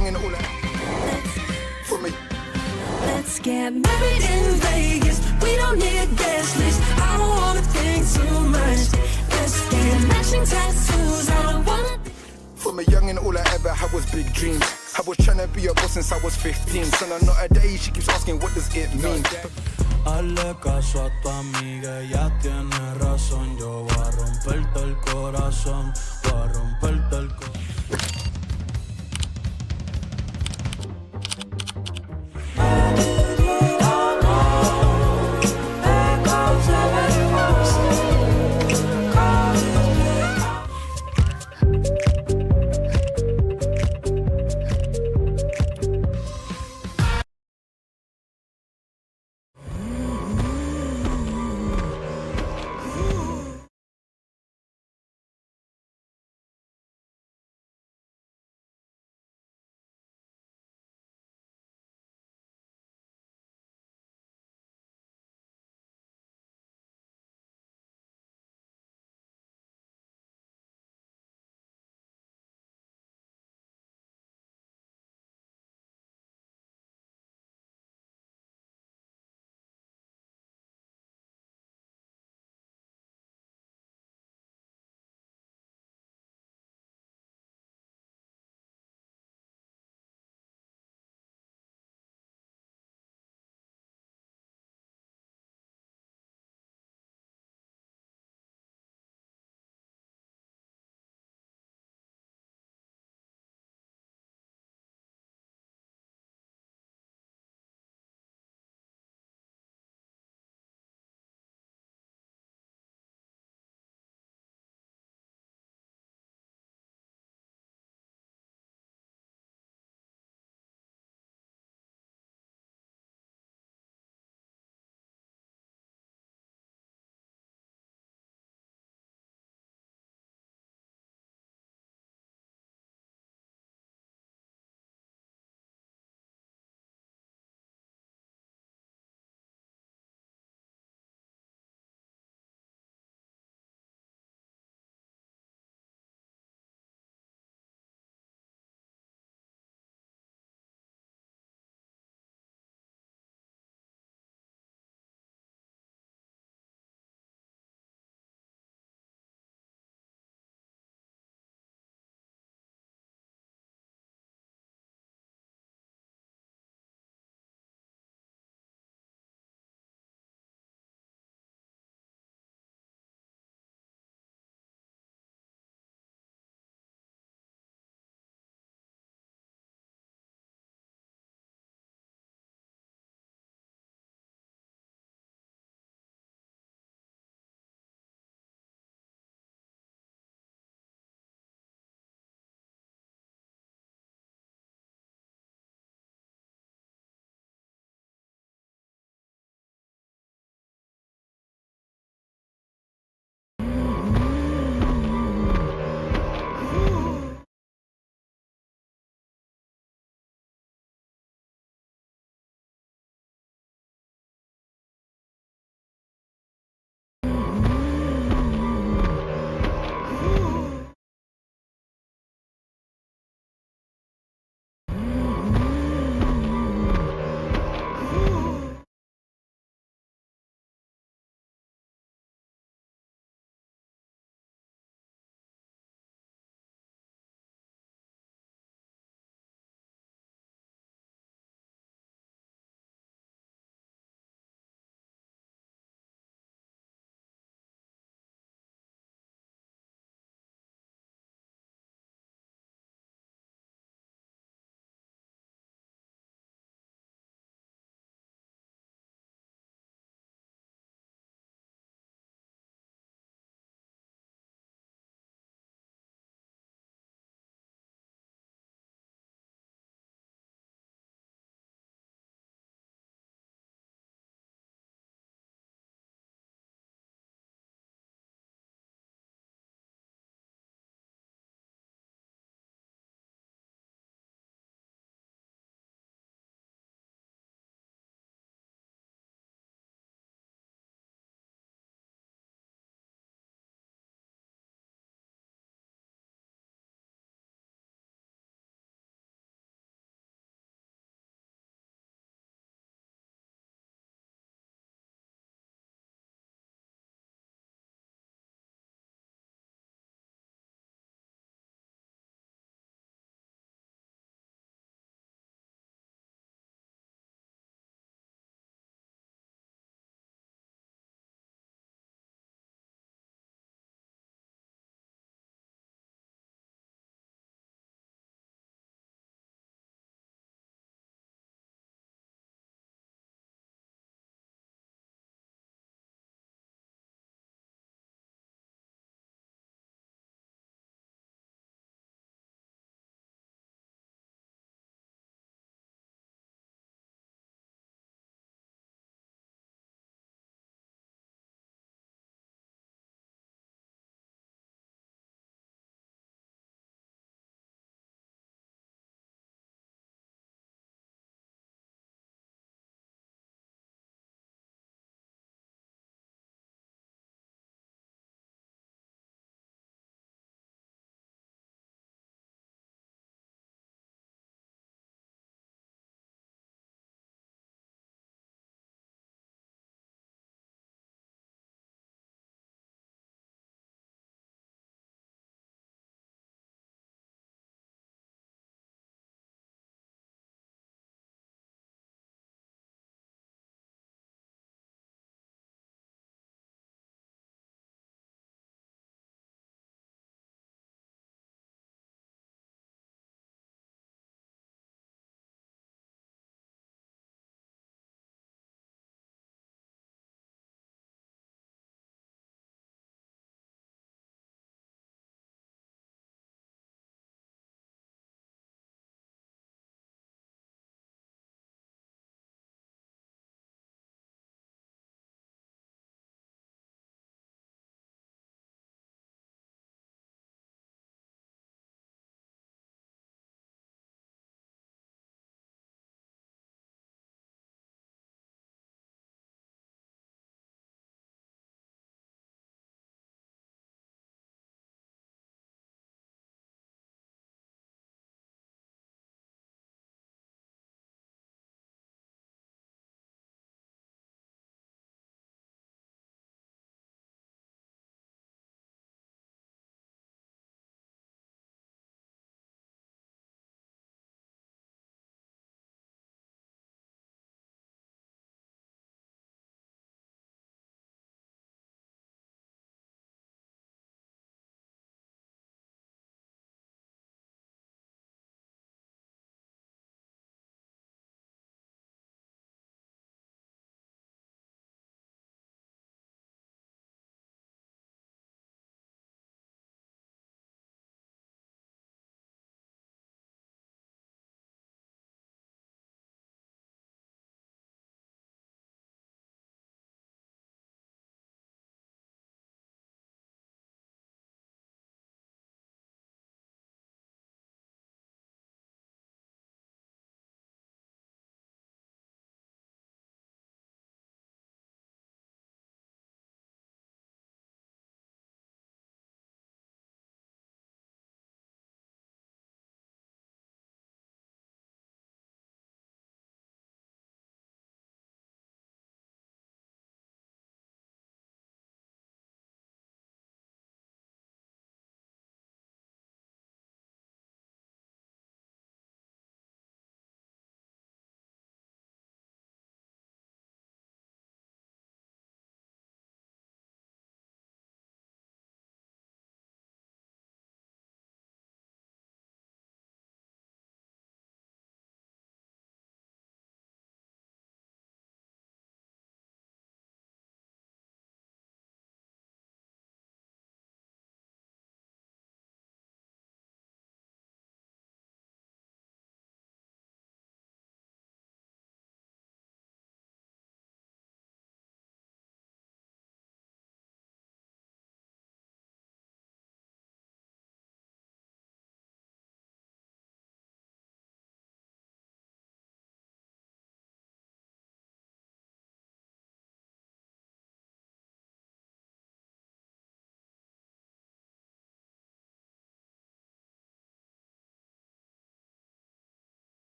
young and all that. For me. Let's get married in Vegas. We don't need guest list. I don't wanna think too much. Let's get matching tattoos. I don't wanna. From a young and all I ever had was big dreams. I was trying to be a boss since I was 15. Son, I'm not a day, she keeps asking what does it mean. Hazle caso a tu amiga, ella tiene razón. Yo voy a romperte el corazón, voy a romperte el corazón.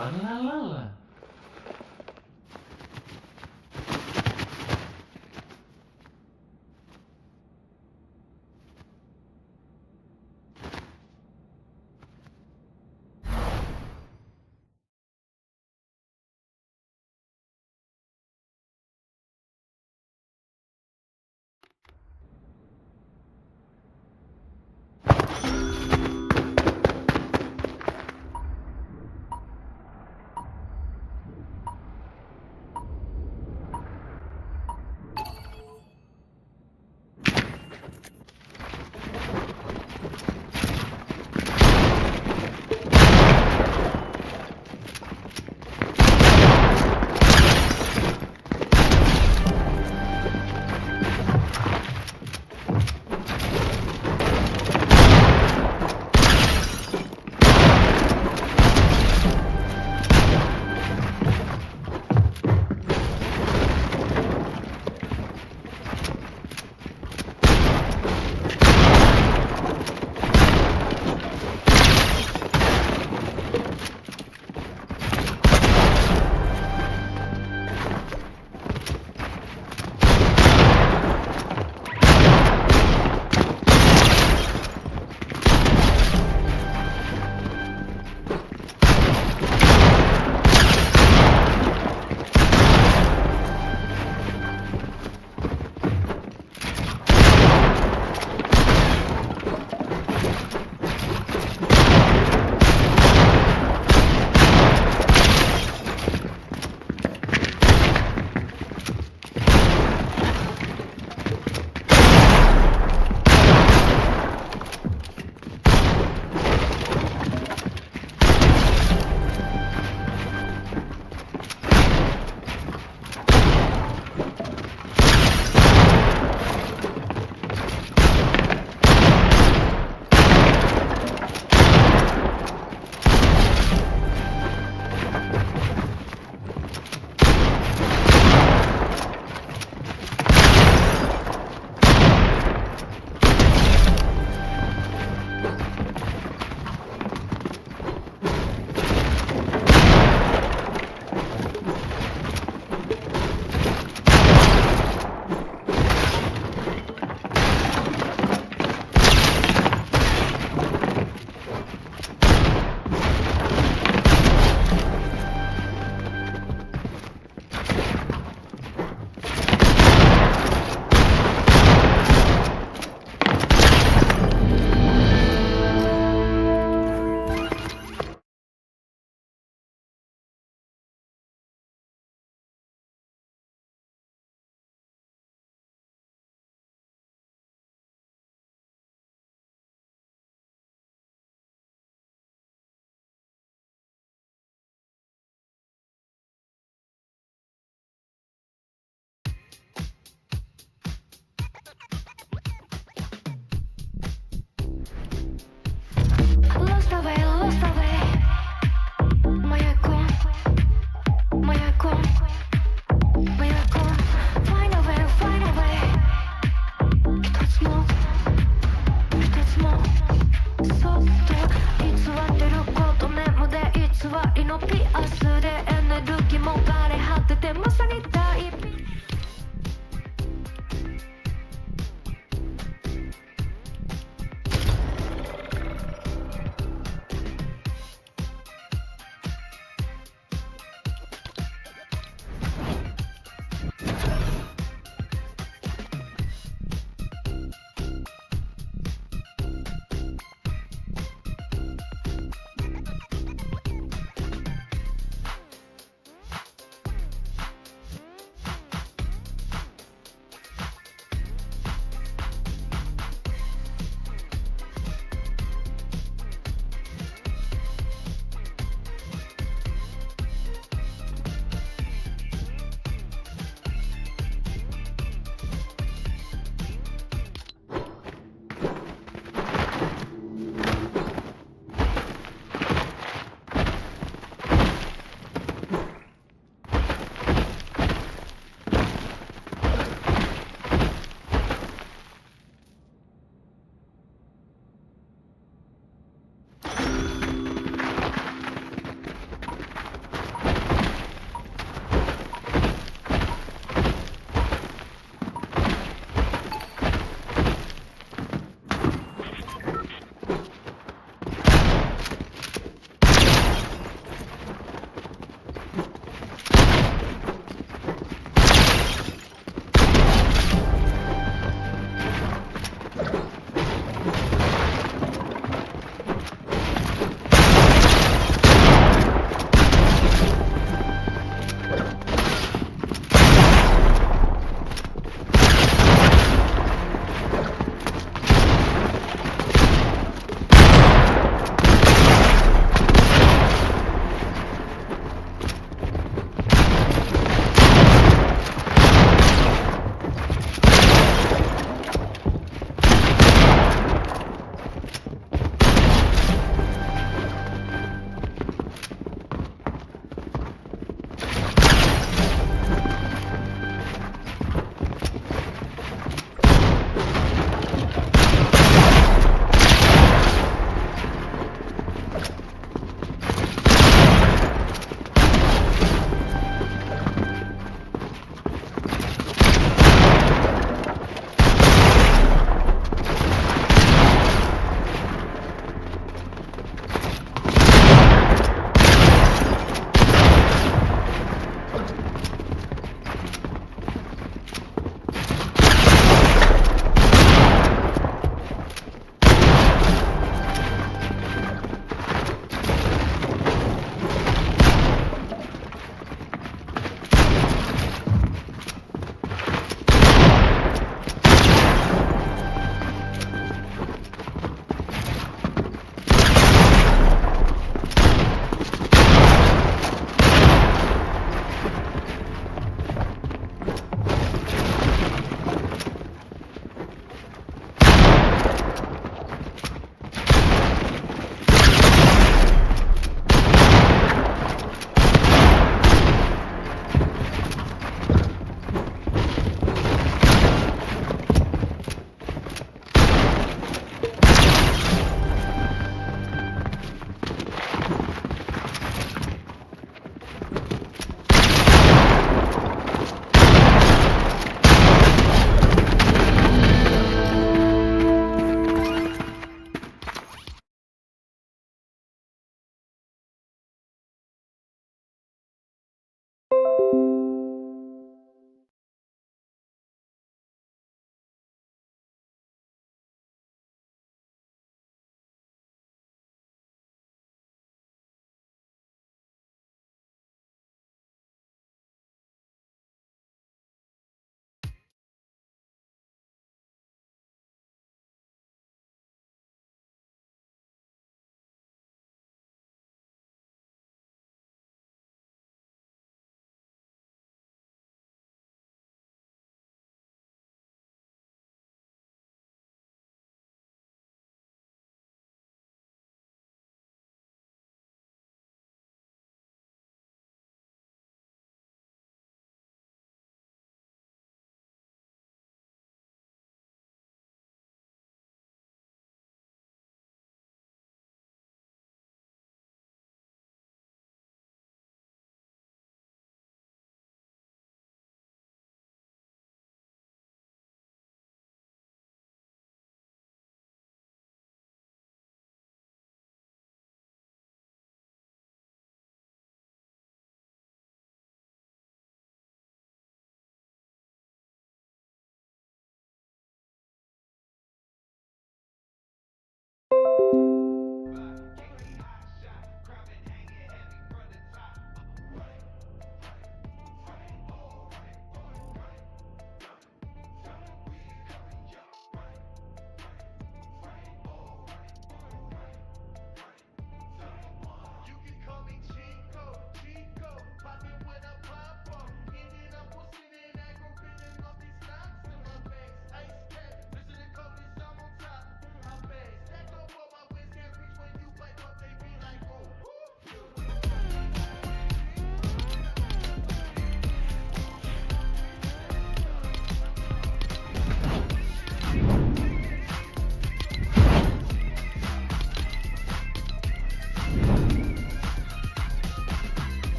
Palalala.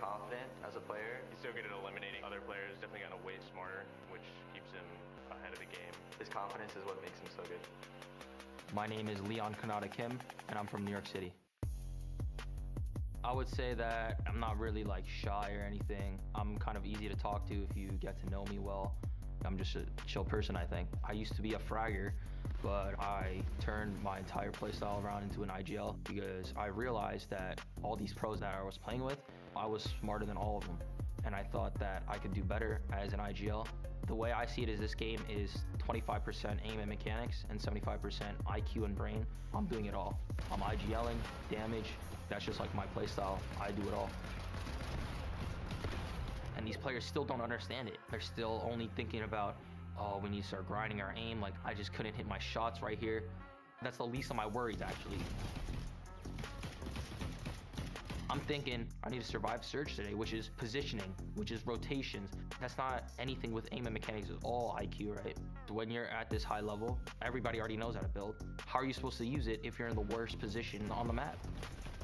confident as a player. He's so good at eliminating other players, definitely gotten way smarter, which keeps him ahead of the game. His confidence is what makes him so good. My name is Leon Kanata Kim, and I'm from New York City. I would say that I'm not really like shy or anything. I'm kind of easy to talk to if you get to know me well. I'm just a chill person, I think. I used to be a fragger, but I turned my entire playstyle around into an IGL because I realized that all these pros that I was playing with, I was smarter than all of them. And I thought that I could do better as an IGL. The way I see it is this game is 25% aim and mechanics and 75% IQ and brain. I'm doing it all. I'm IGLing, damage. That's just like my playstyle. I do it all. And these players still don't understand it. They're still only thinking about, oh, we need to start grinding our aim. Like, I just couldn't hit my shots right here. That's the least of my worries, actually. I'm thinking I need to survive Surge today, which is positioning, which is rotations. That's not anything with aim and mechanics. It's all IQ, right? When you're at this high level, everybody already knows how to build. How are you supposed to use it if you're in the worst position on the map?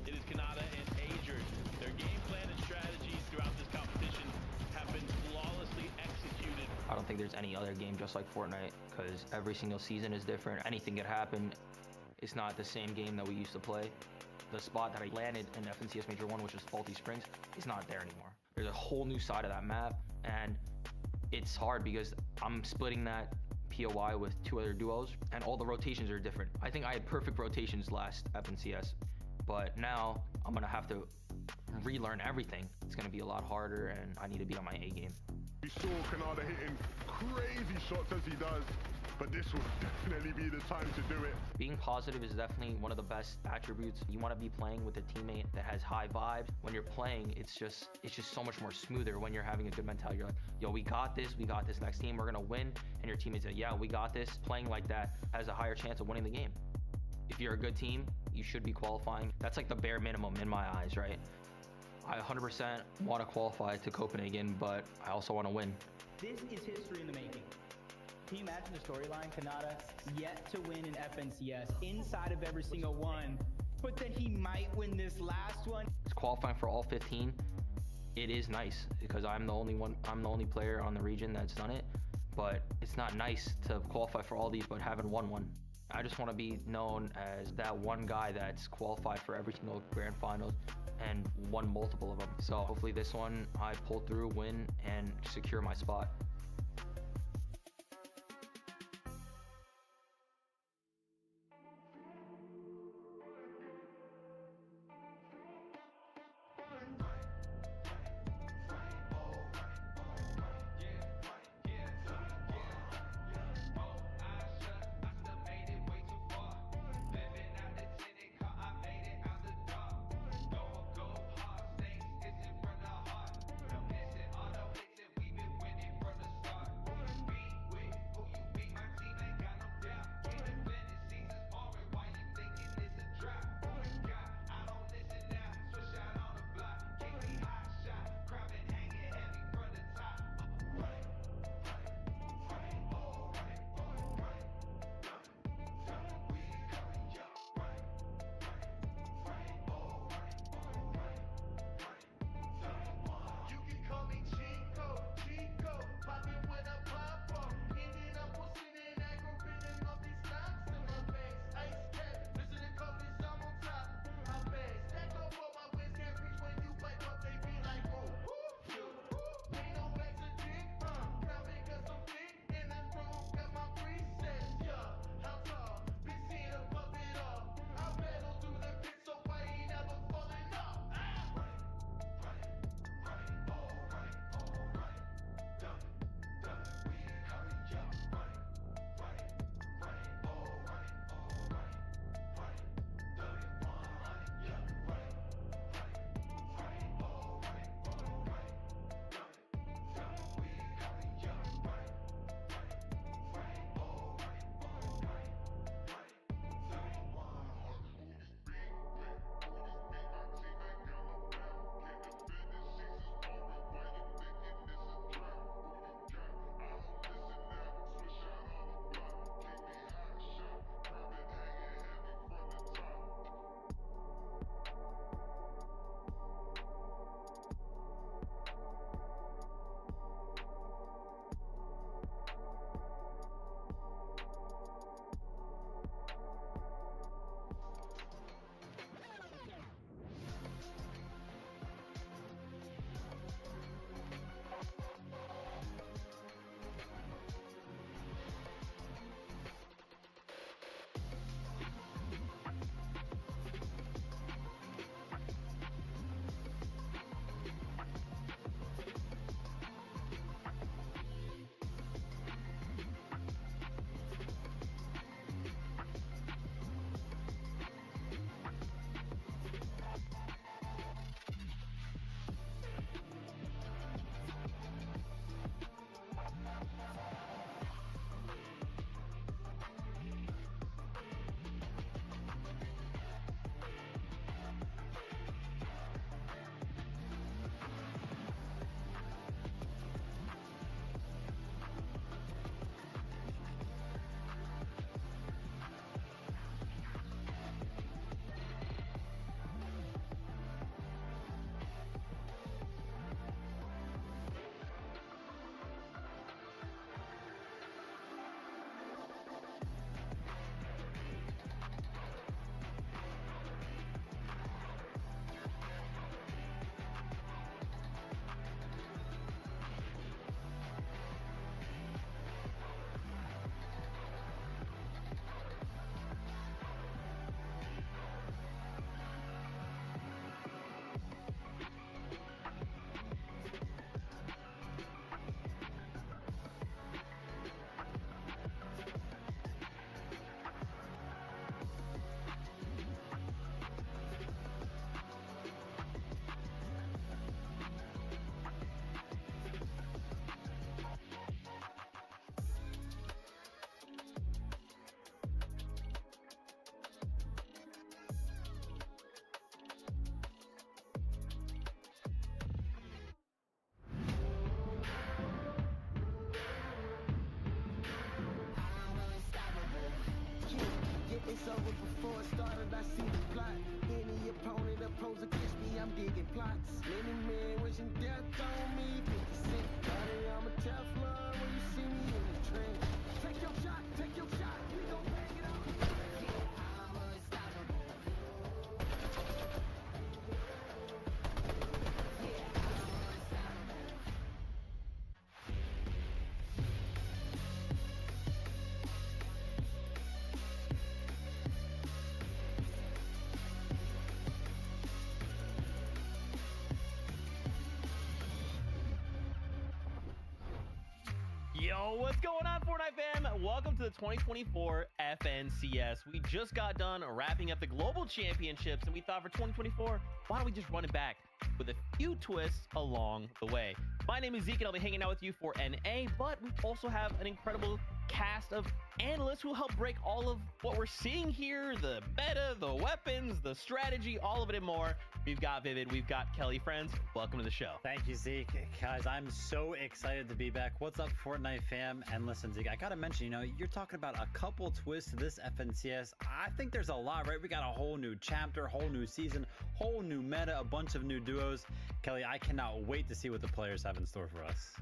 It is Kanata and Agers. Their game plan and strategies throughout this competition have been flawlessly executed. I don't think there's any other game just like Fortnite, because every single season is different. Anything could happen. It's not the same game that we used to play. The spot that I landed in FNCS Major 1, which is Faulty Springs, is not there anymore. There's a whole new side of that map, and it's hard because I'm splitting that POI with 2 other duos, and all the rotations are different. I think I had perfect rotations last FNCS, but now I'm gonna have to relearn everything. It's gonna be a lot harder, and I need to be on my A game. We saw Kanata hitting crazy shots as he does, but this will definitely be the time to do it. Being positive is definitely one of the best attributes. You want to be playing with a teammate that has high vibes. When you're playing, it's just so much more smoother when you're having a good mentality. You're like, yo, we got this next team, we're gonna win. And your teammates say, yeah, we got this. Playing like that has a higher chance of winning the game. If you're a good team, you should be qualifying. That's like the bare minimum in my eyes, right? I 100% want to qualify to Copenhagen, but I also want to win. This is history in the making. Can you imagine the storyline? Kanata yet to win an FNCS inside of every single one, but then he might win this last one. Qualifying for all 15, it is nice because I'm the only player on the region that's done it, but it's not nice to qualify for all these but haven't won one. I just want to be known as that one guy that's qualified for every single grand finals and won multiple of them. So hopefully this one I pull through, win, and secure my spot. I see the plot. Any opponent oppose against me, I'm digging plots. Many men wishing death on me. 50 Cent, buddy, I'm a Teflon when you see me in the trend. Take your shot, we gon' bang it out. Yeah, I'm unstoppable. Yeah, I'm unstoppable. Yo, what's going on, Fortnite fam? Welcome to the 2024 FNCS. We just got done wrapping up the global championships, and we thought for 2024, why don't we just run it back with a few twists along the way. My name is Zeke, and I'll be hanging out with you for NA, but we also have an incredible cast of analysts who will help break all of what we're seeing here, the meta, the weapons, the strategy, all of it and more. We've got Vivid, we've got Kelly. Friends, welcome to the show. Thank you, Zeke. Guys, I'm so excited to be back. What's up, Fortnite fam? And listen, Zeke, I gotta mention, you're talking about a couple twists to this FNCS. I think there's a lot, right? We got a whole new chapter, whole new season, whole new meta, a bunch of new duos. Kelly, I cannot wait to see what the players have in store for us.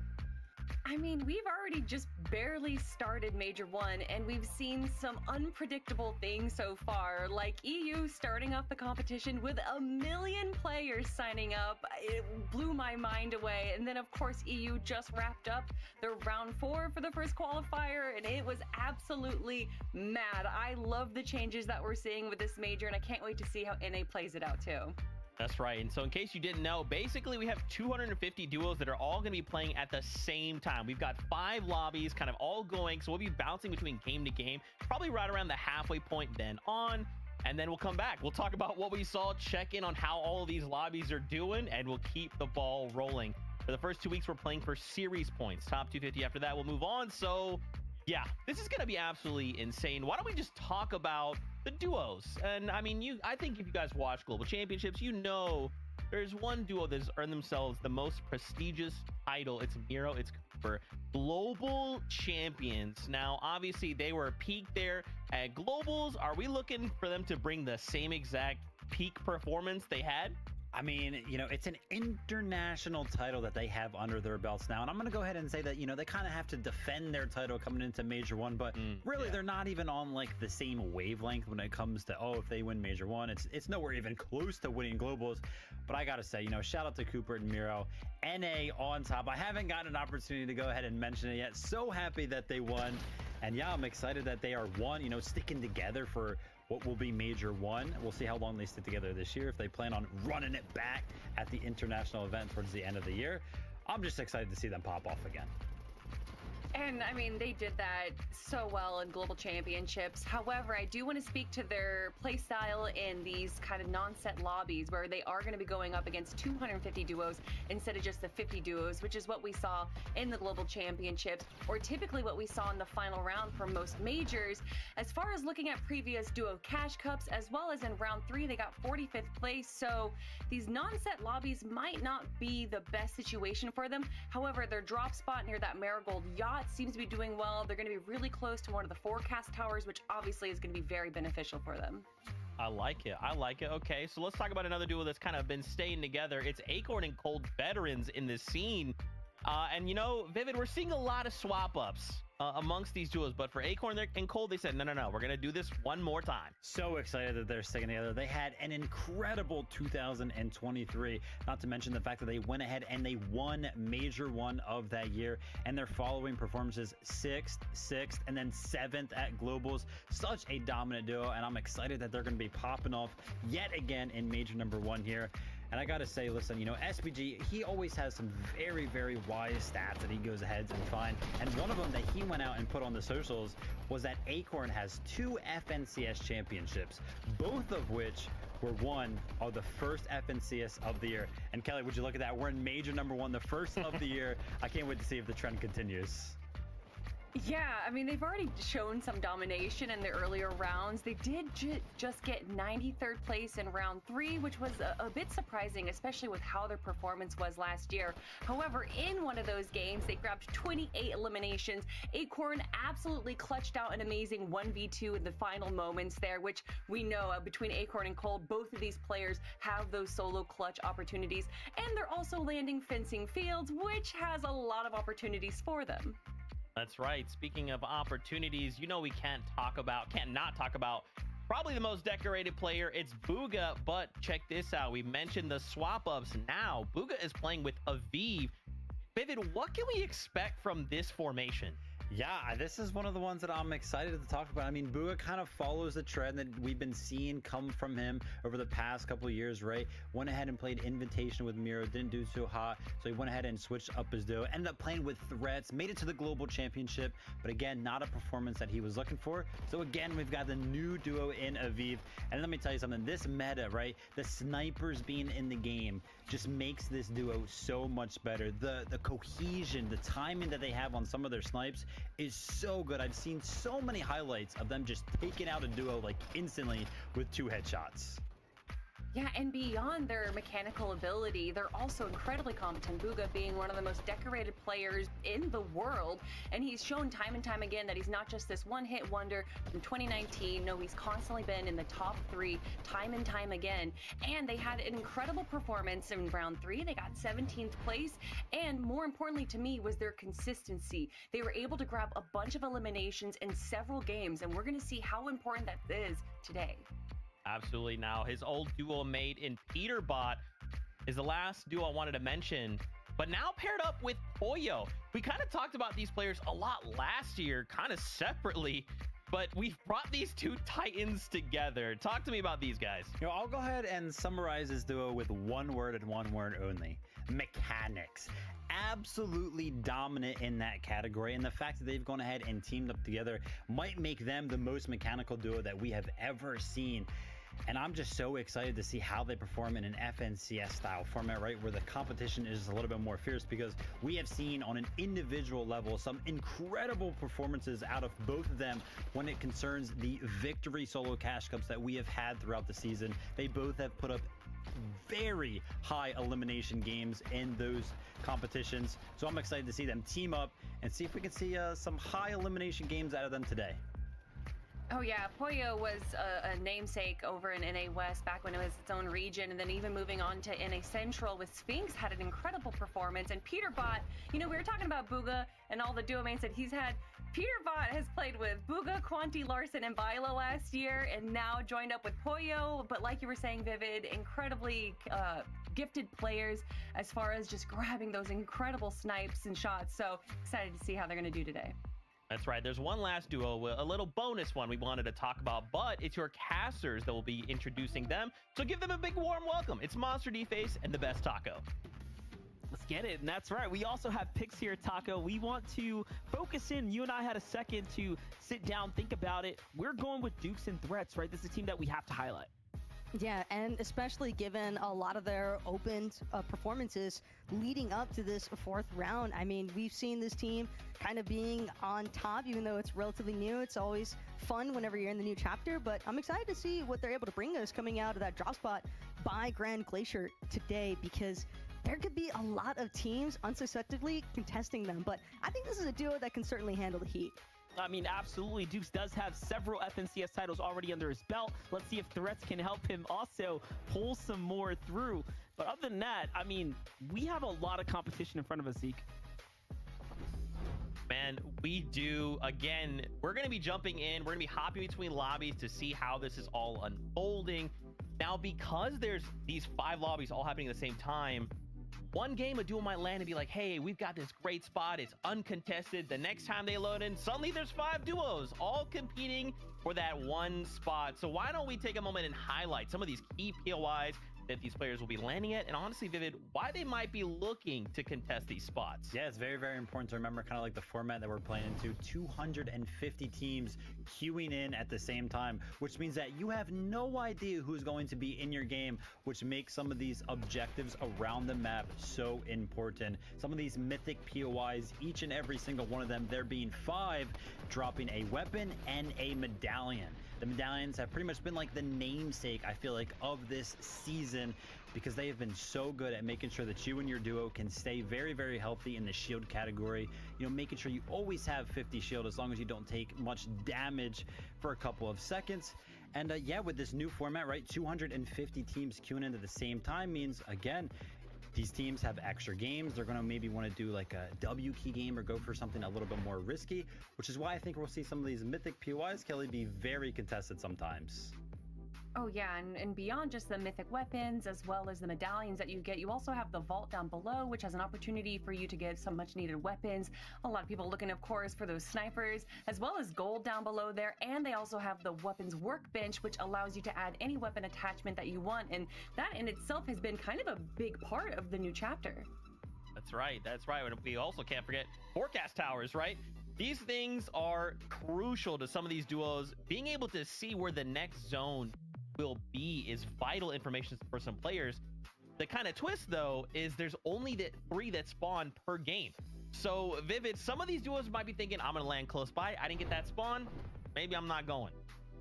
I mean, we've already just barely started Major 1, and we've seen some unpredictable things so far, like EU starting off the competition with 1 million players signing up. It blew my mind away. And then, of course, EU just wrapped up their round 4 for the first qualifier, and it was absolutely mad. I love the changes that we're seeing with this Major, and I can't wait to see how NA plays it out, too. That's right. And so in case you didn't know, basically we have 250 duos that are all going to be playing at the same time. We've got 5 lobbies kind of all going. So we'll be bouncing between game to game, probably right around the halfway point then on. And then we'll come back. We'll talk about what we saw, check in on how all of these lobbies are doing, and we'll keep the ball rolling. For the first 2 weeks, we're playing for series points, top 250. After that, we'll move on. So yeah, this is going to be absolutely insane. Why don't we just talk about the duos? And I mean, I think if you guys watch Global Championships, there's one duo that's earned themselves the most prestigious title. It's Miro, it's Cooper, Global Champions. Now, obviously, they were peak there at Globals. Are we looking for them to bring the same exact peak performance they had? I mean, it's an international title that they have under their belts now. And I'm going to go ahead and say that, they kind of have to defend their title coming into Major 1. But really, they're not even on, like, the same wavelength when it comes to, if they win Major 1. It's nowhere even close to winning Globals. But I got to say, shout out to Cooper and Miro. NA on top. I haven't gotten an opportunity to go ahead and mention it yet. So happy that they won. And yeah, I'm excited that they are sticking together for what will be Major 1. We'll see how long they stick together this year, if they plan on running it back at the international event towards the end of the year. I'm just excited to see them pop off again. And I mean, they did that so well in Global Championships. However, I do want to speak to their play style in these kind of non-set lobbies where they are going to be going up against 250 duos instead of just the 50 duos, which is what we saw in the Global Championships, or typically what we saw in the final round for most majors. As far as looking at previous duo cash cups, as well as in round 3, they got 45th place. So these non-set lobbies might not be the best situation for them. However, their drop spot near that Marigold yacht seems to be doing well. They're going to be really close to one of the forecast towers, which obviously is going to be very beneficial for them. I like it. Okay, so let's talk about another duo that's kind of been staying together. It's Acorn and Cold, veterans in this scene. And Vivid, we're seeing a lot of swap ups amongst these duos, but for Acorn and Cold, they said, no, we're going to do this one more time. So excited that they're sticking together. They had an incredible 2023, not to mention the fact that they went ahead and they won Major 1 of that year, and their following performances 6th, and then 7th at Globals. Such a dominant duo, and I'm excited that they're going to be popping off yet again in Major number 1 here. And I gotta say, listen, SBG, he always has some very, very wise stats that he goes ahead and find. And one of them that he went out and put on the socials was that Acorn has 2 FNCS championships, both of which were one of the first FNCS of the year. And Kelly, would you look at that? We're in Major number 1, the first of the year. I can't wait to see if the trend continues. Yeah, I mean, they've already shown some domination in the earlier rounds. They did just get 93rd place in round 3, which was a bit surprising, especially with how their performance was last year. However, in one of those games, they grabbed 28 eliminations. Acorn absolutely clutched out an amazing 1v2 in the final moments there, which we know between Acorn and Cole, both of these players have those solo clutch opportunities. And they're also landing fencing fields, which has a lot of opportunities for them. That's right. Speaking of opportunities, you know we can't not talk about probably the most decorated player. It's Bugha, but check this out. We mentioned the swap ups. Now Bugha is playing with Aviv. Vivid, what can we expect from this formation? Yeah, this is one of the ones that I'm excited to talk about. I mean, Bugha kind of follows the trend that we've been seeing come from him over the past couple of years, right? Went ahead and played Invitation with Miro, didn't do so hot, so he went ahead and switched up his duo, ended up playing with Threats, made it to the Global Championship, but again, not a performance that he was looking for. So again, we've got the new duo in Aviv, and let me tell you something, this meta, right? The snipers being in the game just makes this duo so much better. The cohesion, the timing that they have on some of their snipes is so good. I've seen so many highlights of them just taking out a duo like instantly with 2 headshots. Yeah, and beyond their mechanical ability, they're also incredibly competent. Bugha being one of the most decorated players in the world, and he's shown time and time again that he's not just this one-hit wonder from 2019. No, he's constantly been in the top 3 time and time again. And they had an incredible performance in round 3. They got 17th place, and more importantly to me was their consistency. They were able to grab a bunch of eliminations in several games, and we're going to see how important that is today. Absolutely. Now, his old duo mate in Peterbot is the last duo I wanted to mention, but now paired up with Pollo. We kind of talked about these players a lot last year, kind of separately, but we've brought these 2 titans together. Talk to me about these guys. You know, I'll go ahead and summarize this duo with one word and one word only: mechanics. Absolutely dominant in that category, and the fact that they've gone ahead and teamed up together might make them the most mechanical duo that we have ever seen. And I'm just so excited to see how they perform in an FNCS style format, right, where the competition is a little bit more fierce, because we have seen on an individual level some incredible performances out of both of them when it concerns the victory solo cash cups that we have had throughout the season. They both have put up very high elimination games in those competitions, so I'm excited to see them team up and see if we can see some high elimination games out of them today. Oh yeah, Pollo was a namesake over in NA West back when it was its own region, and then even moving on to NA Central with Sphinx had an incredible performance. And Peterbot, you know, we were talking about Bugha and all the duo mates that he's had. Peterbot has played with Bugha, Quanti, Larson, and Bilo last year, and now joined up with Pollo. But like you were saying, Vivid, incredibly gifted players as far as just grabbing those incredible snipes and shots. So excited to see how they're going to do today. That's right. There's one last duo, a little bonus one we wanted to talk about, but it's your casters that will be introducing them. So give them a big warm welcome. It's Monster D-Face and the Best Taco. Let's get it. And that's right. We also have picks here, Taco. We want to focus in. You and I had a second to sit down, think about it. We're going with Dukes and Threats, right? This is a team that we have to highlight. Yeah, and especially given a lot of their open performances leading up to this 4th round. I mean, we've seen this team kind of being on top, even though it's relatively new. It's always fun whenever you're in the new chapter, but I'm excited to see what they're able to bring us coming out of that drop spot by Grand Glacier today, because there could be a lot of teams unsuspectingly contesting them, but I think this is a duo that can certainly handle the heat. I mean, absolutely. Dukes does have several FNCS titles already under his belt. Let's see if Threats can help him also pull some more through. But other than that, I mean, we have a lot of competition in front of us, Zeke. Man, we do. Again, we're going to be jumping in. We're going to be hopping between lobbies to see how this is all unfolding. Now, because there's these 5 lobbies all happening at the same time, one game a duo might land and be like, hey, we've got this great spot, it's uncontested. The next time they load in, suddenly there's 5 duos all competing for that one spot. So why don't we take a moment and highlight some of these key POIs that these players will be landing at, and honestly, Vivid, why they might be looking to contest these spots. Yeah, it's very, very important to remember kind of like the format that we're playing into. 250 teams queuing in at the same time, which means that you have no idea who's going to be in your game, which makes some of these objectives around the map so important. Some of these mythic POIs, each and every single one of them, there being 5, dropping a weapon and a medallion. The medallions have pretty much been like the namesake, I feel like, of this season, because they have been so good at making sure that you and your duo can stay very, very healthy in the shield category. You know, making sure you always have 50 shield as long as you don't take much damage for a couple of seconds. And yeah, with this new format, right, 250 teams queuing in at the same time means, again, these teams have extra games. They're going to maybe want to do like a W key game or go for something a little bit more risky, which is why I think we'll see some of these mythic POIs, Kelly, be very contested sometimes. Oh yeah, and beyond just the mythic weapons as well as the medallions that you get, you also have the vault down below, which has an opportunity for you to get some much needed weapons. A lot of people looking, of course, for those snipers, as well as gold down below there. And they also have the weapons workbench, which allows you to add any weapon attachment that you want. And that in itself has been kind of a big part of the new chapter. That's right. That's right. And we also can't forget forecast towers, right? These things are crucial to some of these duos. Being able to see where the next zone will be is vital information for some players. The kind of twist, though, is there's only 3 that spawn per game. So, Vivid, some of these duos might be thinking, I'm going to land close by. I didn't get that spawn. Maybe I'm not going.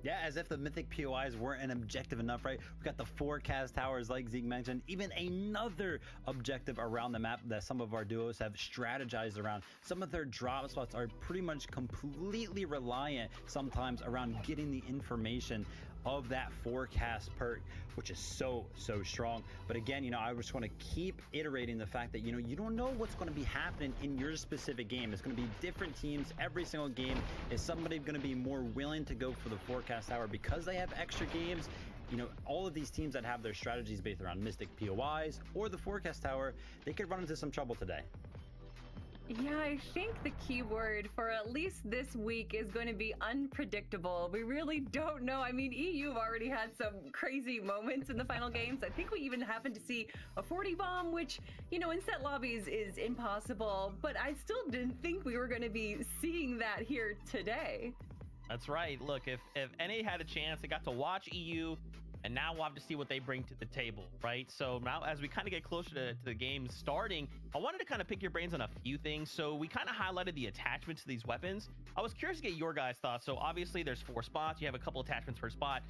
Yeah, as if the mythic POIs weren't an objective enough, right? We've got the forecast towers, like Zeke mentioned, even another objective around the map that some of our duos have strategized around. Some of their drop spots are pretty much completely reliant sometimes around getting the information of that forecast perk, which is so strong. But again, you know, I just want to keep iterating the fact that, you know, you don't know what's going to be happening in your specific game. It's going to be different teams every single game. Is somebody going to be more willing to go for the forecast tower because they have extra games? You know, all of these teams that have their strategies based around mystic POIs or the forecast tower, they could run into some trouble today. Yeah, I think the key word for at least this week is going to be unpredictable. We really don't know. I mean, EU have already had some crazy moments in the final games. I think we even happened to see a 40 bomb, which, you know, in set lobbies is impossible, but I still didn't think we were going to be seeing that here today. That's right. Look, if NA had a chance, they got to watch EU, and now we'll have to see what they bring to the table, right? So now as we kind of get closer to the game starting, I wanted to kind of pick your brains on a few things. So we kind of highlighted the attachments to these weapons. I was curious to get your guys' thoughts. So obviously there's 4 spots. You have a couple attachments per spot.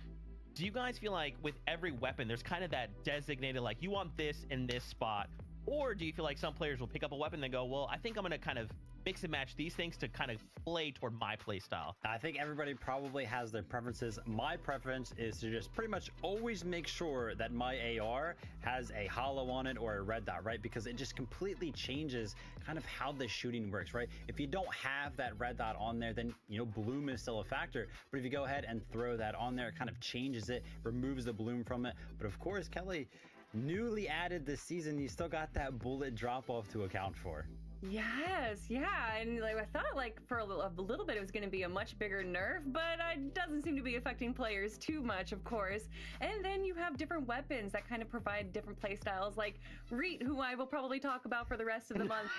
Do you guys feel like with every weapon, there's kind of that designated, like you want this in this spot? Or do you feel like some players will pick up a weapon and go, well, I think I'm going to kind of mix and match these things to kind of play toward my play style? I think everybody probably has their preferences. My preference is to just pretty much always make sure that my AR has a hollow on it or a red dot, right? Because it just completely changes kind of how the shooting works, right? If you don't have that red dot on there, then, you know, bloom is still a factor. But if you go ahead and throw that on there, it kind of changes it, removes the bloom from it. But of course, Kelly, newly added this season, you still got that bullet drop off to account for. Yes, yeah, and like I thought, like for a little bit, it was going to be a much bigger nerf, but it doesn't seem to be affecting players too much, of course. And then you have different weapons that kind of provide different play styles. Like Reet, who I will probably talk about for the rest of the month,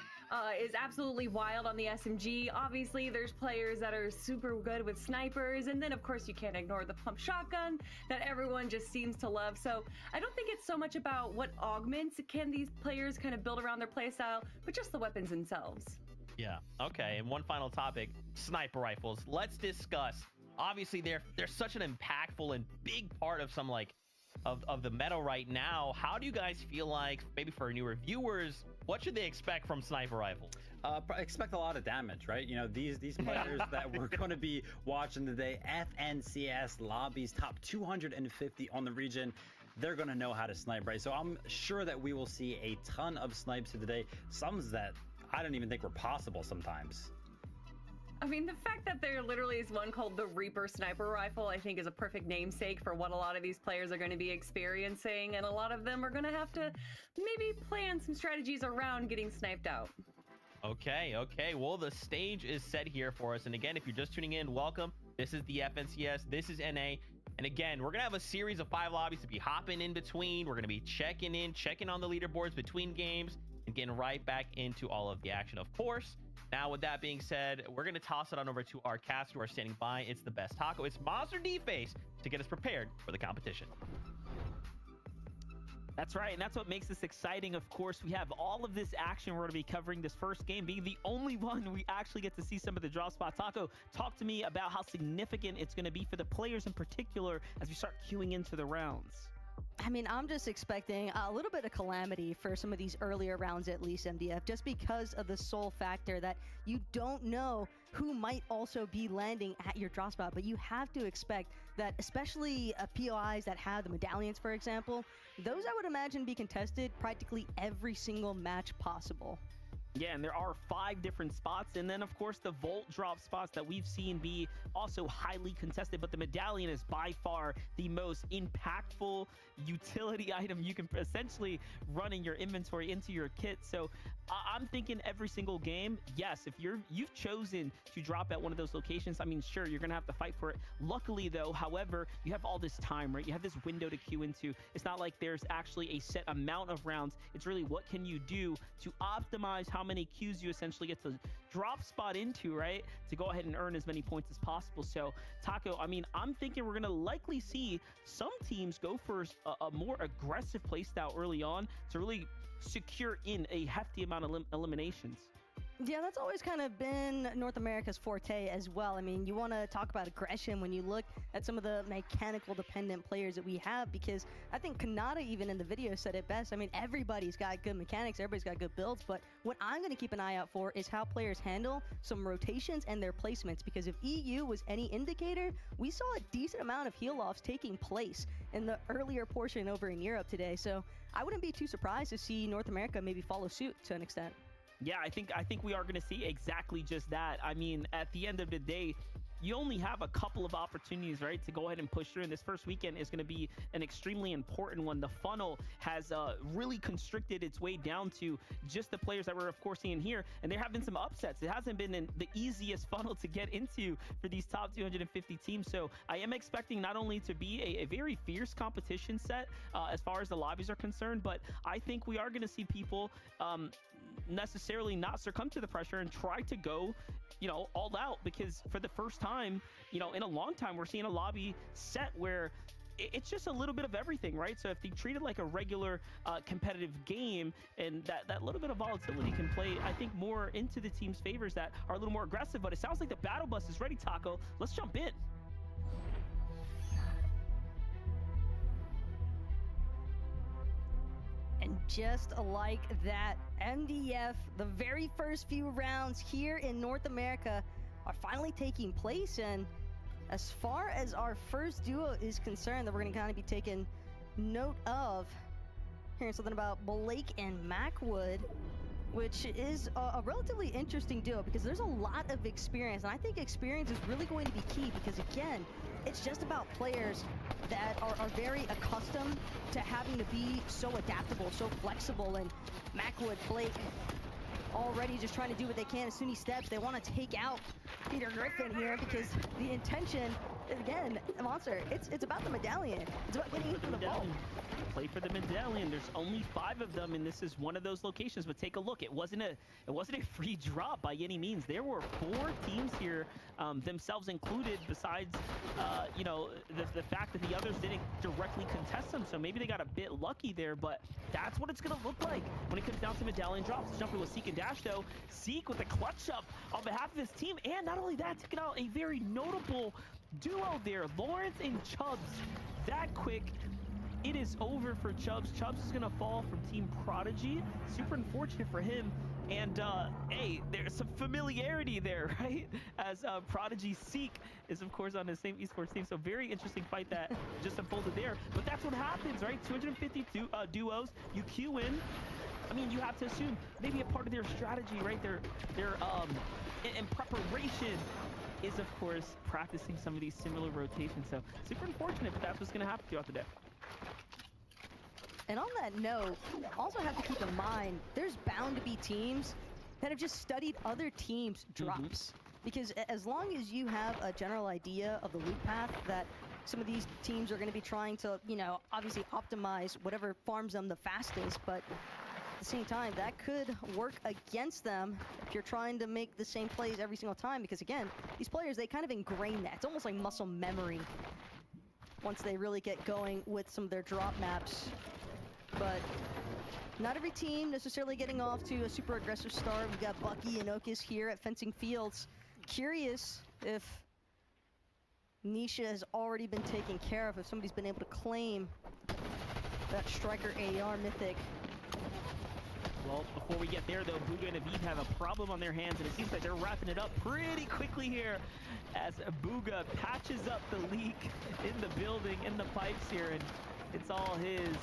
is absolutely wild on the SMG. Obviously, there's players that are super good with snipers, and then of course you can't ignore the pump shotgun that everyone just seems to love. So I don't think it's so much about what augments can these players kind of build around their play style, but just the weapons themselves. Yeah. Okay. And one final topic, sniper rifles. Let's discuss. Obviously, they're such an impactful and big part of some like of the meta right now. How do you guys feel like, maybe for newer viewers, what should they expect from sniper rifles? Expect a lot of damage, right? You know, these players that we're going to be watching today, FNCS lobbies, top 250 on the region. They're going to know how to snipe, right? So I'm sure that we will see a ton of snipes today. Some that I don't even think were possible sometimes. I mean, the fact that there literally is one called the Reaper sniper rifle, I think is a perfect namesake for what a lot of these players are going to be experiencing. And a lot of them are going to have to maybe plan some strategies around getting sniped out. Okay. Well, the stage is set here for us. And again, if you're just tuning in, welcome. This is the FNCS. This is NA. And again, we're going to have a series of 5 lobbies to be hopping in between. We're going to be checking on the leaderboards between games and getting right back into all of the action, of course. Now, with that being said, we're going to toss it on over to our cast who are standing by. It's the best taco. It's Monster D-Face to get us prepared for the competition. That's right, and that's what makes this exciting. Of course, we have all of this action we're going to be covering this first game, being the only one we actually get to see some of the drop spot. Taco, talk to me about how significant it's going to be for the players in particular as we start queuing into the rounds. I mean, I'm just expecting a little bit of calamity for some of these earlier rounds, at least, MDF, just because of the sole factor that you don't know who might also be landing at your drop spot. But you have to expect that, especially POIs that have the medallions, for example, those I would imagine be contested practically every single match possible. Yeah, and there are 5 different spots, and then of course the Volt drop spots that we've seen be also highly contested, but the medallion is by far the most impactful utility item you can essentially run in your inventory into your kit. So I'm thinking every single game, yes, if you've chosen to drop at one of those locations, I mean, sure, you're gonna have to fight for it. Luckily though, however, you have all this time, right? You have this window to queue into. It's not like there's actually a set amount of rounds. It's really what can you do to optimize how many queues you essentially get to drop spot into, right? To go ahead and earn as many points as possible. So Taco, I mean, I'm thinking we're gonna likely see some teams go for a more aggressive playstyle early on to really secure in a hefty amount of eliminations. Yeah, that's always kind of been North America's forte as well. I mean, you want to talk about aggression when you look at some of the mechanical dependent players that we have, because I think Kanata even in the video said it best. I mean, everybody's got good mechanics, everybody's got good builds, but what I'm going to keep an eye out for is how players handle some rotations and their placements, because if EU was any indicator, we saw a decent amount of heal-offs taking place in the earlier portion over in Europe today. So I wouldn't be too surprised to see North America maybe follow suit to an extent. Yeah, I think we are going to see exactly just that. I mean, at the end of the day, you only have a couple of opportunities, right, to go ahead and push through. And this first weekend is going to be an extremely important one. The funnel has really constricted its way down to just the players that we're, of course, seeing here. And there have been some upsets. It hasn't been the easiest funnel to get into for these top 250 teams. So I am expecting not only to be a very fierce competition set as far as the lobbies are concerned, but I think we are going to see people necessarily not succumb to the pressure and try to go, you know, all out, because for the first time, you know, in a long time, we're seeing a lobby set where it's just a little bit of everything, right? So if they treat it like a regular competitive game, and that little bit of volatility can play, I think, more into the team's favors that are a little more aggressive. But it sounds like the battle bus is ready, Taco. Let's jump in. And just like that, MDF, the very first few rounds here in North America are finally taking place. And as far as our first duo is concerned that we're going to kind of be taking note of, hearing something about Blake and Macwood, which is a relatively interesting duo because there's a lot of experience. And I think experience is really going to be key because, again, it's just about players that are very accustomed to having to be so adaptable, so flexible. And Macwood, Blake, already just trying to do what they can. As soon as he steps, they want to take out Peter Griffin here because the intention, again, Monster, it's about the medallion. It's about getting into the vault. Play for the medallion. There's only 5 of them, and this is one of those locations. But take a look. It wasn't a free drop by any means. There were 4 teams here, themselves included, besides you know, the fact that the others didn't directly contest them. So maybe they got a bit lucky there, but that's what it's going to look like when it comes down to medallion drops. Let's jump in with Seek and Dash, though. Seek with a clutch up on behalf of his team, and not only that, taking out a very notable duo there, Lawrence and Chubbs. That quick. It is over for Chubbs. Chubbs is going to fall from Team Prodigy. Super unfortunate for him. And, hey, there's some familiarity there, right? As Prodigy Seek is, of course, on the same esports team. So very interesting fight that just unfolded there. But that's what happens, right? 250 duos. You queue in. I mean, you have to assume maybe a part of their strategy, right? Their in preparation is, of course, practicing some of these similar rotations. So super unfortunate, but that's what's going to happen throughout the day. And on that note, also have to keep in mind, there's bound to be teams that have just studied other teams' drops. Because as long as you have a general idea of the loot path that some of these teams are going to be trying to, you know, obviously optimize whatever farms them the fastest, but at the same time, that could work against them if you're trying to make the same plays every single time, because again, these players, they kind of ingrain that. It's almost like muscle memory once they really get going with some of their drop maps. But not every team necessarily getting off to a super aggressive start. We've got Bucky and Okus here at Fencing Fields. Curious if Nisha has already been taken care of, if somebody's been able to claim that Striker AR mythic. Well, before we get there, though, Booga and Aviv have a problem on their hands, and it seems like they're wrapping it up pretty quickly here as Booga patches up the leak in the building, in the pipes here, and it's all his.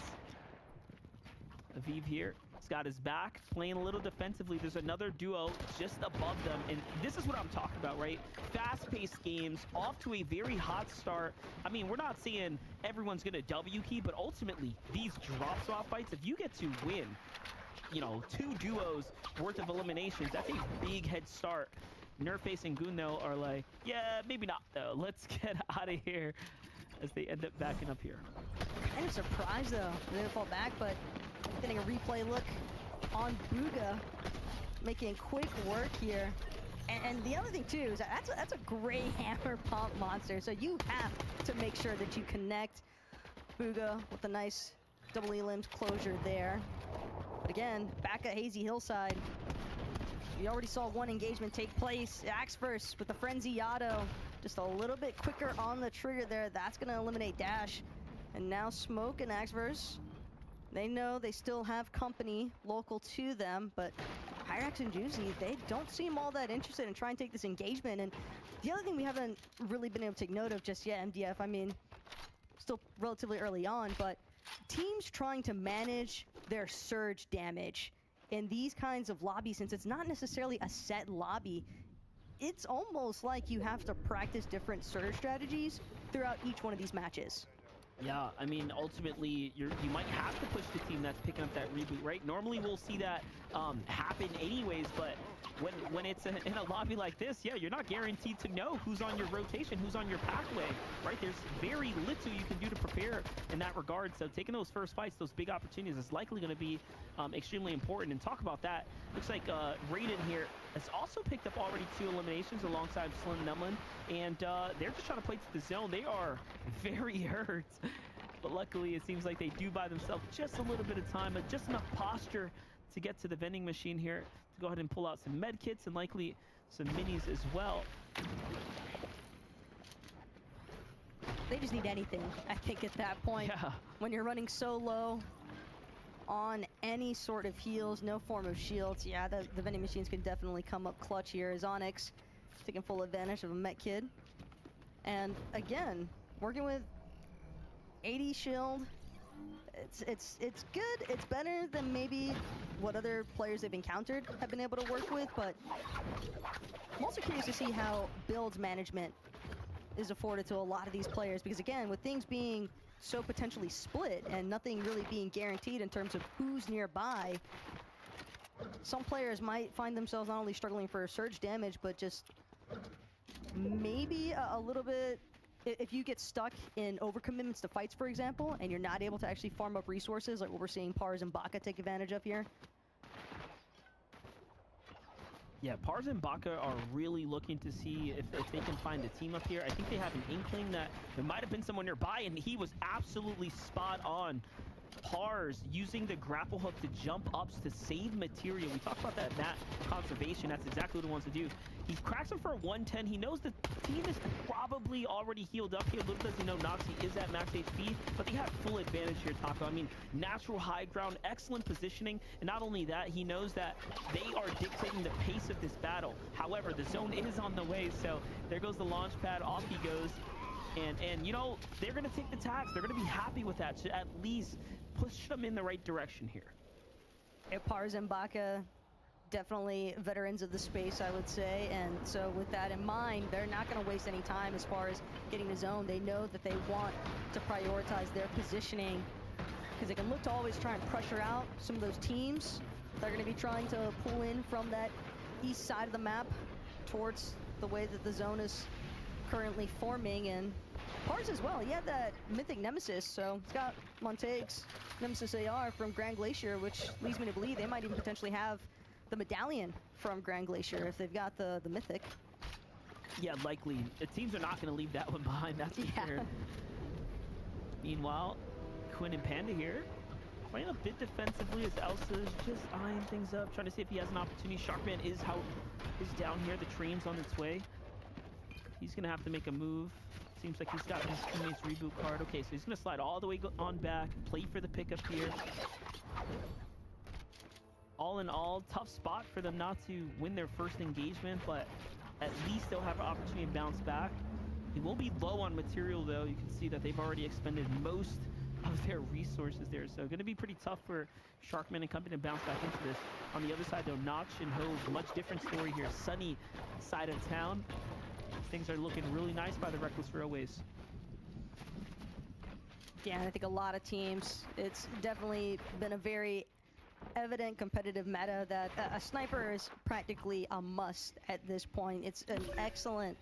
Aviv here, he's got his back, playing a little defensively. There's another duo just above them, and this is what I'm talking about, right? Fast-paced games, off to a very hot start. I mean, we're not saying everyone's gonna W key, but ultimately, these drop-off fights, if you get to win, you know, 2 duos worth of eliminations, that's a big head start. Nerface and Guno are like, yeah, maybe not though. Let's get out of here as they end up backing up here. Kind of surprised though, they didn't fall back, but getting a replay look on Booga, making quick work here. And the other thing too is that's a gray hammer pump monster, so you have to make sure that you connect Booga with a nice double E limbs closure there. But again, back at Hazy Hillside, we already saw one engagement take place. Axverse with the Frenzy Auto, just a little bit quicker on the trigger there. That's going to eliminate Dash. And now Smoke and Axverse, they know they still have company local to them, but Hyrax and Juicy, they don't seem all that interested in trying to take this engagement. And the other thing we haven't really been able to take note of just yet, MDF, I mean, still relatively early on, but teams trying to manage their surge damage in these kinds of lobbies, since it's not necessarily a set lobby, it's almost like you have to practice different surge strategies throughout each one of these matches. Yeah, I mean, ultimately, you might have to push the team that's picking up that reboot, right? Normally, we'll see that happen anyways, but when it's in a lobby like this, yeah, you're not guaranteed to know who's on your rotation, who's on your pathway, right? There's very little you can do to prepare in that regard. So taking those first fights, those big opportunities, is likely going to be extremely important. And talk about that, looks like Raiden here has also picked up already 2 eliminations alongside Slim Numlin, and they're just trying to play to the zone. They are very hurt, but luckily it seems like they do buy themselves just a little bit of time, but just enough posture to get to the vending machine here to go ahead and pull out some med kits and likely some minis as well. They just need anything, I think, at that point. Yeah. When you're running so low on any sort of heals, no form of shields, yeah, the vending machines can definitely come up clutch here as Onyx taking full advantage of a met kid. And again, working with 80 shield, it's good. It's better than maybe what other players they've encountered have been able to work with, but I'm also curious to see how build management is afforded to a lot of these players, because again, with things being so potentially split and nothing really being guaranteed in terms of who's nearby, some players might find themselves not only struggling for surge damage, but just maybe a little bit, if you get stuck in overcommitments to fights, for example, and you're not able to actually farm up resources like what we're seeing Pars and Baka take advantage of here. Yeah, Pars and Baka are really looking to see if they can find a team up here. I think they have an inkling that there might have been someone nearby, and he was absolutely spot on. Pars using the grapple hook to jump ups to save material. We talked about that conservation. That's exactly what he wants to do. He cracks him for a 110. He knows the team is probably already healed up here. Little does he know Noxie is at max HP, but they have full advantage here, Taco. I mean, natural high ground, excellent positioning, and not only that, he knows that they are dictating the pace of this battle. However, the zone is on the way, so there goes the launch pad. Off he goes. And you know, they're going to take the tax. They're going to be happy with that to at least push them in the right direction here. Pars and Baka, definitely veterans of the space, I would say. And so with that in mind, they're not going to waste any time as far as getting the zone. They know that they want to prioritize their positioning, because they can look to always try and pressure out some of those teams. They're going to be trying to pull in from that east side of the map towards the way that the zone is currently forming, and Pars as well. He had that mythic Nemesis, so he's got Montague's Nemesis AR from Grand Glacier, which leads me to believe they might even potentially have the medallion from Grand Glacier if they've got the mythic. Yeah, likely. The teams are not going to leave that one behind, that's for sure. Meanwhile, Quinn and Panda here, playing a bit defensively as Elsa's just eyeing things up, trying to see if he has an opportunity. Sharkman is down here. The train's on its way. He's going to have to make a move. Seems like he's got his teammate's reboot card. Okay, so he's going to slide all the way on back, play for the pickup here. All in all, tough spot for them not to win their first engagement, but at least they'll have an opportunity to bounce back. He will be low on material, though. You can see that they've already expended most of their resources there. So going to be pretty tough for Sharkman and company to bounce back into this. On the other side, though, Notch and Hove, much different story here. Sunny side of town. Things are looking really nice by the Reckless Railways. Yeah, and I think a lot of teams, it's definitely been a very evident competitive meta that a sniper is practically a must at this point. It's an excellent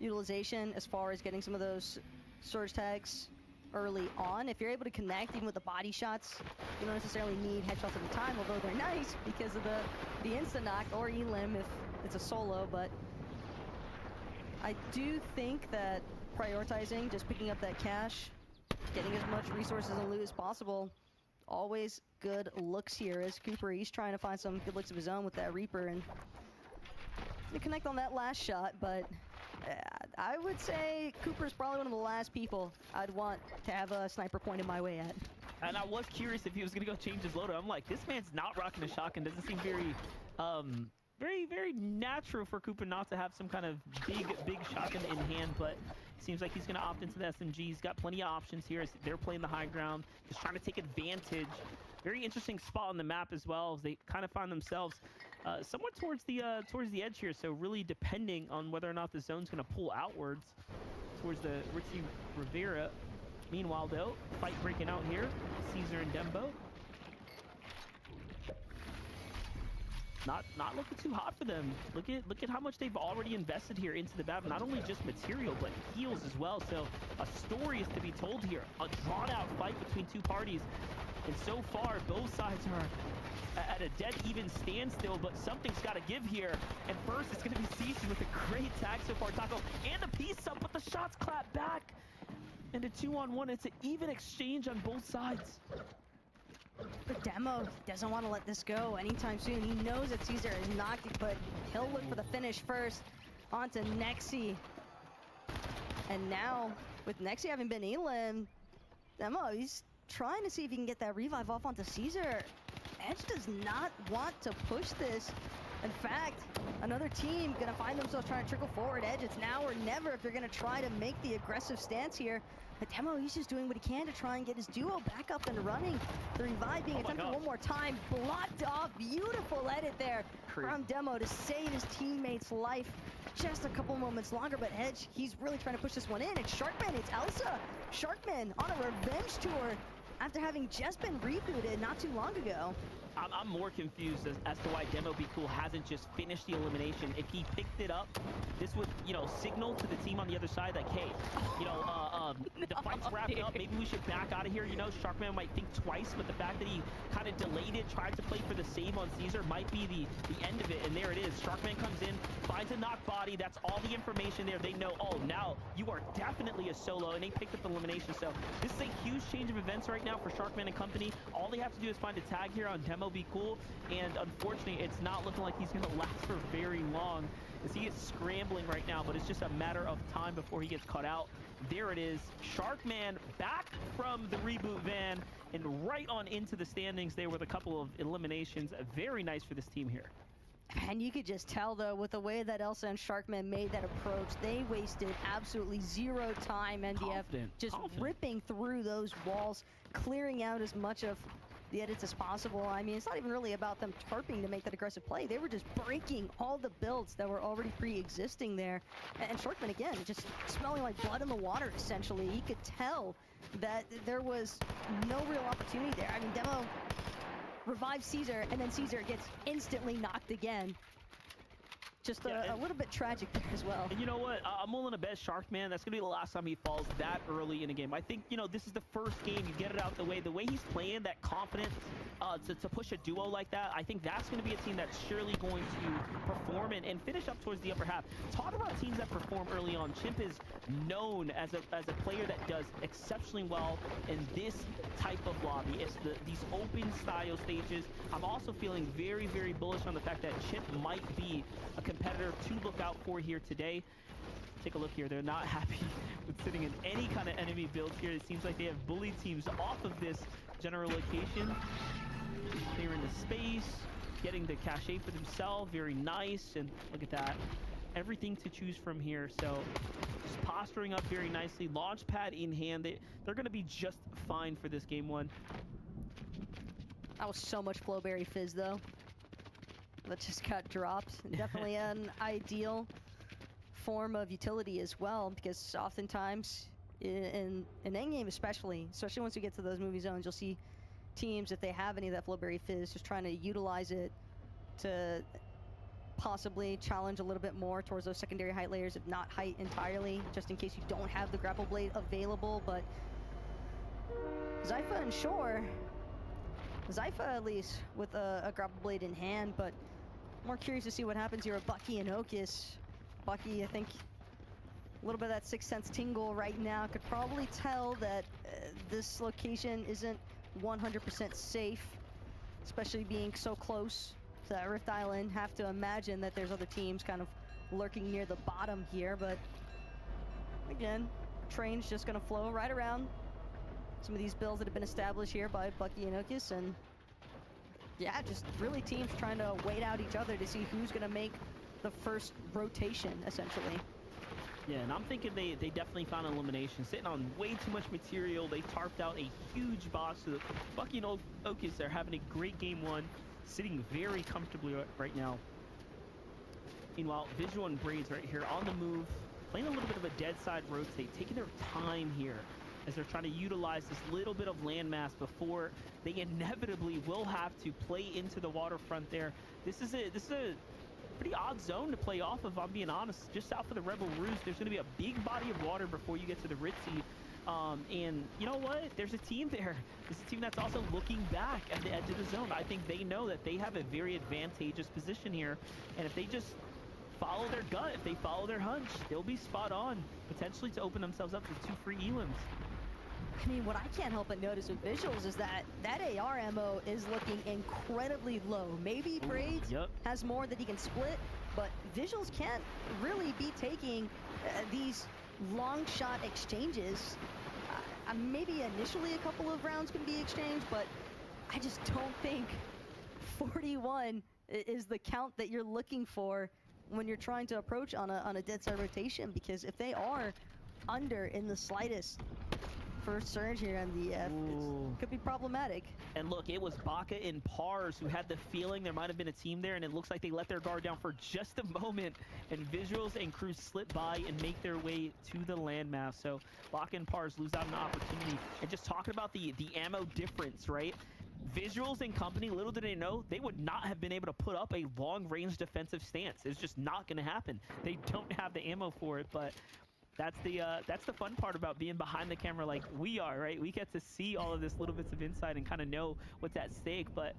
utilization as far as getting some of those surge tags early on. If you're able to connect even with the body shots, you don't necessarily need headshots at the time, although they're nice because of the insta knock or elim if it's a solo. But I do think that prioritizing, just picking up that cash, getting as much resources and loot as possible, always good looks here as Cooper, he's trying to find some good looks of his own with that Reaper and to connect on that last shot. But I would say Cooper's probably one of the last people I'd want to have a sniper pointed my way at. And I was curious if he was going to go change his loadout. I'm like, this man's not rocking a shotgun. Doesn't seem very natural for Cooper not to have some kind of big shotgun in hand, but seems like he's going to opt into the SMG. He's got plenty of options here as they're playing the high ground, just trying to take advantage. Very interesting spot on the map as well, as they kind of find themselves somewhat towards the edge here, so really depending on whether or not the zone's going to pull outwards towards the Richie Rivera. Meanwhile, though, fight breaking out here. Caesar and Dembo. Not looking too hot for them. Look at how much they've already invested here into the battle. Not only just material, but heals as well. So a story is to be told here. A drawn-out fight between two parties. And so far, both sides are at a dead even standstill, but something's got to give here. And first, it's going to be Caesar with a great tag so far. Taco and a piece up, but the shots clap back. And a 2-on-1. It's an even exchange on both sides. But Demo doesn't want to let this go anytime soon. He knows that Caesar is knocked, but he'll look for the finish first. On to Nexi. And now, with Nexi having been elim, Demo, he's trying to see if he can get that revive off onto Caesar. Edge does not want to push this. In fact, another team gonna find themselves trying to trickle forward. Edge, it's now or never if they're gonna try to make the aggressive stance here. But Demo, he's just doing what he can to try and get his duo back up and running. The revive being attempted one more time, blocked off. Beautiful edit there from Demo to save his teammate's life just a couple moments longer. But Edge, he's really trying to push this one in. It's Sharkman, it's Elsa. Sharkman on a revenge tour after having just been rebooted not too long ago. I'm more confused as to why Demo Be Cool hasn't just finished the elimination. If he picked it up, this would, signal to the team on the other side like, hey, the fight's wrapped up. Maybe we should back out of here. Sharkman might think twice, but the fact that he kind of delayed it, tried to play for the save on Caesar might be the end of it. And there it is. Sharkman comes in, finds a knock body. That's all the information there. They know, oh, now you are definitely a solo, and they picked up the elimination. So this is a huge change of events right now for Sharkman and company. All they have to do is find a tag here on Demo Be Cool, and unfortunately it's not looking like he's going to last for very long as he is scrambling right now, but it's just a matter of time before he gets cut out. There it is, Sharkman back from the reboot van and right on into the standings there with a couple of eliminations. Very nice for this team here. And you could just tell, though, with the way that Elsa and Sharkman made that approach, they wasted absolutely zero time. MDF just ripping through those walls, clearing out as much of the edits as possible. I mean, it's not even really about them tarping to make that aggressive play. They were just breaking all the builds that were already pre-existing there. And Sharkman, again, just smelling like blood in the water, essentially. He could tell that there was no real opportunity there. I mean, Demo revives Caesar, and then Caesar gets instantly knocked again. just a little bit tragic there as well. And you know what? I'm willing to bet Sharkman, that's going to be the last time he falls that early in a game. I think, you know, this is the first game. You get it out the way. The way he's playing, that confidence to push a duo like that, I think that's going to be a team that's surely going to perform and finish up towards the upper half. Talk about teams that perform early on. Chimp is known as a player that does exceptionally well in this type of lobby. It's these open style stages. I'm also feeling very, very bullish on the fact that Chimp might be a competitor to look out for here today. Take a look here. They're not happy with sitting in any kind of enemy builds here. It seems like they have bullied teams off of this general location. Clearing the space, getting the cachet for themselves. Very nice. And look at that. Everything to choose from here. So just posturing up very nicely. Launch pad in hand. They're going to be just fine for this game one. That was so much Flowberry Fizz, though. That just got dropped. Definitely an ideal form of utility as well, because oftentimes in endgame especially once you get to those movie zones, you'll see teams, if they have any of that Flowberry Fizz, just trying to utilize it to possibly challenge a little bit more towards those secondary height layers, if not height entirely, just in case you don't have the grapple blade available. But Zypha and Shore, Zypha at least with a grapple blade in hand, but more curious to see what happens here with Bucky and Okus. Bucky, I think a little bit of that Sixth Sense tingle right now could probably tell that this location isn't 100% safe, especially being so close to that Rift Island. Have to imagine that there's other teams kind of lurking near the bottom here, but again, train's just gonna flow right around some of these builds that have been established here by Bucky and Okus, and yeah, just really teams trying to wait out each other to see who's gonna make the first rotation, essentially. Yeah, and I'm thinking they definitely found an elimination. Sitting on way too much material. They tarped out a huge box. So Bucky and Okus are having a great game one, sitting very comfortably right now. Meanwhile, Visual and Braids right here on the move, playing a little bit of a dead side rotate, taking their time here as they're trying to utilize this little bit of landmass before they inevitably will have to play into the waterfront there. This is a pretty odd zone to play off of, I'm being honest. Just south of the Rebel Roost, there's going to be a big body of water before you get to the Ritzy. And you know what? There's a team there. There's a team that's also looking back at the edge of the zone. I think they know that they have a very advantageous position here. And if they just follow their gut, if they follow their hunch, they'll be spot on, potentially to open themselves up to 2 free elims. I mean, what I can't help but notice with Visuals is that AR ammo is looking incredibly low. Maybe Braids has more that he can split, but Visuals can't really be taking these long shot exchanges. Maybe initially a couple of rounds can be exchanged, but I just don't think 41 is the count that you're looking for when you're trying to approach on a dead side rotation, because if they are under in the slightest for Surge here on the F, it could be problematic. And look, it was Baka and Pars who had the feeling there might have been a team there, and it looks like they let their guard down for just a moment, and Visuals and Cruz slip by and make their way to the landmass. So Baka and Pars lose out on an opportunity. And just talking about the ammo difference, right? Visuals and company, little did they know, they would not have been able to put up a long-range defensive stance. It's just not going to happen. They don't have the ammo for it, but that's the fun part about being behind the camera like we are, right? We get to see all of this little bits of insight and kind of know what's at stake. But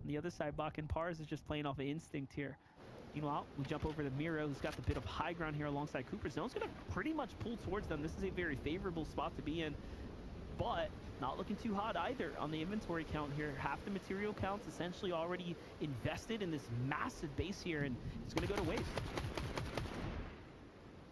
on the other side, Bak and Pars is just playing off of instinct here. Meanwhile, we jump over to Miro, who's got the bit of high ground here alongside Cooper. Zone's going to pretty much pull towards them. This is a very favorable spot to be in, but not looking too hot either on the inventory count here. Half the material count's essentially already invested in this massive base here, and it's going to go to waste.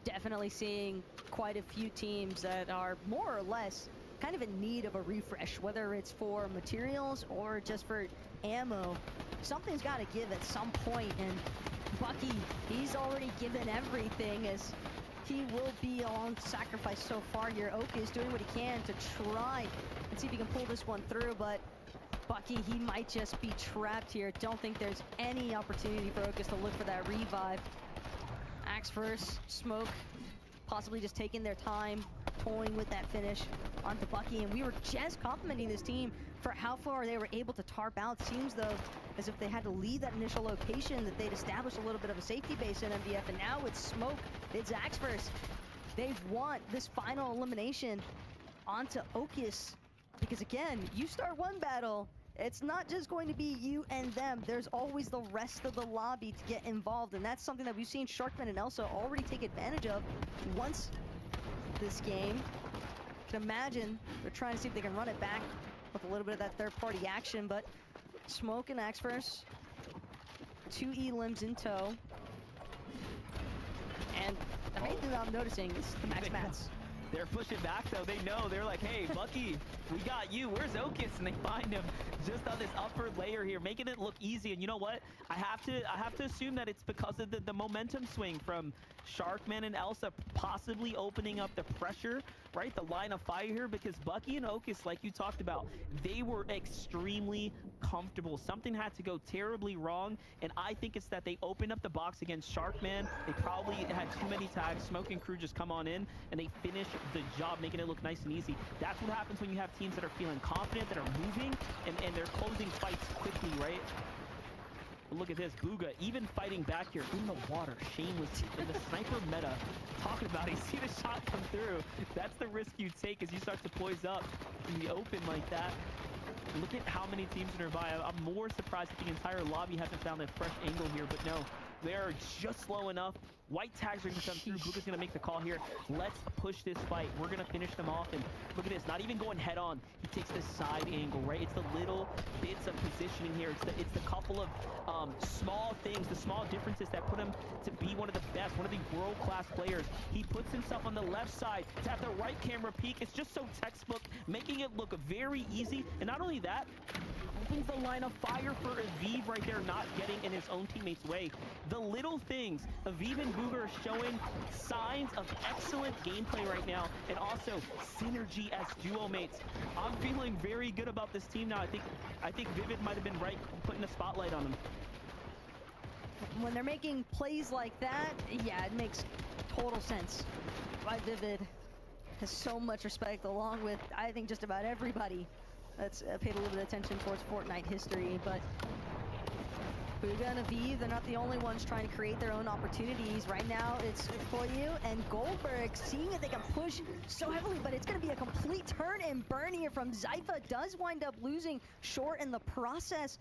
Definitely seeing quite a few teams that are more or less kind of in need of a refresh, whether it's for materials or just for ammo. Something's got to give at some point, and Bucky, he's already given everything as he will be on sacrifice so far here. Oak is doing what he can to try and see if he can pull this one through, but Bucky, he might just be trapped here. Don't think there's any opportunity for Okus to look for that revive. Axe first, Smoke possibly just taking their time, toying with that finish onto Bucky, and we were just complimenting this team for how far they were able to tarp out. Seems though as if they had to leave that initial location, that they'd established a little bit of a safety base in MDF, and now with Smoke, it's Axe first. They want this final elimination onto Okius, because again, you start one battle, it's not just going to be you and them. There's always the rest of the lobby to get involved, and that's something that we've seen Sharkman and Elsa already take advantage of once this game. You can imagine they're trying to see if they can run it back with a little bit of that third-party action, but Smoke and Axe first, 2 E-limbs in tow. And the main thing that I'm noticing is the Max Mats. They're pushing back though. They know. They're like, hey, Bucky, we got you. Where's Okius? And they find him just on this upper layer here, making it look easy. And you know what? I have to assume that it's because of the momentum swing from Sharkman and Elsa possibly opening up the pressure, right? The line of fire here, because Bucky and Okius, like you talked about, they were extremely comfortable. Something had to go terribly wrong, and I think it's that they opened up the box against Sharkman. They probably had too many tags. Smoke and crew just come on in, and they finish the job, making it look nice and easy. That's what happens when you have teams that are feeling confident, that are moving, and they're closing fights quickly, right? Look at this, Booga even fighting back here in the water. Shameless in the sniper meta. Talking about it, you see the shot come through. That's the risk you take as you start to poise up in the open like that. Look at how many teams are nearby. I'm more surprised that the entire lobby hasn't found a fresh angle here, but no, they're just slow enough. White tags are going to come through. Booga's going to make the call here. Let's push this fight. We're going to finish them off. And look at this, not even going head on. He takes this side angle, right? It's the little bits of positioning here. It's the couple of small things, the small differences that put him to be one of the best, one of the world-class players. He puts himself on the left side to have the right camera peek. It's just so textbook, making it look very easy. And not only that, opens the line of fire for Aviv right there, not getting in his own teammate's way. The little things, Aviv and Booga are showing signs of excellent gameplay right now, and also synergy as duo mates. I'm feeling very good about this team now. I think Vivid might have been right putting a spotlight on them. When they're making plays like that, yeah, it makes total sense. Why Vivid has so much respect, along with, I think, just about everybody that's paid a little bit of attention towards Fortnite history. But Booga and Aviv, they're not the only ones trying to create their own opportunities. Right now, it's Koyu and Goldberg seeing if they can push so heavily, but it's going to be a complete turn and burn here from Zypha. Does wind up losing short in the process.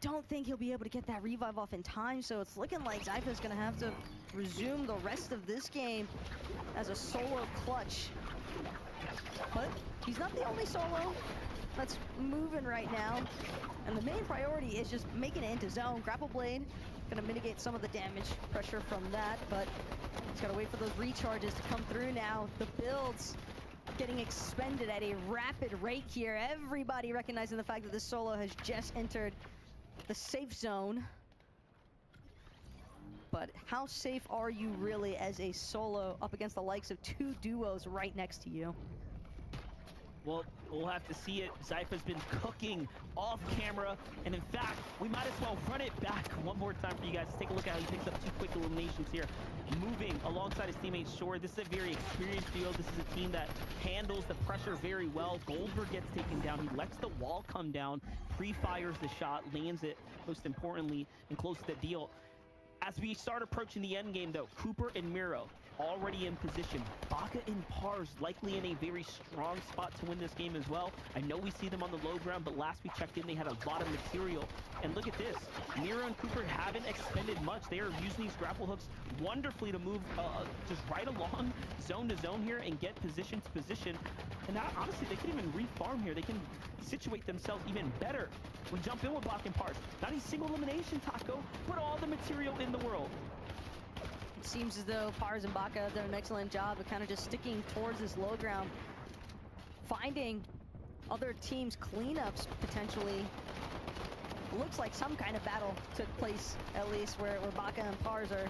Don't think he'll be able to get that revive off in time, so it's looking like Zypha's going to have to resume the rest of this game as a solo clutch. But he's not the only solo that's moving right now. And the main priority is just making it into zone. Grapple Blade gonna mitigate some of the damage pressure from that, but he's gotta wait for those recharges to come through now. The builds getting expended at a rapid rate here. Everybody recognizing the fact that this solo has just entered the safe zone. But how safe are you really as a solo up against the likes of 2 duos right next to you? Well, we'll have to see it. Zypha's been cooking off camera, and in fact, we might as well run it back one more time for you guys. Let's take a look at how he picks up 2 quick eliminations here. Moving alongside his teammate Shore. This is a very experienced duo. This is a team that handles the pressure very well. Goldberg gets taken down. He lets the wall come down, pre-fires the shot, lands it, most importantly, and closes the deal. As we start approaching the end game, though, Cooper and Miro already in position. Baka and Pars likely in a very strong spot to win this game as well. I know we see them on the low ground, but last we checked in, they had a lot of material. And look at this. Miro and Cooper haven't expended much. They are using these grapple hooks wonderfully to move just right along zone to zone here and get position to position. And now, honestly, they can even refarm here. They can situate themselves even better. We jump in with Baka and Pars. Not a single elimination, Taco, but all the material in the world. It seems as though Pars and Baka have done an excellent job of kind of just sticking towards this low ground, finding other teams' cleanups potentially. Looks like some kind of battle took place, at least where Baka and Pars are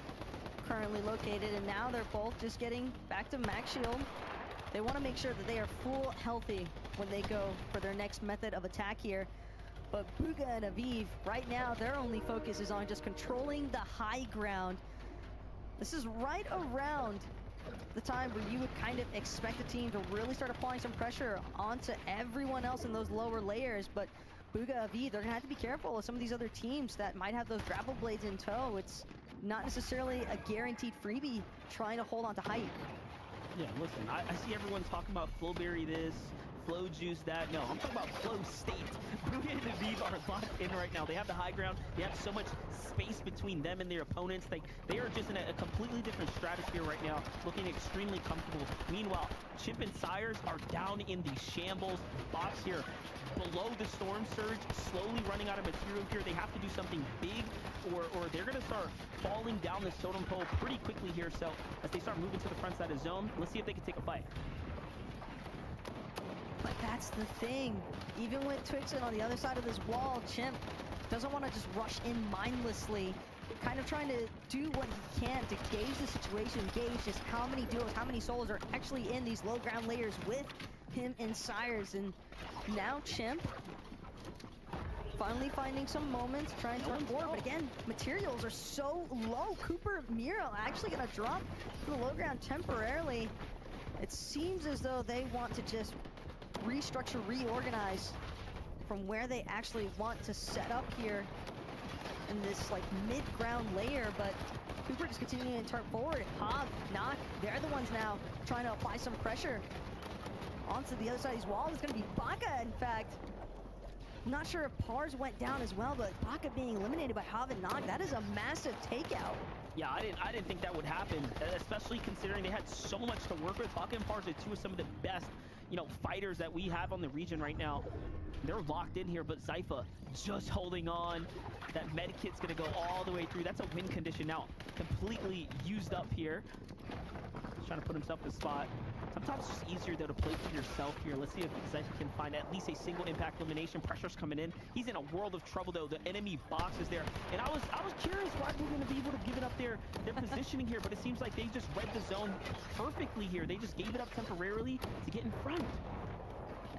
currently located, and now they're both just getting back to max shield. They want to make sure that they are full healthy when they go for their next method of attack here. But Booga and Aviv, right now, their only focus is on just controlling the high ground. This is right around the time where you would kind of expect a team to really start applying some pressure onto everyone else in those lower layers. But Bugha, Aviv, they're gonna have to be careful of some of these other teams that might have those grapple blades in tow. It's not necessarily a guaranteed freebie trying to hold on to height. Yeah, listen, I see everyone talking about Flowberry this, Flow Juice that. No, I'm talking about Flow State. Bugha and Aviv are locked in right now. They have the high ground. They have so much space between them and their opponents. They are just in a completely different stratosphere right now, looking extremely comfortable. Meanwhile, Chip and Sires are down in the shambles box here. Below the Storm Surge, slowly running out of material here. They have to do something big, or they're going to start falling down this totem pole pretty quickly here. So as they start moving to the front side of zone, let's see if they can take a fight. But that's the thing. Even with Twixen on the other side of this wall, Chimp doesn't want to just rush in mindlessly. Kind of trying to do what he can to gauge the situation, gauge just how many duos, how many souls are actually in these low ground layers with him and Sires. And now Chimp finally finding some moments, trying to turn forward, but again, materials are so low. Cooper Miro actually gonna drop to the low ground temporarily. It seems as though they want to just restructure, reorganize from where they actually want to set up here in this like mid-ground layer, but Cooper just continuing to turn forward. Hob, Knock, they're the ones now trying to apply some pressure onto the other side of these walls. It's going to be Baka, in fact. I'm not sure if Pars went down as well, but Baka being eliminated by Hob and Knock, that is a massive takeout. Yeah, I didn't think that would happen, especially considering they had so much to work with. Baka and Pars are two of some of the best, you know, fighters that we have on the region right now. They're locked in here, but Zypha just holding on. That med kit's gonna go all the way through. That's a win condition now, completely used up here. He's trying to put himself in the spot. Sometimes it's just easier though to play for yourself here. Let's see if Zypha can find at least a single impact elimination. Pressure's coming in. He's in a world of trouble though. The enemy box is there, and I was curious why we're gonna be able to give it up their positioning here, but it seems like they just read the zone perfectly here. They just gave it up temporarily to get in front.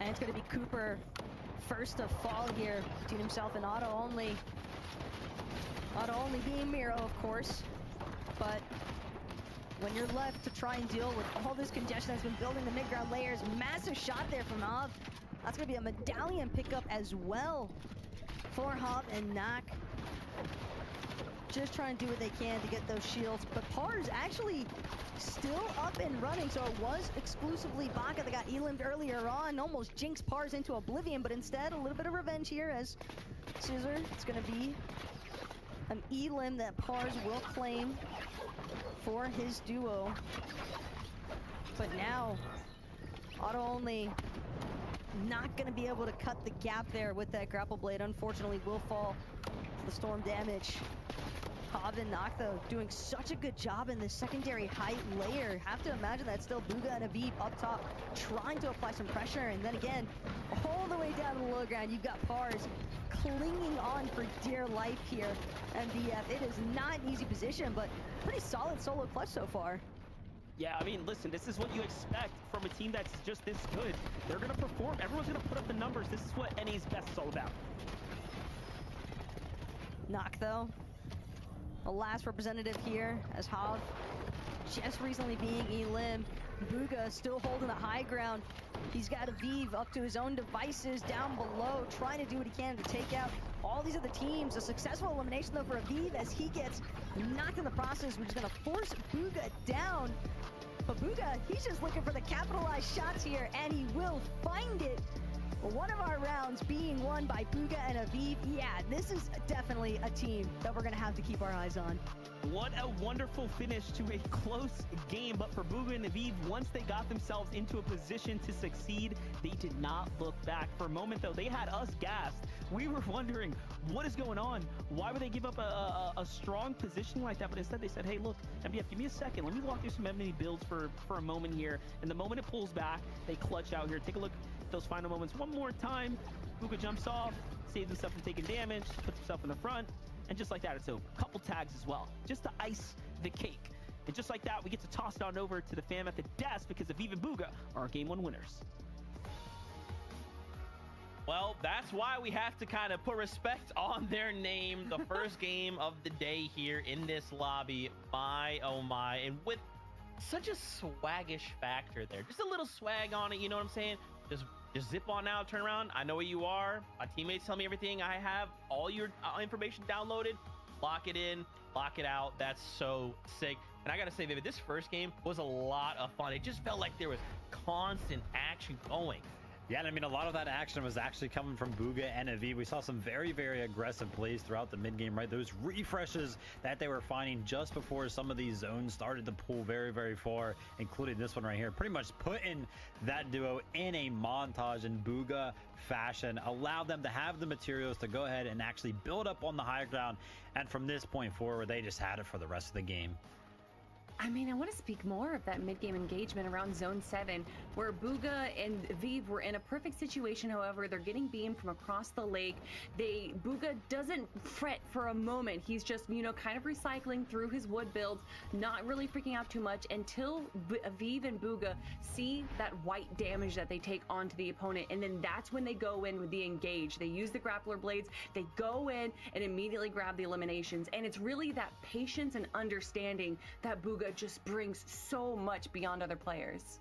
And it's gonna be Cooper first to fall here between himself and Auto Only. Auto Only being Miro, of course, but when you're left to try and deal with all this congestion that's been building the mid-ground layers, massive shot there from Hob. That's gonna be a medallion pickup as well for Hob and Knock. Just trying to do what they can to get those shields, but Pars actually still up and running, so it was exclusively Baka that got elimed earlier on, almost jinxed Pars into oblivion, but instead a little bit of revenge here as Scissor, it's gonna be an elim that Pars will claim for his duo. But now, Auto Only not gonna be able to cut the gap there with that grapple blade. Unfortunately, will fall to the storm damage. Hob and Knock, though, doing such a good job in this secondary height layer. Have to imagine that still Bugha and Aviv up top trying to apply some pressure. And then again, all the way down to the low ground, you've got Pars clinging on for dear life here. MDF, it is not an easy position, but pretty solid solo clutch so far. Yeah, I mean, listen, this is what you expect from a team that's just this good. They're going to perform. Everyone's going to put up the numbers. This is what NA's best is all about. Knock, though, the last representative here, as Hob just recently being elim. Bugha still holding the high ground. He's got Aviv up to his own devices down below, trying to do what he can to take out all these other teams. A successful elimination, though, for Aviv as he gets knocked in the process, which is going to force Bugha down. But Bugha, he's just looking for the capitalized shots here, and he will find it. One of our rounds being won by Bugha and Aviv. Yeah, this is definitely a team that we're going to have to keep our eyes on. What a wonderful finish to a close game, but for Bugha and Aviv, once they got themselves into a position to succeed, they did not look back. For a moment, though, they had us gassed. We were wondering, what is going on? Why would they give up a strong positioning like that? But instead, they said, hey, look, MBF, give me a second. Let me walk through some enemy builds for a moment here. And the moment it pulls back, they clutch out here. Take a look at those final moments one more time. Bugha jumps off, saves himself from taking damage, puts himself in the front. And just like that, it's over. Couple tags as well, just to ice the cake. And just like that, we get to toss it on over to the fam at the desk because Aviv and Bugha are our Game 1 winners. Well, that's why we have to kind of put respect on their name. The first game of the day here in this lobby. My, oh my. And with such a swaggish factor there. Just a little swag on it, you know what I'm saying? Just zip on out, turn around. I know where you are. My teammates tell me everything. I have all your information downloaded. Lock it in, lock it out. That's so sick. And I gotta say, Vivid, this first game was a lot of fun. It just felt like there was constant action going. Yeah, and I mean, a lot of that action was actually coming from Bugha and Aviv. We saw some very, very aggressive plays throughout the mid-game, right? Those refreshes that they were finding just before some of these zones started to pull very, very far, including this one right here. Pretty much putting that duo in a montage in Bugha fashion, allowed them to have the materials to go ahead and actually build up on the high ground. And from this point forward, they just had it for the rest of the game. I mean, I want to speak more of that mid-game engagement around Zone 7, where Bugha and Aviv were in a perfect situation. However, they're getting beamed from across the lake. Bugha doesn't fret for a moment. He's just, you know, kind of recycling through his wood builds, not really freaking out too much until Aviv and Bugha see that white damage that they take onto the opponent. And then that's when they go in with the engage. They use the grappler blades. They go in and immediately grab the eliminations. And it's really that patience and understanding that Bugha just brings so much beyond other players.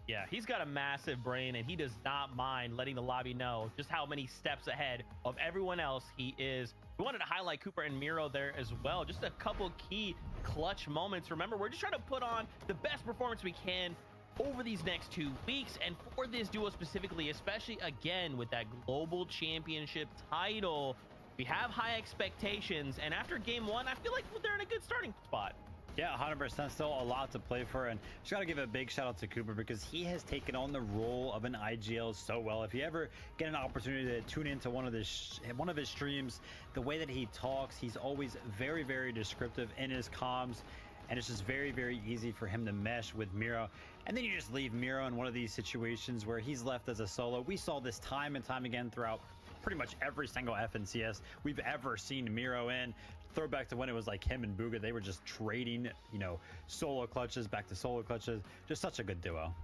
Yeah, he's got a massive brain, and he does not mind letting the lobby know just how many steps ahead of everyone else he is. We wanted to highlight Cooper and Miro there as well. Just a couple key clutch moments. Remember, we're just trying to put on the best performance we can over these next 2 weeks, and for this duo specifically, especially again with that global championship title, we have high expectations. And after game 1, I feel like they're in a good starting spot. Yeah, 100%. Still a lot to play for, and just got to give a big shout out to Cooper because he has taken on the role of an IGL so well. If you ever get an opportunity to tune into one of his streams, the way that he talks, he's always very, very descriptive in his comms, and it's just very, very easy for him to mesh with Miro. And then you just leave Miro in one of these situations where he's left as a solo. We saw this time and time again throughout pretty much every single FNCS we've ever seen Miro in. Throwback to when it was like him and Bugha, they were just trading, you know, solo clutches back to solo clutches. Just such a good duo.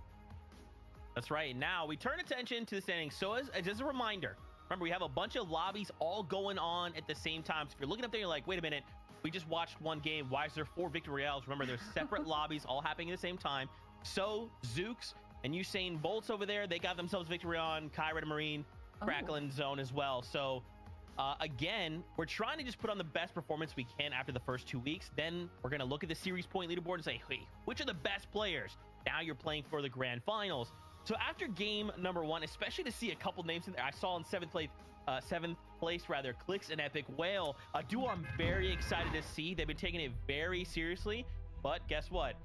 That's right. Now we turn attention to the standings. So as a reminder, remember, we have a bunch of lobbies all going on at the same time. So if you're looking up there, you're like, wait a minute, we just watched one game. Why is there 4 victory royales? Remember, there's separate lobbies all happening at the same time. So Zooks and Usain Bolt's over there. They got themselves victory on Kyra and Marine, Crackling Zone as well. So again, we're trying to just put on the best performance we can after the first 2 weeks. Then we're going to look at the series point leaderboard and say, hey, which are the best players? Now you're playing for the grand finals. So after game number 1, especially to see a couple names in there, I saw in 7th place, Clicks and Epic Whale, a duo I'm very excited to see. They've been taking it very seriously, but guess what?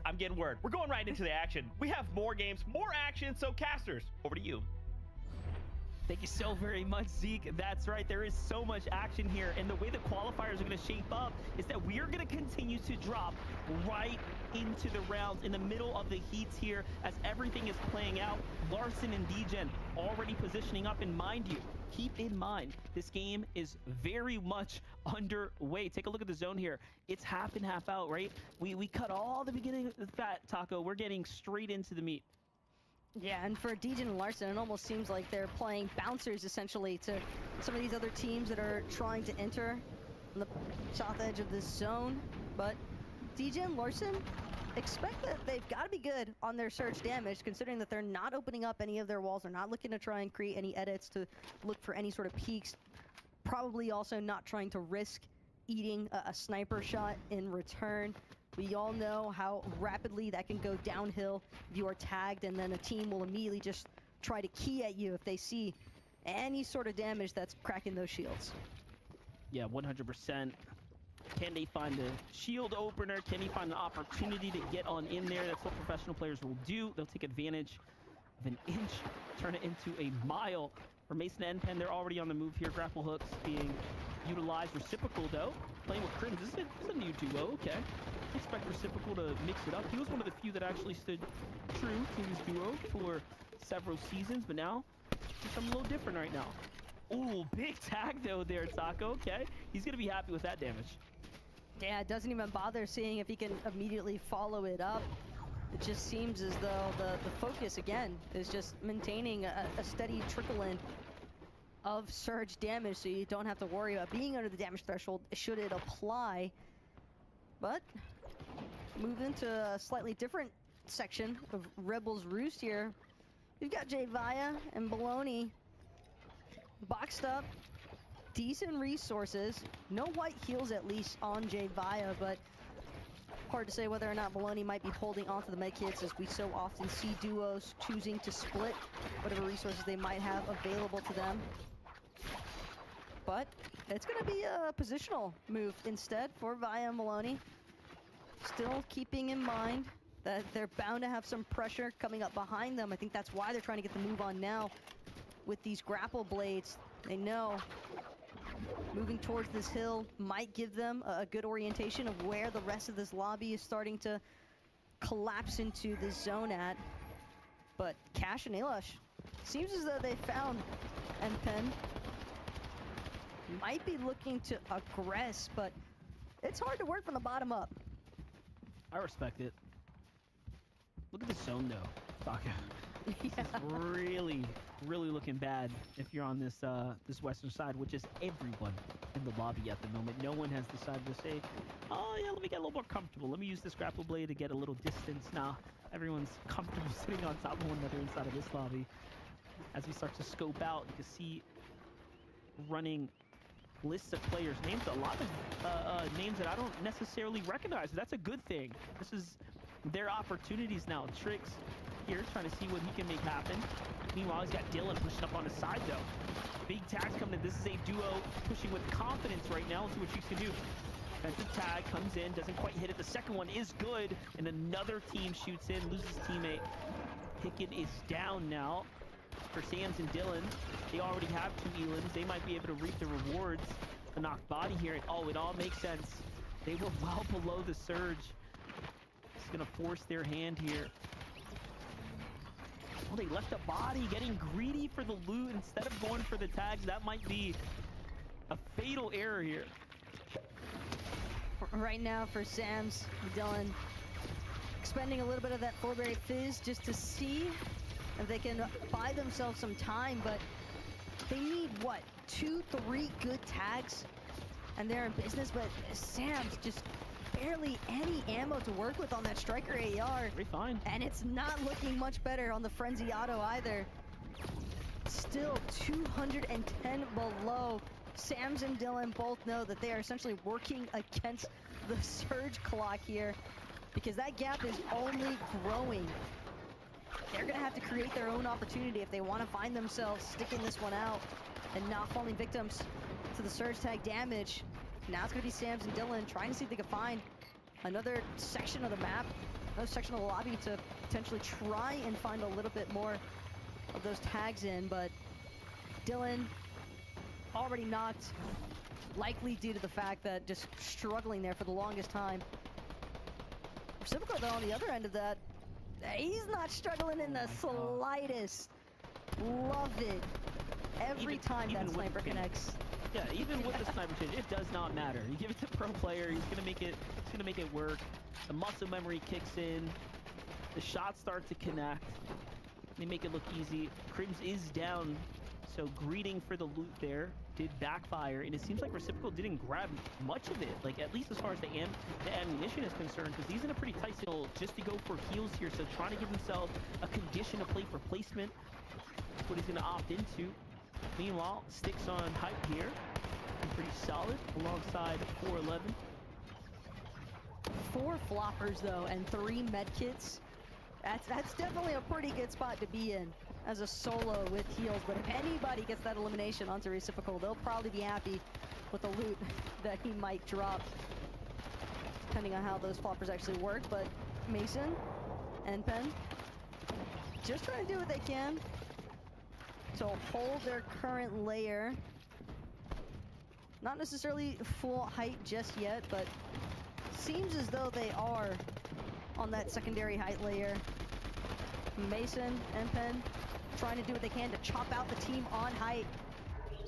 I'm getting word. We're going right into the action. We have more games, more action. So casters, over to you. Thank you so very much, Zeke. That's right. There is so much action here. And the way the qualifiers are going to shape up is that we are going to continue to drop right into the rounds in the middle of the heats here as everything is playing out. Larson and Degen already positioning up. And mind you, keep in mind, this game is very much underway. Take a look at the zone here. It's half in, half out, right? We cut all the beginning of the fat, Taco. We're getting straight into the meat. Yeah, and for Degen and Larson, it almost seems like they're playing bouncers, essentially, to some of these other teams that are trying to enter on the south edge of this zone. But Degen, Larson, expect that they've got to be good on their surge damage, considering that they're not opening up any of their walls. They're not looking to try and create any edits to look for any sort of peaks. Probably also not trying to risk eating a sniper shot in return. We all know how rapidly that can go downhill if you are tagged, and then a team will immediately just try to key at you if they see any sort of damage that's cracking those shields. Yeah, 100%. Can they find a shield opener? Can he find an opportunity to get on in there? That's what professional players will do. They'll take advantage of an inch, turn it into a mile. For Mason and Pen, they're already on the move here. Grapple hooks being utilized. Reciprocal, though, playing with Crims. This is a new duo, okay. Expect Reciprocal to mix it up. He was one of the few that actually stood true to his duo for several seasons, but now it's something a little different right now. Ooh, big tag, though, there, Taco. Okay, he's going to be happy with that damage. Yeah, it doesn't even bother seeing if he can immediately follow it up. It just seems as though the focus, again, is just maintaining a steady trickle-in of surge damage, so you don't have to worry about being under the damage threshold should it apply. But move into a slightly different section of Rebels Roost here. We've got Jay Vaya and Baloney boxed up. Decent resources. No white heals at least on Jay Vaya, but hard to say whether or not Baloney might be holding onto the med kits, as we so often see duos choosing to split whatever resources they might have available to them. But it's going to be a positional move instead for Vaya and Baloney. Still keeping in mind that they're bound to have some pressure coming up behind them. I think that's why they're trying to get the move on now with these grapple blades. They know moving towards this hill might give them a good orientation of where the rest of this lobby is starting to collapse into the zone at. But Cash and Alosh, seems as though they found Pen. Might be looking to aggress, but it's hard to work from the bottom up. I respect it. Look at the zone though, Taka. Yeah. It's really, really looking bad if you're on this this western side, which is everyone in the lobby at the moment. No one has decided to say, oh yeah, let me get a little more comfortable. Let me use this grapple blade to get a little distance. Nah, everyone's comfortable sitting on top of one another inside of this lobby. As we start to scope out, you can see running lists of players, names, a lot of names that I don't necessarily recognize. That's a good thing. This is their opportunities now. Tricks here trying to see what he can make happen. Meanwhile, he's got Dylan pushing up on his side though. Big tags coming in. This is a duo pushing with confidence right now. Let's see what Tricks can do. Defensive tag comes in, doesn't quite hit it. The second one is good, and another team shoots in, loses teammate. Pickett is down now. For Sams and Dylan, they already have 2 Elans. They might be able to reap the rewards. The knocked body here. Oh, it all makes sense. They were well below the surge. It's going to force their hand here. Oh, they left a body, getting greedy for the loot instead of going for the tags. That might be a fatal error here. Right now for Sams, Dylan, expending a little bit of that Forberry Fizz just to see if they can buy themselves some time, but they need, what, 2, 3 good tags, and they're in business, but Sam's just barely any ammo to work with on that Striker AR. Pretty fine. And it's not looking much better on the Frenzy Auto either. Still 210 below. Sams and Dylan both know that they are essentially working against the surge clock here, because that gap is only growing. They're going to have to create their own opportunity if they want to find themselves sticking this one out and not falling victims to the surge tag damage. Now it's going to be Sams and Dylan trying to see if they can find another section of the map, another section of the lobby to potentially try and find a little bit more of those tags in. But Dylan already knocked, likely due to the fact that just struggling there for the longest time. Reciprocal, though, on the other end of that, he's not struggling in the slightest. Love it. Every time that sniper connects. Yeah, even with the sniper change, it does not matter. You give it to pro player, he's gonna make it work. The muscle memory kicks in. The shots start to connect. They make it look easy. Crims is down, so greeting for the loot there did backfire, and it seems like Reciprocal didn't grab much of it, like at least as far as the ammunition is concerned, because he's in a pretty tight signal just to go for heals here, so trying to give himself a condition to play for placement. That's what he's going to opt into. Meanwhile, sticks on height here, and pretty solid alongside 411. 4 floppers though, and 3 medkits. That's definitely a pretty good spot to be in as a solo with heals, but if anybody gets that elimination onto Reciprocal, they'll probably be happy with the loot that he might drop, depending on how those floppers actually work. But Mason and Pen just trying to do what they can to hold their current layer. Not necessarily full height just yet, but seems as though they are on that secondary height layer. Mason and Pen trying to do what they can to chop out the team on height.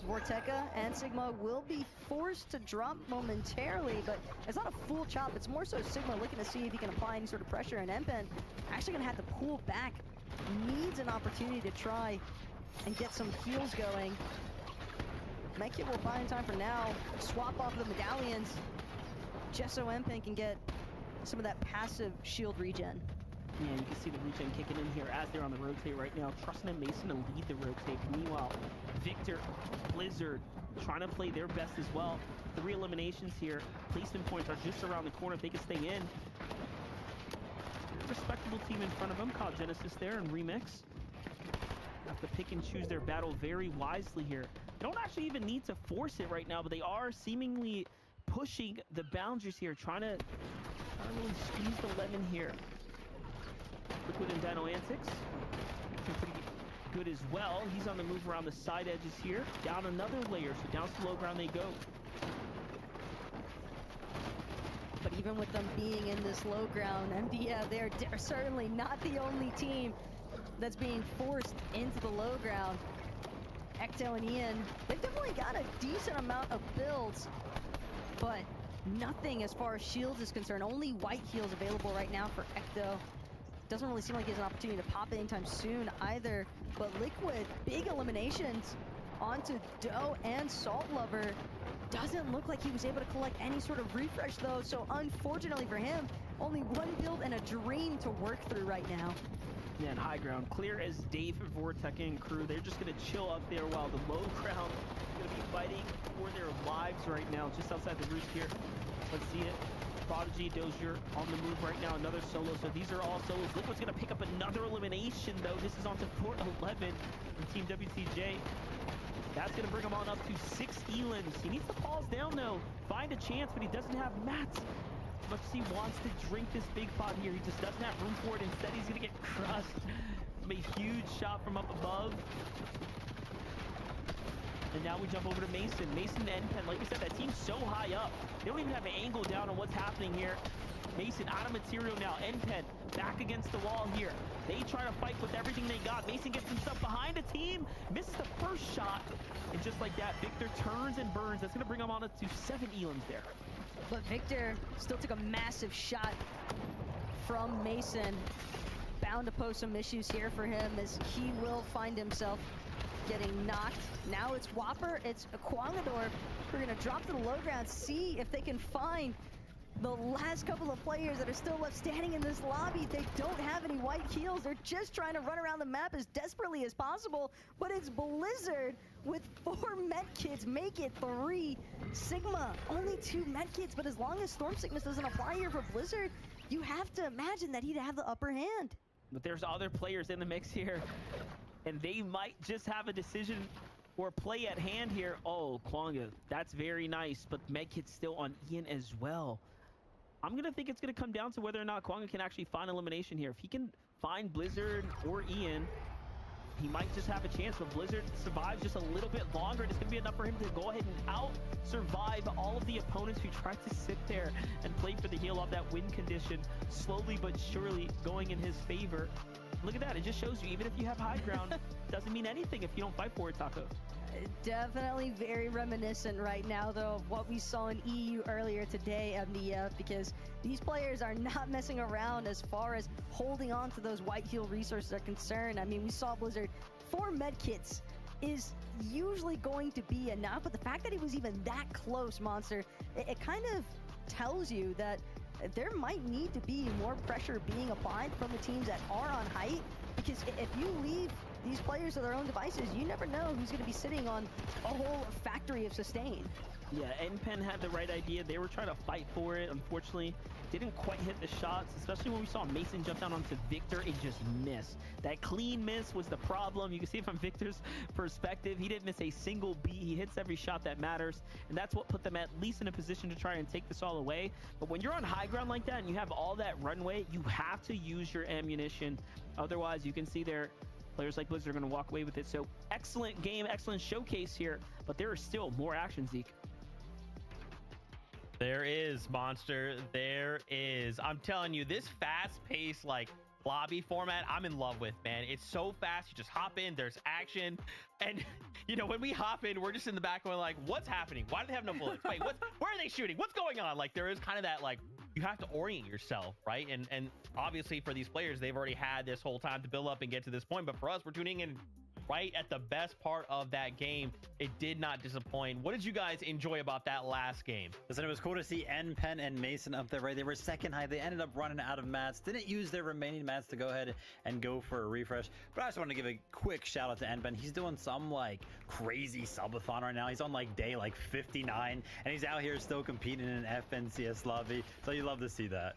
Vorteca and Sigma will be forced to drop momentarily, but it's not a full chop. It's more so Sigma looking to see if he can apply any sort of pressure, and Empen actually going to have to pull back. Needs an opportunity to try and get some heals going. Medkit will buy in time for now. Swap off the medallions just so Empen can get some of that passive shield regen. Yeah, you can see the regen kicking in here as they're on the rotate right now. Trusting and Mason to lead the rotate. Meanwhile, Victor, Blizzard, trying to play their best as well. 3 eliminations here. Placement points are just around the corner if they can stay in. Respectable team in front of them. Caught Genesis there and Remix. Have to pick and choose their battle very wisely here. They don't actually even need to force it right now, but they are seemingly pushing the boundaries here, trying to really squeeze the lemon here. Liquid and Dino Antics looking pretty good as well. He's on the move around the side edges here. Down another layer, so down to low ground they go. But even with them being in this low ground, MDF, they're certainly not the only team that's being forced into the low ground. Ecto and Ian, they've definitely got a decent amount of builds, but nothing as far as shields is concerned. Only white heals available right now for Ecto. Doesn't really seem like he has an opportunity to pop anytime soon either. But Liquid, big eliminations onto Doe and Salt Lover. Doesn't look like he was able to collect any sort of refresh though, so unfortunately for him, only 1 build and a dream to work through right now. Yeah, and high ground clear as Dave, Vortec, and crew. They're just gonna chill up there while the low ground is gonna be fighting for their lives right now, just outside the roost here. Let's see it. Prodigy, Dozier on the move right now, another solo. So these are all solos. Liquid's gonna pick up another elimination though. This is onto Port 11 from Team WTJ. That's gonna bring him on up to 6 Elans. He needs to pause down though, find a chance, but he doesn't have mats. As much as he wants to drink this big pot here, he just doesn't have room for it. Instead, he's gonna get crushed. A huge shot from up above. And now we jump over to Mason. Mason and Pen, like I said, that team's so high up. They don't even have an angle down on what's happening here. Mason out of material now. N-Pen back against the wall here. They try to fight with everything they got. Mason gets himself behind a team, misses the first shot. And just like that, Victor turns and burns. That's going to bring him on up to 7 Elans there. But Victor still took a massive shot from Mason. Bound to pose some issues here for him as he will find himself getting knocked. Now it's Whopper, it's Kwongador. We're going to drop to the low ground, see if they can find the last couple of players that are still left standing in this lobby. They don't have any white heals. They're just trying to run around the map as desperately as possible. But it's Blizzard with 4 medkits, make it 3. Sigma, only 2 medkits. But as long as Storm Sickness doesn't apply here for Blizzard, you have to imagine that he'd have the upper hand. But there's other players in the mix here, and they might just have a decision or play at hand here. Oh, Kwanga, that's very nice, but medkit's still on Ian as well. I'm going to think it's going to come down to whether or not Kwanga can actually find elimination here. If he can find Blizzard or Ian, he might just have a chance. But Blizzard survives just a little bit longer. It's going to be enough for him to go ahead and out-survive all of the opponents who tried to sit there and play for the heal off that win condition. Slowly but surely going in his favor. Look at that. It just shows you, even if you have high ground, doesn't mean anything if you don't fight for it, Taco. Definitely very reminiscent right now, though, of what we saw in EU earlier today, MDF, because these players are not messing around as far as holding on to those white heal resources are concerned. I mean, we saw Blizzard, 4 medkits is usually going to be enough, but the fact that he was even that close, Monster, it kind of tells you that there might need to be more pressure being applied from the teams that are on height, because if you leave these players to their own devices, you never know who's going to be sitting on a whole factory of sustain. Yeah, N-Pen had the right idea. They were trying to fight for it. Unfortunately, didn't quite hit the shots, especially when we saw Mason jump down onto Victor. It just missed. That clean miss was the problem. You can see it from Victor's perspective. He didn't miss a single beat. He hits every shot that matters, and that's what put them at least in a position to try and take this all away. But when you're on high ground like that and you have all that runway, you have to use your ammunition. Otherwise, you can see there, players like Blizzard are going to walk away with it. So excellent game, excellent showcase here, but there is still more action, Zeke. There is, Monster. There is. I'm telling you, this fast-paced, like, lobby format, I'm in love with, man. It's so fast. You just hop in, there's action. And, you know, when we hop in, we're just in the back going like, what's happening? Why do they have no bullets? Wait, where are they shooting? What's going on? Like, there is kind of that, like, you have to orient yourself, right? And obviously for these players, they've already had this whole time to build up and get to this point. But for us, we're tuning in right at the best part of that game. It did not disappoint. What did you guys enjoy about that last game? Listen, it was cool to see Pen and Mason up there, right? They were second high. They ended up running out of mats. Didn't use their remaining mats to go ahead and go for a refresh. But I just want to give a quick shout out to Pen. He's doing some like crazy subathon right now. He's on like day like 59, and he's out here still competing in an FNCS lobby. So you love to see that.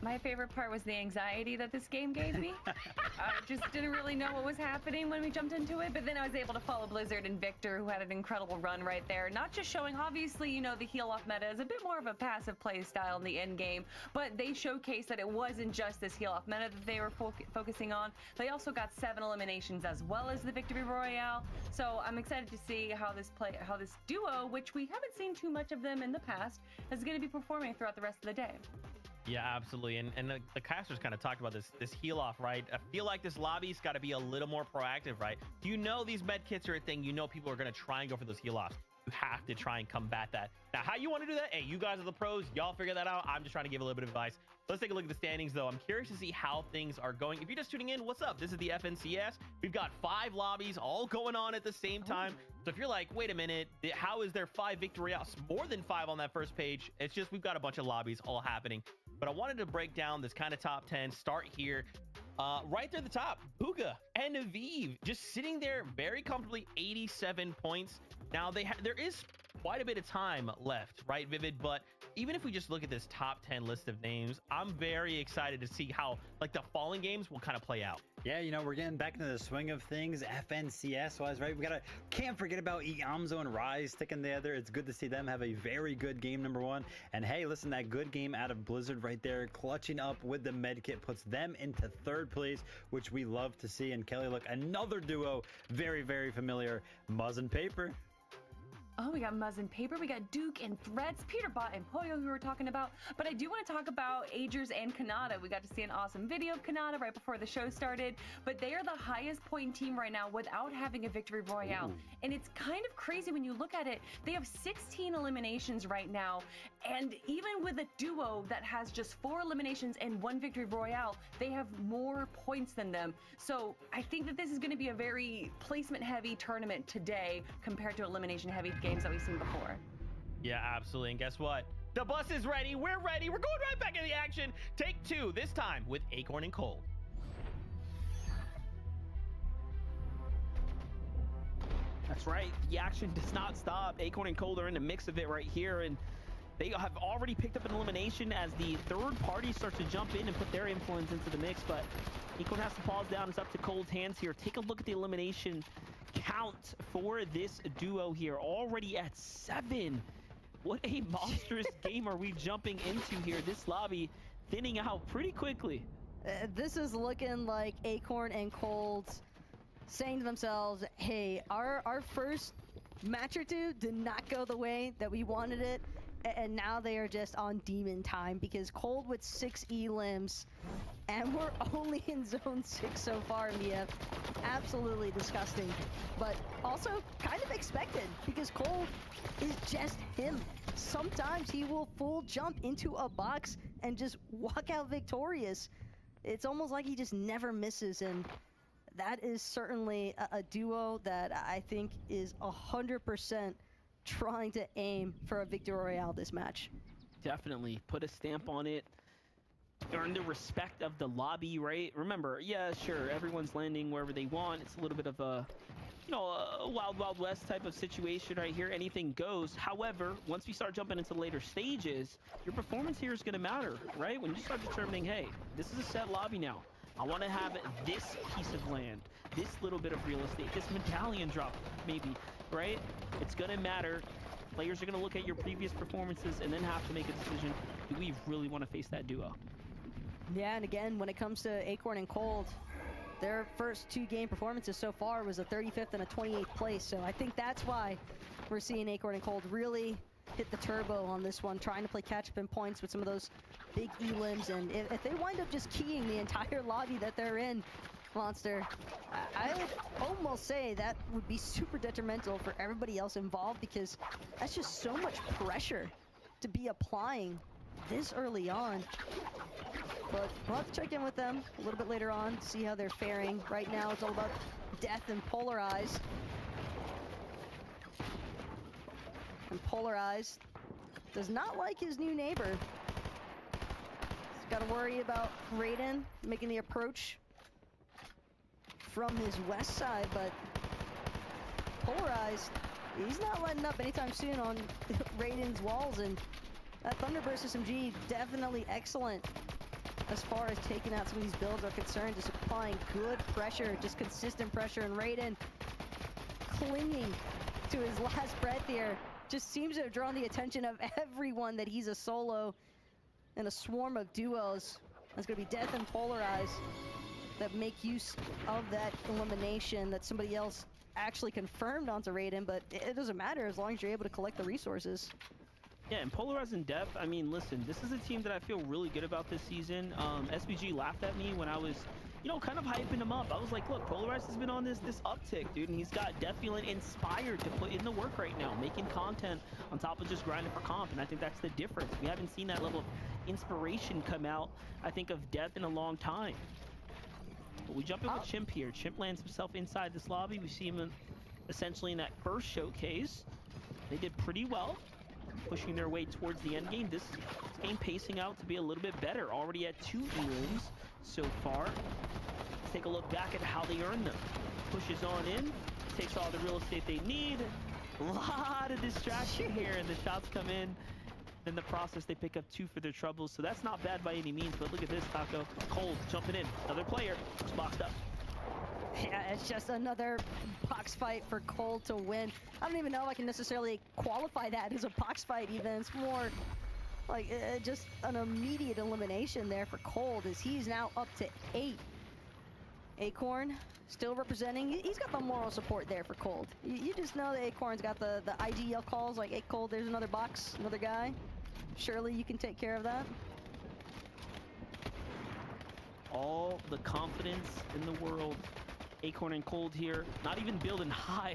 My favorite part was the anxiety that this game gave me. I just didn't really know what was happening when we jumped into it, but then I was able to follow Blizzard and Victor, who had an incredible run right there. Not just showing, obviously, you know, the heal-off meta is a bit more of a passive play style in the end game, but they showcased that it wasn't just this heal-off meta that they were focusing on. They also got 7 eliminations as well as the Victory Royale. So I'm excited to see how this duo, which we haven't seen too much of them in the past, is going to be performing throughout the rest of the day. Yeah, absolutely. And the casters kind of talked about this heal off, right? I feel like this lobby's got to be a little more proactive, right? You know these med kits are a thing. You know people are going to try and go for those heal offs. You have to try and combat that. Now, how you want to do that? Hey, you guys are the pros. Y'all figure that out. I'm just trying to give a little bit of advice. Let's take a look at the standings, though. I'm curious to see how things are going. If you're just tuning in, what's up? This is the FNCS. We've got 5 lobbies all going on at the same time. So if you're like, wait a minute, how is there 5 victory royales? More than 5 on that first page. It's just we've got a bunch of lobbies all happening. But I wanted to break down this kind of top 10, start here. Right there at the top, Puka and Aviv just sitting there very comfortably, 87 points. Now, there is quite a bit of time left, right, Vivid? But even if we just look at this top 10 list of names, I'm very excited to see how, like, the falling games will kind of play out. Yeah, you know, we're getting back into the swing of things, FNCS-wise, right? Can't forget about Iamzo and Rise sticking together. It's good to see them have a very good game, number 1. And hey, listen, that good game out of Blizzard right there, clutching up with the medkit, puts them into 3rd place, which we love to see. And Kelly, look, another duo, very, very familiar, Muzz and Paper. Oh, we got Muzz and Paper, we got Duke and Threads, Peterbot and Poyo, who we were talking about. But I do want to talk about Agers and Kanata. We got to see an awesome video of Kanata right before the show started. But they are the highest point team right now without having a victory royale. Ooh. And it's kind of crazy when you look at it. They have 16 eliminations right now. And even with a duo that has just 4 eliminations and 1 victory royale, they have more points than them. So I think that this is going to be a very placement-heavy tournament today compared to elimination-heavy games that we've seen before. Yeah, absolutely. And guess what? The bus is ready. We're ready. We're going right back in the action. Take 2, this time with Acorn and Cold. That's right. The action does not stop. Acorn and Cold are in the mix of it right here, and they have already picked up an elimination as the third party starts to jump in and put their influence into the mix, but Acorn has to pause down. It's up to Cold's hands here. Take a look at the elimination count for this duo here, already at 7. What a monstrous game are we jumping into here. This lobby thinning out pretty quickly. This is looking like Acorn and Cold saying to themselves, hey, our first match or 2 did not go the way that we wanted it, and now they are just on demon time because Cold with 6 elims, and we're only in zone 6 so far, Mia. Absolutely disgusting, but also kind of expected because Cold is just him. Sometimes he will full jump into a box and just walk out victorious. It's almost like he just never misses, and that is certainly a duo that I think is 100% trying to aim for a victory royale this match. Definitely put a stamp on it, earn the respect of the lobby, right? Remember, yeah, sure, everyone's landing wherever they want. It's a little bit of a, you know, a wild, wild west type of situation right here. Anything goes. However, once we start jumping into later stages, your performance here is going to matter, right? When you start determining, hey, this is a set lobby now. I want to have this piece of land, this little bit of real estate, this medallion drop, maybe, right? It's going to matter. Players are going to look at your previous performances and then have to make a decision. Do we really want to face that duo? Yeah, and again, when it comes to Acorn and Cold, their first 2 game performances so far was a 35th and a 28th place. So I think that's why we're seeing Acorn and Cold really hit the turbo on this one, trying to play catch up in points with some of those big elims. And if they wind up just keying the entire lobby that they're in, Monster, I would almost say that would be super detrimental for everybody else involved because that's just so much pressure to be applying this early on. But we'll have to check in with them a little bit later on, see how they're faring. Right now, it's all about Death and Polarize. And Polarize does not like his new neighbor. He's got to worry about Raiden making the approach from his west side, but Polarize, he's not letting up anytime soon on Raiden's walls, and that Thunderburst SMG definitely excellent as far as taking out some of these builds are concerned, just applying good pressure, just consistent pressure, and Raiden clinging to his last breath here. Just seems to have drawn the attention of everyone that he's a solo in a swarm of duos. That's going to be Death and Polarize that make use of that elimination that somebody else actually confirmed onto Raiden, but it doesn't matter as long as you're able to collect the resources. Yeah, and Polarize and Depth, I mean, listen, this is a team that I feel really good about this season. SBG laughed at me when I was, you know, kind of hyping him up. I was like, look, Polarize has been on this uptick, dude, and he's got Depth feeling inspired to put in the work right now, making content on top of just grinding for comp, and I think that's the difference. We haven't seen that level of inspiration come out, I think, of Depth in a long time. But we jump in with Chimp here. Chimp lands himself inside this lobby. We see him essentially in that first showcase. They did pretty well, pushing their way towards the end game. This game pacing out to be a little bit better. Already at 2 elims so far. Let's take a look back at how they earned them. Pushes on in, takes all the real estate they need. A lot of distraction here, and the shots come in. In the process, they pick up 2 for their troubles, so that's not bad by any means. But look at this, Taco. Cold jumping in. Another player. It's boxed up. Yeah, it's just another box fight for Cold to win. I don't even know if I can necessarily qualify that as a box fight even. It's more like just an immediate elimination there for Cold, as he's now up to 8. Acorn still representing. He's got the moral support there for Cold. You just know that Acorn's got the IGL calls like, hey, Cold, there's another box, another guy. Surely you can take care of that. All the confidence in the world. Acorn and Cold here, not even building high,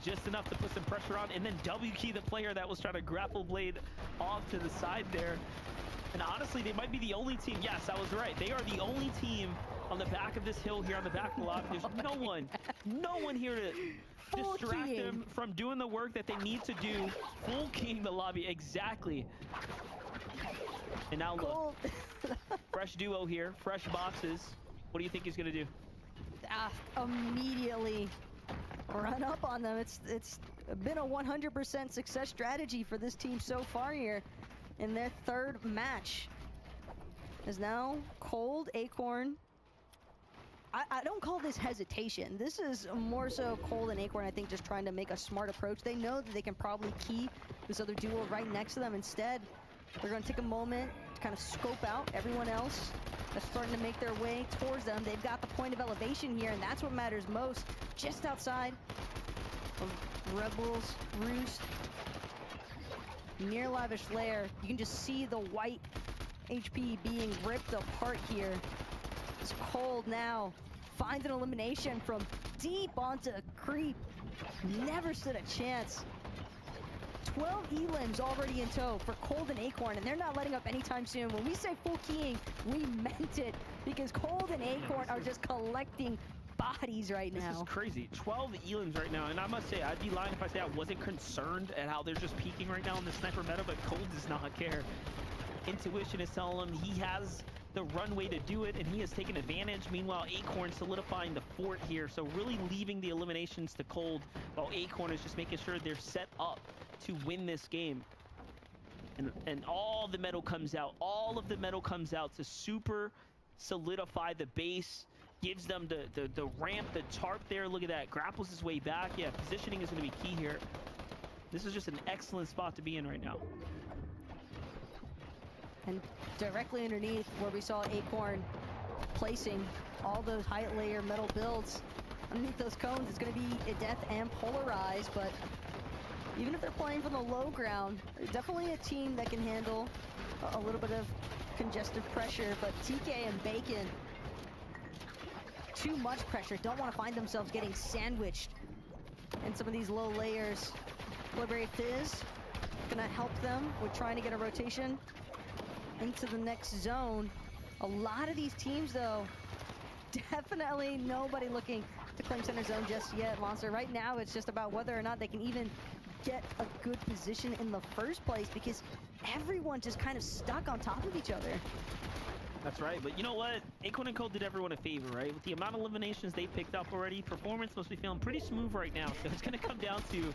just enough to put some pressure on, and then W-key the player that was trying to grapple blade off to the side there. And honestly, they might be the only team. Yes, I was right. They are the only team on the back of this hill here on the back of the lobby. There's no one here to distract them from doing the work that they need to do. Full keying the lobby, exactly. And now look, fresh duo here, fresh boxes. What do you think he's gonna do? Immediately run up on them. It's been a 100% success strategy for this team so far here in their 3rd match. Is now Cold, Acorn. I don't call this hesitation. This is more so Cold and Acorn, I think, just trying to make a smart approach. They know that they can probably key this other duo right next to them. Instead, they're going to take a moment to kind of scope out everyone else that's starting to make their way towards them. They've got the point of elevation here, and that's what matters most. Just outside of Rebel's Roost, near Lavish Lair, you can just see the white HP being ripped apart here. It's Cold now finds an elimination from deep onto Creep. Never stood a chance. 12 elims already in tow for Cold and Acorn, and they're not letting up anytime soon. When we say full keying, we meant it, because Cold and Acorn are just collecting bodies right now. This is crazy. 12 elims right now, and I must say, I'd be lying if I say I wasn't concerned at how they're just peaking right now in the sniper meta, but Cold does not care. Intuition is telling him he has the runway to do it, and he has taken advantage. Meanwhile, Acorn solidifying the fort here, so really leaving the eliminations to Cold, while Acorn is just making sure they're set up to win this game. And all the metal comes out. All of the metal comes out to super solidify the base, gives them the ramp, the tarp there. Look at that. Grapples his way back. Yeah, positioning is going to be key here. This is just an excellent spot to be in right now. And directly underneath where we saw Acorn placing all those height layer metal builds, underneath those cones, it's going to be a Death and Polarize. But even if they're playing from the low ground, definitely a team that can handle a little bit of congestive pressure. But TK and Bacon, too much pressure, don't want to find themselves getting sandwiched in some of these low layers. Liberate Fizz gonna help them with trying to get a rotation into the next zone. A lot of these teams, though, definitely nobody looking to claim center zone just yet, Monster. Right now, it's just about whether or not they can even get a good position in the first place, because everyone just kind of stuck on top of each other. That's right, but you know what? Acorn and Cold did everyone a favor, right? With the amount of eliminations they picked up already, performance must be feeling pretty smooth right now. So it's going to come down to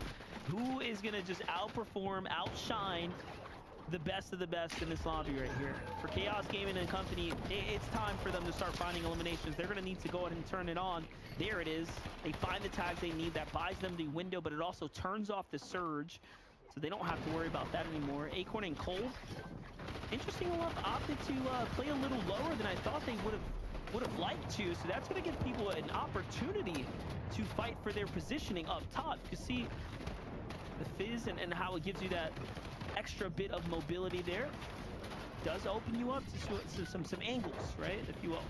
who is going to just outperform, outshine the best of the best in this lobby right here. For Chaos Gaming and Company, it's time for them to start finding eliminations. They're going to need to go ahead and turn it on. There it is. They find the tags they need. That buys them the window, but it also turns off the surge, so they don't have to worry about that anymore. Acorn and Cold, interesting enough, opted to play a little lower than I thought they would have liked to, so that's going to give people an opportunity to fight for their positioning up top. You see the fizz and how it gives you that extra bit of mobility there. Does open you up to some angles, right, if you will.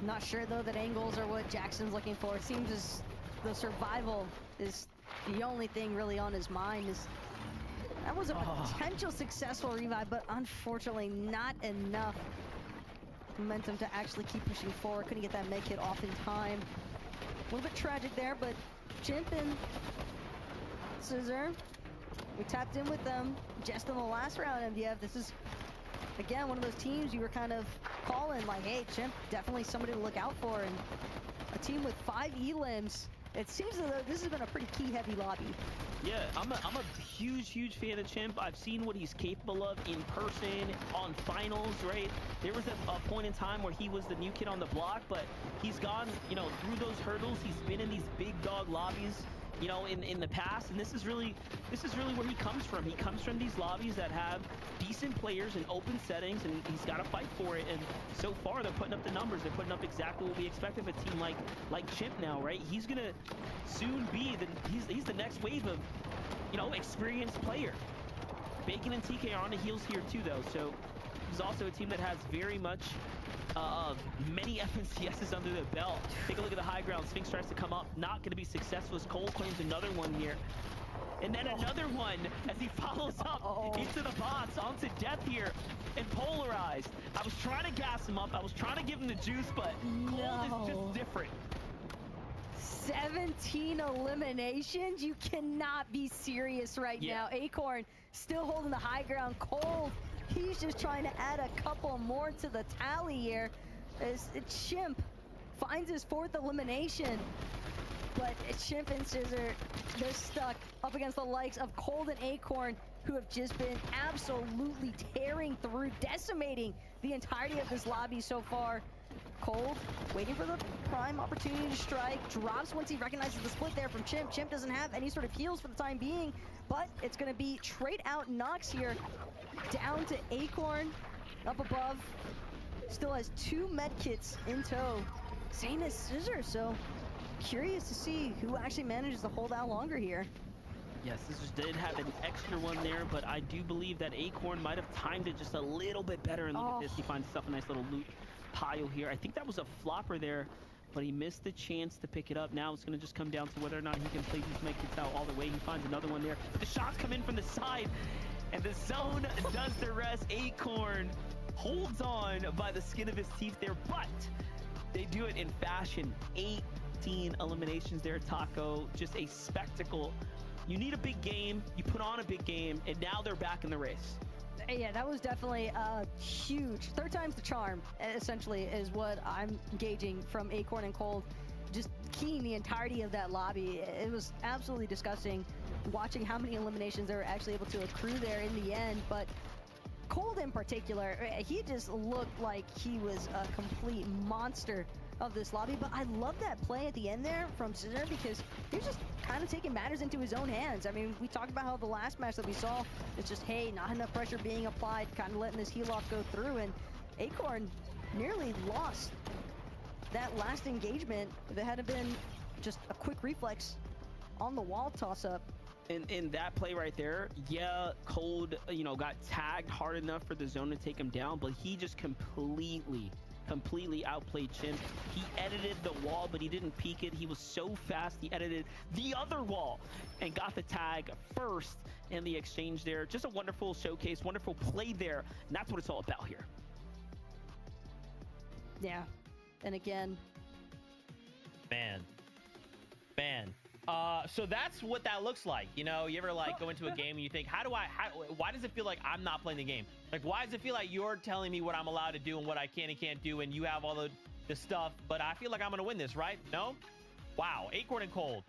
Not sure, though, that angles are what Jackson's looking for. It seems as the survival is the only thing really on his mind. That was a potential successful revive, but unfortunately not enough momentum to actually keep pushing forward. Couldn't get that med kit off in time. A little bit tragic there, but Chimp and Scissor, we tapped in with them just in the last round, MDF. This is, again, one of those teams you were kind of calling, like, hey, Chimp, definitely somebody to look out for. And a team with 5 elims, it seems as though this has been a pretty key-heavy lobby. Yeah, I'm a huge fan of Chimp. I've seen what he's capable of in person, on finals, right? There was a point in time where he was the new kid on the block, but he's gone, you know, through those hurdles. He's been in these big dog lobbies, you know, in the past, and this is really where he comes from. He comes from these lobbies that have decent players in open settings, and he's got to fight for it. And so far, they're putting up the numbers. They're putting up exactly what we expect of a team like Chimp now, right? He's gonna soon be he's the next wave of, you know, experienced player. Bacon and TK are on the heels here too, though. So he's also a team that has very much many FNCSs under their belt. Take a look at the high ground. Sphinx tries to come up, not going to be successful as Cole claims another one here. And then another one as he follows up into the bots, onto death here, and polarized. I was trying to gas him up. I was trying to give him the juice, but Cold is just different. 17 eliminations? You cannot be serious right now. Acorn still holding the high ground. Cold, he's just trying to add a couple more to the tally here. As Chimp finds his 4th elimination. But Chimp and Scissor, they're stuck up against the likes of Cold and Acorn, who have just been absolutely tearing through, decimating the entirety of this lobby so far. Cold waiting for the prime opportunity to strike, drops once he recognizes the split there from Chimp. Chimp doesn't have any sort of heals for the time being, but it's going to be trade out knocks here. Down to Acorn, up above, still has 2 med kits in tow, same as Scissor, so curious to see who actually manages to hold out longer here. Yes, Scissors did have an extra one there, but I do believe that Acorn might have timed it just a little bit better, and look at this, he finds himself a nice little loot pile here. I think that was a flopper there, but he missed the chance to pick it up. Now it's going to just come down to whether or not he can play these med kits out all the way. He finds another one there. The shots come in from the side, and the zone does the rest. Acorn holds on by the skin of his teeth there, but they do it in fashion. 18 eliminations there, Taco. Just a spectacle. You need a big game, you put on a big game, and now they're back in the race. Yeah, that was definitely huge. 3rd time's the charm, essentially, is what I'm gauging from Acorn and Cold. Just keying the entirety of that lobby. It was absolutely disgusting watching how many eliminations they were actually able to accrue there in the end. But Cold in particular, he just looked like he was a complete monster of this lobby. But I love that play at the end there from Scissor, because he's just kind of taking matters into his own hands. I mean, we talked about how the last match that we saw, it's just, hey, not enough pressure being applied, kind of letting this heal off go through, and Acorn nearly lost that last engagement if it hadn't been just a quick reflex on the wall toss-up. In that play right there, yeah, Cold, you know, got tagged hard enough for the zone to take him down, but he just completely completely outplayed Chimp. He edited the wall, but he didn't peek it. He was so fast, he edited the other wall and got the tag first in the exchange there. Just a wonderful showcase, wonderful play there, and that's what it's all about here. Yeah, and again, man. So that's what that looks like. You know, you ever like go into a game and you think, why does it feel like I'm not playing the game? Like, why does it feel like you're telling me what I'm allowed to do and what I can and can't do, and you have all the stuff, but I feel like I'm gonna win this, right? No? Wow, Acorn and Cold,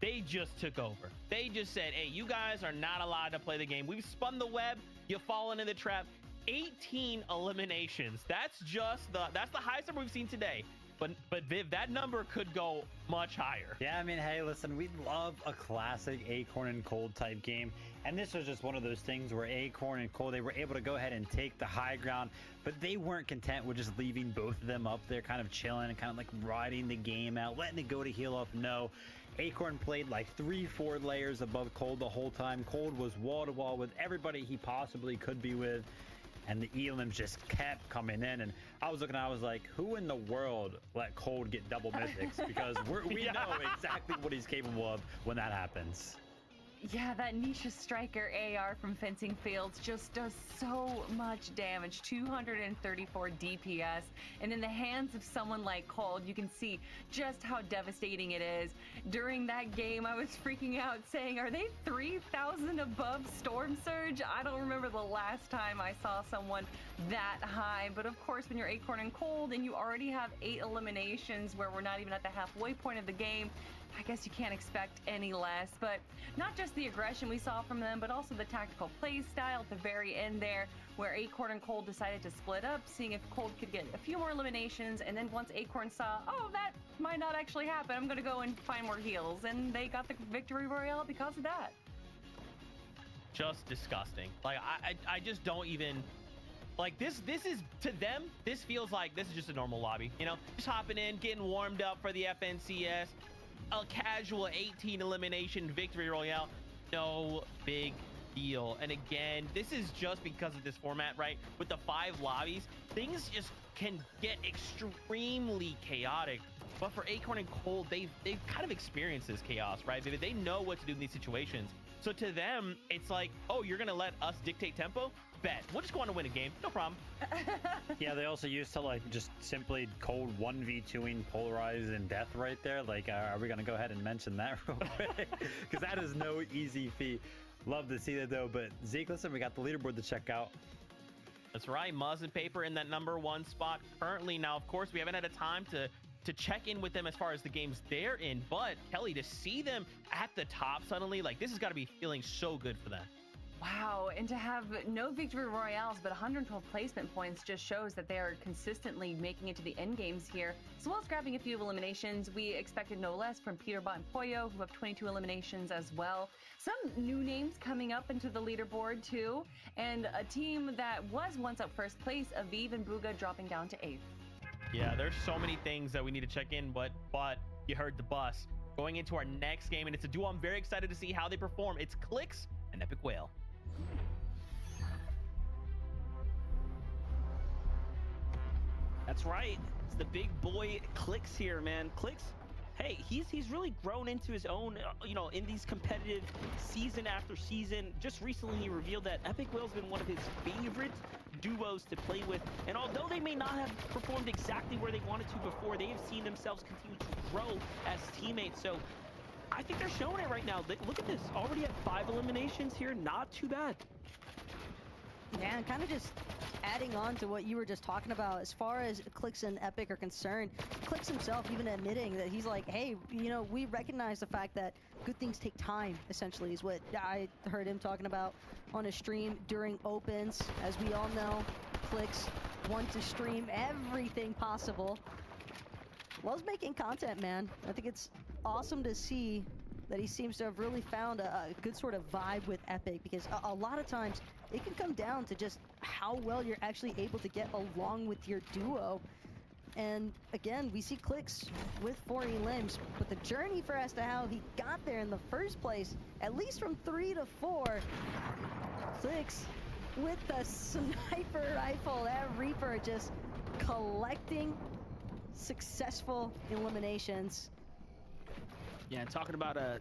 they just took over. They just said, hey, you guys are not allowed to play the game. We've spun the web, you've fallen in the trap. 18 eliminations. That's the highest number we've seen today. But Viv, that number could go much higher. Yeah, I mean, hey, listen, we love a classic Acorn and Cold type game, and this was just one of those things where Acorn and Cold, they were able to go ahead and take the high ground, but they weren't content with just leaving both of them up there, kind of chilling and kind of like riding the game out, letting it go to heal up. No, Acorn played like 3-4 layers above Cold the whole time. Cold was wall to wall with everybody he possibly could be with, and the elims just kept coming in. And I was looking, I was like, who in the world let Cold get double mythics? Because we know exactly what he's capable of when that happens. Yeah, that Nisha Striker AR from Fencing Fields just does so much damage, 234 DPS, and in the hands of someone like Cold, you can see just how devastating it is. During that game, I was freaking out saying, are they 3,000 above Storm Surge? I don't remember the last time I saw someone that high, but of course, when you're Acorn and Cold and you already have 8 eliminations where we're not even at the halfway point of the game, I guess you can't expect any less. But not just the aggression we saw from them, but also the tactical play style at the very end there, where Acorn and Cold decided to split up, seeing if Cold could get a few more eliminations. And then once Acorn saw, oh, that might not actually happen, I'm going to go and find more heals. And they got the victory royale because of that. Just disgusting. Like, I just don't even... Like, this is, to them, this feels like this is just a normal lobby. You know, just hopping in, getting warmed up for the FNCS. A casual 18 elimination victory royale, no big deal. And again, this is just because of this format, right? With the 5 lobbies, things just can get extremely chaotic. But for Acorn and Cold, they've kind of experienced this chaos, right? They know what to do in these situations. So to them, it's like, oh, you're gonna let us dictate tempo? Bet. We'll just go on to win a game. No problem. Yeah, they also used to like just simply Cold 1v2ing Polarize and Death right there. Like, are we going to go ahead and mention that real quick? Because that is no easy feat. Love to see that though. But Zeke, listen, we got the leaderboard to check out. That's right. Muzz and Paper in that #1 spot currently. Now, of course, we haven't had a time to check in with them as far as the games they're in. But Kelly, to see them at the top suddenly, like, this has got to be feeling so good for them. Wow, and to have no victory royales but 112 placement points just shows that they are consistently making it to the end games here. As well as grabbing a few eliminations, we expected no less from Peterbot and Poyo, who have 22 eliminations as well. Some new names coming up into the leaderboard too, and a team that was once up first place, Aviv and Buga, dropping down to 8th. Yeah, there's so many things that we need to check in, but you heard the bus. Going into our next game, and it's a duo I'm very excited to see how they perform. It's Clicks and Epic Whale. That's right. It's the big boy Clicks here, man. Clicks, hey, he's really grown into his own, you know, in these competitive season after season. Just recently he revealed that Epic Whale's been one of his favorite duos to play with. And although they may not have performed exactly where they wanted to before, they have seen themselves continue to grow as teammates. So I think they're showing it right now. Look at this. Already at 5 eliminations here. Not too bad. Yeah, and kind of just adding on to what you were just talking about, as far as Clicks and Epic are concerned, Clicks himself even admitting that he's like, hey, you know, we recognize the fact that good things take time, essentially, is what I heard him talking about on a stream during opens. As we all know, Clicks want to stream everything possible. Loves making content, man. I think it's awesome to see that he seems to have really found a good sort of vibe with Epic, because a lot of times it can come down to just how well you're actually able to get along with your duo. And again, we see Clicks with 4 elims, but the journey for as to how he got there in the first place, at least from 3 to 4, Clicks with the sniper rifle, that Reaper just collecting successful eliminations. Yeah, talking about a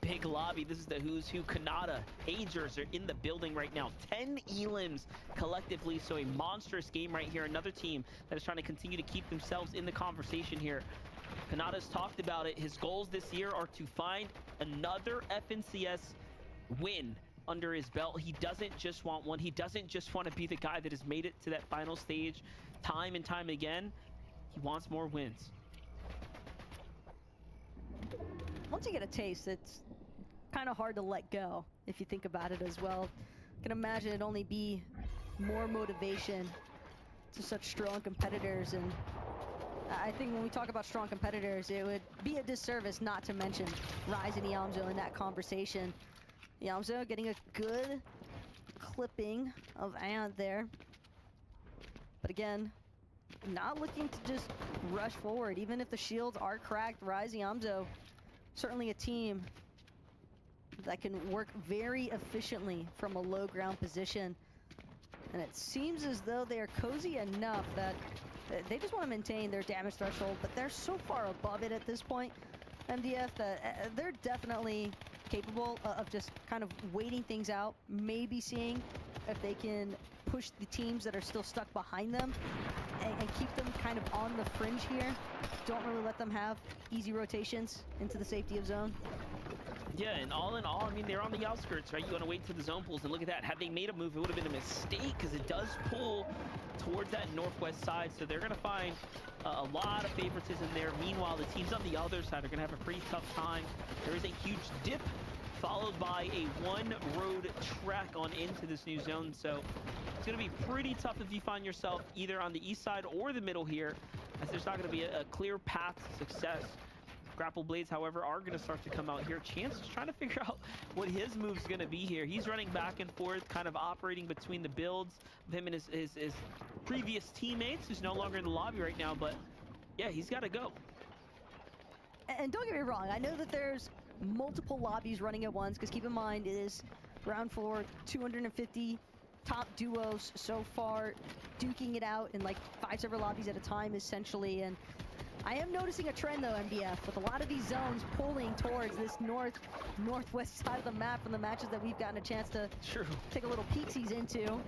big lobby. This is the who's who. Kanata, Agers are in the building right now. 10 elims collectively, so a monstrous game right here. Another team that is trying to continue to keep themselves in the conversation here. Kanata's talked about it. His goals this year are to find another FNCS win under his belt. He doesn't just want one. He doesn't just want to be the guy that has made it to that final stage time and time again. He wants more wins. Once you get a taste, it's kind of hard to let go if you think about it as well. I can imagine it'd only be more motivation to such strong competitors, and I think when we talk about strong competitors, it would be a disservice not to mention Rise and Yamzo in that conversation. Yamzo getting a good clipping of Ant there. But again, not looking to just rush forward. Even if the shields are cracked, Rise and Yamzo, certainly a team that can work very efficiently from a low ground position. And it seems as though they are cozy enough that they just want to maintain their damage threshold, but they're so far above it at this point, MDF, that they're definitely capable of just kind of waiting things out, maybe seeing if they can push the teams that are still stuck behind them and keep them kind of on the fringe here. Don't really let them have easy rotations into the safety of zone. Yeah, and all in all, I mean, they're on the outskirts, right? You want to wait to the zone pools, and look at that. Had they made a move, it would have been a mistake, because it does pull towards that northwest side, so they're going to find a lot of favoritism there. Meanwhile, the teams on the other side are going to have a pretty tough time. There is a huge dip, followed by a one-road trek on into this new zone, so it's going to be pretty tough if you find yourself either on the east side or the middle here, as there's not going to be a clear path to success. Grapple Blades, however, are going to start to come out here. Chance is trying to figure out what his move's going to be here. He's running back and forth, kind of operating between the builds of him and his previous teammates, who's no longer in the lobby right now, but yeah, he's got to go. And don't get me wrong, I know that there's multiple lobbies running at once, because keep in mind, it is round 4, 250 top duos so far, duking it out in like 5 separate lobbies at a time, essentially. And I am noticing a trend though, MDF, with a lot of these zones pulling towards this northwest side of the map from the matches that we've gotten a chance to take a little peeksies into.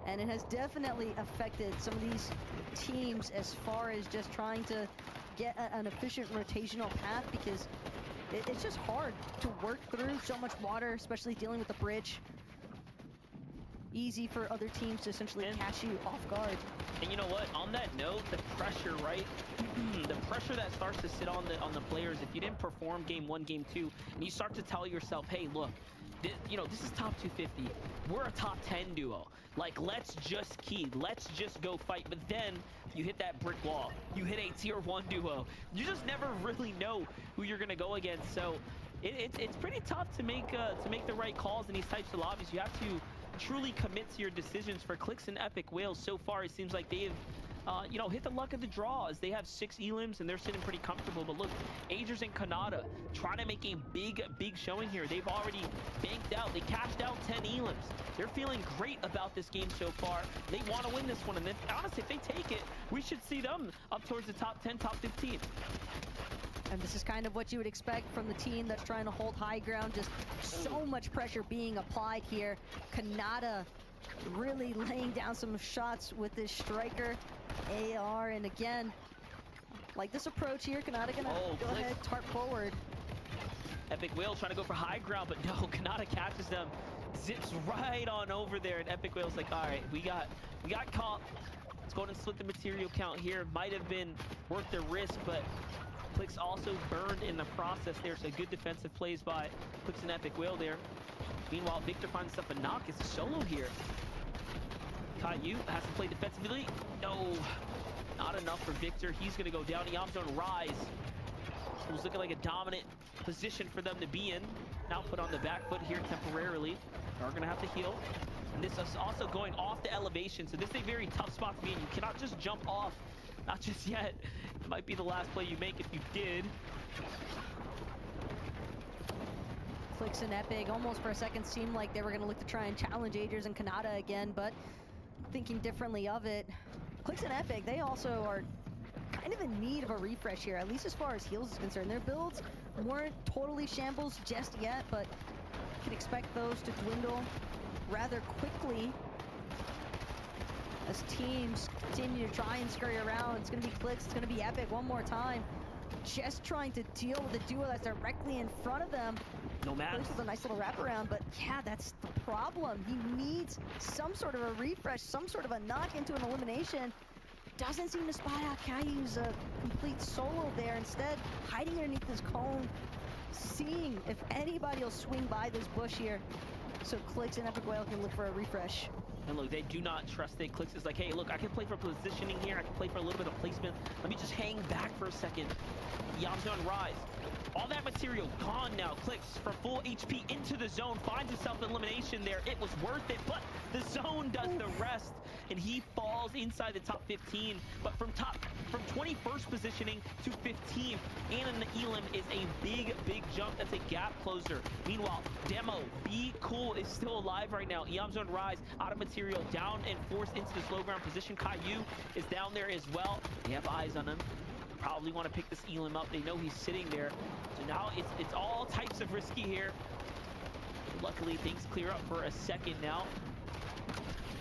And it has definitely affected some of these teams as far as just trying to get an efficient rotational path, because it's just hard to work through so much water, especially dealing with the bridge. Easy for other teams to essentially catch you off guard. And you know what? On that note, the pressure, right? The pressure that starts to sit on the players if you didn't perform game 1, game 2, and you start to tell yourself, hey, look, this is top 250. We're a top 10 duo. Like, let's just key. Let's just go fight. But then you hit that brick wall. You hit a tier 1 duo. You just never really know who you're gonna go against. So it's pretty tough to make the right calls in these types of lobbies. You have to truly commit to your decisions. For Clix and Epic Whales, so far it seems like they've hit the luck of the draw, as they have 6 elims and they're sitting pretty comfortable. But look, Agers and Kanata trying to make a big showing here. They've already banked out. They cashed out 10 elims. They're feeling great about this game so far. They want to win this one, and if, honestly, if they take it, we should see them up towards the top 10, top 15. And this is kind of what you would expect from the team that's trying to hold high ground. Just so much pressure being applied here. Kanata really laying down some shots with this striker AR. And again, like this approach here, Kanata gonna go ahead, tart forward. Epic Whale trying to go for high ground, but no, Kanata catches them, zips right on over there, and Epic Whale's like, all right, we got caught. Let's go ahead and split the material count here. Might have been worth the risk, but Clix also burned in the process there, so good defensive plays by Clix and Epic Whale there. Meanwhile, Victor finds himself a knock. It's a solo here. Caillou has to play defensively. No, not enough for Victor. He's going to go down. Yamzo and Rise. It was looking like a dominant position for them to be in. Now put on the back foot here temporarily. They're going to have to heal. And this is also going off the elevation, so this is a very tough spot to be in. You cannot just jump off. Not just yet. It might be the last play you make if you did. Clix and Epic almost for a second seemed like they were going to look to try and challenge Agers and Kanata again, but thinking differently of it. Clix and Epic, they also are kind of in need of a refresh here, at least as far as heals is concerned. Their builds weren't totally shambles just yet, but you can expect those to dwindle rather quickly as teams continue to try and scurry around. It's going to be Clix, it's going to be Epic one more time, just trying to deal with the duo that's directly in front of them. No matter. Clix with a nice little wraparound, but yeah, that's the problem. He needs some sort of a refresh, some sort of a knock into an elimination. Doesn't seem to spot out Caillou's complete solo there. Instead, hiding underneath this cone, seeing if anybody will swing by this bush here. So Clix and Epic Whale can look for a refresh. And look, they do not trust it. Clix is like, hey, look, I can play for positioning here. I can play for a little bit of placement. Let me just hang back for a second. Yam's on rise. All that material gone now. Clix from full HP into the zone, finds himself an elimination there. It was worth it, but the zone does the rest, and he falls inside the top 15. But from 21st positioning to 15th, and Elam is a big jump. That's a gap closer. Meanwhile, Demo, Be Cool is still alive right now. Eam's on rise, out of material, down and forced into this low ground position. Caillou is down there as well. They have eyes on him. Probably want to pick this Elam up. They know he's sitting there. So now it's all types of risky here. Luckily, things clear up for a second now.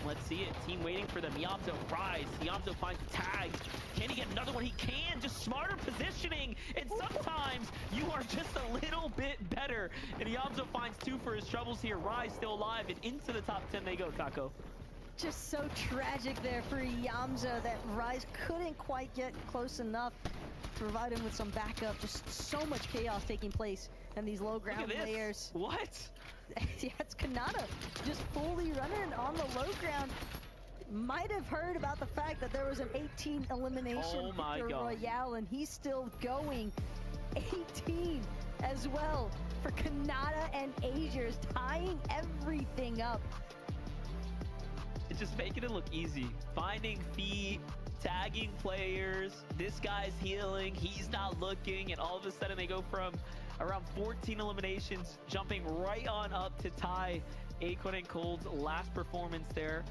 Let's see it. Team waiting for them. Yamzo rise. Yamzo finds the tag. Can he get another one? He can. Just smarter positioning. And sometimes you are just a little bit better. And Yamzo finds 2 for his troubles here. Rise still alive. And into the top 10 they go, Taco. Just so tragic there for Yamza that Rise couldn't quite get close enough to provide him with some backup. Just so much chaos taking place in these low ground layers. What? Yeah, it's Kanata just fully running on the low ground. Might have heard about the fact that there was an 18 elimination Victor Royale, and he's still going. 18 as well for Kanata and Azers, tying everything up. It's just making it look easy. Finding feet, tagging players, this guy's healing, he's not looking, and all of a sudden they go from around 14 eliminations, jumping right on up to tie Aquan and Cold's last performance there.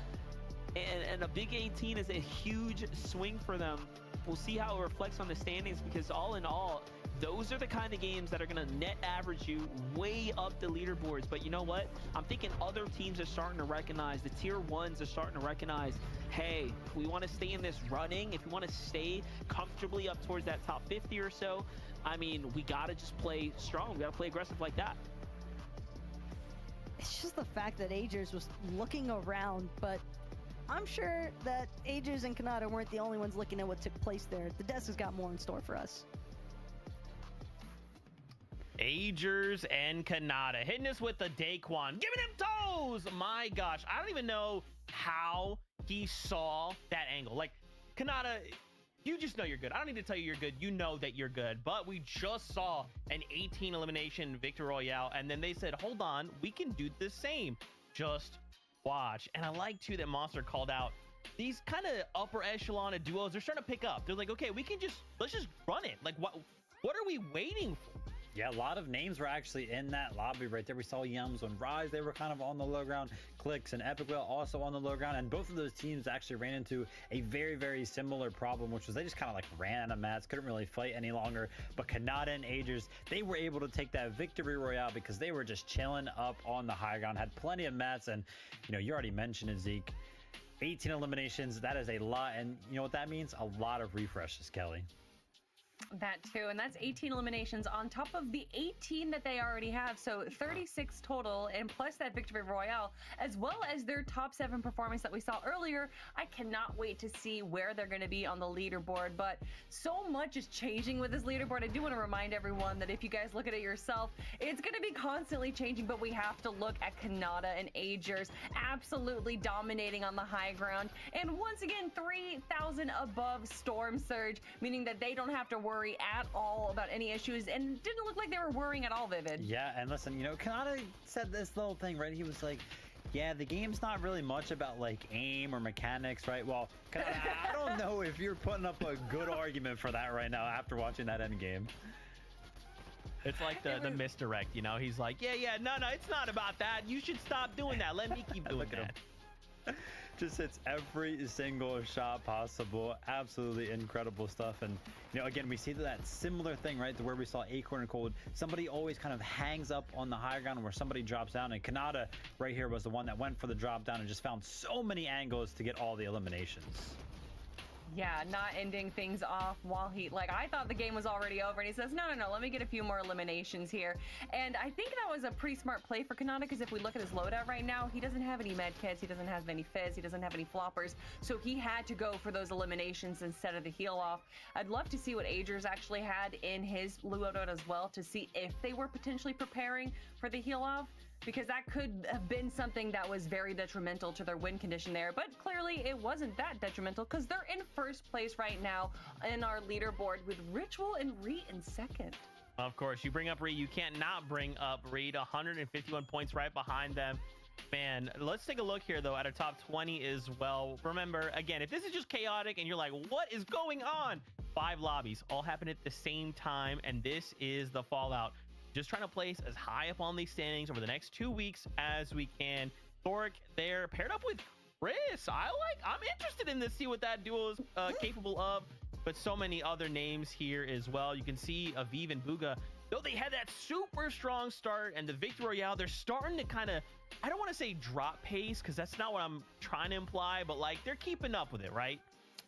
And a big 18 is a huge swing for them. We'll see how it reflects on the standings, because all in all, those are the kind of games that are going to net average you way up the leaderboards. But you know what? I'm thinking other teams are starting to recognize, the tier 1s are starting to recognize, hey, if we want to stay in this running, if we want to stay comfortably up towards that top 50 or so, I mean, we got to just play strong. We got to play aggressive like that. It's just the fact that Agers was looking around, but I'm sure that Agers and Kanata weren't the only ones looking at what took place there. The desk has got more in store for us. Agers and Kanata hitting us with the Daquan, giving him toes. My gosh, I don't even know how he saw that angle. Like, Kanata, you just know you're good. I don't need to tell you you're good. You know that you're good. But we just saw an 18 elimination Victor Royale, and then they said, hold on, we can do the same. Just watch. And I like too that Monster called out these kind of upper echelon of duos. They're starting to pick up. They're like, okay, let's just run it. Like, what are we waiting for? Yeah, a lot of names were actually in that lobby right there. We saw Yums and Rise. They were kind of on the low ground. Clix and Epic Whale also on the low ground. And both of those teams actually ran into a very, very similar problem, which was they just kind of like ran out of mats, couldn't really fight any longer. But Kanata and Agers, they were able to take that victory royale because they were just chilling up on the high ground, had plenty of mats. And, you know, you already mentioned it, Zeke. 18 eliminations, that is a lot. And you know what that means? A lot of refreshes, Kelly. That too, and that's 18 eliminations on top of the 18 that they already have, so 36 total, and plus that victory royale, as well as their top 7 performance that we saw earlier. I cannot wait to see where they're going to be on the leaderboard, but so much is changing with this leaderboard. I do want to remind everyone that if you guys look at it yourself, it's going to be constantly changing, but we have to look at Kanata and Agers absolutely dominating on the high ground, and once again 3,000 above Storm Surge, meaning that they don't have to worry at all about any issues, and didn't look like they were worrying at all, Vivid. Yeah, and listen, you know, Kanata said this little thing, right? He was like, yeah, the game's not really much about like aim or mechanics, right? Well, Kanata, I don't know if you're putting up a good argument for that right now after watching that end game. It's like the misdirect, you know? He's like, yeah, no, it's not about that. You should stop doing that. Let me keep doing that. Just hits every single shot possible. Absolutely incredible stuff. And again, we see that similar thing, right, to where we saw Acorn and Cold. Somebody always kind of hangs up on the higher ground where somebody drops down, and Kanata right here was the one that went for the drop down and just found so many angles to get all the eliminations. Yeah, not ending things off while I thought the game was already over, and he says, no, let me get a few more eliminations here. And I think that was a pretty smart play for Kanata, because if we look at his loadout right now, he doesn't have any med kits, he doesn't have any fizz, he doesn't have any floppers, so he had to go for those eliminations instead of the heal off. I'd love to see what Agers actually had in his loadout as well, to see if they were potentially preparing for the heal off, because that could have been something that was very detrimental to their win condition there. But clearly it wasn't that detrimental, because they're in first place right now in our leaderboard with Ritual and Reet in second. Of course, you bring up Reet, you can't not bring up Reet. 151 points right behind them. Man, let's take a look here, though, at our top 20 as well. Remember, again, if this is just chaotic and you're like, what is going on? 5 lobbies all happen at the same time, and this is the fallout. Just trying to place as high up on these standings over the next 2 weeks as we can. Thoric there paired up with Chris. I'm interested in this, see what that duo is capable of. But so many other names here as well. You can see Aviv and Bugha, though they had that super strong start and the Victory Royale, they're starting to kind of, I don't want to say drop pace, because that's not what I'm trying to imply, but they're keeping up with it, right?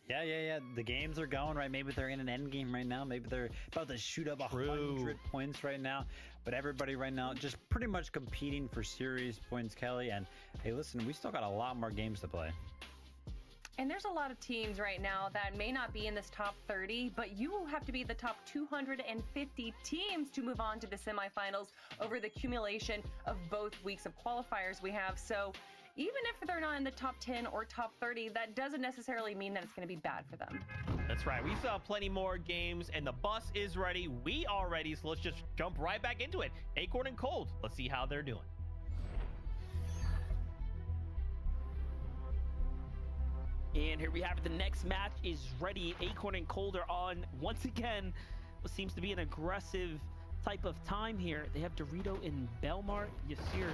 Yeah. The games are going, right? Maybe they're in an end game right now. Maybe they're about to shoot up 100 points right now. But everybody right now just pretty much competing for series points, Kelly. And hey, listen, we still got a lot more games to play. And there's a lot of teams right now that may not be in this top 30, but you will have to be the top 250 teams to move on to the semifinals over the accumulation of both weeks of qualifiers we have. So even if they're not in the top 10 or top 30, that doesn't necessarily mean that it's going to be bad for them. That's right. We still have plenty more games, and the bus is ready. We are ready, so let's just jump right back into it. Acorn and Cold, let's see how they're doing. And here we have it. The next match is ready. Acorn and Cold are on once again. What seems to be an aggressive type of time here. They have Dorito and Belmar Yasir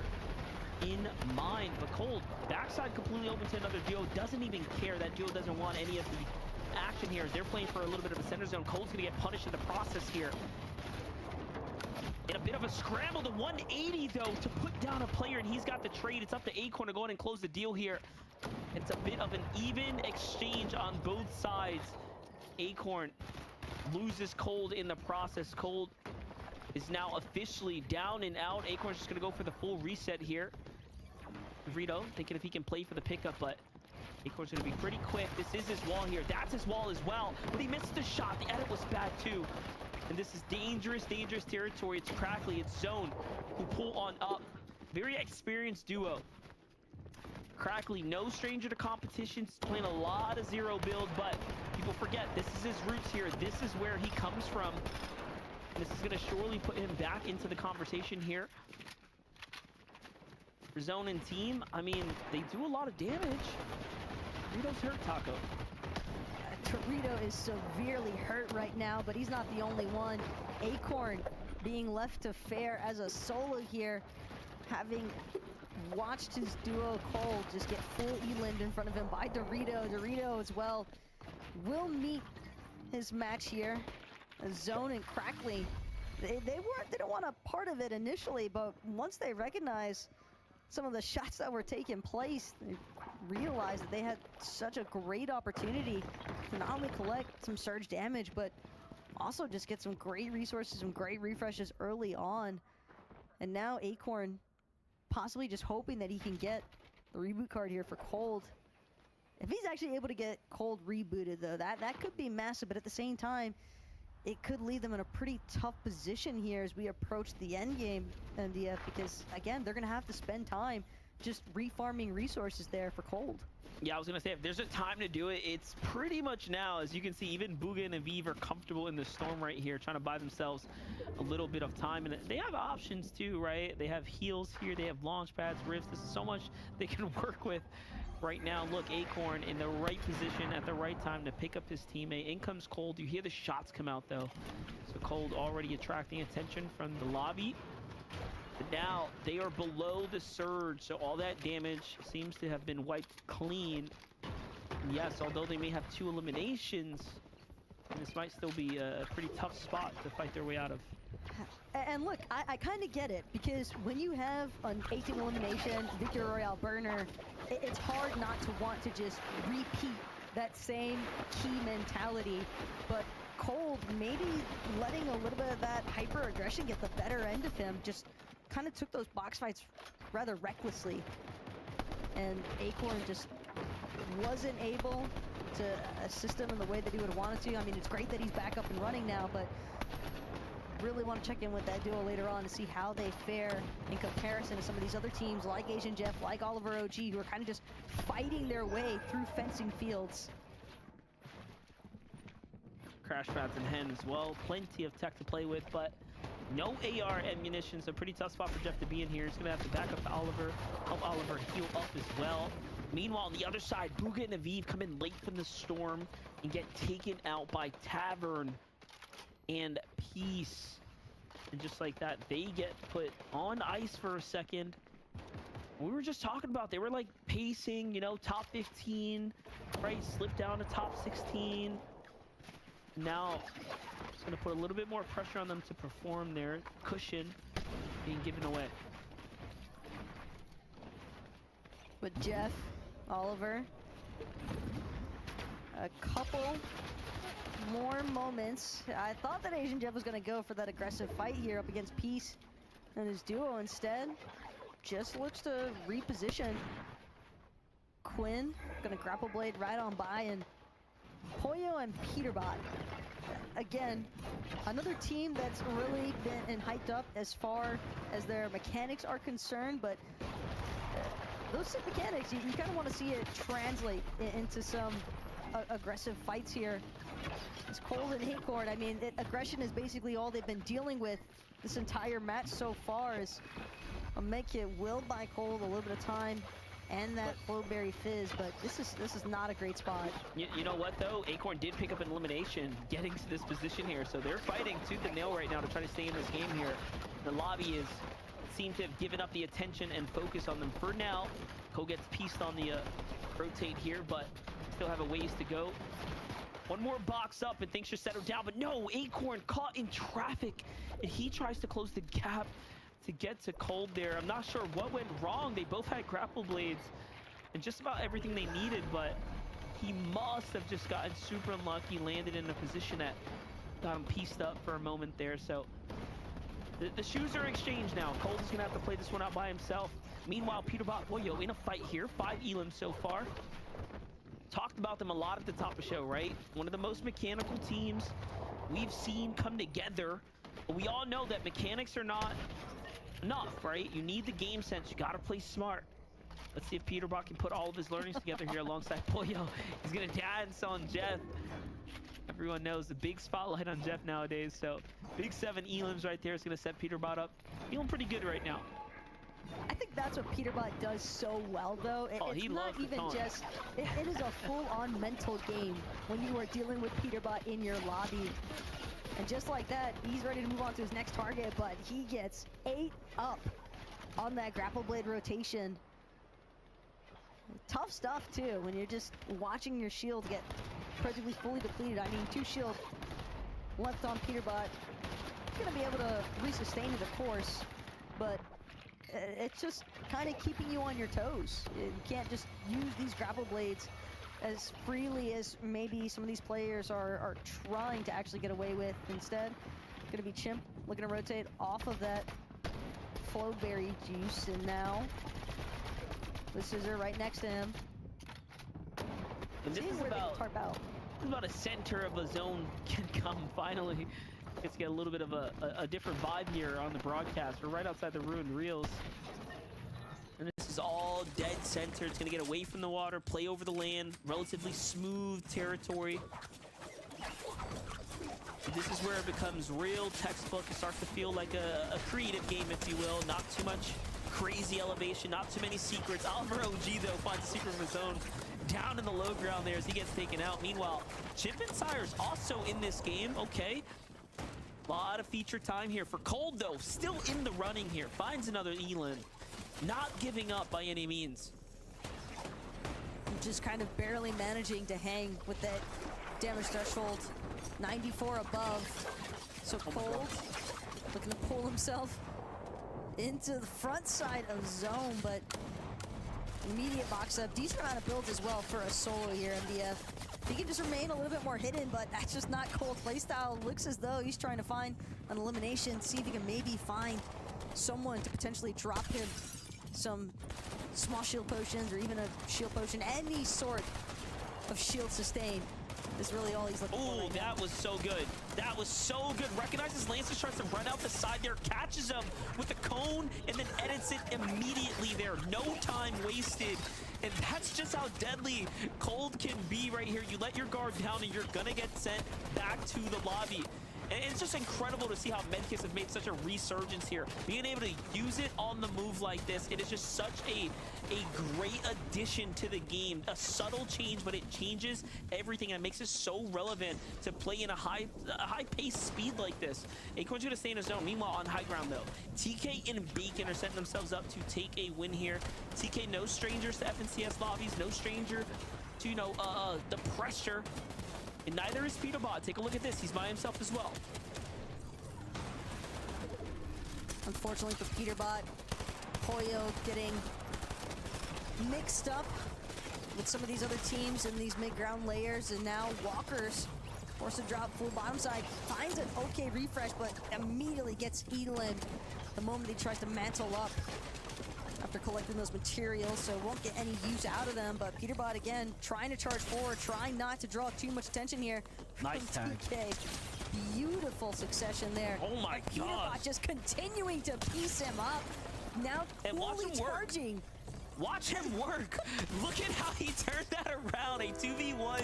in mind, but Cold backside completely open to another duo. Doesn't even care. That duo doesn't want any of the action here. They're playing for a little bit of a center zone. Cold's gonna get punished in the process here. In a bit of a scramble to 180 though to put down a player, and he's got the trade. It's up to Acorn to go in and close the deal here. It's a bit of an even exchange on both sides. Acorn loses Cold in the process. Cold is now officially down and out. Acorn's just gonna go for the full reset here. Dorito thinking if he can play for the pickup, but Acorn's gonna be pretty quick. This is his wall here. That's his wall as well. But he missed the shot. The edit was bad too. And this is dangerous, dangerous territory. It's Crackley, it's Zone who pull on up. Very experienced duo. Crackley, no stranger to competitions, playing a lot of zero build, but people forget this is his roots here. This is where he comes from. This is going to surely put him back into the conversation here. For Zone and team, I mean, they do a lot of damage. Torito's hurt, Taco. Torito is severely hurt right now, but he's not the only one. Acorn being left to fare as a solo here, having watched his duo Cold just get full eland in front of him by Dorito. Dorito as well will meet his match here. Zone and Crackley, they don't want a part of it initially, but once they recognize some of the shots that were taking place, they realized that they had such a great opportunity to not only collect some surge damage, but also just get some great resources, some great refreshes early on. And now Acorn possibly just hoping that he can get the reboot card here for Cold. If he's actually able to get Cold rebooted though, that could be massive, but at the same time, it could leave them in a pretty tough position here as we approach the end game, NDF, because again, they're gonna have to spend time just refarming resources there for Cold. Yeah, I was gonna say, if there's a time to do it, it's pretty much now. As you can see, even Bugha and Aviv are comfortable in the storm right here, trying to buy themselves a little bit of time. And they have options too, right? They have heals here, they have launch pads, rifts. This is so much they can work with right now. Look, Acorn in the right position at the right time to pick up his teammate. In comes Cold. You hear the shots come out though. So Cold already attracting attention from the lobby. But now they are below the surge, so all that damage seems to have been wiped clean. And yes, although they may have 2 eliminations, this might still be a pretty tough spot to fight their way out of. And look, I kind of get it, because when you have an 18 elimination Victory Royale burner, it's hard not to want to just repeat that same key mentality. But Cold, maybe letting a little bit of that hyper aggression get the better end of him, just kind of took those box fights rather recklessly. And Acorn just wasn't able to assist him in the way that he would have wanted to. I mean, it's great that he's back up and running now, but really want to check in with that duo later on to see how they fare in comparison to some of these other teams like Asian Jeff, like Oliver OG, who are kind of just fighting their way through fencing fields. Crash pads and Hen as well. Plenty of tech to play with, but no AR ammunition, so pretty tough spot for Jeff to be in here. He's going to have to back up to Oliver, help Oliver heal up as well. Meanwhile, on the other side, Bugha and Aviv come in late from the storm and get taken out by Tavern and Peace. And just like that, they get put on ice for a second. We were just talking about, they were like pacing, you know, top 15, right? Slipped down to top 16. Now, it's going to put a little bit more pressure on them to perform their cushion being given away. With Jeff, Oliver, a couple more moments. I thought that Asian Jeff was going to go for that aggressive fight here up against Peace and his duo. Instead, just looks to reposition. Quinn going to grapple blade right on by, and Poyo and Peterbot. Again, another team that's really been hyped up as far as their mechanics are concerned, but those same mechanics, you kind of want to see it translate into some aggressive fights here. It's Cold and Acorn. I mean, aggression is basically all they've been dealing with this entire match so far. As a make it will buy Cold a little bit of time and that Flowberry Fizz, but this is not a great spot. You know what though? Acorn did pick up an elimination getting to this position here, so they're fighting tooth and nail right now to try to stay in this game here. The lobby seem to have given up the attention and focus on them for now. Cole gets pieced on the rotate here, but still have a ways to go. One more box up and things should settle down, but no, Acorn caught in traffic, and he tries to close the gap to get to Cold there. I'm not sure what went wrong. They both had grapple blades and just about everything they needed, but he must have just gotten super unlucky, landed in a position that got him pieced up for a moment there. So the shoes are exchanged now. Cold is gonna have to play this one out by himself. Meanwhile, Peterbot, Poyo in a fight here, 5 elims so far. Talked about them a lot at the top of the show, right? One of the most mechanical teams we've seen come together. But we all know that mechanics are not enough, right? You need the game sense. You got to play smart. Let's see if Peterbot can put all of his learnings together here alongside Poyo. He's going to dance on Jeff. Everyone knows the big spotlight on Jeff nowadays. So big 7 elims right there is going to set Peterbot up. Feeling pretty good right now. I think that's what Peterbot does so well, though. It's not even just, it is a full-on mental game when you are dealing with Peterbot in your lobby. And just like that, he's ready to move on to his next target, but he gets 8 up on that grapple blade rotation. Tough stuff, too, when you're just watching your shield get practically fully depleted. I mean, 2 shield left on Peterbot. He's going to be able to resustain it, of course, but it's just kind of keeping you on your toes. You can't just use these grapple blades as freely as maybe some of these players are trying to actually get away with. Instead, gonna be Chimp looking to rotate off of that Flowberry juice, and now the Scissor right next to him. And this is about a center of a zone can come finally. Let's get a little bit of a different vibe here on the broadcast. We're right outside the Ruined Reels. And this is all dead center. It's going to get away from the water, play over the land, relatively smooth territory. This is where it becomes real textbook. It starts to feel like a creative game, if you will. Not too much crazy elevation, not too many secrets. Oliver OG, though, finds a secret of his own down in the low ground there as he gets taken out. Meanwhile, Chimp and Sire's also in this game. Okay. A lot of feature time here for Cold, though. Still in the running here. Finds another Elam. Not giving up by any means. Just kind of barely managing to hang with that damage threshold. 94 above. So Cold looking to pull himself into the front side of zone, but immediate box up. Decent amount of builds as well for a solo here, MDF. He can just remain a little bit more hidden, but that's just not Cold's playstyle. Looks as though he's trying to find an elimination, see if he can maybe find someone to potentially drop him some small shield potions or even a shield potion, any sort of shield sustain is really all he's looking for. Oh, right that now. was so good. That was so good. Recognizes Lancer, tries to run out the side there, catches him with the cone, and then edits it immediately there. No time wasted. And that's just how deadly Cold can be right here. You let your guard down and you're gonna get sent back to the lobby. And it's just incredible to see how Medkits have made such a resurgence here. Being able to use it on the move like this, it is just such a great addition to the game. A subtle change, but it changes everything and it makes it so relevant to play in a high-paced speed like this. Acorn's gonna stay in his zone. Meanwhile, on high ground though, TK and Bacon are setting themselves up to take a win here. TK, no strangers to FNCS lobbies, no stranger to, you know, the pressure. And neither is Peterbot. Take a look at this. He's by himself as well. Unfortunately for Peterbot, Poyo getting mixed up with some of these other teams in these mid-ground layers, and now Walker's forced to drop full bottom side. Finds an okay refresh, but immediately gets Elam the moment he tries to mantle up after collecting those materials, so won't get any use out of them. But Peterbot again trying to charge forward, trying not to draw too much attention here. Nice tag. TK. Beautiful succession there. Oh my god. Peterbot just continuing to piece him up. Now And watch fully him work. charging. Watch him work. Look at how he turned that around. A 2v1.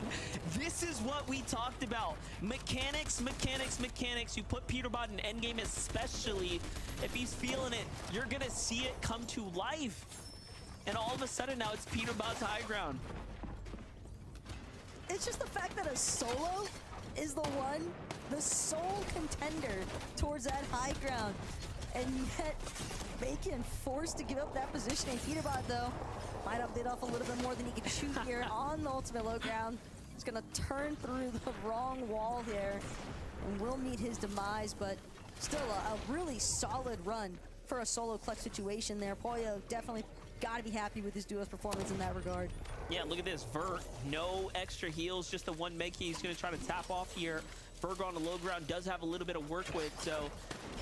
This is what we talked about. Mechanics, mechanics, mechanics. You put Peterbot in endgame, especially if he's feeling it. You're going to see it come to life. And all of a sudden now it's Peterbot's high ground. It's just the fact that a solo is the sole contender towards that high ground. And yet, Bacon forced to give up that position. And Peterbot, though, might have bit off a little bit more than he could chew here on the ultimate low ground. He's going to turn through the wrong wall here and will meet his demise, but still a really solid run for a solo clutch situation there. Poyo definitely got to be happy with his duo's performance in that regard. Yeah, look at this. Vert, no extra heals, just the one make he's going to try to tap off here. Virgo on the low ground does have a little bit of work with, so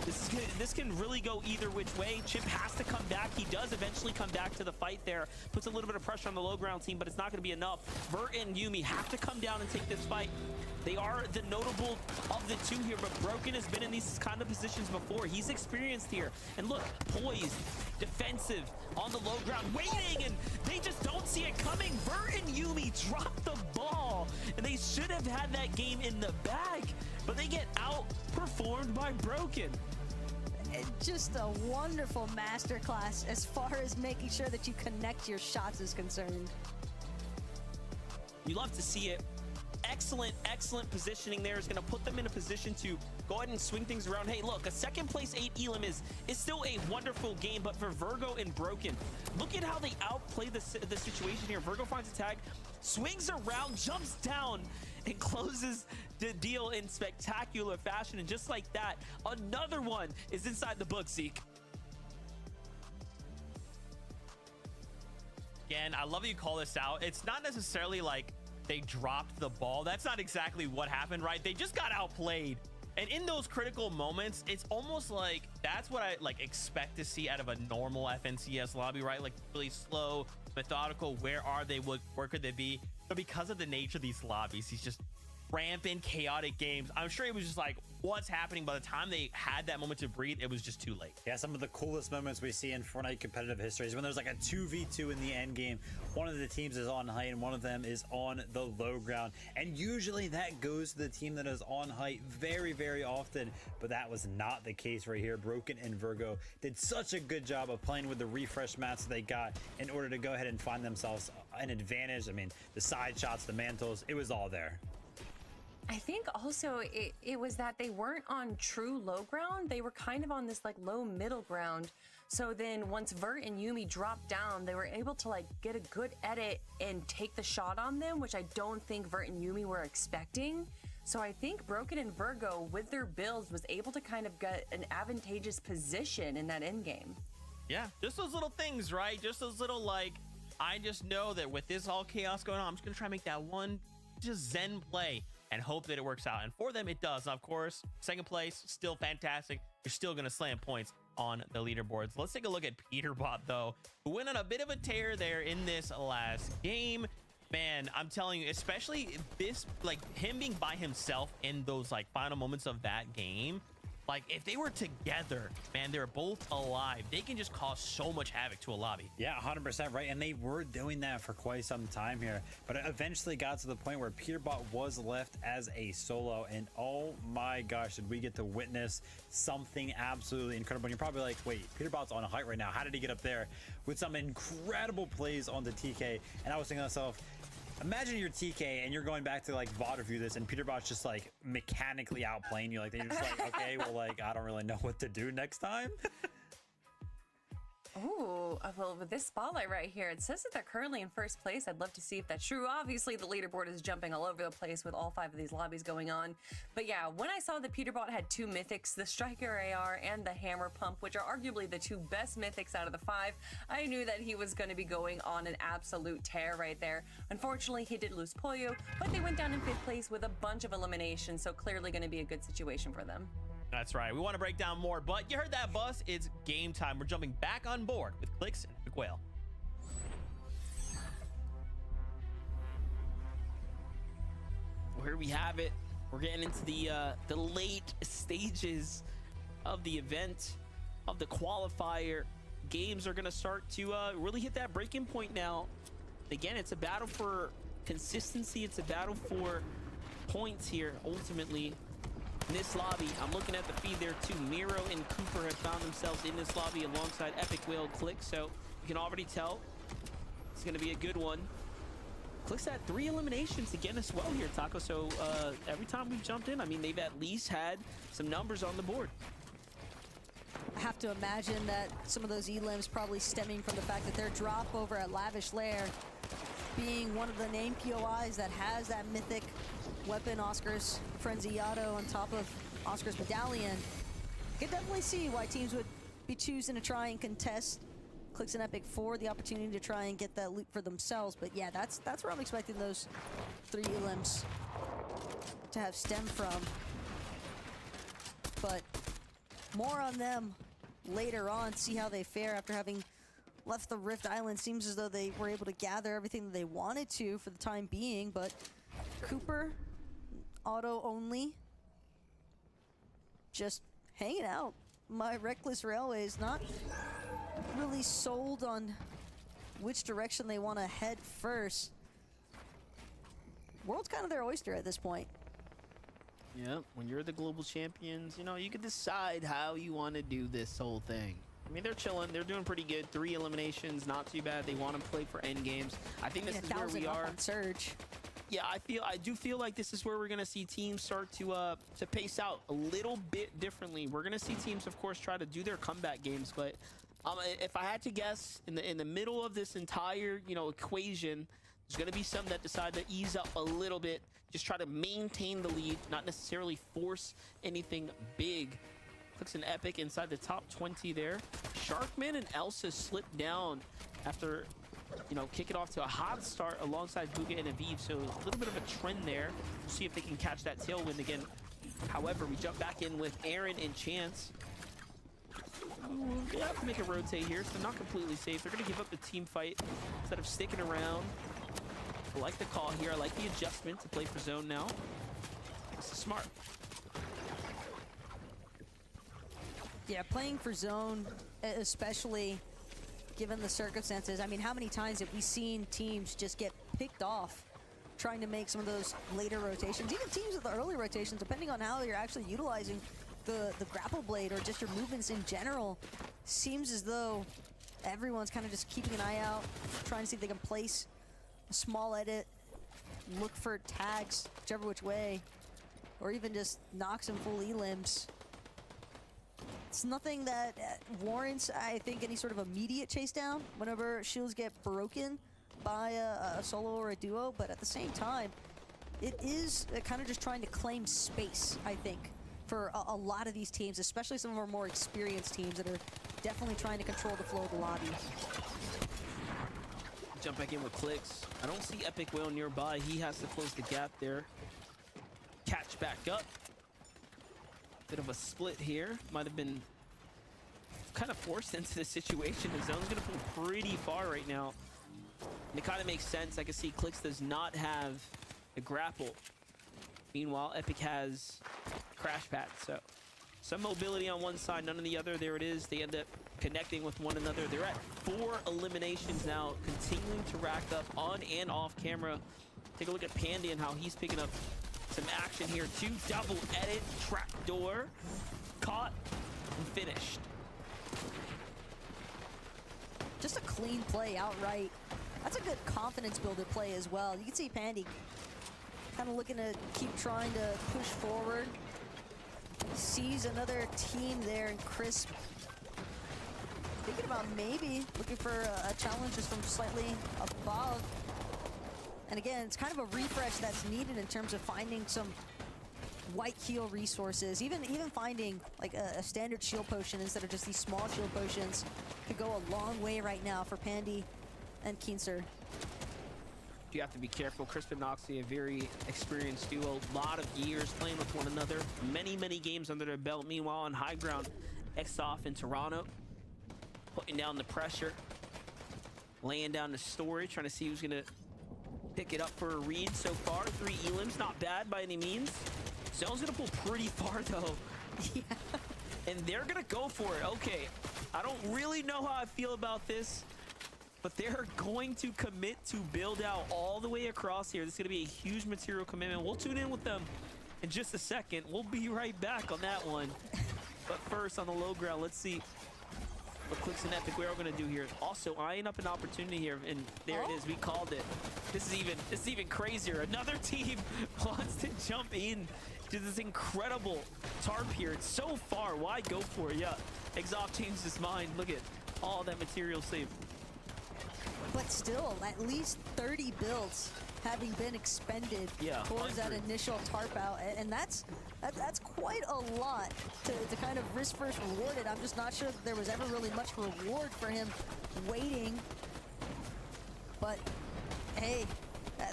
this can really go either which way. Chip has to come back. He does eventually come back to the fight there. Puts a little bit of pressure on the low ground team, but it's not going to be enough. Vert and Yuumi have to come down and take this fight. They are the notable of the two here, but Broken has been in these kind of positions before. He's experienced here. And look, poised, defensive, on the low ground, waiting, and they just don't see it coming. Vert and Yuumi drop the ball, and they should have had that game in the bag, but they get outperformed by Broken. Just a wonderful masterclass as far as making sure that you connect your shots is concerned. You love to see it. Excellent positioning there is going to put them in a position to go ahead and swing things around. Hey, look, a second place 8 Elam is still a wonderful game, but for Virgo and Broken, look at how they outplay the situation here. Virgo finds a tag, swings around, jumps down, and closes the deal in spectacular fashion. And just like that, another one is inside the book, Zeke. Again, I love that you call this out. It's not necessarily like they dropped the ball. That's not exactly what happened, right? They just got outplayed. And in those critical moments, it's almost like that's what I like expect to see out of a normal FNCS lobby, right? Like really slow, methodical. Where are they? Where could they be? But because of the nature of these lobbies, these just rampant, chaotic games, I'm sure it was just like, what's happening? By the time they had that moment to breathe, it was just too late. Yeah, some of the coolest moments we see in Fortnite competitive history is when there's like a 2v2 in the end game. One of the teams is on height and one of them is on the low ground, and usually that goes to the team that is on height very often, but that was not the case right here. Broken and Virgo did such a good job of playing with the refresh mats that they got in order to go ahead and find themselves an advantage. I mean, the side shots, the mantles, it was all there. I think also it was that they weren't on true low ground. They were kind of on this like low middle ground. So then once Vert and Yuumi dropped down, they were able to like get a good edit and take the shot on them, which I don't think Vert and Yuumi were expecting. So I think Broken and Virgo with their builds was able to kind of get an advantageous position in that end game. Yeah, just those little things, right? Just those little like, I just know that with this all chaos going on, I'm just gonna try and make that one just zen play and hope that it works out. And for them, it does. Of course, second place, still fantastic. You're still going to slam points on the leaderboards. Let's take a look at Peterbot, though, who went on a bit of a tear there in this last game. Man, I'm telling you, especially this, like him being by himself in those like final moments of that game. Like if they were together, man, they're both alive. They can just cause so much havoc to a lobby. Yeah, 100% right. And they were doing that for quite some time here. But it eventually got to the point where Peterbot was left as a solo. And oh my gosh, did we get to witness something absolutely incredible. And you're probably like, wait, Peterbot's on a height right now. How did he get up there? With some incredible plays on the TK. And I was thinking to myself, imagine you're TK and you're going back to like VOD review this and Peterbot's just like mechanically outplaying you. Like, you're just like, okay, well, like, I don't really know what to do next time. Ooh, well, with this spotlight right here, it says that they're currently in first place. I'd love to see if that's true. Obviously, the leaderboard is jumping all over the place with all 5 of these lobbies going on. But yeah, when I saw that Peterbot had 2 mythics, the Striker AR and the Hammer Pump, which are arguably the 2 best mythics out of the 5, I knew that he was going to be going on an absolute tear right there. Unfortunately, he did lose Pollo, but they went down in 5th place with a bunch of eliminations, so clearly going to be a good situation for them. That's right. We want to break down more, but you heard that buzz. It's game time. We're jumping back on board with Clicks and Epic Whale. Well, here we have it. We're getting into the late stages of the event, of the qualifier. Games are going to start to really hit that breaking point now. Again, it's a battle for consistency. It's a battle for points here, ultimately. In this lobby, I'm looking at the feed there too. Miro and Cooper have found themselves in this lobby alongside Epic Whale Click, so you can already tell it's going to be a good one. Click's had 3 eliminations again as well here, Taco. So every time we've jumped in, I mean, they've at least had some numbers on the board. I have to imagine that some of those elims probably stemming from the fact that their drop over at Lavish Lair being one of the name POIs that has that mythic weapon, Oscar's Frenzy Auto, on top of Oscar's medallion. You can definitely see why teams would be choosing to try and contest Clicks and Epic for the opportunity to try and get that loot for themselves. But yeah, that's where I'm expecting those 3 elims to have stemmed from. But more on them later on, see how they fare after having left the Rift Island. Seems as though they were able to gather everything that they wanted to for the time being, but Cooper, auto only, just hanging out. My Reckless Railway is not really sold on which direction they want to head first. World's kind of their oyster at this point. Yeah, when you're the global champions, you know, you can decide how you want to do this whole thing. I mean, they're chilling. They're doing pretty good. 3 eliminations, not too bad. They want to play for end games. I think this is where we are. On Surge. Yeah, I do feel like this is where we're gonna see teams start to pace out a little bit differently. We're gonna see teams, of course, try to do their comeback games, but if I had to guess, in the middle of this entire equation, there's gonna be some that decide to ease up a little bit, just try to maintain the lead, not necessarily force anything big. Clicks an Epic inside the top 20 there. Sharkman and Elsa slipped down after kick it off to a hot start alongside Bugha and Aviv, so a little bit of a trend there. We'll see if they can catch that tailwind again. However, we jump back in with Aaron and Chance. They have to make a rotate here, so not completely safe. They're going to give up the team fight instead of sticking around. I like the call here. I like the adjustment to play for zone now. This is smart. Yeah, playing for zone, especially given the circumstances. I mean, how many times have we seen teams just get picked off trying to make some of those later rotations? Even teams with the early rotations, depending on how you're actually utilizing the grapple blade or just your movements in general, seems as though everyone's kind of just keeping an eye out, trying to see if they can place a small edit, look for tags, whichever which way. or even just knock some full E-limbs. It's nothing that warrants, I think, any sort of immediate chase down whenever shields get broken by a solo or a duo, but at the same time, it is kind of just trying to claim space, I think, for a lot of these teams, especially some of our more experienced teams that are definitely trying to control the flow of the lobby. Jump back in with clicks. I don't see Epic Whale nearby. He has to close the gap there. Catch back up. Bit of a split here. Might have been kind of forced into the situation. The zone's going to pull pretty far right now. And it kind of makes sense. I can see Clicks does not have a grapple. Meanwhile, Epic has Crash Pad. So some mobility on one side, none on the other. There it is. They end up connecting with one another. They're at 4 eliminations now, continuing to rack up on and off camera. Take a look at Pandy and how he's picking up some action here too. Double edit, trapdoor, caught and finished. Just a clean play outright. That's a good confidence builder play as well. You can see Pandy kind of looking to keep trying to push forward. Sees another team there, and Crisp thinking about maybe looking for a challenge just from slightly above. And again, it's kind of a refresh that's needed in terms of finding some white heal resources. Even finding like a standard shield potion instead of just these small shield potions could go a long way right now for Pandy and Keenser. You have to be careful. Crisp and Noxy, a very experienced duo. A lot of years playing with one another. Many games under their belt. Meanwhile, on high ground, Exoff in Toronto, putting down the pressure. Laying down the story, trying to see who's going to pick it up for a read so far. 3 elims, not bad by any means. Zone's going to pull pretty far, though. Yeah. And they're going to go for it. Okay, I don't really know how I feel about this, but they're going to commit to build out all the way across here. This is going to be a huge material commitment. We'll tune in with them in just a second. We'll be right back on that one. But first, on the low ground, let's see what Clicks and Epic we're going to do here. Also, eyeing up an opportunity here, and there it is. We called it. This is even crazier. Another team wants to jump in to this incredible tarp here. It's so far. Why go for it? Yeah, Exoff changed his mind. Look at all that material saved. But still, at least 30 builds having been expended towards that initial tarp out, and that's quite a lot to kind of risk first rewarded. I'm just not sure that there was ever really much reward for him waiting. But hey,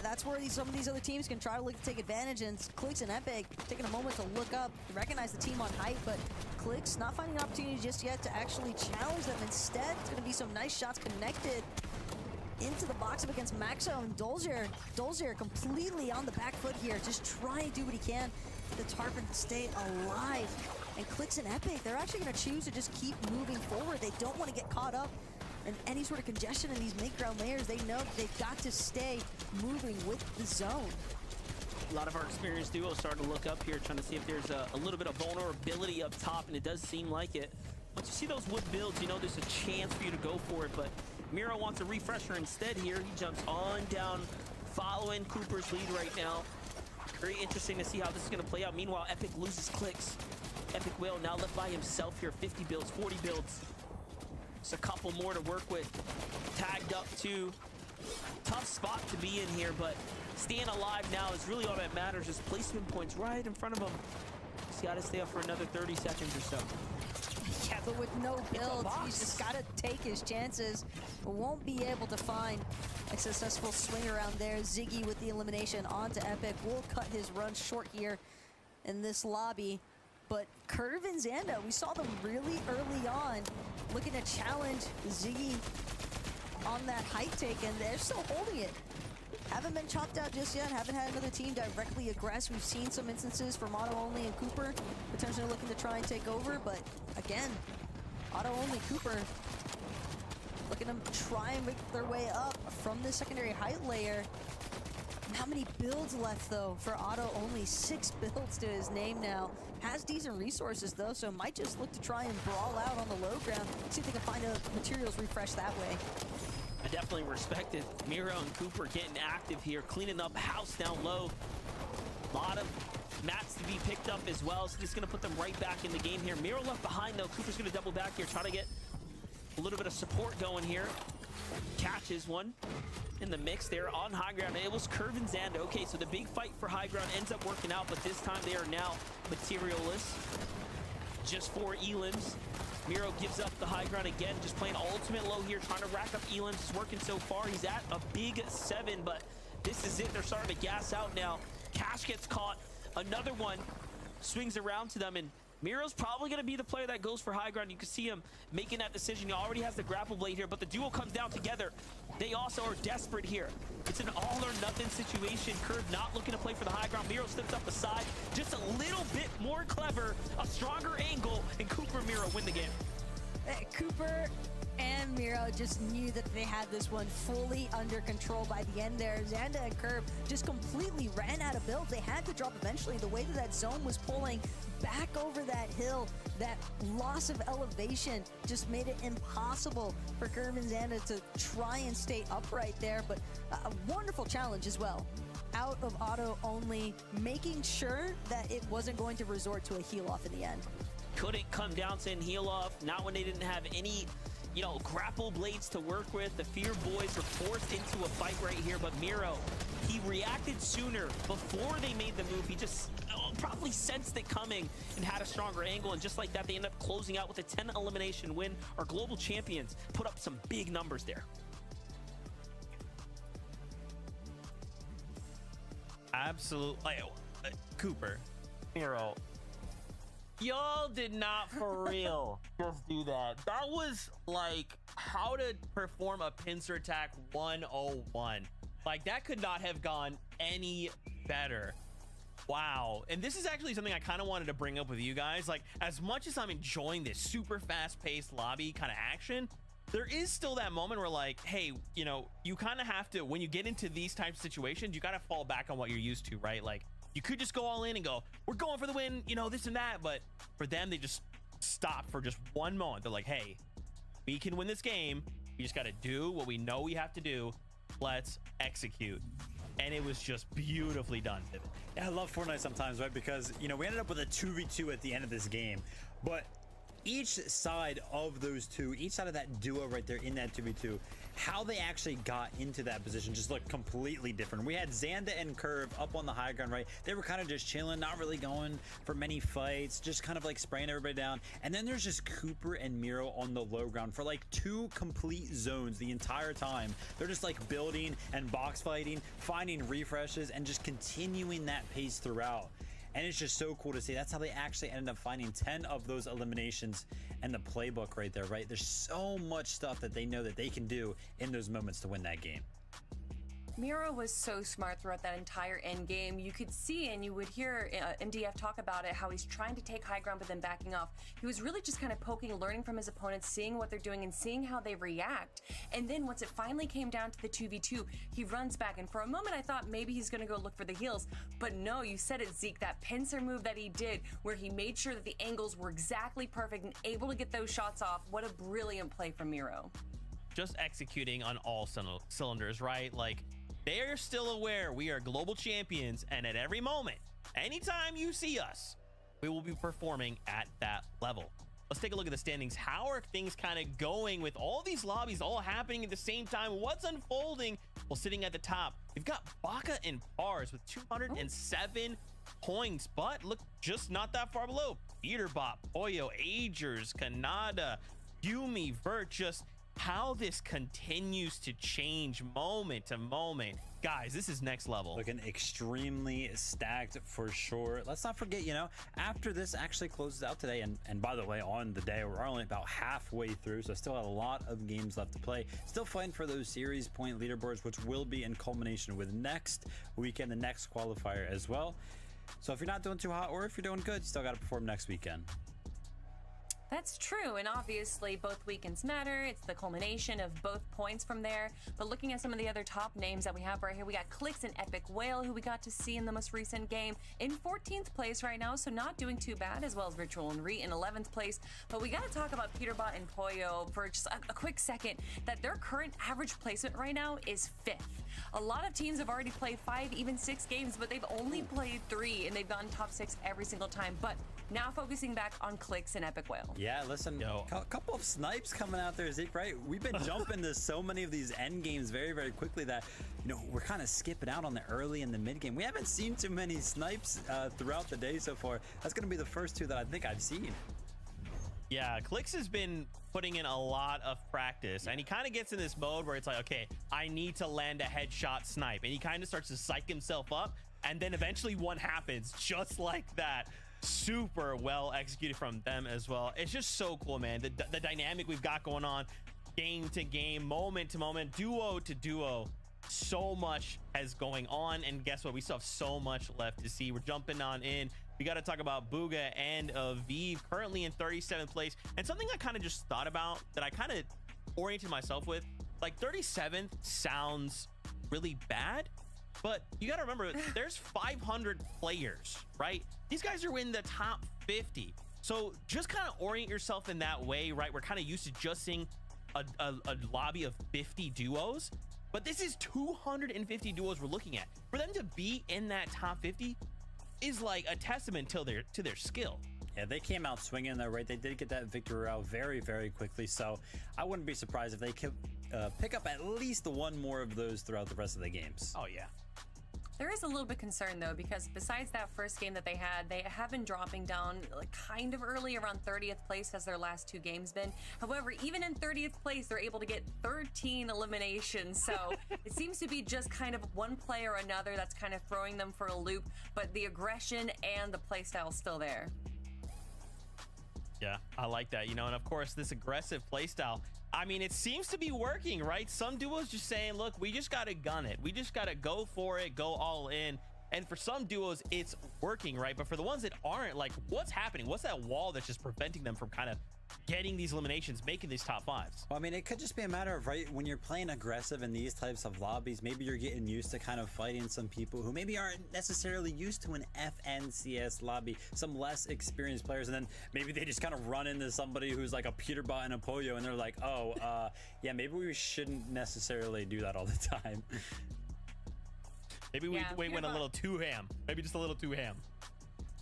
that's where some of these other teams can try to look to take advantage, and Clicks and Epic taking a moment to look up, recognize the team on height, but Clicks not finding an opportunity just yet to actually challenge them. Instead, it's going to be some nice shots connected into the box up against Maxo and Dolzier completely on the back foot here, just trying to do what he can to tarp and stay alive. And Clicks and Epic, they're actually going to choose to just keep moving forward. They don't want to get caught up in any sort of congestion in these mid-ground layers. They know that they've got to stay moving with the zone. A lot of our experienced duos starting to look up here, trying to see if there's a little bit of vulnerability up top, and it does seem like it. Once you see those wood builds, you know there's a chance for you to go for it, but Miro wants a refresher instead here. He jumps on down, following Cooper's lead right now. Very interesting to see how this is going to play out. Meanwhile, Epic loses Clicks. Epic Whale now left by himself here. 50 builds, 40 builds. Just a couple more to work with. Tagged up too. Tough spot to be in here, but staying alive now is really all that matters. Just placement points right in front of him. He's got to stay up for another 30 seconds or so. Yeah, but with no builds, he's just got to take his chances. Won't be able to find a successful swing around there. Ziggy with the elimination onto Epic will cut his run short here in this lobby. But Curve and Xanda, we saw them really early on looking to challenge Ziggy on that height take, and they're still holding it. Haven't been chopped out just yet, haven't had another team directly aggress. We've seen some instances from Auto Only and Cooper potentially looking to try and take over, but again, Auto Only Cooper looking to try and make their way up from the secondary height layer. How many builds left though for Auto Only? 6 builds to his name now. Has decent resources though, so might just look to try and brawl out on the low ground, see if they can find a materials refresh that way. I definitely respect it. Miro and Cooper getting active here, cleaning up house down low. A lot of mats to be picked up as well, so this is going to put them right back in the game here. Miro left behind, though. Cooper's going to double back here, try to get a little bit of support going here. Catches one in the mix there on high ground. It was Curve and Xanda. Okay, so the big fight for high ground ends up working out, but this time they are now materialless. Just 4 elims. Miro gives up the high ground again, just playing ultimate low here, trying to rack up elims. It's working so far. He's at a big 7, but this is it. They're starting to gas out now. Cash gets caught. Another one swings around to them, and Miro's probably going to be the player that goes for high ground. You can see him making that decision. He already has the grapple blade here, but the duo comes down together. They also are desperate here. It's an all-or-nothing situation. Curve not looking to play for the high ground. Miro steps up the side, just a little bit more clever, a stronger angle, and Cooper and Miro win the game. Cooper and Miro just knew that they had this one fully under control by the end there. Xanda and Curve just completely ran out of build. They had to drop eventually. The way that that zone was pulling back over that hill, that loss of elevation just made it impossible for Curve and Xanda to try and stay upright there. But a wonderful challenge as well. Out of auto only, making sure that it wasn't going to resort to a heal off in the end. Couldn't come down to an heal off, not when they didn't have any, you know, grapple blades to work with. The Fear boys were forced into a fight right here, but Miro, he reacted sooner before they made the move. He just probably sensed it coming and had a stronger angle, and just like that, they end up closing out with a 10 elimination win. Our global champions put up some big numbers there. Absolutely. Cooper, Miro, y'all did not for real just do that. That was like how to perform a pincer attack 101. Like, that could not have gone any better. Wow. And this is actually something I kind of wanted to bring up with you guys. Like, as much as I'm enjoying this super fast-paced lobby kind of action, there is still that moment where, like, hey, you know, you kind of have to, when you get into these types of situations, you got to fall back on what you're used to, right? Like, you could just go all in and go, we're going for the win, you know, this and that. But for them, they just stop for just one moment. They're like, hey, we can win this game. We just got to do what we know we have to do. Let's execute. And it was just beautifully done. Yeah, I love Fortnite sometimes, right? Because, you know, we ended up with a 2v2 at the end of this game, but each side of those two, each side of that duo right there in that 2v2, how they actually got into that position just looked completely different. We had Xanda and Curve up on the high ground, right? They were kind of just chilling, not really going for many fights, just kind of like spraying everybody down. And then there's just Cooper and Miro on the low ground for like 2 complete zones the entire time. They're just like building and box fighting, finding refreshes, and just continuing that pace throughout. And it's just so cool to see. That's how they actually ended up finding 10 of those eliminations and the playbook right there, right? There's so much stuff that they know that they can do in those moments to win that game. Miro was so smart throughout that entire end game. You could see and you would hear MDF talk about it, how he's trying to take high ground but then backing off. He was really just kind of poking, learning from his opponents, seeing what they're doing and seeing how they react. And then once it finally came down to the 2v2, he runs back. And for a moment I thought maybe he's going to go look for the heals. But no, you said it, Zeke, that pincer move that he did where he made sure that the angles were exactly perfect and able to get those shots off. What a brilliant play from Miro. Just executing on all cylinders, right? Like, they are still aware we are global champions, and at every moment, anytime you see us, we will be performing at that level. Let's take a look at the standings. How are things kind of going with all these lobbies all happening at the same time? What's unfolding? Well, sitting at the top, we've got Baka and Pars with 207 points, but look, just not that far below. Peterbot, Poyo, Agers, Kanada, Yumi, Vert, just how this continues to change moment to moment. Guys, this is next level. Looking extremely stacked for sure. Let's not forget, you know, after this actually closes out today, and by the way, on the day, we're only about halfway through, so still have a lot of games left to play. Still fighting for those series point leaderboards, which will be in culmination with next weekend, the next qualifier as well. So if you're not doing too hot, or if you're doing good, you still got to perform next weekend. That's true, and obviously both weekends matter. It's the culmination of both points from there. But looking at some of the other top names that we have right here, we got Clix and Epic Whale, who we got to see in the most recent game, in 14th place right now, so not doing too bad, as well as Virtual and Re in 11th place. But we got to talk about Peterbot and Poyo for just a quick second, that their current average placement right now is 5th. A lot of teams have already played 5, even 6 games, but they've only played 3, and they've gotten top 6 every single time. But now focusing back on Clix and Epic Whale. Yeah, listen, a couple of snipes coming out there, Zeke, right? We've been jumping to so many of these end games very, very quickly that, you know, we're kind of skipping out on the early and the mid game. We haven't seen too many snipes throughout the day so far. That's going to be the first 2 that I think I've seen. Yeah, Clix has been putting in a lot of practice, and he kind of gets in this mode where it's like, okay, I need to land a headshot snipe, and he kind of starts to psych himself up, and then eventually one happens just like that. Super well executed from them as well. It's just so cool, man. The dynamic we've got going on, game to game, moment to moment, duo to duo. So much has going on, and guess what? We still have so much left to see. We're jumping on in. We got to talk about Booga and Aviv, currently in 37th place. And something I kind of just thought about that I kind of oriented myself with, like 37th sounds really bad, but you got to remember there's 500 players, right? These guys are in the top 50. So just kind of orient yourself in that way, right? We're kind of used to just seeing a lobby of 50 duos, but this is 250 duos we're looking at. For them to be in that top 50 is like a testament to their skill. Yeah, they came out swinging there, right? They did get that victory out very, very quickly. So I wouldn't be surprised if they could pick up at least one more of those throughout the rest of the games. Oh, yeah. There is a little bit concerned though, because besides that first game that they have been dropping down like kind of early, around 30th place as their last 2 games been. However, even in 30th place, they're able to get 13 eliminations. So it seems to be just kind of one play or another that's kind of throwing them for a loop, but the aggression and the play style is still there. Yeah, I like that, you know, and of course this aggressive playstyle, I mean, it seems to be working, right? Some duos just saying, look, we just got to gun it. We just got to go for it, go all in. And for some duos, it's working, right? But for the ones that aren't, like, what's happening? What's that wall that's just preventing them from kind of getting these eliminations, making these top 5s? Well, I mean, it could just be a matter of, right, when you're playing aggressive in these types of lobbies, maybe you're getting used to kind of fighting some people who maybe aren't necessarily used to an FNCS lobby, some less experienced players, and then maybe they just kind of run into somebody who's like a Peterbot and a Poyo, and they're like, oh, yeah, maybe we shouldn't necessarily do that all the time. Maybe we went a little too ham. Maybe just a little too ham.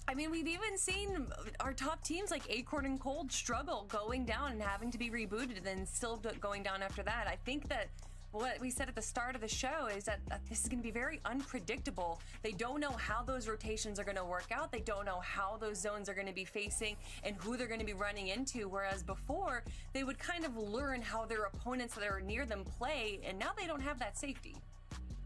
I mean, we've even seen our top teams like Acorn and Cold struggle going down and having to be rebooted and then still going down after that. I think that what we said at the start of the show is that this is going to be very unpredictable. They don't know how those rotations are going to work out. They don't know how those zones are going to be facing and who they're going to be running into. Whereas before, they would kind of learn how their opponents that are near them play, and now they don't have that safety.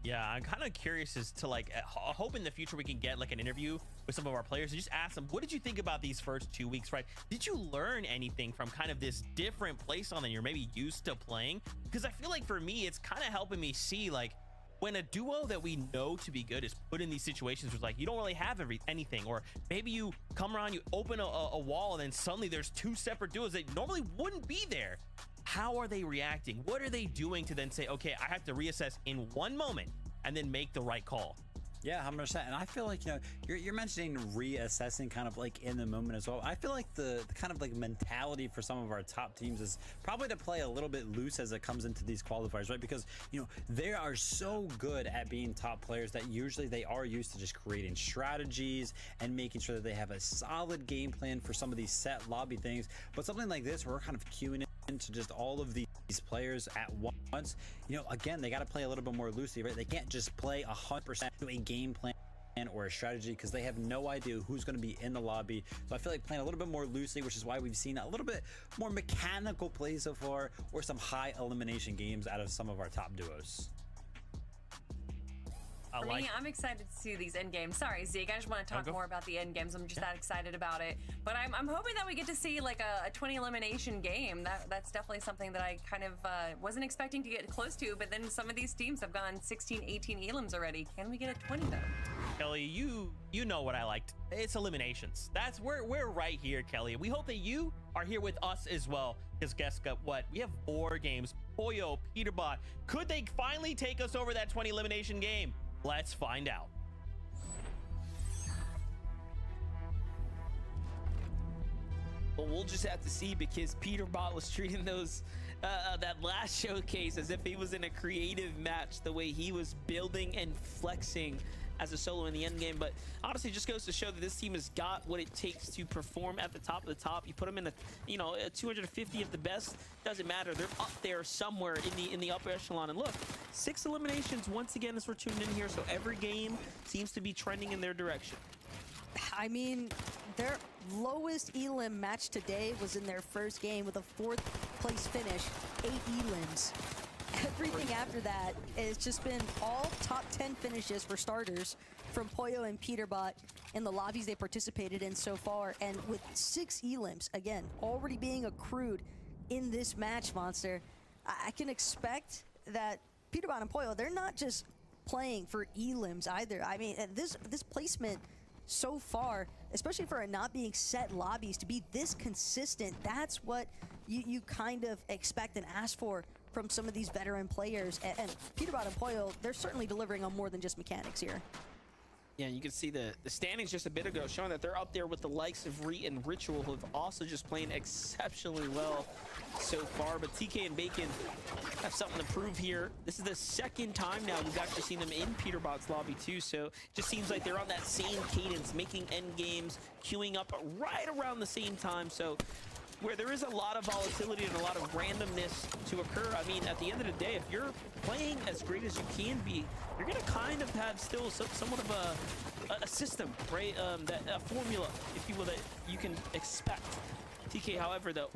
Yeah, I'm kind of curious as to, like, I hope in the future we can get like an interview with some of our players and just ask them, what did you think about these first 2 weeks, right? Did you learn anything from kind of this different playstyle than you're maybe used to playing? Because I feel like for me, it's kind of helping me see, like, when a duo that we know to be good is put in these situations where, like, you don't really have anything, or maybe you come around, you open a wall, and then suddenly there's 2 separate duos that normally wouldn't be there. How are they reacting? What are they doing to then say, okay, I have to reassess in one moment and then make the right call? Yeah, 100%. And I feel like, you know, you're mentioning reassessing kind of like in the moment as well. I feel like the kind of like mentality for some of our top teams is probably to play a little bit loose as it comes into these qualifiers, right? Because, you know, they are so good at being top players that usually they are used to just creating strategies and making sure that they have a solid game plan for some of these set lobby things. But something like this, where we're kind of queuing into just all of these players at once, you know, again, they got to play a little bit more loosely, right? They can't just play 100% to a game plan or a strategy because they have no idea who's going to be in the lobby. So I feel like playing a little bit more loosely, which is why we've seen a little bit more mechanical play so far, or some high elimination games out of some of our top duos. For me, I'm excited to see these end games. Sorry, Zeke, I just want to talk more about the end games. I'm just that excited about it. But I'm hoping that we get to see like a 20 elimination game. That's definitely something that I kind of wasn't expecting to get close to. But then some of these teams have gone 16, 18 elims already. Can we get a 20 though? Kelly, you know what I liked. It's eliminations. That's we're right here, Kelly. We hope that you are here with us as well. Because guess what? We have 4 games. Pollo, Peterbot. Could they finally take us over that 20 elimination game? Let's find out. But we'll just have to see, because Peterbot was treating those that last showcase as if he was in a creative match, the way he was building and flexing as a solo in the end game. But honestly, it just goes to show that this team has got what it takes to perform at the top of the top. You put them in a, you know, a 250 of the best, doesn't matter. They're up there somewhere in the upper echelon. And look, 6 eliminations once again as we're tuned in here. So every game seems to be trending in their direction. I mean, their lowest elim match today was in their first game with a 4th place finish, 8 elims. Everything after that, it's just been all top 10 finishes for starters from Pollo and Peterbot in the lobbies they participated in so far. And with 6 elims, again, already being accrued in this match, Monster, I can expect that Peterbot and Pollo, they're not just playing for elims either. I mean, this placement so far, especially for it not being set lobbies, to be this consistent, that's what you kind of expect and ask for from some of these veteran players. And Peterbot and Pollo, they're certainly delivering on more than just mechanics here. Yeah, you can see the standings just a bit ago showing that they're up there with the likes of Reet and Ritual, who have also just playing exceptionally well so far. But TK and Bacon have something to prove here. This is the 2nd time now we've actually seen them in Peterbot's lobby too, so it just seems like they're on that same cadence, making end games, queuing up right around the same time. So where there is a lot of volatility and a lot of randomness to occur, I mean, at the end of the day, if you're playing as great as you can be, you're going to kind of have still somewhat of a system, right? A formula, if you will, that you can expect. TK, however, though,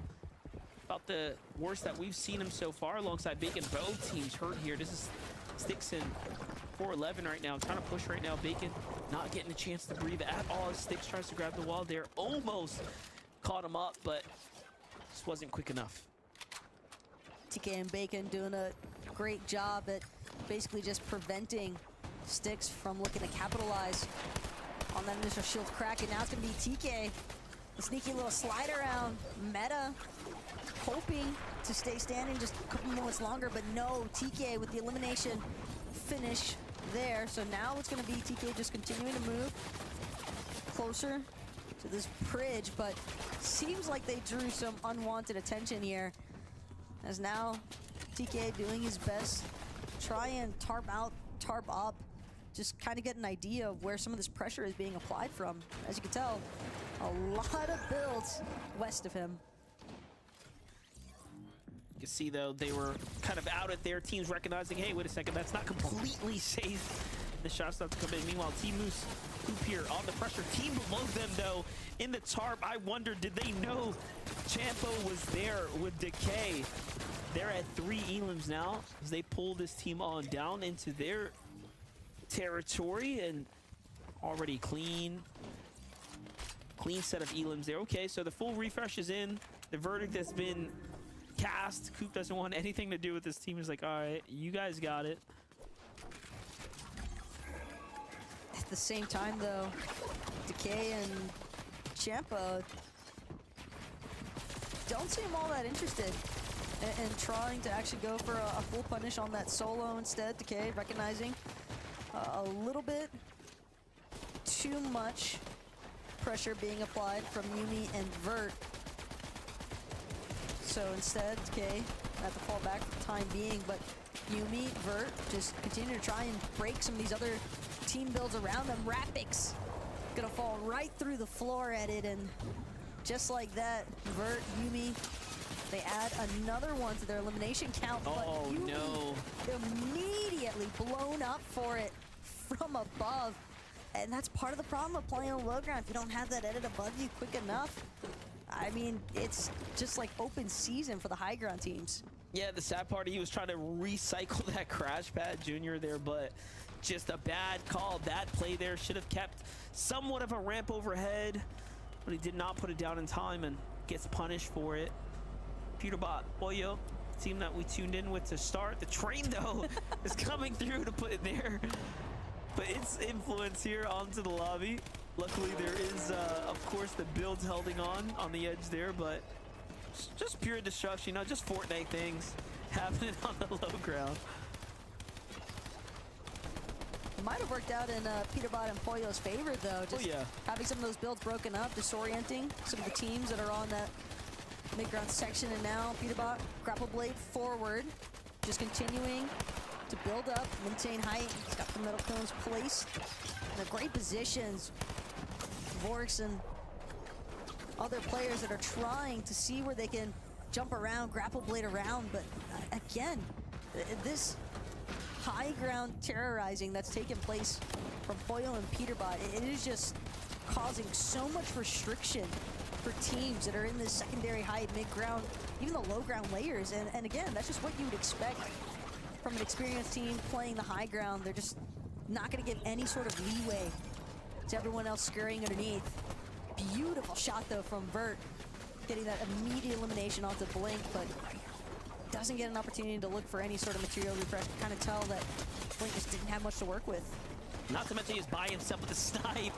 about the worst that we've seen him so far alongside Bacon. Both teams hurt here. This is Sticks in 4-11 right now. Trying to push right now. Bacon not getting a chance to breathe at all. Sticks tries to grab the wall there. Almost caught him up, but just wasn't quick enough. TK and Bacon doing a great job at basically just preventing Sticks from looking to capitalize on that initial shield crack. And now it's going to be TK. A sneaky little slide around. Meta hoping to stay standing just a couple moments longer, but no, TK with the elimination finish there. So now it's going to be TK just continuing to move closer to this bridge, but seems like they drew some unwanted attention here, as now TK doing his best to try and tarp up, just kind of get an idea of where some of this pressure is being applied from. As you can tell, a lot of builds west of him. You can see, though, they were kind of out at their teams recognizing, hey, wait a second, that's not completely safe. The shot's not to come in. Meanwhile, Team Moose, Hoop here on the pressure. Team below them, though, in the tarp. I wonder, did they know Champo was there with Decay? They're at 3 elims now as they pull this team on down into their territory, and already clean set of elims there. Okay, so the full refresh is in. The verdict has been cast. Coop doesn't want anything to do with this team. He's like, all right, you guys got it. At the same time, though, Decay and Champa don't seem all that interested in trying to actually go for a full punish on that solo instead. Decay recognizing a little bit too much pressure being applied from Yumi and Vert. So instead, Decay had to fall back for the time being, but Yumi, Vert just continue to try and break some of these other team builds around them. Rapix gonna fall right through the floor at it, and just like that, Vert, Yumi, they add another one to their elimination count. Oh, but Yumi no. immediately blown up for it from above. And that's part of the problem of playing on low ground. If you don't have that edit above you quick enough, I mean, it's just like open season for the high ground teams. Yeah, the sad part, he was trying to recycle that crash pad junior there, but just a bad call. Bad play there. Should have kept somewhat of a ramp overhead, but he did not put it down in time and gets punished for it. Peterbot, Pollo, team that we tuned in with to start. The train, though, is coming through to put it there. but it's influence here onto the lobby. Luckily, there is, of course, the builds holding on the edge there, but just pure destruction, you know, just Fortnite things happening on the low ground. It might have worked out in Peterbot and Pollo's favor, though. Just having some of those builds broken up, disorienting some of the teams that are on that mid-ground section. And now Peterbot, Grapple Blade forward, just continuing to build up, maintain height. He's got the metal cones placed in the great positions. Vorks and other players that are trying to see where they can jump around, Grapple Blade around. But again, this high ground terrorizing that's taken place from Pollo and Peterbot, it is just causing so much restriction for teams that are in this secondary high, mid-ground, even the low ground layers. And again, that's just what you would expect from an experienced team playing the high ground. They're just not going to give any sort of leeway to everyone else scurrying underneath. Beautiful shot, though, from Vert, getting that immediate elimination onto Blink, but doesn't get an opportunity to look for any sort of material refresh. Kind of tell that Blink just didn't have much to work with. Not to mention he's by himself with a snipe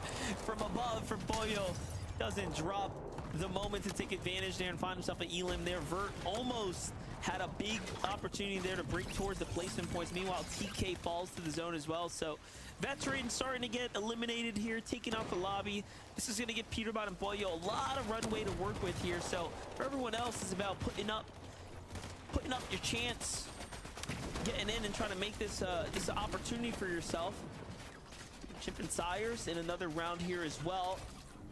from above from Pollo. Doesn't drop the moment to take advantage there and find himself an elim there. Vert almost had a big opportunity there to break towards the placement points. Meanwhile, TK falls to the zone as well. So Veteran starting to get eliminated here, taking out the lobby. This is going to give Peterbot and Pollo a lot of runway to work with here. So for everyone else, it's about putting up your chance, getting in and trying to make this this an opportunity for yourself. Chimp and Sires in another round here as well.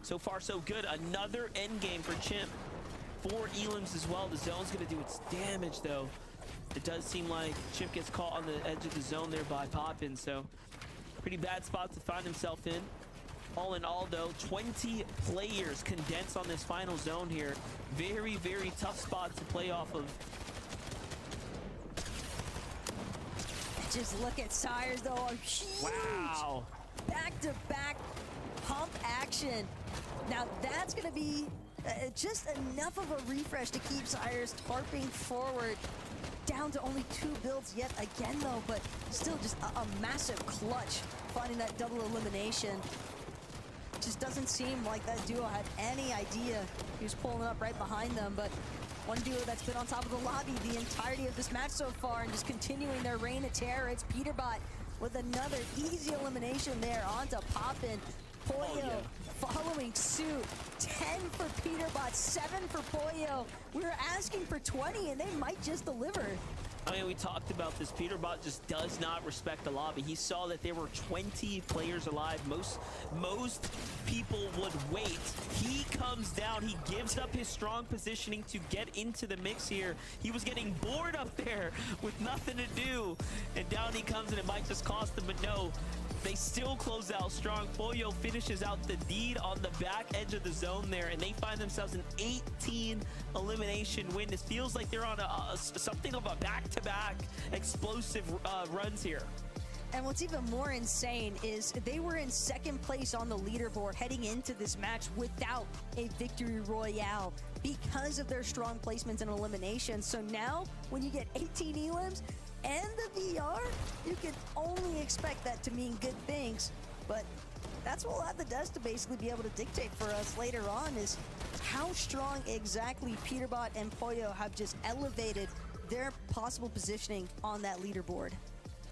So far, so good. Another end game for Chimp. 4 elims as well. The zone's going to do its damage, though. It does seem like Chimp gets caught on the edge of the zone there by Poppin, so pretty bad spot to find himself in. All in all, though, 20 players condensed on this final zone here. Very, very tough spot to play off of. Just look at Sires, though. Huge. Wow. Back-to-back pump action. Now that's going to be just enough of a refresh to keep Sires tarping forward. Down to only 2 builds yet again, though, but still just a massive clutch finding that double elimination. Just doesn't seem like that duo had any idea he was pulling up right behind them, but one duo that's been on top of the lobby the entirety of this match so far and just continuing their reign of terror. It's Peterbot with another easy elimination there onto Poppin. Pollo following suit. 10 for Peterbot, 7 for Pollo. We were asking for 20 and they might just deliver. I mean, we talked about this. Peterbot just does not respect the lobby. He saw that there were 20 players alive. Most people would wait. He comes down. He gives up his strong positioning to get into the mix here. He was getting bored up there with nothing to do. And down he comes, and it might just cost him, but no. They still close out strong. Pollo finishes out the deed on the back edge of the zone there, and they find themselves an 18 elimination win. This feels like they're on something of a back-to-back explosive runs here. And what's even more insane is they were in second place on the leaderboard heading into this match without a victory royale because of their strong placements and eliminations. So now, when you get 18 elims, and the VR, you can only expect that to mean good things. But that's what we'll have the dust to basically be able to dictate for us later on, is how strong exactly Peterbot and Pollo have just elevated their possible positioning on that leaderboard.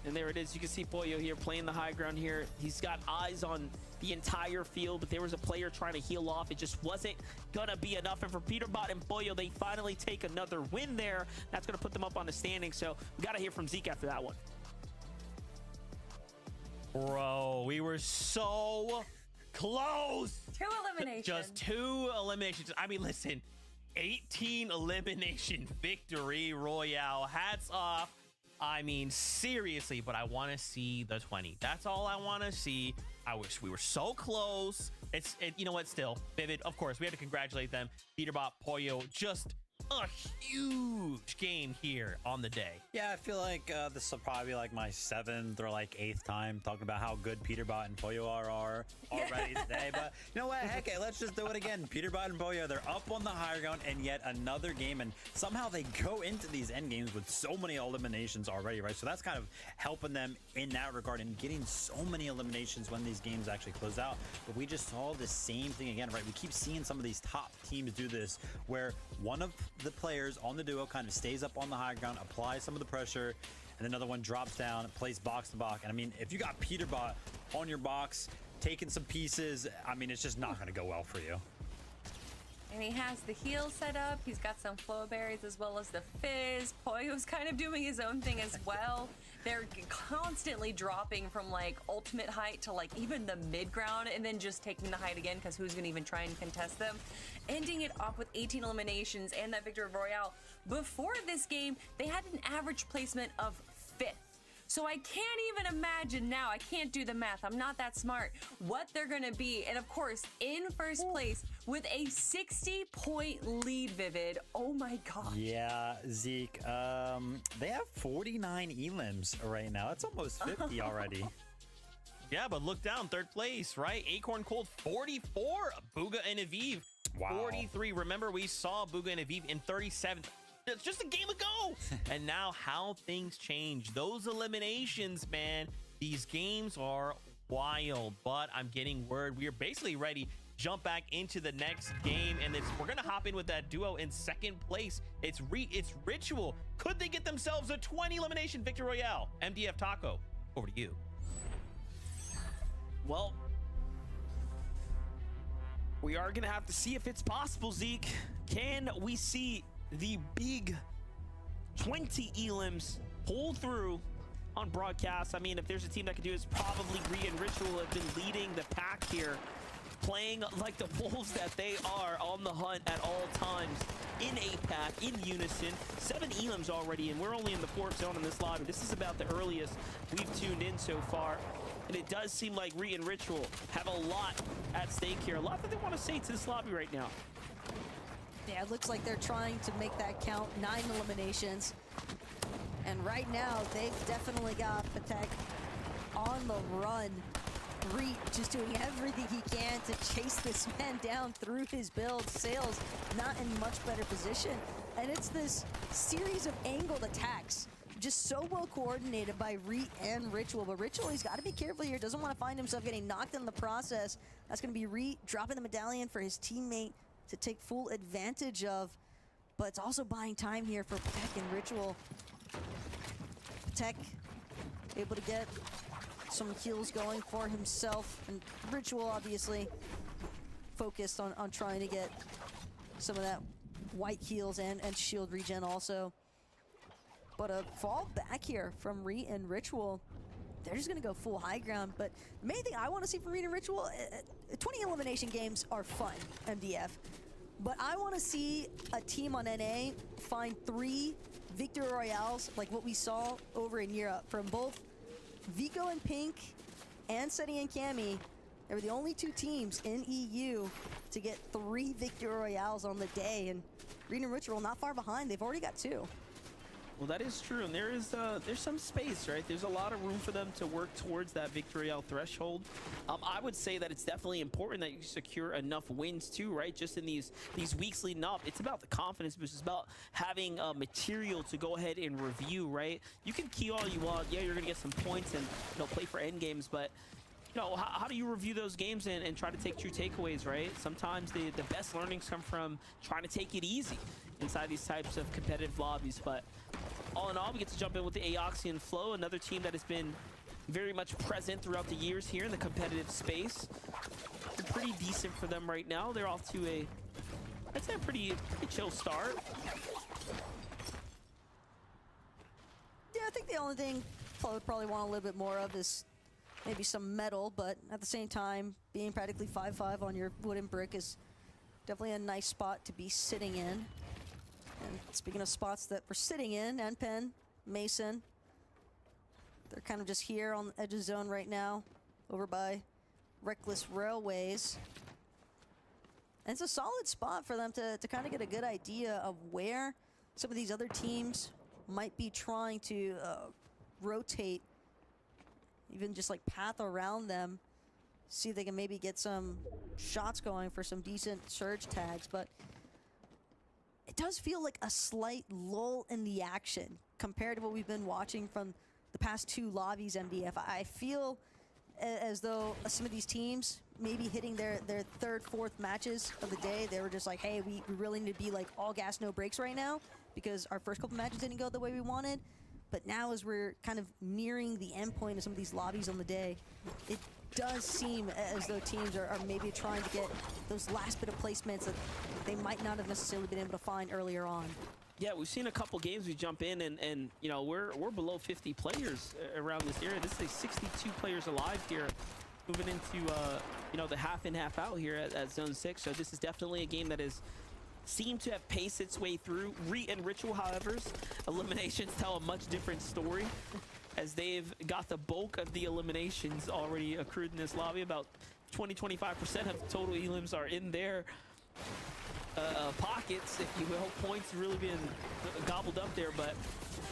And there it is. You can see Pollo here playing the high ground here. He's got eyes on the entire field, but there was a player trying to heal off. It just wasn't gonna be enough. And for Peterbot and Pollo, they finally take another win there. That's gonna put them up on the standing. So we gotta hear from Zeke after that one. Bro, we were so close. 2 eliminations. Just 2 eliminations. I mean, listen, 18 elimination victory royale. Hats off. I mean, seriously, but I want to see the 20. That's all I want to see. I wish we were so close. You know what? Still, Vivid, of course, we had to congratulate them. Peterbot, Pollo, just a huge game here on the day. Yeah, I feel like this will probably be like my 7th or like 8th time talking about how good Peterbot and Poyo are already today. But you know what? Heck, let's just do it again. Peterbot and Poyo, they're up on the higher ground and yet another game. And somehow they go into these end games with so many eliminations already, right? So that's kind of helping them in that regard and getting so many eliminations when these games actually close out. But we just saw the same thing again, right? We keep seeing some of these top teams do this where one of the players on the duo kind of stays up on the high ground, applies some of the pressure, and another one drops down and plays box to box. And I mean, if you got Peterbot on your box, taking some pieces, I mean, it's just not going to go well for you. And he has the heal set up. He's got some flow berries as well as the fizz. Poyo's kind of doing his own thing as well. They're constantly dropping from like ultimate height to like even the mid ground and then just taking the height again because who's going to even try and contest them. Ending it off with 18 eliminations and that Victory Royale. Before this game, they had an average placement of 5th. So I can't even imagine now, I can't do the math, I'm not that smart, what they're gonna be. And of course, in first place with a 60-point lead, Vivid. Oh my god. Yeah, Zeke, they have 49 elims right now. That's almost 50 already. Yeah, but look down, 3rd place, right? Acorn Cold, 44. Booga and Aviv, 43. Remember, we saw Booga and Aviv in 37th. It's just a game ago. And now how things change. Those eliminations, man, these games are wild. But I'm getting word we are basically ready to jump back into the next game. And we're going to hop in with that duo in 2nd place. It's Ritual. Could they get themselves a 20 elimination victory royale? MDF Taco, over to you. Well, we are going to have to see if it's possible, Zeke. Can we see the big 20 elims pull through on broadcast? I mean, if there's a team that could do it, it's probably Re and Ritual have been leading the pack here, playing like the wolves that they are on the hunt at all times in a pack, in unison. 7 elims already, and we're only in the 4th zone in this lobby. This is about the earliest we've tuned in so far. And it does seem like Re and Ritual have a lot at stake here. A lot that they want to say to this lobby right now. Yeah, it looks like they're trying to make that count. 9 eliminations. And right now, they've definitely got Patek on the run. Reet just doing everything he can to chase this man down through his build. Sales not in much better position. And it's this series of angled attacks. Just so well coordinated by Reet and Ritual. But Ritual, he's got to be careful here. Doesn't want to find himself getting knocked in the process. That's going to be Reet dropping the medallion for his teammate to take full advantage of, but it's also buying time here for Patek and Ritual. Patek able to get some kills going for himself, and Ritual obviously focused on trying to get some of that white heals and shield regen also. But a fall back here from Re and Ritual. They're just going to go full high ground, but the main thing I want to see from Re and Ritual, 20 elimination games are fun, MDF, but I want to see a team on NA find 3 Victory Royales like what we saw over in Europe from both Vico and Pink and Seti and Cammy. They were the only 2 teams in EU to get 3 Victory Royales on the day, and Re and Ritual not far behind. They've already got 2. Well, that is true, and there's some space, right? There's a lot of room for them to work towards that Victory Royale threshold. I would say that it's definitely important that you secure enough wins too, right? Just in these weeks leading up, it's about the confidence boost. It's about having material to go ahead and review, right? You can key all you want. Yeah, you're gonna get some points and play for end games, but how do you review those games and try to take true takeaways, right? Sometimes the best learnings come from trying to take it easy inside these types of competitive lobbies. But all in all, we get to jump in with the Aoxian Flow, another team that has been very much present throughout the years here in the competitive space. It's pretty decent for them right now. They're off to I'd say a pretty chill start. Yeah, I think the only thing Flow would probably want a little bit more of is maybe some metal, but at the same time, being practically 5-5 on your wooden brick is definitely a nice spot to be sitting in. And speaking of spots that we're sitting in, Enpen, Mason, they're kind of just here on the edge of zone right now, over by Reckless Railways. And it's a solid spot for them to kind of get a good idea of where some of these other teams might be trying to rotate, even just like path around them, see if they can maybe get some shots going for some decent surge tags. But it does feel like a slight lull in the action compared to what we've been watching from the past 2 lobbies, MDF. I feel as though some of these teams maybe hitting their 3rd, 4th matches of the day, they were just like, hey, we really need to be like all gas, no brakes right now because our first couple matches didn't go the way we wanted. But now as we're kind of nearing the end point of some of these lobbies on the day, it does seem as though teams are maybe trying to get those last bit of placements that they might not have necessarily been able to find earlier on. Yeah, we've seen a couple games we jump in and you know, we're below 50 players around this area. This is 62 players alive here, moving into you know, the half in, half out here at Zone 6. So this is definitely a game that is seemed to have paced its way through. And Ritual, however's eliminations tell a much different story, as they've got the bulk of the eliminations already accrued in this lobby. About 20-25% of total elims are in their pockets, if you will. Points really being gobbled up there. But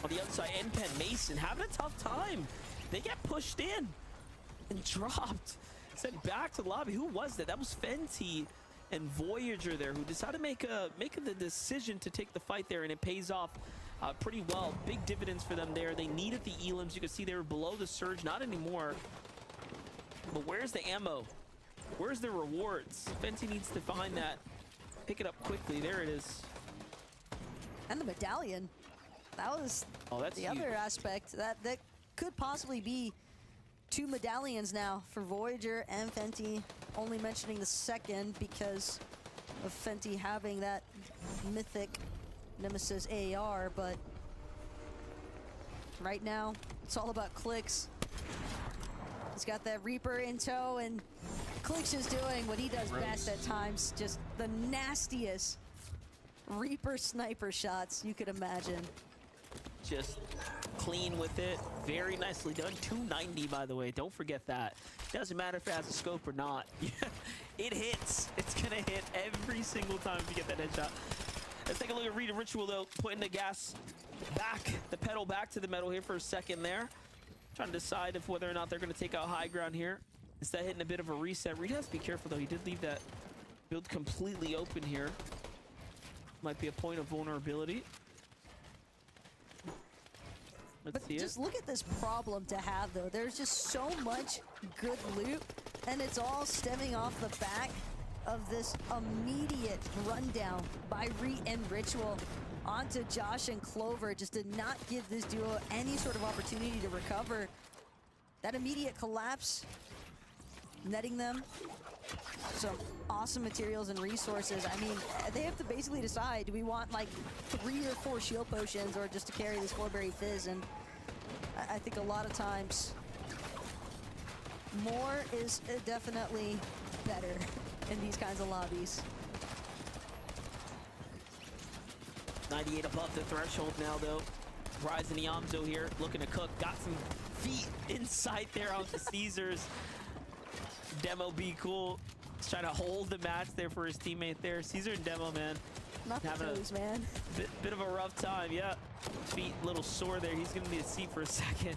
on the other side, NPen Mason having a tough time. They get pushed in and dropped, sent back to the lobby. Who was that? That was Fenty and Voyager there, who decided to make the decision to take the fight there, and it pays off pretty well. Big dividends for them there. They needed the elims. You can see they were below the surge, not anymore. But where's the ammo? Where's the rewards? Fenty needs to find that. Pick it up quickly. There it is. And the medallion. That was that's the huge. other aspect. That could possibly be 2 medallions now for Voyager and Fenty. Only mentioning the second because of Fenty having that mythic Nemesis AR, but right now it's all about Clicks. He's got that Reaper in tow, and Clicks is doing what he does best at times, just the nastiest Reaper sniper shots you could imagine. Just clean with it. Very nicely done. 290, by the way. Don't forget that. Doesn't matter if it has a scope or not. It hits. It's going to hit every single time if you get that headshot. Let's take a look at Reed and Ritual, though. Putting the gas back, the pedal back to the metal here for a second there. Trying to decide if whether or not they're going to take out high ground here. Instead of hitting a bit of a reset. Reed has to be careful, though. He did leave that build completely open here. Might be a point of vulnerability. But just look at this problem to have, though. There's just so much good loot, and it's all stemming off the back of this immediate rundown by Reed and Ritual onto Josh and Clover. Just did not give this duo any sort of opportunity to recover. That immediate collapse, netting them some awesome materials and resources. I mean, they have to basically decide, do we want like 3 or 4 shield potions or just to carry this 4-berry fizz? And I think a lot of times more is definitely better in these kinds of lobbies. 98 above the threshold now, though. Rise and Iamzo here looking to cook. Got some feet inside there on the Caesars. Demo be cool. He's trying to hold the match there for his teammate there. Caesar and Demo, man. Not the toes, man. Bit of a rough time, yeah. Feet a little sore there. He's gonna need a seat for a second.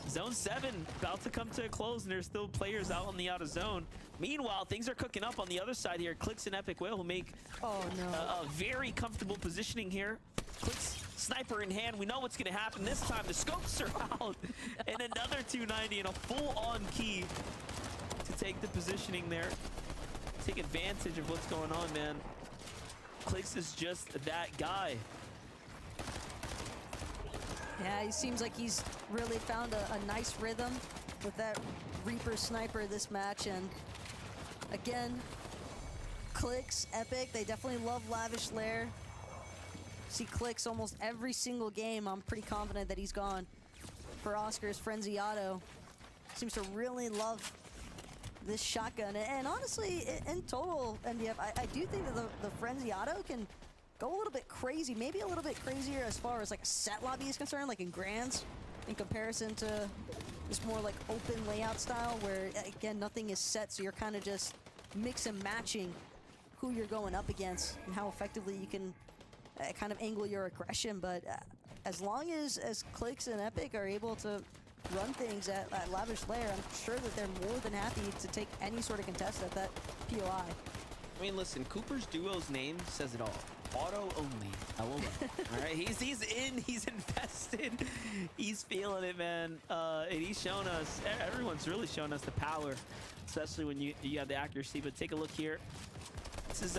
Zone 7 about to come to a close, and there's still players out on the outer zone. Meanwhile, things are cooking up on the other side here. Clicks and Epic Whale will make a very comfortable positioning here. Clicks, sniper in hand. We know what's gonna happen this time. The scopes are out, and another 290 and a full-on key to take the positioning there. Take advantage of what's going on, man. Clicks is just that guy. Yeah, he seems like he's really found a nice rhythm with that Reaper sniper this match. And again, Clicks, Epic, they definitely love Lavish Lair. See Clicks almost every single game. I'm pretty confident that he's gone for Oscar's Frenzy Auto. Seems to really love this shotgun. And honestly, in total, MDF, I do think that the Frenzy Auto can go a little bit crazy, maybe a little bit crazier as far as like a set lobby is concerned, like in Grands, in comparison to this more like open layout style where, again, nothing is set, so you're kind of just mix and matching who you're going up against and how effectively you can kind of angle your aggression. But as long as Clix and Epic are able to run things at Lavish Lair, I'm sure that they're more than happy to take any sort of contest at that POI. I mean, listen, Cooper's duo's name says it all. Auto only. LOL. All right, he's in, he's invested, he's feeling it, man. And he's shown us, everyone's really shown us the power, especially when you have the accuracy. But take a look here. This is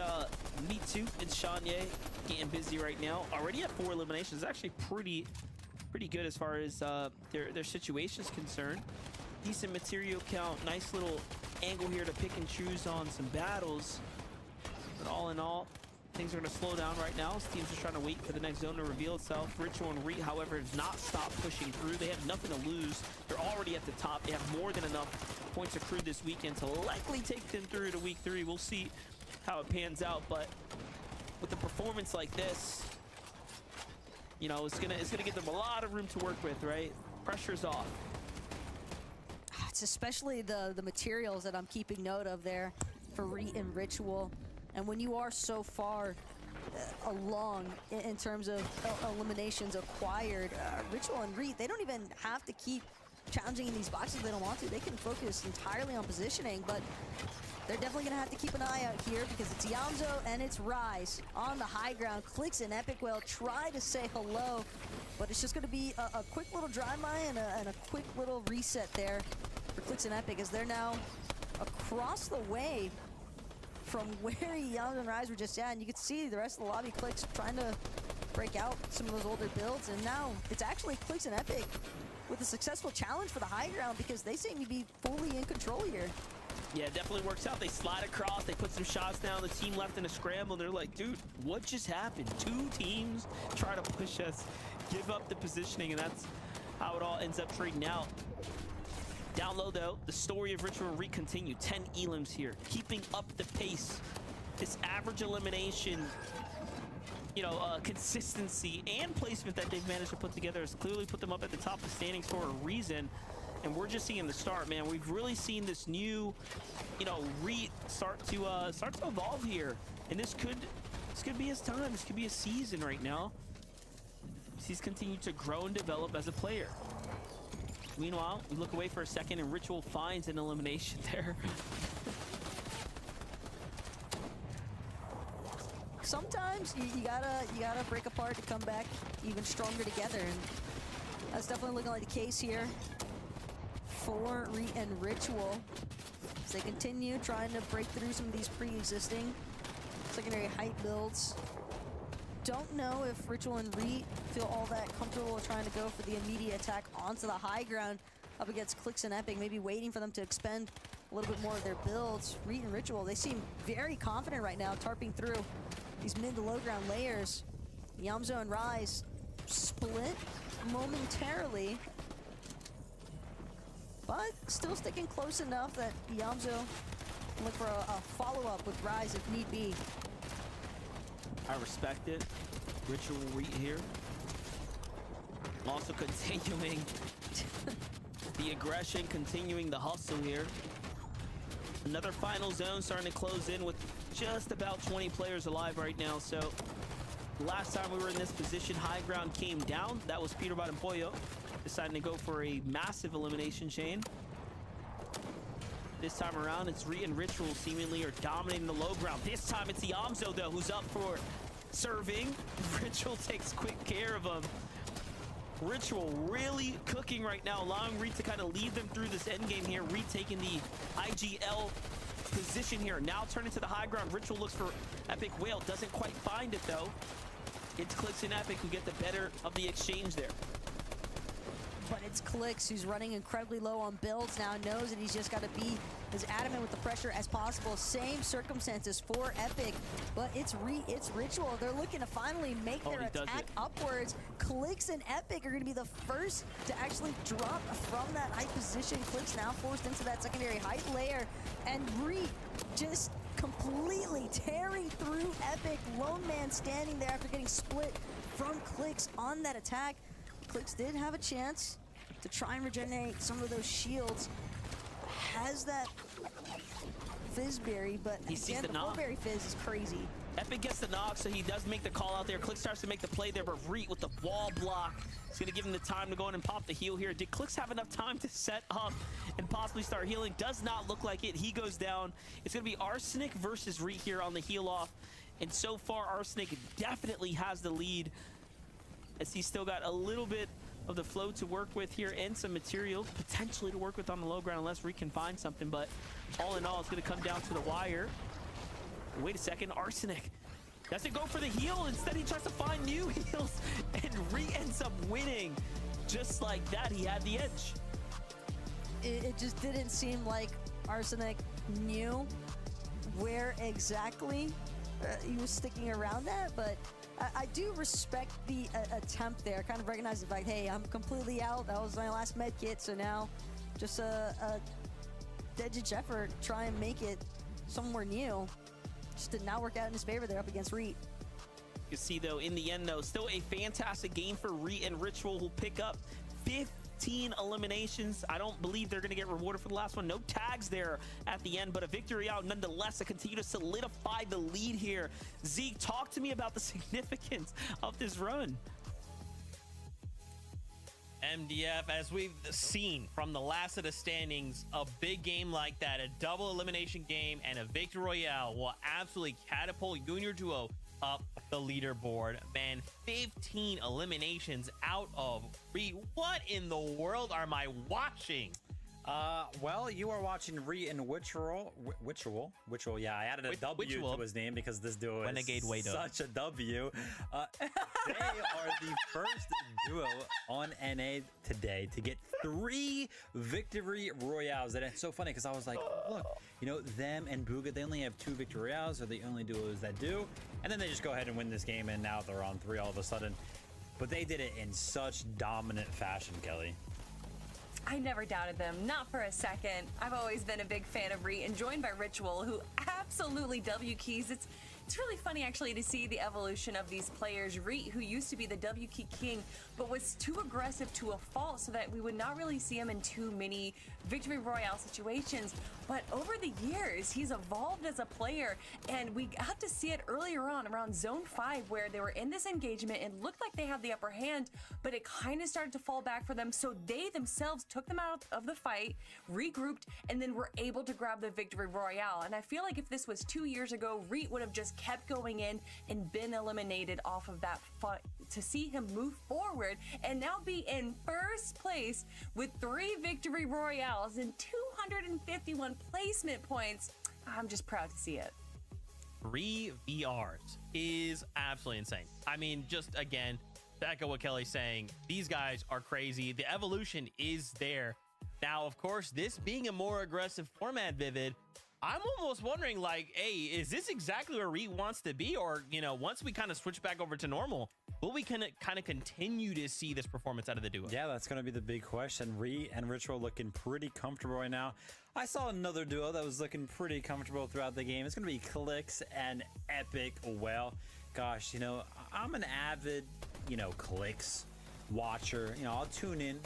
Me Too and Shanye getting busy right now. Already at 4 eliminations. Actually pretty good as far as their situation is concerned. Decent material count, nice little angle here to pick and choose on some battles. But all in all, things are going to slow down right now. This team's just trying to wait for the next zone to reveal itself. Ritual and Reet, however, have not stopped pushing through. They have nothing to lose. They're already at the top. They have more than enough points accrued this weekend to likely take them through to week 3. We'll see how it pans out. But with a performance like this, you know, it's gonna give them a lot of room to work with, right? Pressure's off. It's especially the materials that I'm keeping note of there for Reet and Ritual. And when you are so far along in terms of eliminations acquired, Ritual and Reet, they don't even have to keep challenging in these boxes if they don't want to. They can focus entirely on positioning, but they're definitely going to have to keep an eye out here because it's Yamzo and it's Rise on the high ground. Clix and Epic will try to say hello, but it's just going to be a quick little drive-by and a quick little reset there for Clix and Epic as they're now across the way from where Yamzo and Rise were just at, and you can see the rest of the lobby. Clix trying to break out some of those older builds, and now it's actually Clix and Epic with a successful challenge for the high ground because they seem to be fully in control here. Yeah, it definitely works out. They slide across, they put some shots down, the team left in a scramble, and they're like, dude, what just happened? 2 teams try to push us, give up the positioning, and that's how it all ends up trading out. Down low, though, the story of Ritual and Reet continue. 10 elims here, keeping up the pace. This average elimination, you know, consistency and placement that they've managed to put together has clearly put them up at the top of the standings for a reason. And we're just seeing the start, man. We've really seen this new, you know, Reet start to evolve here. And this could be his time. This could be a season right now. He's continued to grow and develop as a player. Meanwhile, we look away for a second and Ritual finds an elimination there. Sometimes you gotta break apart to come back even stronger together, and that's definitely looking like the case here for Reet and Ritual as they continue trying to break through some of these pre-existing secondary height builds. Don't know if Ritual and Reet feel all that comfortable trying to go for the immediate attack onto the high ground up against Clix and Epic, maybe waiting for them to expend a little bit more of their builds. Reet and Ritual, they seem very confident right now, tarping through these mid to low ground layers. Yamzo and Rise split momentarily, but still sticking close enough that Yamzo can look for a follow-up with Rise if need be. I respect it. Ritual Reet here. Also continuing the aggression, continuing the hustle here. Another final zone starting to close in with just about 20 players alive right now. So last time we were in this position, high ground came down. That was Peterbot and Pollo deciding to go for a massive elimination chain. This time around, it's Reet and Ritual seemingly are dominating the low ground. This time it's Yamzo, though, who's up for serving. Ritual takes quick care of him. Ritual really cooking right now, allowing Reet to kind of lead them through this endgame here. Reet taking the IGL position here. Now turning to the high ground. Ritual looks for Epic Whale. Doesn't quite find it, though. It's Clix and Epic who get the better of the exchange there. But it's Clix who's running incredibly low on builds now, knows that he's just got to be as adamant with the pressure as possible. Same circumstances for Epic, but it's Ritual. They're looking to finally make their attack upwards. Clix and Epic are going to be the first to actually drop from that high position. Clix now forced into that secondary height layer, and Reet just completely tearing through Epic. Lone man standing there after getting split from Clix on that attack. Clix did have a chance to try and regenerate some of those shields. has that Fizzberry, but he sees again, the the knock. Berry Fizz is crazy. Epic gets the knock, so he does make the call out there. Click starts to make the play there, but Reet with the wall block. It's going to give him the time to go in and pop the heal here. Did Clicks have enough time to set up and possibly start healing? Does not look like it. He goes down. It's going to be Arsenic versus Reet here on the heal off. And so far, Arsenic definitely has the lead, as he's still got a little bit of the flow to work with here and some material potentially to work with on the low ground unless Reet can find something. But all in all, it's going to come down to the wire. Wait a second, Arsenic doesn't go for the heal. Instead, he tries to find new heals, and Reet ends up winning. Just like that, he had the edge. It just didn't seem like Arsenic knew where exactly he was sticking around at, but I do respect the attempt there. Kind of recognize the fact, hey, I'm completely out. That was my last med kit, so now just a dead-ditch effort, try and make it somewhere new. Just did not work out in his favor there up against Reet. You see, though, in the end, though, still a fantastic game for Reet and Ritual, who pick up 15 eliminations. I don't believe they're going to get rewarded for the last one. No tags there at the end, but a victory out nonetheless to continue to solidify the lead here. Zeke, talk to me about the significance of this run. MDF, as we've seen from the last of the standings, a big game like that, a double elimination game and a victory royale will absolutely catapult Junior Duo up the leaderboard. Man, 15 eliminations out of 3. What in the world am I watching? Well, you are watching Reet and Witcherol. Yeah, I added a W to his name because this duo Renegade is such a W. They are the first duo on NA today to get 3 victory royales. And it's so funny because I was like, look, you know, them and Booga, they only have 2 victory royales. They're the only duos that do. And then they just go ahead and win this game, and now they're on 3 all of a sudden. But they did it in such dominant fashion, Kelly. I never doubted them, not for a second. I've always been a big fan of Reet and joined by Ritual, who absolutely W keys. It's really funny actually to see the evolution of these players. Reet, who used to be the W key king, but was too aggressive to a fault, so that we would not really see him in too many victory royale situations. But over the years, he's evolved as a player, and we got to see it earlier on around Zone 5, where they were in this engagement and looked like they had the upper hand, but it kind of started to fall back for them, so they themselves took them out of the fight, regrouped, and then were able to grab the victory royale. And I feel like if this was 2 years ago, Reet would have just kept going in and been eliminated off of that fight. To see him move forward and now be in first place with 3 victory royales and 251 placement points, I'm just proud to see it. 3 VRs is absolutely insane. I mean, just again, to echo what Kelly's saying, these guys are crazy. The evolution is there. Now, of course, this being a more aggressive format, Vivid, I'm almost wondering, like, hey, is this exactly where Reet wants to be? Or, you know, once we kind of switch back over to normal, will we kind of continue to see this performance out of the duo? Yeah, that's going to be the big question. Reet and Ritual looking pretty comfortable right now. I saw another duo that was looking pretty comfortable throughout the game. It's going to be Clicks and Epic. Well, gosh, you know, I'm an avid, you know, Clicks watcher. You know, I'll tune in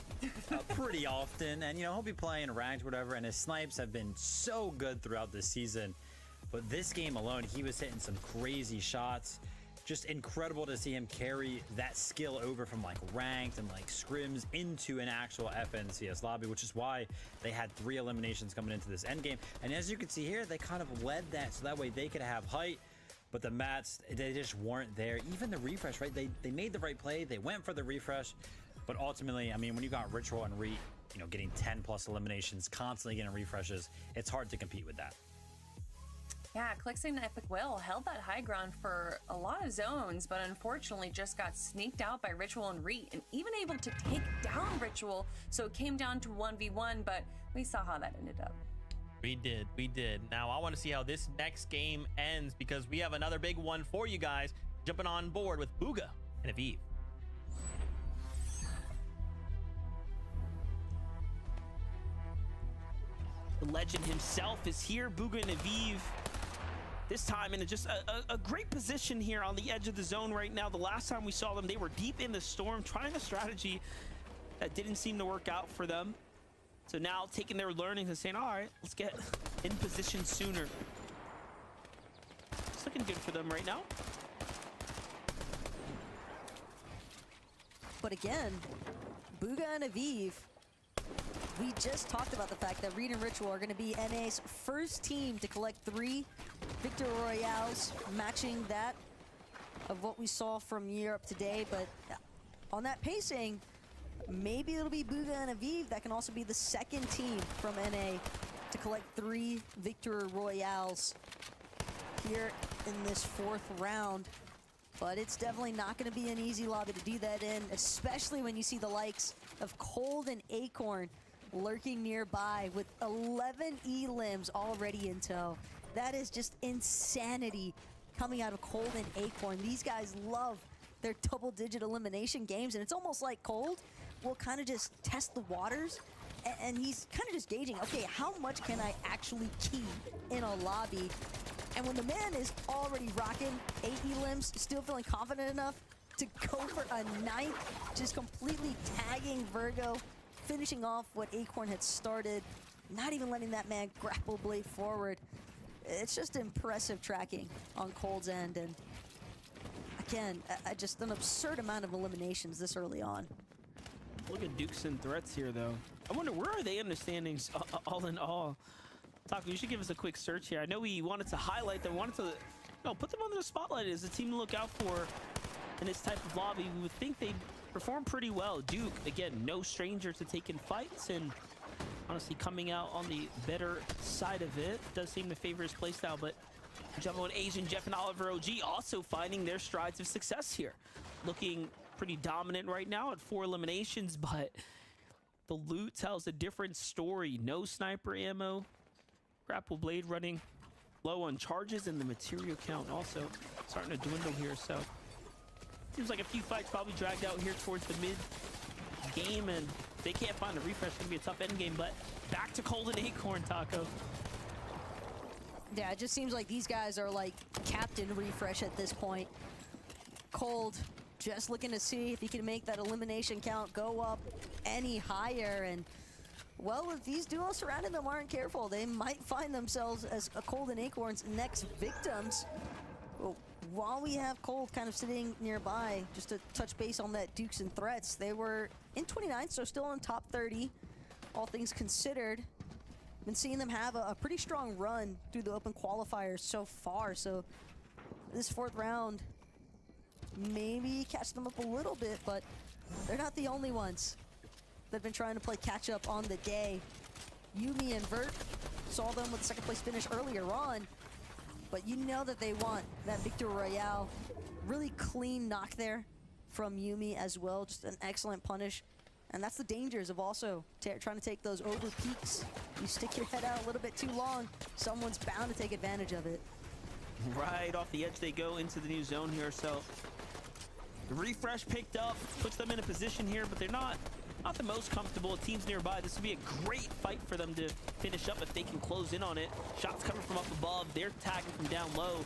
pretty often, and you know, he'll be playing ranked, whatever, and his snipes have been so good throughout this season. But this game alone, he was hitting some crazy shots. Just incredible to see him carry that skill over from like ranked and like scrims into an actual FNCS lobby, which is why they had 3 eliminations coming into this end game. And as you can see here, they kind of led that so that way they could have height. But the mats, they just weren't there. Even the refresh, right? They made the right play. They went for the refresh. But ultimately, I mean, when you got Ritual and Reet, you know, getting 10+ eliminations, constantly getting refreshes, it's hard to compete with that. Yeah, Clicks and Epic Will held that high ground for a lot of zones, but unfortunately just got sneaked out by Ritual and Reet, and even able to take down Ritual. So it came down to 1v1, but we saw how that ended up. We did. Now I want to see how this next game ends, because we have another big one for you guys, jumping on board with Booga and Aviv. The legend himself is here, Booga and Aviv. This time in just a great position here on the edge of the zone right now. The last time we saw them, they were deep in the storm, trying a strategy that didn't seem to work out for them. So now taking their learnings and saying, all right, let's get in position sooner. It's looking good for them right now. But again, Bugha and Aviv, we just talked about the fact that Reed and Ritual are going to be NA's first team to collect 3 Victor Royales, matching that of what we saw from Europe today. But on that pacing, maybe it'll be Bugha and Aviv that can also be the second team from NA to collect 3 Victor Royales here in this 4th round. But it's definitely not going to be an easy lobby to do that in, especially when you see the likes of Cold and Acorn lurking nearby with 11 elims already in tow. That is just insanity coming out of Cold and Acorn. These guys love their double-digit elimination games, and it's almost like Cold will kind of just test the waters, and he's kind of just gauging, okay, how much can I actually key in a lobby? And when the man is already rocking 8 elims, still feeling confident enough to go for a 9th, just completely tagging Virgo, finishing off what Acorn had started, not even letting that man grapple blade forward. It's just impressive tracking on Cold's end, and again, just an absurd amount of eliminations this early on. Look at Dukes and Threats here, though. I wonder, where are they in the standings all in all? Taco, you should give us a quick search here. I know we wanted to highlight them, wanted to put them under the spotlight as a team to look out for in this type of lobby. We would think they perform pretty well. Duke, again, no stranger to taking fights, and honestly coming out on the better side of it. Does seem to favor his playstyle, but Jumbo and Asian Jeff and Oliver OG also finding their strides of success here. Looking pretty dominant right now at 4 eliminations, but the loot tells a different story. No sniper ammo. Grapple blade running low on charges, and the material count also starting to dwindle here. So seems like a few fights probably dragged out here towards the mid game, and if they can't find a refresh, it's gonna be a tough end game. But back to Cold and Acorn, Taco. Yeah, it just seems like these guys are like Captain Refresh at this point. Cold just looking to see if he can make that elimination count go up any higher, and well, if these duos surrounding them aren't careful, they might find themselves as a Cold and Acorn's next victims. Well, while we have Cold kind of sitting nearby, just to touch base on that Dukes and Threats, they were in 29th, so still in top 30, all things considered. Been seeing them have a pretty strong run through the open qualifiers so far, so this 4th round maybe catch them up a little bit, but they're not the only ones. They've been trying to play catch up on the day. Yumi and Vert saw them with the 2nd place finish earlier on, but you know that they want that Victor Royale. Really clean knock there from Yumi as well, just an excellent punish. And that's the dangers of also trying to take those over peaks. You stick your head out a little bit too long, someone's bound to take advantage of it. Right off the edge they go into the new zone here, so the refresh picked up, puts them in a position here, but they're not the most comfortable. Teams nearby, this would be a great fight for them to finish up if they can close in on it. Shots coming from up above, they're tagging from down low.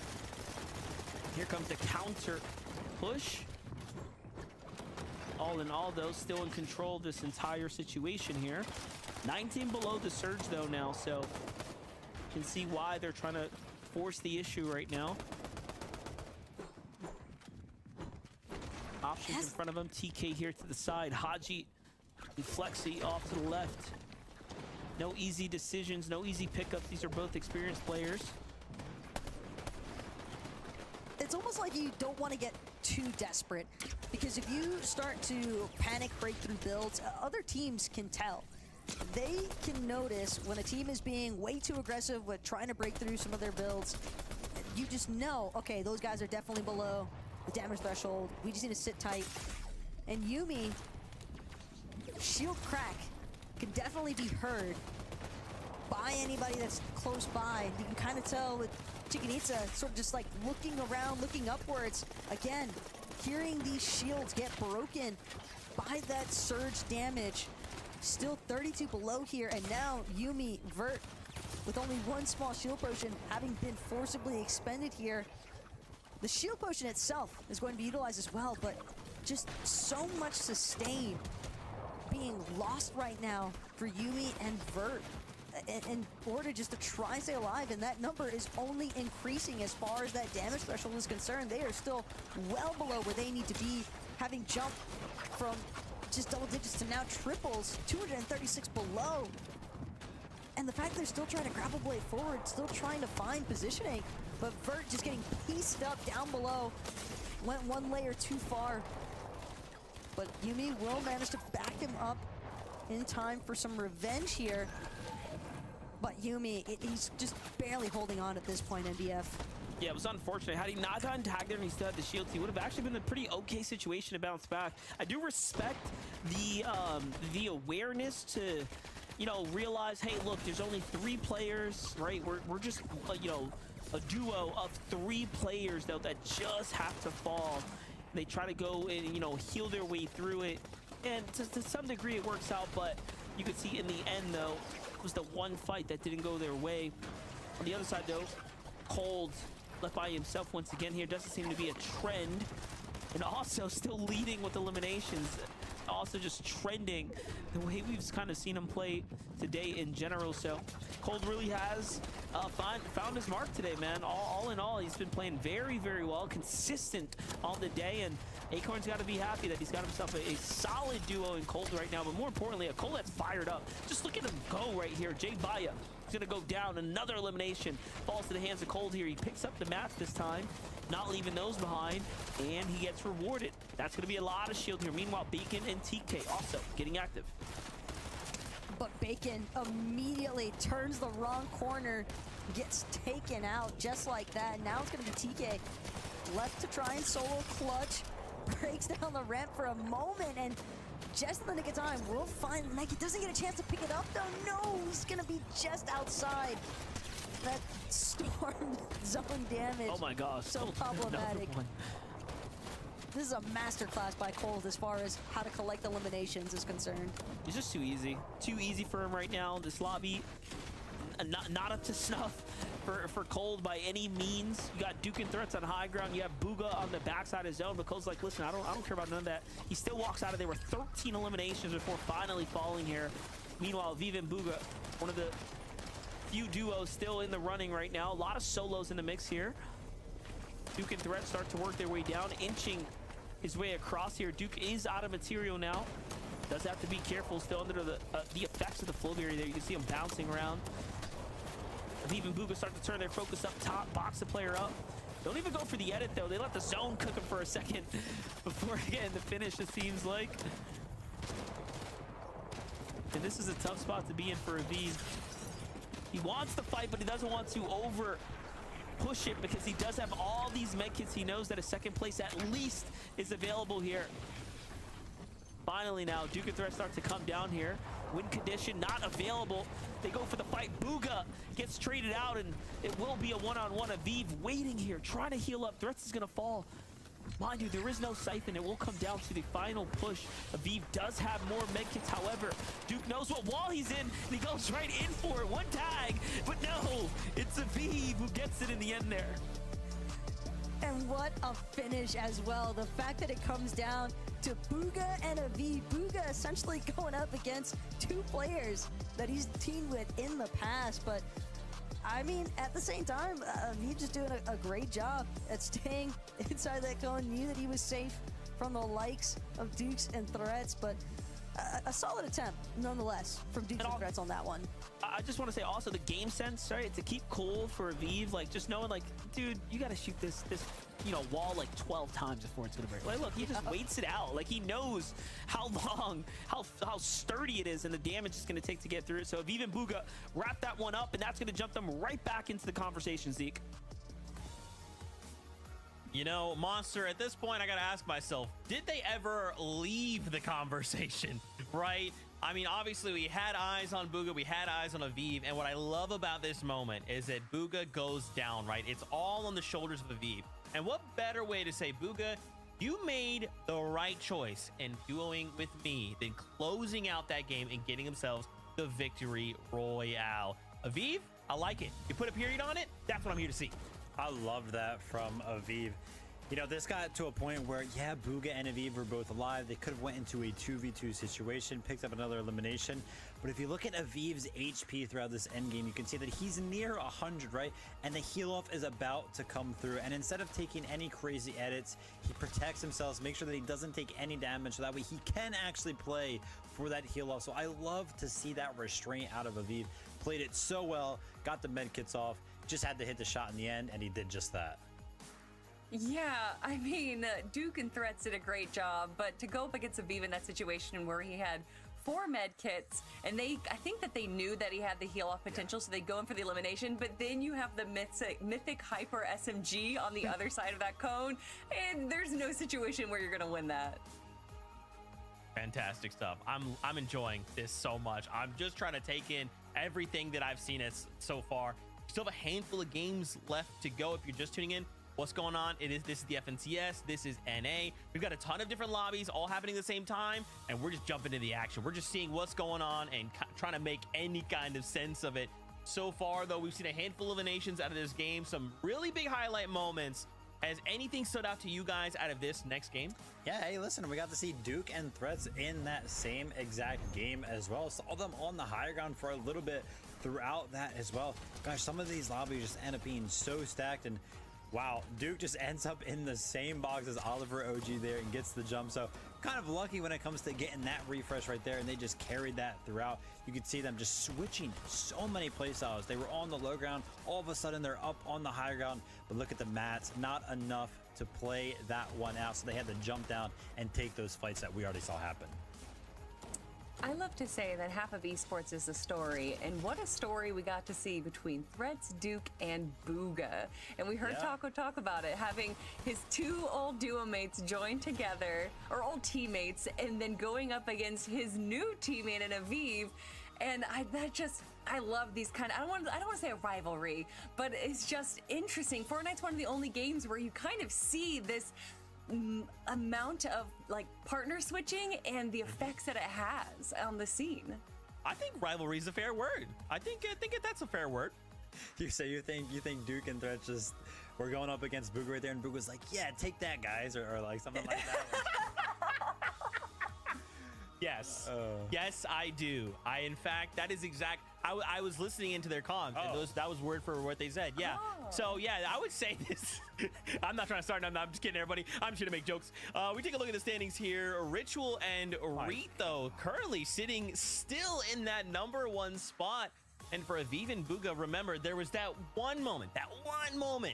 Here comes the counter push. All in all, though, still in control of this entire situation here. 19 below the surge, though, now, so you can see why they're trying to force the issue right now. Options in front of him. TK here to the side. Haji and Flexi off to the left. No easy decisions, no easy pickups. These are both experienced players. It's almost like you don't want to get too desperate, because if you start to panic breakthrough builds, other teams can tell. They can notice when a team is being way too aggressive with trying to break through some of their builds. You just know, okay, those guys are definitely below the damage threshold. We just need to sit tight. And Yumi, shield crack can definitely be heard by anybody that's close by. You can kind of tell with Chicken-Itza sort of just like looking around, looking upwards. Again, hearing these shields get broken by that surge damage. Still 32 below here, and now Yumi, Vert, with only one small shield potion having been forcibly expended here. The shield potion itself is going to be utilized as well, but just so much sustain being lost right now for Yumi and Vert in order just to try and stay alive, and that number is only increasing as far as that damage threshold is concerned. They are still well below where they need to be, having jumped from just double digits to now triples, 236 below. And the fact they're still trying to grapple blade forward, still trying to find positioning, but Vert just getting pieced up down below, went one layer too far. But Yumi will manage to back him up in time for some revenge here. But Yumi, he's just barely holding on at this point, NBF. Yeah, it was unfortunate. Had he not gotten tagged there and he still had the shields, he would have actually been in a pretty okay situation to bounce back. I do respect the awareness to, you know, realize, hey, look, there's only 3 players, right? We're just, you know, a duo of 3 players, though, that just have to fall. They try to go and, you know, heal their way through it. And to some degree, it works out, but you could see in the end, though, it was the one fight that didn't go their way. On the other side, though, Cold left by himself once again here. Doesn't seem to be a trend. And also still leading with eliminations. Also just trending the way we've kind of seen him play today in general. So Cold really has found his mark today, man. All in all, he's been playing very, very well, consistent on the day, and Acorn's got to be happy that he's got himself a solid duo in Cold right now, but more importantly, a Cold that's fired up. Just look at him go right here. Jay Baya is going to go down. Another elimination falls to the hands of Cold here. He picks up the match this time, not leaving those behind, and he gets rewarded. That's going to be a lot of shield here. Meanwhile, Bacon and TK also getting active. But Bacon immediately turns the wrong corner, gets taken out just like that. Now it's going to be TK left to try and solo clutch, breaks down the ramp for a moment, and just in the nick of time, we'll find Nike doesn't get a chance to pick it up though. No, he's going to be just outside. That storm zone damage. Oh my gosh. So problematic. This is a masterclass by Cold as far as how to collect eliminations is concerned. It's just too easy. Too easy for him right now. This lobby, not up to snuff for Cold by any means. You got Duke and Threats on high ground. You have Booga on the backside of zone, but Cold's like, listen, I don't care about none of that. He still walks out of there with 13 eliminations before finally falling here. Meanwhile, Viva and Booga, one of the few duos still in the running right now. A lot of solos in the mix here. Duke and Threat start to work their way down, inching his way across here. Duke is out of material now. Does have to be careful, still under the effects of the flow barrier there. You can see him bouncing around. Aviv and Booga start to turn their focus up top, box the player up. Don't even go for the edit, though. They let the zone cook him for a second before getting the finish, it seems like. And this is a tough spot to be in for Aviv. He wants to fight, but he doesn't want to over push it because he does have all these medkits. He knows that a second place at least is available here. Finally now, Duke and Threat start to come down here. Win condition not available. They go for the fight. Booga gets traded out, and it will be a one-on-one. Aviv waiting here, trying to heal up. Threats is going to fall. Mind you, there is no siphon. It will come down to the final push. Aviv does have more medkits, however. Duke knows what wall he's in, and he goes right in for it. One tag, but no, it's Aviv who gets it in the end there. And what a finish as well. The fact that it comes down to Booga and Aviv. Booga essentially going up against 2 players that he's teamed with in the past, but I mean, at the same time, Aviv just doing a great job at staying inside that cone. Knew that he was safe from the likes of Dukes and Threats, but a solid attempt nonetheless from Dukes and Threats on that one. I just want to say also the game sense, right? To keep cool for Aviv, like just knowing like, dude, you got to shoot this you know, wall like 12 times before it's gonna break. Like, look, he just waits it out. Like he knows how long, how sturdy it is, and the damage it's gonna take to get through it. So Aviv and Booga wrap that one up, and that's gonna jump them right back into the conversation, Zeke. You know, Monster, at this point, I gotta ask myself, did they ever leave the conversation, right? I mean, obviously, we had eyes on Booga, we had eyes on Aviv, and what I love about this moment is that Booga goes down, right? It's all on the shoulders of Aviv. And what better way to say, Booga, you made the right choice in duoing with me than closing out that game and getting themselves the victory royale. Aviv, I like it. You put a period on it, that's what I'm here to see. I love that from Aviv. You know, this got to a point where, yeah, Bugha and Aviv were both alive. They could have went into a 2v2 situation, picked up another elimination. But if you look at Aviv's HP throughout this endgame, you can see that he's near 100, right? And the heal off is about to come through. And instead of taking any crazy edits, he protects himself, make sure that he doesn't take any damage, so that way he can actually play for that heal off. So I love to see that restraint out of Aviv. Played it so well, got the med kits off, just had to hit the shot in the end, and he did just that. Yeah, I mean, Duke and Threats did a great job, but to go up against Aviv in that situation where he had 4 med kits, and I think that they knew that he had the heal off potential, so they go in for the elimination, but then you have the mythic hyper SMG on the other side of that cone, and there's no situation where you're gonna win that. Fantastic stuff. I'm enjoying this so much. I'm just trying to take in everything that I've seen so far. Still have a handful of games left to go if you're just tuning in. What's going on? This is the FNCS, this is NA. We've got a ton of different lobbies all happening at the same time, and we're just jumping into the action. We're just seeing what's going on and trying to make any kind of sense of it. So far, though, we've seen a handful of eliminations out of this game, some really big highlight moments. Has anything stood out to you guys out of this next game? Yeah, hey, listen, we got to see Duke and Threats in that same exact game as well. Saw them on the higher ground for a little bit throughout that as well. Gosh, some of these lobbies just end up being so stacked, and wow, Duke just ends up in the same box as Oliver OG there and gets the jump. So kind of lucky when it comes to getting that refresh right there, and they just carried that throughout. You could see them just switching so many playstyles. They were on the low ground, all of a sudden they're up on the higher ground, but look at the mats, not enough to play that one out, so they had to jump down and take those fights that we already saw happen. I love to say that half of esports is a story, and what a story we got to see between Threats, Duke, and Bugha. And we heard Taco talk about it, having his 2 old duo mates join together, or old teammates, and then going up against his new teammate in Aviv. And I love these kind of, I don't want to say a rivalry, but it's just interesting. Fortnite's one of the only games where you kind of see this amount of like partner switching and the effects that it has on the scene. I think rivalry is a fair word. I think that's a fair word. You think Duke and Threats just were going up against Bugha right there, and Bugha was like, yeah, take that, guys, or like something like that. Yes. Yes, I do. In fact, that is exact. I was listening into their comms, and that was word for what they said. Yeah. So, yeah, I would say this. I'm not trying to start. I'm just kidding, everybody. I'm just going to make jokes. We take a look at the standings here. Ritual and Reet, though, currently sitting still in that #1 spot. And for Aviv and Bugha, remember, there was that one moment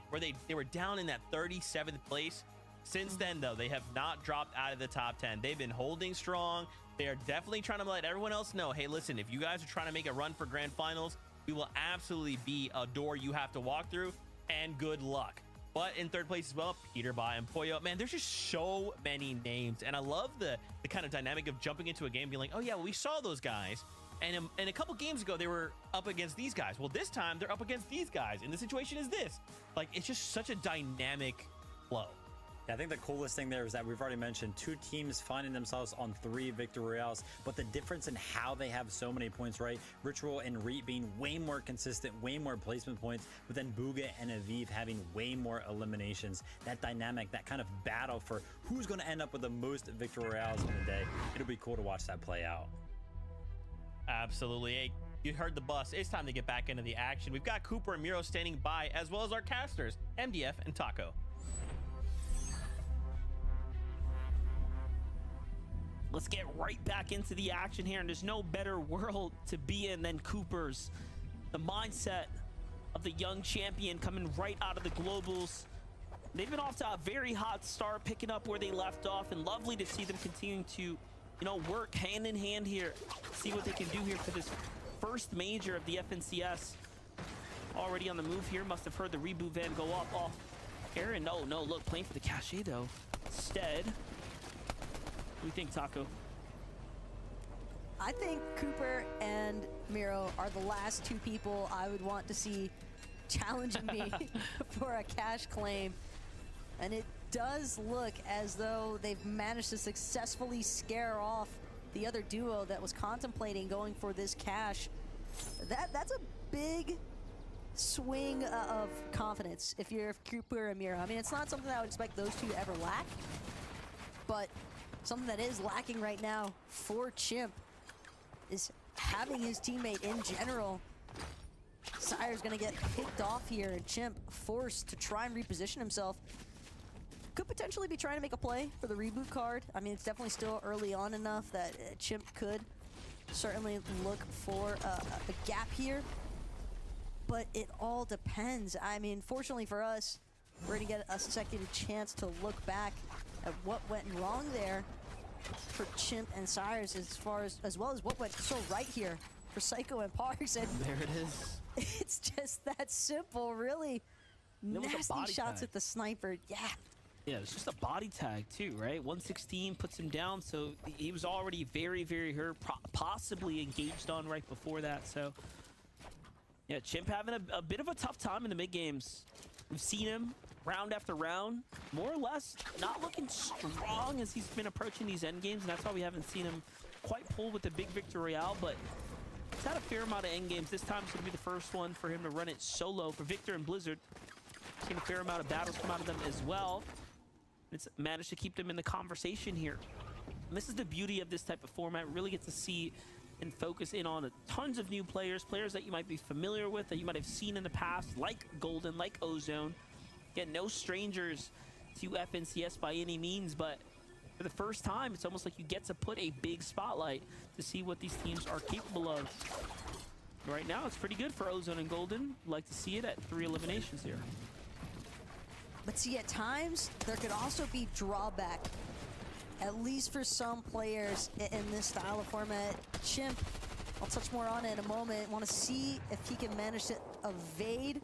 where they were down in that 37th place. Since then, though, they have not dropped out of the top 10. They've been holding strong. They are definitely trying to let everyone else know, hey, listen, if you guys are trying to make a run for grand finals, we will absolutely be a door you have to walk through, and good luck. But in 3rd place as well, Peter, Bai, and Poyo. Man, there's just so many names, and I love the kind of dynamic of jumping into a game being like, oh yeah, well, we saw those guys, and a couple games ago they were up against these guys. Well, this time they're up against these guys, and the situation is this. Like, it's just such a dynamic flow. Yeah, I think the coolest thing there is that we've already mentioned 2 teams finding themselves on 3 victory royales, but the difference in how they have so many points, right? Ritual and Reet being way more consistent, way more placement points, but then Bugha and Aviv having way more eliminations. That dynamic, that kind of battle for who's going to end up with the most victory royales in the day. It'll be cool to watch that play out. Absolutely. Hey, you heard the bus. It's time to get back into the action. We've got Cooper and Miro standing by, as well as our casters, MDF and Taco. Let's get right back into the action here, and there's no better world to be in than Cooper's. The mindset of the young champion coming right out of the globals. They've been off to a very hot start, picking up where they left off, and lovely to see them continuing to, work hand in hand here, see what they can do here for this first major of the FNCS. Already on the move here, must have heard the reboot van go up. Oh, Aaron, no, look, playing for the cachet though. Instead, what do you think, Taco? I think Cooper and Miro are the last 2 people I would want to see challenging me for a cash claim. And it does look as though they've managed to successfully scare off the other duo that was contemplating going for this cash. That's a big swing of confidence if you're Cooper and Miro. I mean, it's not something I would expect those two to ever lack, but something that is lacking right now for Chimp is having his teammate in general. Sire's gonna get picked off here, and Chimp forced to try and reposition himself. Could potentially be trying to make a play for the reboot card. I mean, it's definitely still early on enough that Chimp could certainly look for a gap here. But it all depends. I mean, fortunately for us, we're gonna get a second chance to look back at what went wrong there for Chimp and Cyrus, as well as what went so right here for Psycho and Parks. And there it is. It's just that simple, really. Nasty shots tag at the sniper. Yeah. Yeah, it's just a body tag too, right? 116 puts him down, so he was already very, very hurt, possibly engaged on right before that. So, yeah, Chimp having a bit of a tough time in the mid games. We've seen him round after round, more or less not looking strong as he's been approaching these end games, and that's why we haven't seen him quite pull with the big victory royale. But he's had a fair amount of end games. This time it's going to be the first one for him to run it solo for Victor and Blizzard. Seen a fair amount of battles come out of them as well. It's managed to keep them in the conversation here. And this is the beauty of this type of format. Really get to see and focus in on tons of new players that you might be familiar with, that you might have seen in the past, like Golden, like Ozone. Again, no strangers to FNCS by any means, but for the first time, it's almost like you get to put a big spotlight to see what these teams are capable of. Right now, it's pretty good for Ozone and Golden. Like to see it at 3 eliminations here. But see, at times, there could also be drawback, at least for some players in this style of format. Chimp, I'll touch more on it in a moment. Want to see if he can manage to evade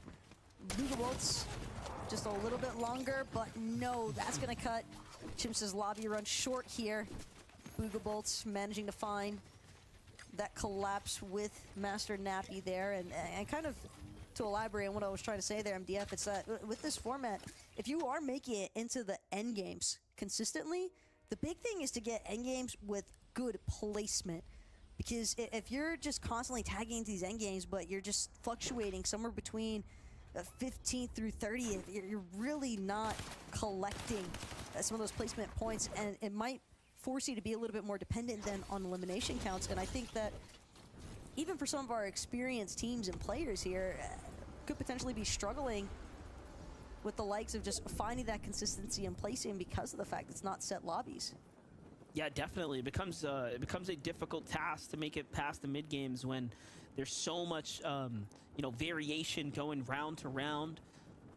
Boogabolts just a little bit longer, but no, that's going to cut Chimp's lobby run short here. Boogabolts managing to find that collapse with Master Nappy there, and kind of to elaborate on what I was trying to say there, MDF, it's that with this format, if you are making it into the end games consistently, the big thing is to get end games with good placement. Because if you're just constantly tagging into these end games, but you're just fluctuating somewhere between 15th through 30th, you're really not collecting some of those placement points, and it might force you to be a little bit more dependent than on elimination counts. And I think that even for some of our experienced teams and players here, could potentially be struggling with the likes of just finding that consistency and placing because of the fact it's not set lobbies. Yeah, definitely. It becomes a difficult task to make it past the mid games when there's so much variation going round to round.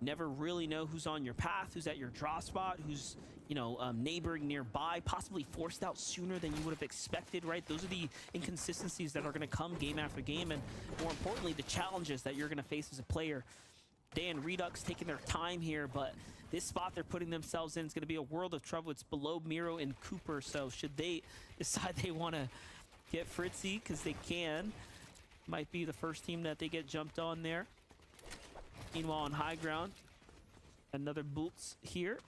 Never really know who's on your path, who's at your draw spot, who's neighboring nearby, possibly forced out sooner than you would have expected, right? Those are the inconsistencies that are going to come game after game, and more importantly, the challenges that you're going to face as a player. Dan Redux taking their time here, but this spot they're putting themselves in is going to be a world of trouble. It's below Miro and Cooper, so should they decide they want to get Fritzy, because they can, might be the first team that they get jumped on there. Meanwhile, on high ground, another Boots here.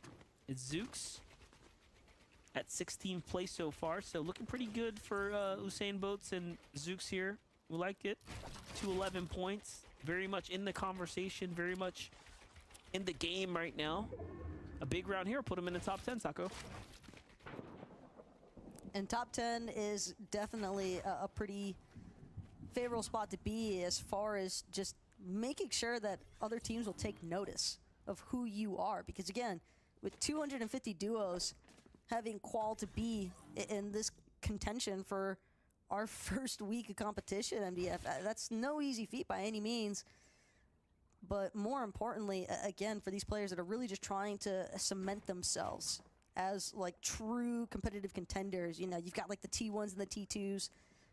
It's Zooks at 16th place so far, so looking pretty good for Usain Boats and Zooks here. We like it. 211 points. Very much in the conversation, very much in the game right now. A big round here, put him in the top 10, Sako. And top 10 is definitely a pretty favorable spot to be, as far as just making sure that other teams will take notice of who you are. Because again, with 250 duos having qual to be in this contention for our first week of competition, MDF, that's no easy feat by any means. But more importantly, again, for these players that are really just trying to cement themselves as like true competitive contenders, you've got like the T1s and the T2s.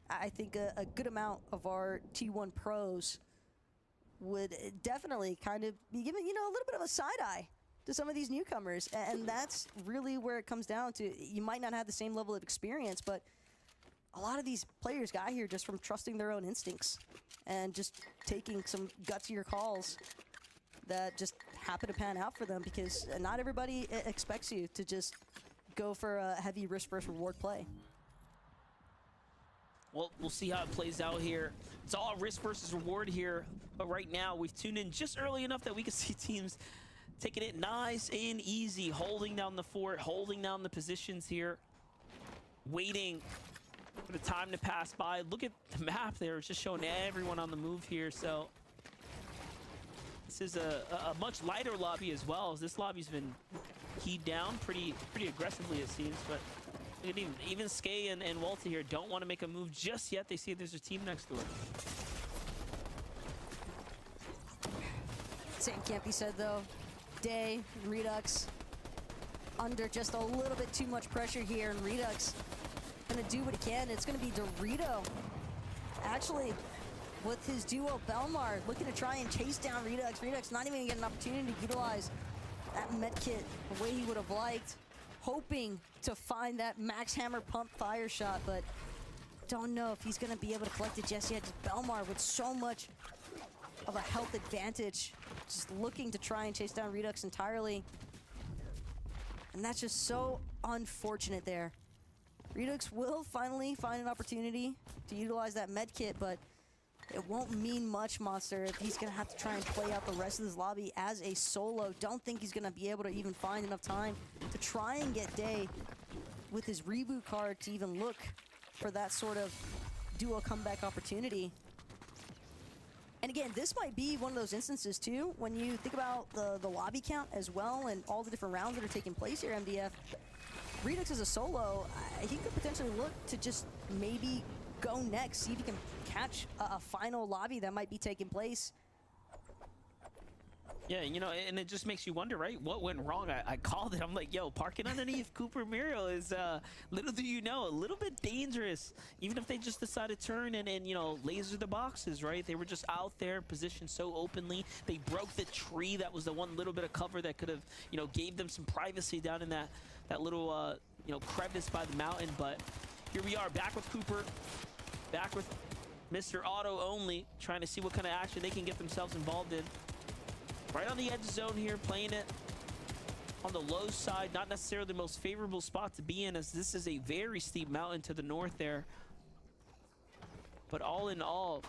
I think a good amount of our T1 pros would definitely kind of be giving, a little bit of a side eye to some of these newcomers. And that's really where it comes down to. You might not have the same level of experience, but a lot of these players got here just from trusting their own instincts and just taking some gutsier calls that just happen to pan out for them, because not everybody expects you to just go for a heavy risk versus reward play. Well, we'll see how it plays out here. It's all risk versus reward here. But right now, we've tuned in just early enough that we can see teams taking it nice and easy, holding down the fort, holding down the positions here, waiting for the time to pass by. Look at the map there. It's just showing everyone on the move here. So this is a much lighter lobby as well. This lobby's been keyed down pretty aggressively, it seems. But look at even Skay and Walter here don't want to make a move just yet. They see there's a team next door. Same can't be said though. Day, Redux, under just a little bit too much pressure here, and Redux gonna do what he can. It's gonna be Dorito, actually, with his duo Belmar, looking to try and chase down Redux. Redux not even gonna get an opportunity to utilize that med kit the way he would have liked, hoping to find that max hammer pump fire shot, but don't know if he's gonna be able to collect it just yet. Just Belmar with so much of a health advantage, just looking to try and chase down Redux entirely. And that's just so unfortunate there. Redux will finally find an opportunity to utilize that med kit, but it won't mean much, Monster, if he's gonna have to try and play out the rest of this lobby as a solo. Don't think he's gonna be able to even find enough time to try and get Day with his reboot card to even look for that sort of duo comeback opportunity. And again, this might be one of those instances too, when you think about the lobby count as well and all the different rounds that are taking place here, MDF. Redux as a solo, he could potentially look to just maybe go next, see if he can catch a final lobby that might be taking place. Yeah, you know, and it just makes you wonder, right? What went wrong? I called it. I'm like, yo, parking underneath Cooper Muriel is, little do you know, a little bit dangerous. Even if they just decide to turn and you know, laser the boxes, right? They were just out there positioned so openly. They broke the tree. That was the one little bit of cover that could have, you know, gave them some privacy down in that little, you know, crevice by the mountain. But here we are, back with Cooper, back with Mr. Auto only, trying to see what kind of action they can get themselves involved in. Right on the edge zone here, playing it on the low side. Not necessarily the most favorable spot to be in, as this is a very steep mountain to the north there. But all in all,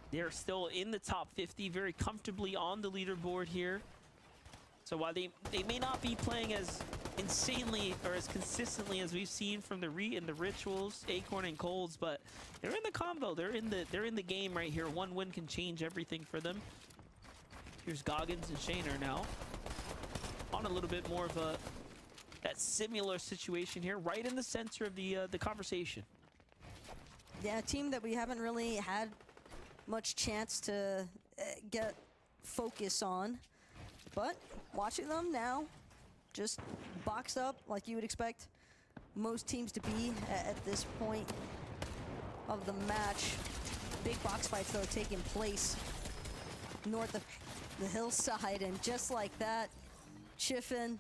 they're still in the top 50, very comfortably on the leaderboard here. So while they may not be playing as insanely or as consistently as we've seen from the Rituals, Acorn, and Colds, but they're in the combo. They're in the game right here. One win can change everything for them. Here's Goggins and Shaner now on a little bit more of that similar situation here, right in the center of the conversation. Yeah, a team that we haven't really had much chance to get focus on, but watching them now, just boxed up like you would expect most teams to be at this point of the match. Big box fights though taking place north of the hillside, and just like that, Chiffin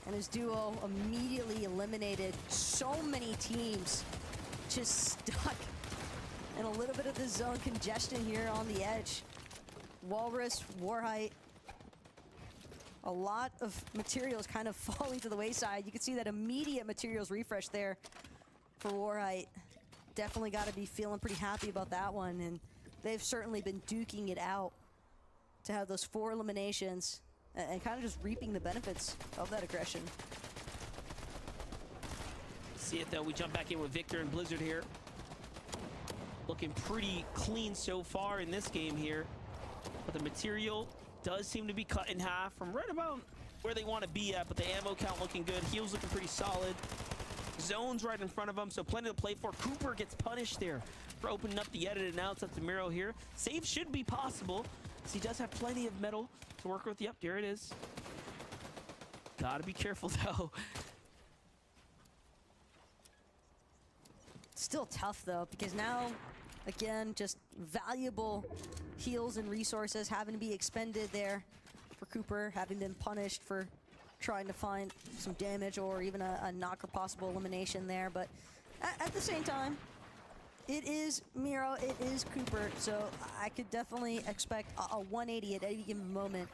and his duo immediately eliminated. So many teams just stuck in a little bit of the zone congestion here on the edge. Walrus, Warhite, a lot of materials kind of falling to the wayside. You can see that immediate materials refresh there for Warhite. Definitely got to be feeling pretty happy about that one, and they've certainly been duking it out to have those 4 eliminations and kind of just reaping the benefits of that aggression. See it though, we jump back in with Victor and Blizzard here. Looking pretty clean so far in this game here. But the material does seem to be cut in half from right about where they want to be at, but the ammo count looking good. Heals looking pretty solid. Zones right in front of them, so plenty to play for. Cooper gets punished there for opening up the edit, and now it's up to Miro here. Save should be possible, so he does have plenty of metal to work with. Yep, there it is. Gotta be careful though. Still tough though, because now, again, just valuable heals and resources having to be expended there for Cooper, having been punished for trying to find some damage or even a knock or possible elimination there. But at the same time, it is Miro, it is Cooper, so I could definitely expect a 180 at any given moment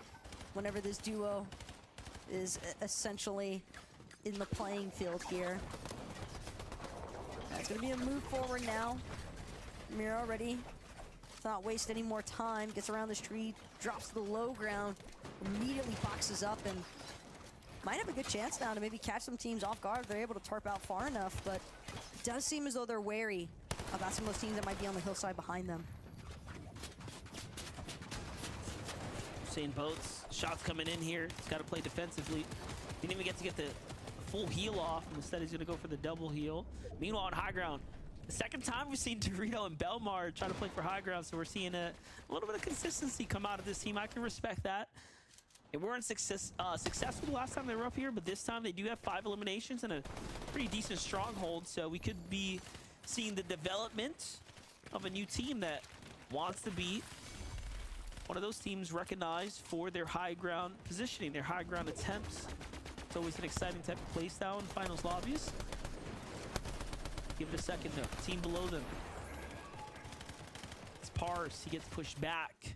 whenever this duo is essentially in the playing field here. It's going to be a move forward now. Miro ready to not waste any more time. Gets around this tree, drops to the low ground, immediately boxes up, and might have a good chance now to maybe catch some teams off guard if they're able to tarp out far enough, but it does seem as though they're wary about some of those teams that might be on the hillside behind them. Usain Bolt's shots coming in here. He's got to play defensively. Didn't even get to get the full heal off. Instead, he's going to go for the double heal. Meanwhile, on high ground, the second time we've seen Dorito and Belmar try to play for high ground, so we're seeing a little bit of consistency come out of this team. I can respect that. They weren't successful the last time they were up here, but this time they do have 5 eliminations and a pretty decent stronghold, so we could be seeing the development of a new team that wants to be one of those teams recognized for their high ground positioning, their high ground attempts. It's always an exciting type of play style in finals lobbies. Give it a second though. Team below them. It's Parse. He gets pushed back.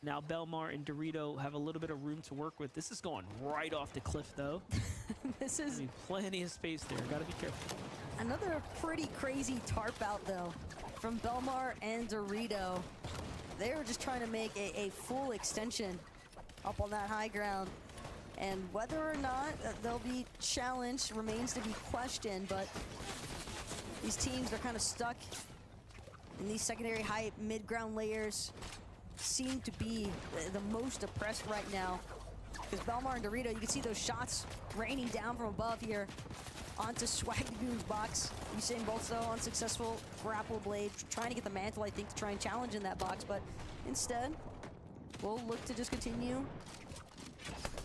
Now Belmar and Dorito have a little bit of room to work with. This is going right off the cliff though. This is plenty of space there. Gotta be careful. Another pretty crazy tarp out though from Belmar and Dorito. They were just trying to make a full extension up on that high ground. And whether or not they'll be challenged remains to be questioned, but these teams are kind of stuck in these secondary height, mid-ground layers. Seem to be the most oppressed right now. Because Belmar and Dorito, you can see those shots raining down from above here onto Swagdagoon's box. Usain Bolt though unsuccessful grapple blade, trying to get the mantle, I think, to try and challenge in that box, but instead we'll look to just continue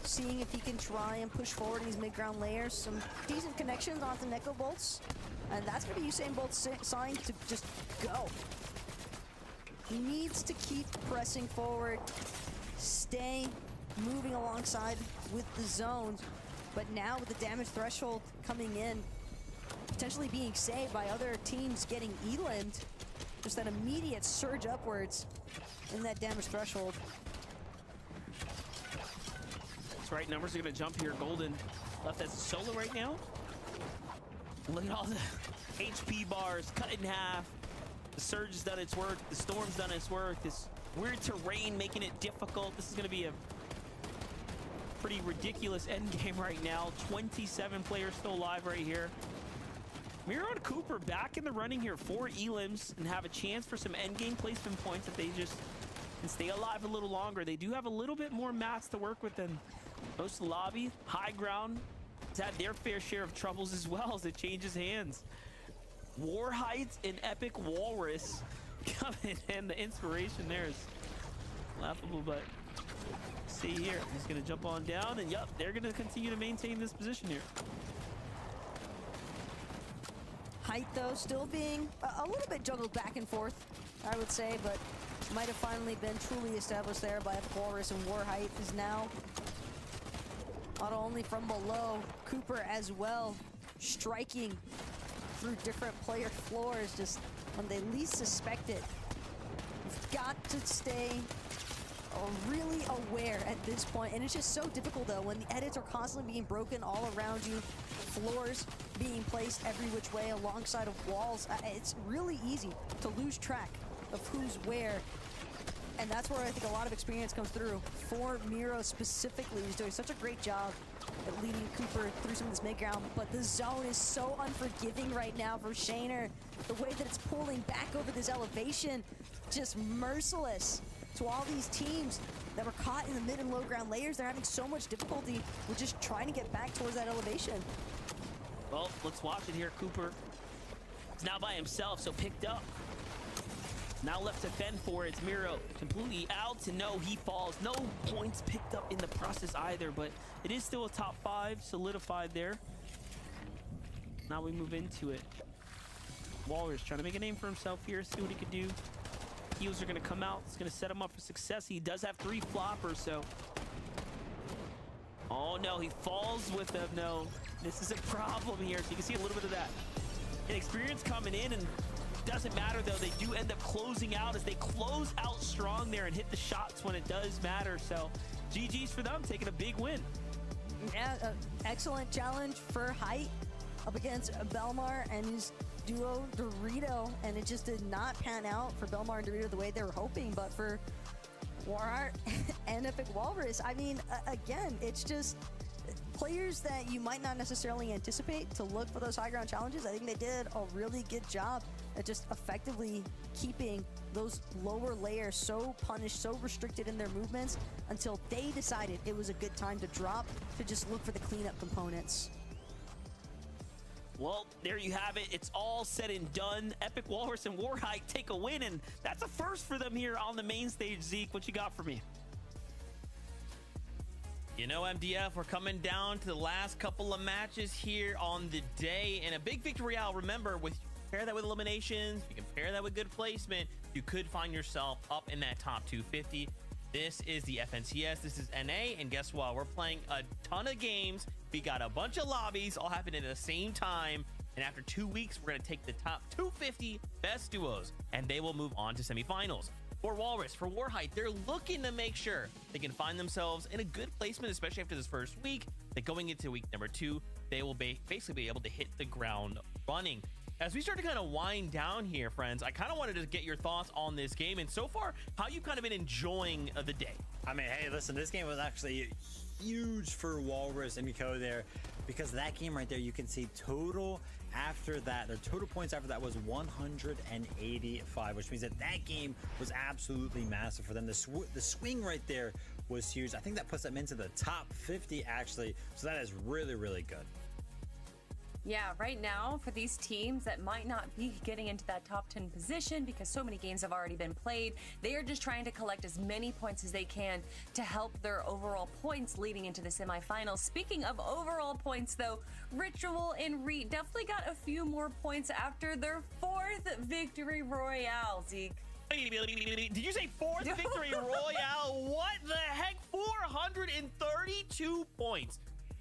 seeing if he can try and push forward in these mid-ground layers. Some decent connections onto Neko Bolts, and that's going to be Usain Bolt's sign to just go. He needs to keep pressing forward, stay moving alongside with the zones, but now with the damage threshold coming in, potentially being saved by other teams getting Eland, just that immediate surge upwards in that damage threshold. That's right, numbers are going to jump here. Golden left as a solo right now. Look at all the HP bars cut in half. The surge has done its work. The storm's done its work. This weird terrain making it difficult. This is going to be a pretty ridiculous end game right now. 27 players still alive right here. Miro and Cooper back in the running here for elims and have a chance for some end game placement points if they just can stay alive a little longer. They do have a little bit more mats to work with than most of the lobby. High ground has had their fair share of troubles as well as it changes hands. War Heights and Epic Walrus coming in. The inspiration there is laughable, but see here, he's gonna jump on down, and yup, they're gonna continue to maintain this position here. Height though still being a little bit juggled back and forth, I would say, but might have finally been truly established there by Epic Walrus, and War Height is now not only from below, Cooper as well, striking through different player floors just when they least suspect it. You've got to stay really aware at this point, and it's just so difficult though when the edits are constantly being broken all around you, floors being placed every which way alongside of walls. It's really easy to lose track of who's where, and that's where I think a lot of experience comes through for Miro specifically. He's doing such a great job at leading Cooper through some of this mid-ground, but the zone is so unforgiving right now for Shaner. The way that it's pulling back over this elevation, just merciless to all these teams that were caught in the mid and low ground layers. They're having so much difficulty with just trying to get back towards that elevation. Well, let's watch it here. Cooper is now by himself, so picked up. Now left to fend for it. It's Miro completely out, and no, he falls. No points picked up in the process either, but it is still a top 5 solidified there. Now we move into it. Walrus trying to make a name for himself here, see what he could do. Heals are going to come out. It's going to set him up for success. He does have 3 floppers, so... Oh, no, he falls with them. No, this is a problem here. So you can see a little bit of that inexperience coming in, and doesn't matter, though. They do end up closing out as they close out strong there and hit the shots when it does matter. So GG's for them, taking a big win. Yeah, excellent challenge for Height up against Belmar, and he's duo Dorito, and it just did not pan out for Belmar and Dorito the way they were hoping. But for Warheart and Epic Walrus, I mean, again, it's just players that you might not necessarily anticipate to look for those high ground challenges. I think they did a really good job at just effectively keeping those lower layers so punished, so restricted in their movements until they decided it was a good time to drop to just look for the cleanup components. Well, there you have it. It's all said and done. Epic Walrus and Warhite take a win, and that's a first for them here on the main stage. Zeke, what you got for me? You know, MDF, we're coming down to the last couple of matches here on the day, and a big victory royale. Remember, with pair that with eliminations, you can pair that with good placement, you could find yourself up in that top 250. This is the FNCS, this is NA, and guess what? We're playing a ton of games. We got a bunch of lobbies all happening at the same time, and after 2 weeks, we're gonna take the top 250 best duos, and they will move on to semifinals. For Walrus, for Warhite, they're looking to make sure they can find themselves in a good placement, especially after this first week. That going into week number 2, they will basically be able to hit the ground running. As we start to kind of wind down here, friends, I kind of wanted to get your thoughts on this game, and so far, how you've kind of been enjoying the day. I mean, hey, listen, this game was actually huge for Walrus and Miko there, because that game right there, you can see total after that, their total points after that was 185, which means that that game was absolutely massive for them. The swing right there was huge. I think that puts them into the top 50 actually, so that is really, really good. Yeah, right now for these teams that might not be getting into that top 10 position because so many games have already been played, they are just trying to collect as many points as they can to help their overall points leading into the semifinals. Speaking of overall points though, Ritual and Reet definitely got a few more points after their 4th victory royale, Zeke. Did you say 4th victory royale? What the heck? 432 points.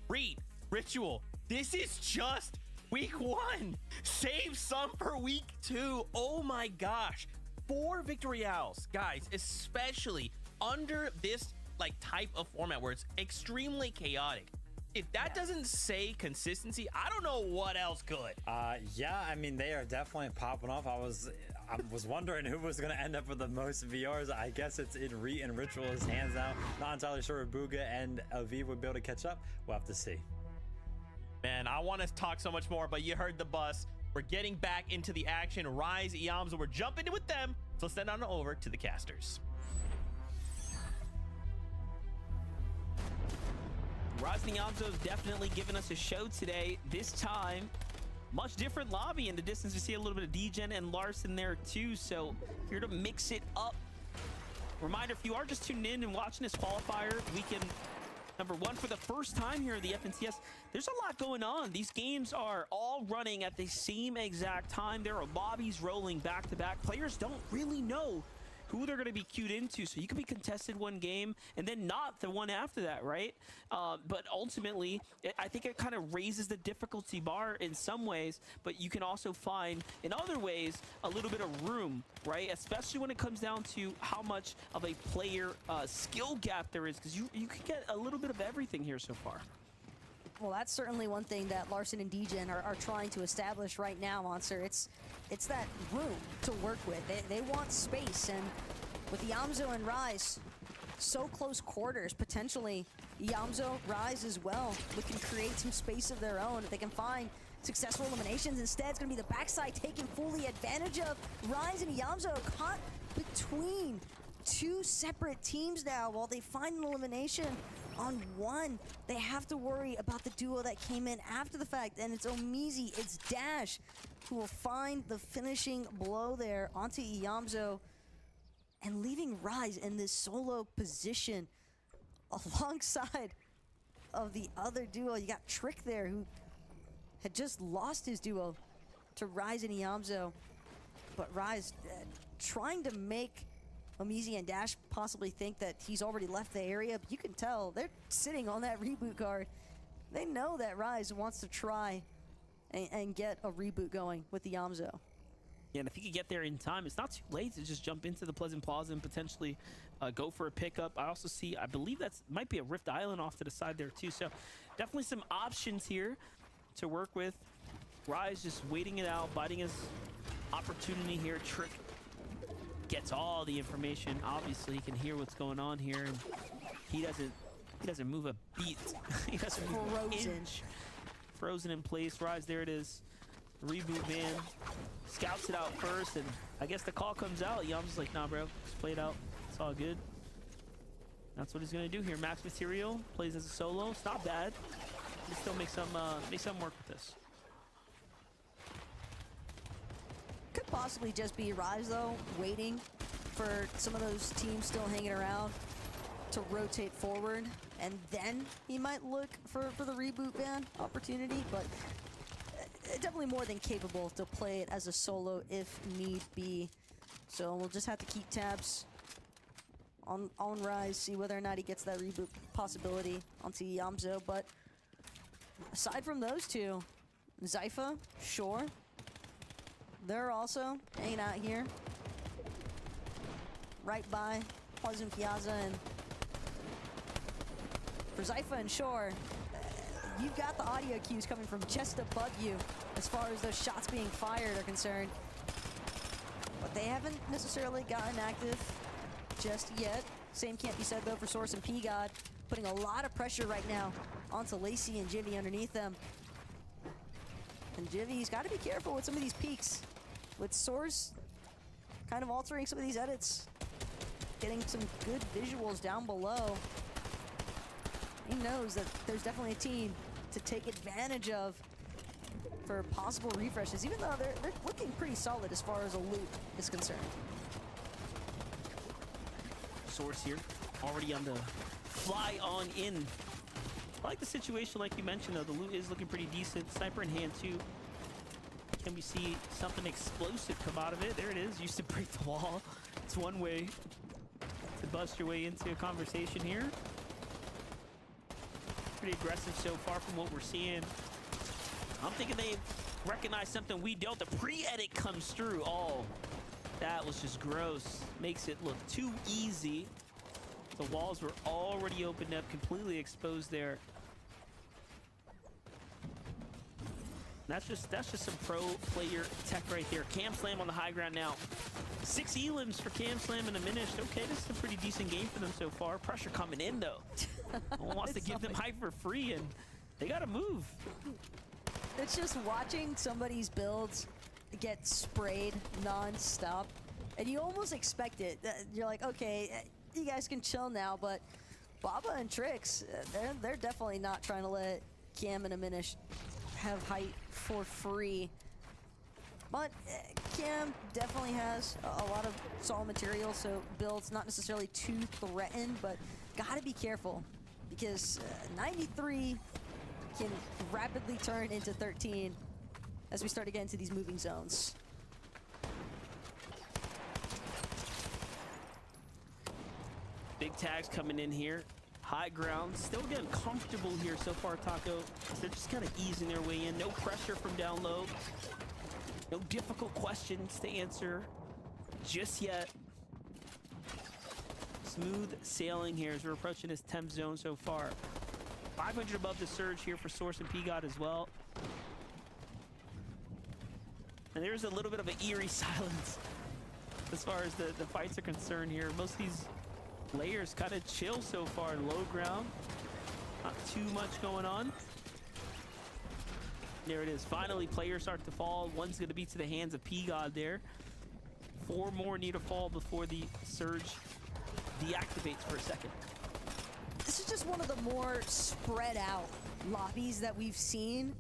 Reet, Ritual, this is just week 1. Save some for week 2. Oh my gosh. 4 victory royales, guys, especially under this like type of format where it's extremely chaotic. If that doesn't say consistency, I don't know what else could. Yeah, I mean, they are definitely popping off. I was wondering who was going to end up with the most VRs. I guess it's in Reet and Ritual's hands now. Not entirely sure if Booga and Aviv would be able to catch up. We'll have to see. Man, I want to talk so much more, but you heard the bus. We're getting back into the action. Rise, Iamzo, we're jumping in with them. So let's send on over to the casters. Rise and Iamzo have definitely given us a show today. This time, much different lobby. In the distance, we see a little bit of Degen and Larson there too. So here to mix it up. Reminder, if you are just tuned in and watching this qualifier, weekend number 1 for the first time here at the FNCS, there's a lot going on. These games are all running at the same exact time. There are lobbies rolling back to back. Players don't really know who they're going to be queued into, so you could be contested one game and then not the one after that, right? But ultimately, I think it kind of raises the difficulty bar in some ways, but you can also find in other ways a little bit of room, right? Especially when it comes down to how much of a player skill gap there is, because you can get a little bit of everything here so far. Well, that's certainly one thing that Larson and Degen are trying to establish right now, Monster. It's that room to work with. They want space, and with Iamzo and Rise, so close quarters, potentially Iamzo, Rise as well, we can create some space of their own if they can find successful eliminations. Instead, it's going to be the backside taken fully advantage of. Rise and Iamzo caught between 2 separate teams now while they find an elimination on one. They have to worry about the duo that came in after the fact, and it's Omizi, it's Dash, who will find the finishing blow there onto Iamzo and leaving Rise in this solo position alongside of the other duo. You got Trick there, who had just lost his duo to Rise and Iamzo, but Rise trying to make Omizi and Dash possibly think that he's already left the area, but you can tell they're sitting on that reboot card. They know that Rise wants to try and get a reboot going with the Iamzo. Yeah, and if he could get there in time, it's not too late to just jump into the Pleasant Plaza and potentially go for a pickup. I also see, I believe that's might be a Rift Island off to the side there too. So definitely some options here to work with. Rise just waiting it out, biding his opportunity here. Trick gets all the information. Obviously, he can hear what's going on here, and he doesn't move a beat. He doesn't move an inch. Frozen in place. Rise, there it is. Reboot van scouts it out first, and I guess the call comes out. Yum's like, nah, bro, just play it out. It's all good. That's what he's gonna do here. Max material, plays as a solo. It's not bad. He still make some work with this. Could possibly just be Rise though, waiting for some of those teams still hanging around to rotate forward, and then he might look for the reboot ban opportunity, but definitely more than capable to play it as a solo if need be. So we'll just have to keep tabs on Rise, see whether or not he gets that reboot possibility onto Yamzo. But aside from those two, Zypha, sure, they're also hanging out here right by Pleasant Piazza, and for Zypha and Shore, you've got the audio cues coming from just above you as far as those shots being fired are concerned. But they haven't necessarily gotten active just yet. Same can't be said though for Source and P-God, putting a lot of pressure right now onto Lacey and Jivy underneath them. And Jivy's got to be careful with some of these peaks, with Source kind of altering some of these edits, getting some good visuals down below. He knows that there's definitely a team to take advantage of for possible refreshes, even though they're looking pretty solid as far as a loot is concerned. Source here, already on the fly on in. I like the situation like you mentioned though. The loot is looking pretty decent. Sniper in hand too. Can we see something explosive come out of it? There it is. Used to break the wall. It's one way to bust your way into a conversation here. Pretty aggressive so far from what we're seeing. I'm thinking they recognize something we don't. The pre-edit comes through. Oh, that was just gross. Makes it look too easy. The walls were already opened up, completely exposed there. That's just some pro player tech right there. Cam Slam on the high ground now. 6 elims for Cam Slam and a Diminished. Okay, this is a pretty decent game for them so far. Pressure coming in though. No one wants to give them hype for free, and they gotta move. It's just watching somebody's builds get sprayed non-stop, and you almost expect it. You're like, okay, you guys can chill now, but Baba and Trix, they're definitely not trying to let Cam and Diminished have height for free. But Cam definitely has a lot of solid material, so builds not necessarily too threatened, but gotta be careful because 93 can rapidly turn into 13 as we start to get into these moving zones. Big tags coming in here. High ground, still getting comfortable here so far, Taco. They're just kind of easing their way in. No pressure from down low. No difficult questions to answer just yet. Smooth sailing here as we're approaching this temp zone so far. 500 above the surge here for Source and P-God as well. And there's a little bit of an eerie silence as far as the fights are concerned here. Most of these layers kind of chill so far in low ground. Not too much going on. There it is. Finally, players start to fall. One's going to be to the hands of P-God there. 4 more need to fall before the surge deactivates for a second. This is just one of the more spread out lobbies that we've seen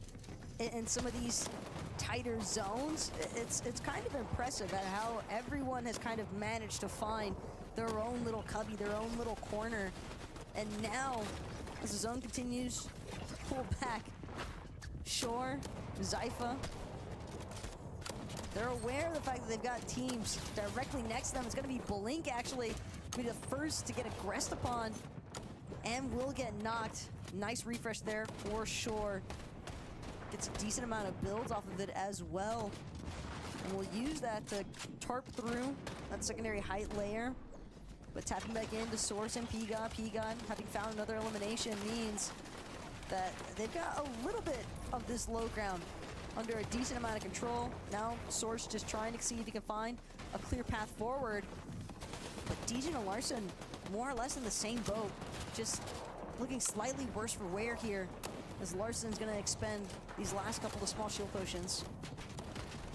in some of these tighter zones. It's kind of impressive at how everyone has kind of managed to find their own little cubby, their own little corner. And now, as the zone continues to pull back, Shore, Zypha, they're aware of the fact that they've got teams directly next to them. It's going to be Blink actually be the first to get aggressed upon and will get knocked. Nice refresh there for Shore. Gets a decent amount of builds off of it as well. And we'll use that to tarp through that secondary height layer. But tapping back into Source and P-God. P-God, having found another elimination, means that they've got a little bit of this low ground under a decent amount of control. Now Source just trying to see if he can find a clear path forward. But DJ and Larson more or less in the same boat, just looking slightly worse for wear here, as Larson's gonna expend these last couple of small shield potions.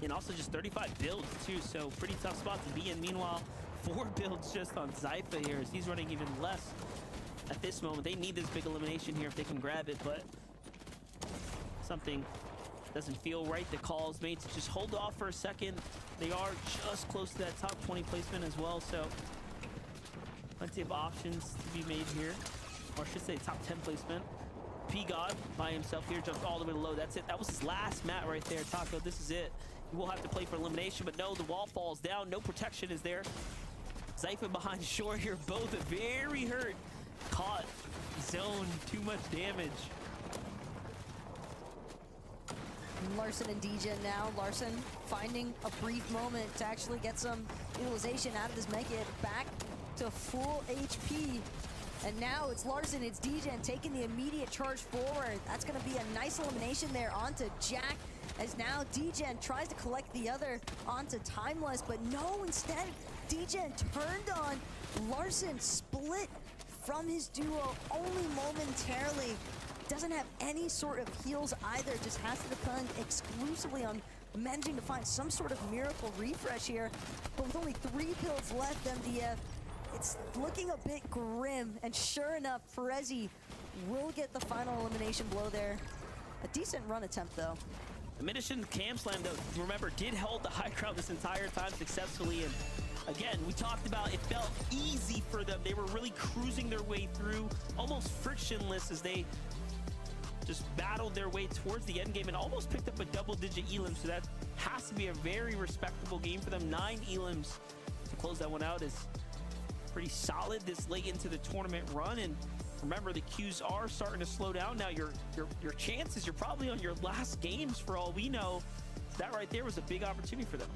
And also just 35 builds too, so pretty tough spot to be in. Meanwhile, 4 builds just on Zypha here, as he's running even less at this moment. They need this big elimination here if they can grab it, but something doesn't feel right. The calls mates just hold off for a second. They are just close to that top 20 placement as well, so plenty of options to be made here, or I should say top 10 placement. P-God by himself here jumps all the way low. That's it. That was his last mat right there. Taco, this is it. He will have to play for elimination, but no, the wall falls down. No protection is there. Zypha behind shore here, both very hurt. Caught, zone, too much damage. Larson and DJ now. Larson finding a brief moment to actually get some utilization out of this Mega back to full HP. And now it's Larson, it's DJ taking the immediate charge forward. That's going to be a nice elimination there onto Jack, as now DJ tries to collect the other onto Timeless, but no, instead DJ turned on Larson, split from his duo only momentarily. Doesn't have any sort of heals either, just has to depend exclusively on managing to find some sort of miracle refresh here. But with only 3 builds left, MDF, it's looking a bit grim, and sure enough, Ferezi will get the final elimination blow there. A decent run attempt, though. The Mission Cam Slam, though, remember, did hold the high ground this entire time successfully, and again, we talked about it felt easy for them. They were really cruising their way through, almost frictionless, as they just battled their way towards the end game and almost picked up a double-digit elim, so that has to be a very respectable game for them. 9 elims to close that one out is pretty solid this late into the tournament run. And remember, the queues are starting to slow down now. Your chances, you're probably on your last games for all we know. That right there was a big opportunity for them.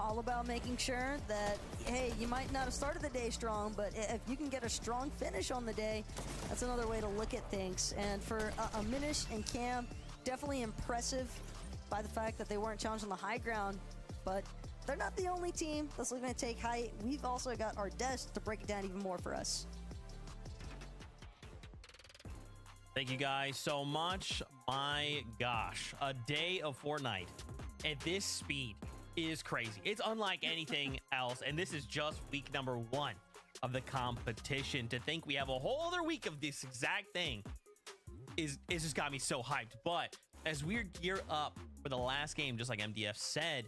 All about making sure that, hey, you might not have started the day strong, but if you can get a strong finish on the day, that's another way to look at things. And for Minish and Cam, definitely impressive by the fact that they weren't challenged on the high ground, but they're not the only team that's looking to take height. We've also got our desk to break it down even more for us. Thank you guys so much. My gosh, a day of Fortnite at this speed is crazy. It's unlike anything else, and this is just week number 1 of the competition. To think we have a whole other week of this exact thing is just got me so hyped. But as we gear up for the last game, just like MDF said,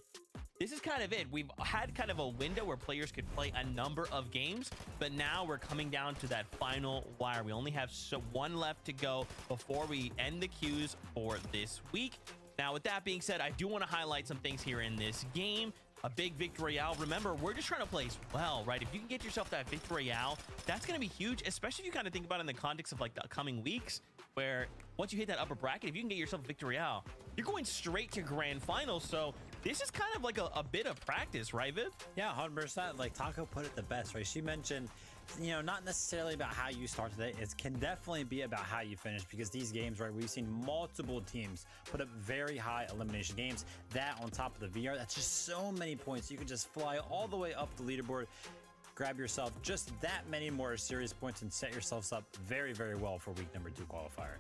this is kind of it. We've had kind of a window where players could play a number of games, but now we're coming down to that final wire. We only have one left to go before we end the queues for this week. Now, with that being said, I do want to highlight some things here in this game. A big victory royale. Remember, we're just trying to place well, right? If you can get yourself that victory royale, that's going to be huge, especially if you kind of think about it in the context of like the upcoming weeks, where once you hit that upper bracket, if you can get yourself a victory royale, you're going straight to grand finals. So this is kind of like a bit of practice, right, Vid? Yeah, 100%. Like Taco put it the best, right? She mentioned, you know, not necessarily about how you start today. It can definitely be about how you finish, because these games, right, we've seen multiple teams put up very high elimination games. That on top of the VR, that's just so many points. You can just fly all the way up the leaderboard, grab yourself just that many more serious points, and set yourselves up very, very well for week number 2 qualifier.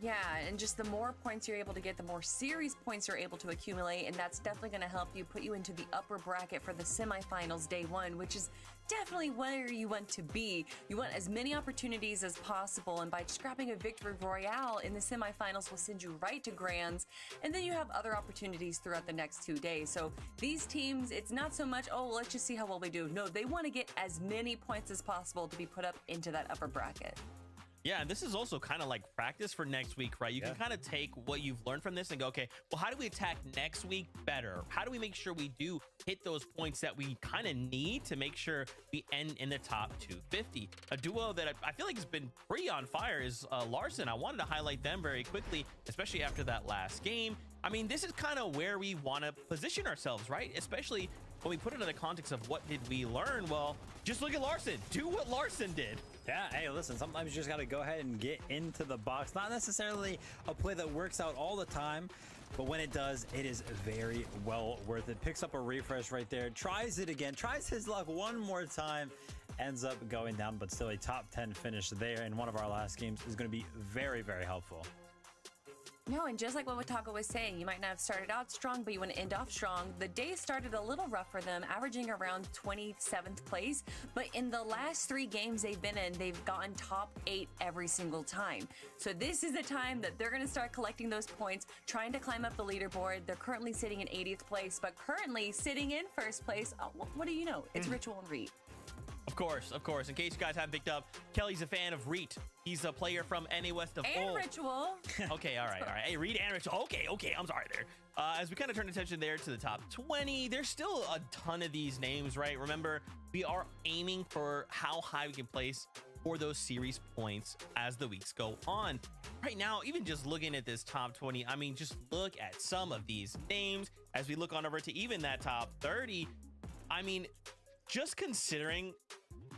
Yeah, and just the more points you're able to get, the more series points you're able to accumulate, and that's definitely going to help you put you into the upper bracket for the semifinals day 1, which is definitely where you want to be. You want as many opportunities as possible, and by just grabbing a victory royale in the semifinals will send you right to grands, and then you have other opportunities throughout the next 2 days. So these teams, it's not so much, oh, let's just see how well we do. No, they want to get as many points as possible to be put up into that upper bracket. Yeah, and this is also kind of like practice for next week, right? You can kind of take what you've learned from this and go, okay, well, how do we attack next week better? How do we make sure we do hit those points that we kind of need to make sure we end in the top 250? A duo that I feel like has been pretty on fire is Larson. I wanted to highlight them very quickly, especially after that last game. I mean, this is kind of where we want to position ourselves, right? Especially when we put it in the context of what did we learn, well, just look at Larson. Do what Larson did. Yeah, hey, listen, sometimes you just got to go ahead and get into the box. Not necessarily a play that works out all the time, but when it does, it is very well worth it. Picks up a refresh right there, tries it again, tries his luck one more time, ends up going down, but still a top 10 finish there in one of our last games is going to be very, very helpful. No, and just like what Wataka was saying, you might not have started out strong, but you want to end off strong. The day started a little rough for them, averaging around 27th place. But in the last 3 games they've been in, they've gotten top 8 every single time. So this is the time that they're going to start collecting those points, trying to climb up the leaderboard. They're currently sitting in 80th place, but currently sitting in first place. What do you know? It's Ritual and Reet. Of course. In case you guys haven't picked up, Kelly's a fan of Reet. He's a player from NA West of And Old. Ritual. Okay, all right. Hey, Reet and Ritual. Okay, I'm sorry there. As we kind of turn attention there to the top 20, there's still a ton of these names, right? Remember, we are aiming for how high we can place for those series points as the weeks go on. Right now, even just looking at this top 20, I mean, just look at some of these names as we look on over to even that top 30. I mean, just considering,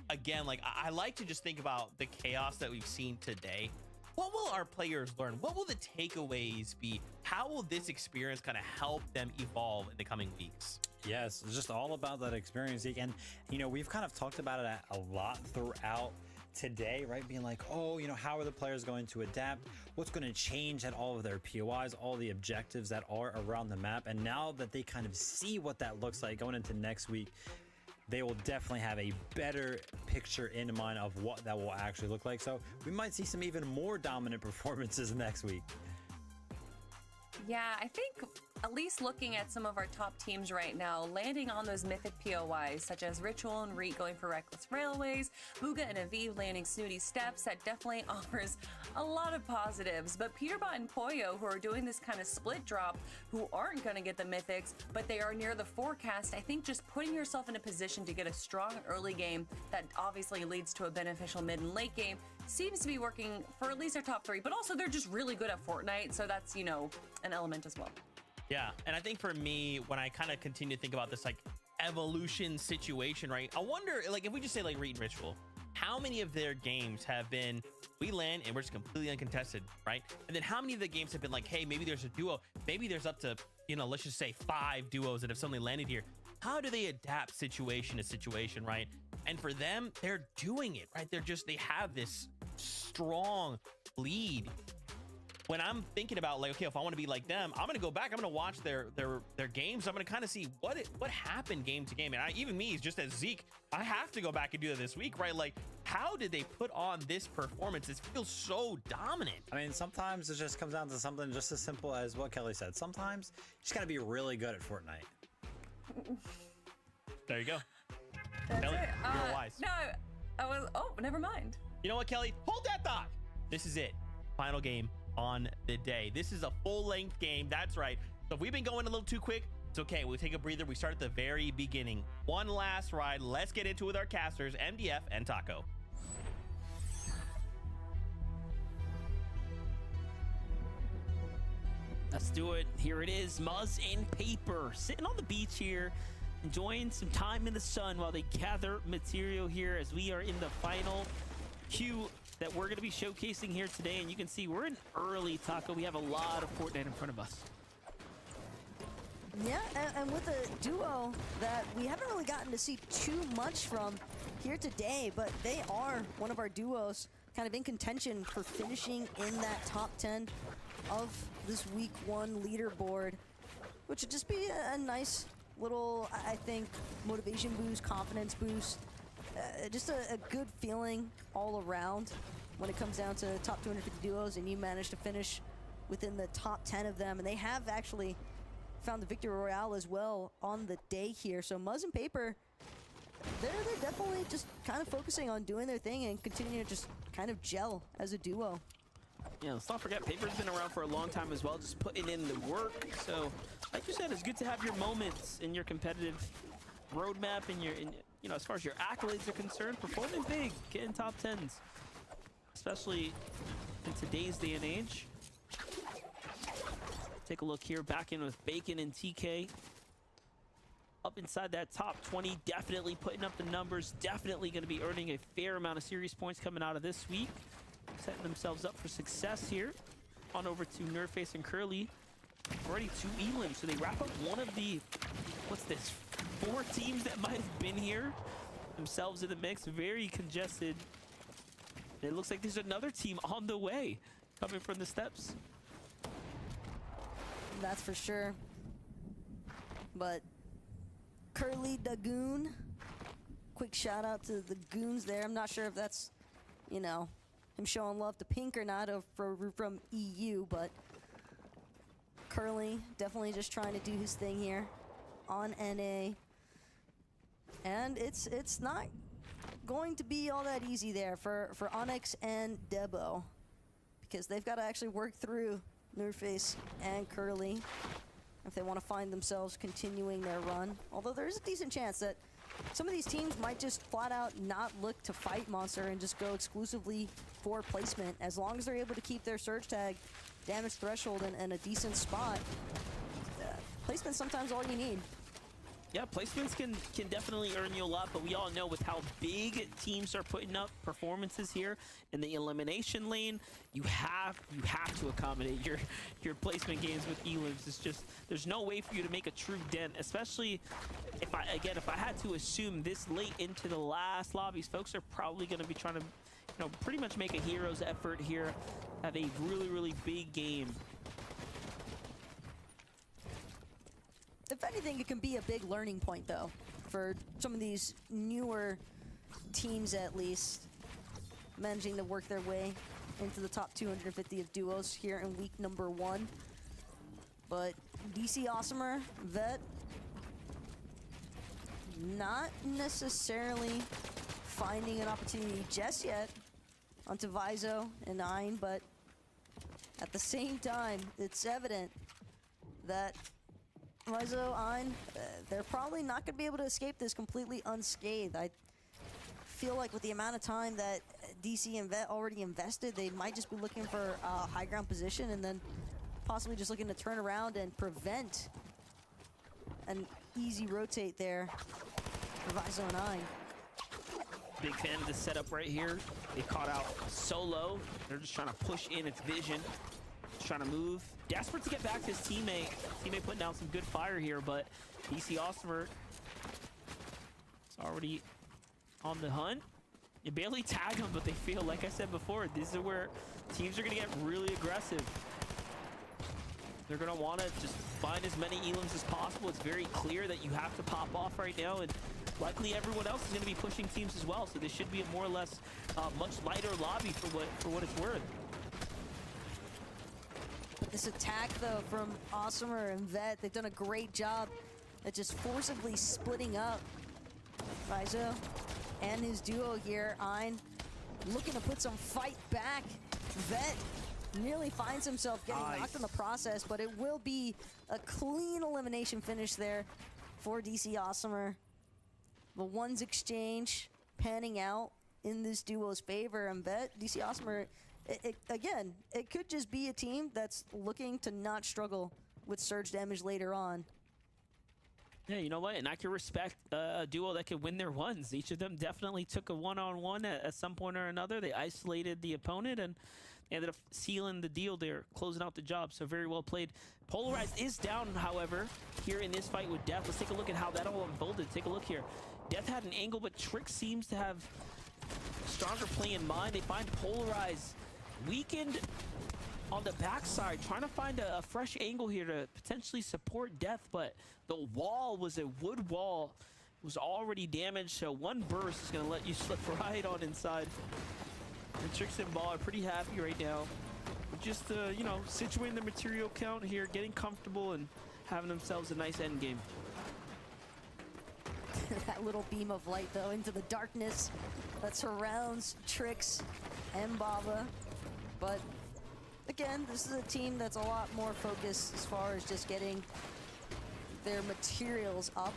again, like I like to just think about the chaos that we've seen today. What will our players learn? What will the takeaways be? How will this experience kind of help them evolve in the coming weeks? Yes, it's just all about that experience. And, you know, we've kind of talked about it a lot throughout today, right? Being like, oh, you know, how are the players going to adapt? What's going to change at all of their POIs, all the objectives that are around the map? And now that they kind of see what that looks like going into next week, they will definitely have a better picture in mind of what that will actually look like. So we might see some even more dominant performances next week. Yeah, I think at least looking at some of our top teams right now, landing on those mythic POIs, such as Ritual and Reet going for Reckless Railways, Booga and Aviv landing Snooty Steps, that definitely offers a lot of positives. But Peterbot and Poyo, who are doing this kind of split drop, who aren't going to get the mythics, but they are near the forecast, I think just putting yourself in a position to get a strong early game that obviously leads to a beneficial mid and late game seems to be working for at least our top 3, but also they're just really good at Fortnite, so that's, you know, an element as well. Yeah, and I think for me, when I kind of continue to think about this like evolution situation, right? I wonder, like, if we just say like Reet and Ritual, how many of their games have been we land and we're just completely uncontested, right? And then how many of the games have been like, hey, maybe there's a duo, maybe there's up to, you know, let's just say 5 duos that have suddenly landed here. How do they adapt situation to situation, right? And for them, they're doing it, right? They have this strong lead. When I'm thinking about like, okay, if I want to be like them, I'm going to go back. I'm going to watch their games. I'm going to kind of see what happened game to game. And even me, just as Zeke, I have to go back and do that this week, right? Like, how did they put on this performance? It feels so dominant. I mean, sometimes it just comes down to something just as simple as what Kelly said. Sometimes you just got to be really good at Fortnite. There you go. That's Kelly, it. you're wise. No, I was, never mind. You know what, Kelly? Hold that thought. This is it. Final game on the day. This is a full-length game. That's right. So if we've been going a little too quick, it's okay. We'll take a breather. We start at the very beginning. One last ride. Let's get into it with our casters, MDF and Taco. Let's do it. Here it is, Muzz and Paper sitting on the beach here, enjoying some time in the sun while they gather material here as we are in the final queue that we're going to be showcasing here today. And you can see we're in early, Taco. We have a lot of Fortnite in front of us. Yeah, and with a duo that we haven't really gotten to see too much from here today, but they are one of our duos kind of in contention for finishing in that top 10 of this week 1 leaderboard, which would just be a nice little, I think, motivation boost, confidence boost, just a good feeling all around when it comes down to top 250 duos and you manage to finish within the top 10 of them. And they have actually found the Victory Royale as well on the day here. So Muzz and Paper, they're definitely just kind of focusing on doing their thing and continuing to just kind of gel as a duo. Yeah, let's not forget, Paper's been around for a long time as well, just putting in the work. So, like you said, it's good to have your moments in your competitive roadmap and you know, as far as your accolades are concerned, performing big, getting top 10s, especially in today's day and age. Take a look here, back in with Bacon and TK. up inside that top 20, definitely putting up the numbers, definitely going to be earning a fair amount of series points coming out of this week. Setting themselves up for success here. On over to Nerdface and Curly. Already 2 elims, so they wrap up one of the, what's this, 4 teams that might have been here themselves in the mix. Very congested. It looks like there's another team on the way coming from the steps. That's for sure. But Curly the Goon, quick shout out to the Goons there. I'm not sure if that's, you know, him showing love to Pink or not from EU, but Curly definitely just trying to do his thing here on NA. And it's not going to be all that easy there for Onyx and Debo, because they've got to actually work through Nerdface and Curly if they want to find themselves continuing their run. Although there is a decent chance that some of these teams might just flat out not look to fight Monster and just go exclusively for placement. As long as they're able to keep their surge tag damage threshold in a decent spot, placement's sometimes all you need. Yeah, placements can definitely earn you a lot, but we all know with how big teams are putting up performances here in the elimination lane, you have to accommodate your placement games with elims. It's just, there's no way for you to make a true dent, especially if I had to assume this late into the last lobbies, folks are probably going to be trying to, you know, pretty much make a hero's effort here, have a really big game. If anything, it can be a big learning point, though, for some of these newer teams, at least, managing to work their way into the top 250 of duos here in week number 1. But DC Awesomer, Vet, not necessarily finding an opportunity just yet onto Vizo and Nine, but at the same time, it's evident that Vizo, Ein, they're probably not going to be able to escape this completely unscathed. I feel like with the amount of time that DC and Vet already invested, they might just be looking for a high ground position and then possibly just looking to turn around and prevent an easy rotate there for Vizo and Ein. Big fan of this setup right here. They caught out Solo. They're just trying to push in its vision. Just trying to move. Desperate to get back to his teammate. Teammate putting down some good fire here, but DC Awesomer is already on the hunt. You barely tag them, but they feel, like I said before, this is where teams are going to get really aggressive. They're going to want to just find as many elims as possible. It's very clear that you have to pop off right now, and likely everyone else is going to be pushing teams as well, so this should be a more or less much lighter lobby for what it's worth. But this attack, though, from Awesomer and Vet, they've done a great job at just forcibly splitting up Vizo and his duo here. Ein looking to put some fight back. Vet nearly finds himself getting knocked in the process, but it will be a clean elimination finish there for DC Awesomer. The ones exchange panning out in this duo's favor, and Vet, DC Awesomer, again, it could just be a team that's looking to not struggle with surge damage later on. Yeah, you know what? And I can respect a duo that can win their ones. Each of them definitely took a one-on-one at some point or another. They isolated the opponent and ended up sealing the deal there, closing out the job. So very well played. Polarized is down, however, here in this fight with Death. Let's take a look at how that all unfolded. Take a look here. Death had an angle, but Trick seems to have stronger play in mind. They find Polarized weakened on the backside, trying to find a fresh angle here to potentially support Death, but the wall was a wood wall. It was already damaged, so one burst is going to let you slip right on inside. And Tricks and Ball are pretty happy right now. Just, you know, situating the material count here, getting comfortable, and having themselves a nice end game. That little beam of light, though, into the darkness that surrounds Trix and Baba. But again, this is a team that's a lot more focused as far as just getting their materials up.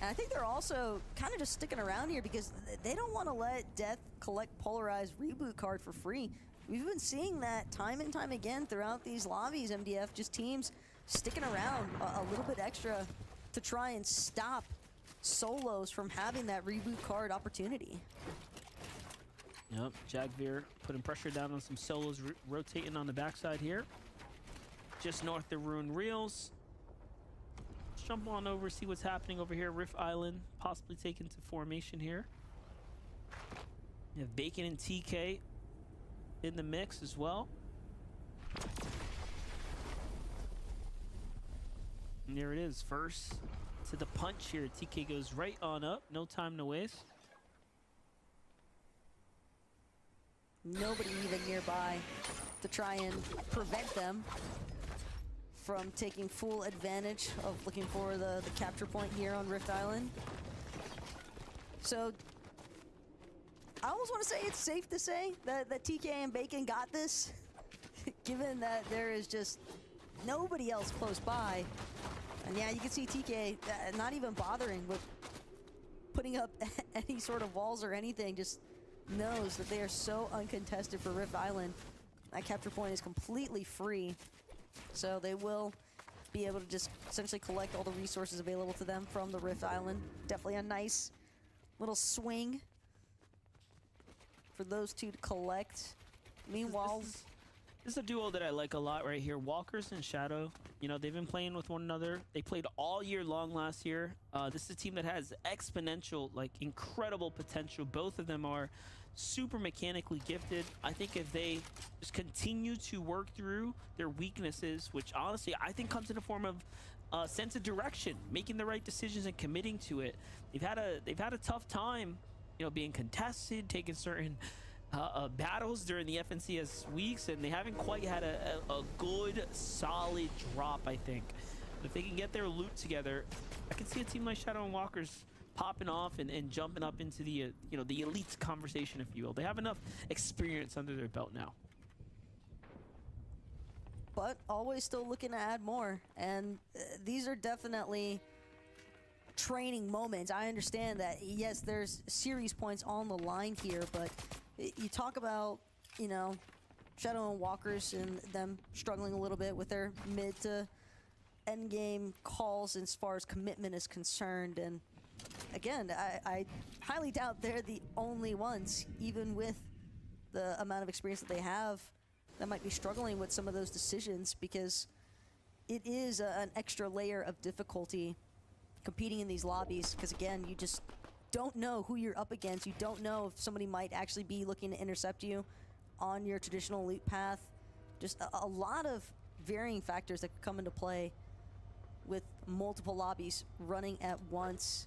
And I think they're also kind of just sticking around here because they don't want to let Death collect Polarized reboot card for free. We've been seeing that time and time again throughout these lobbies, MDF, just teams sticking around a little bit extra to try and stop Solos from having that reboot card opportunity. Yep, Jagveer putting pressure down on some Solos, rotating on the backside here. Just north of Ruined Reels. Let's jump on over, see what's happening over here. Rift Island possibly taken to formation here. You have Bacon and TK in the mix as well. And there it is, first to the punch here. TK goes right on up, no time to waste. Nobody even nearby to try and prevent them from taking full advantage of looking for the capture point here on Rift Island. So I almost want to say it's safe to say that TK and Bacon got this, given that there is just nobody else close by. And yeah, you can see TK not even bothering with putting up any sort of walls or anything, just knows that they are so uncontested for Rift Island. That capture point is completely free, so they will be able to just essentially collect all the resources available to them from the Rift Island. Definitely a nice little swing for those two to collect. Meanwhile, this is a duo that I like a lot right here. Walkers and Shadow, you know, they've been playing with one another. They played all year long last year. This is a team that has exponential, like incredible potential. Both of them are super mechanically gifted. I think if they just continue to work through their weaknesses, which honestly I think comes in the form of sense of direction, making the right decisions and committing to it. They've had a tough time, you know, being contested, taking certain battles during the FNCS weeks, and they haven't quite had a good solid drop, I think. But if they can get their loot together, I can see a team like Shadow and Walkers popping off and jumping up into the you know, the elite conversation, if you will. They have enough experience under their belt now, but always still looking to add more. And these are definitely training moments. I understand that, yes, there's series points on the line here, but you talk about, you know, Shadow and Walkers and them struggling a little bit with their mid to end game calls as far as commitment is concerned. And again, I highly doubt they're the only ones, even with the amount of experience that they have, that might be struggling with some of those decisions, because it is an extra layer of difficulty competing in these lobbies, because again, you just don't know who you're up against. You don't know if somebody might actually be looking to intercept you on your traditional loot path. Just a lot of varying factors that could come into play with multiple lobbies running at once.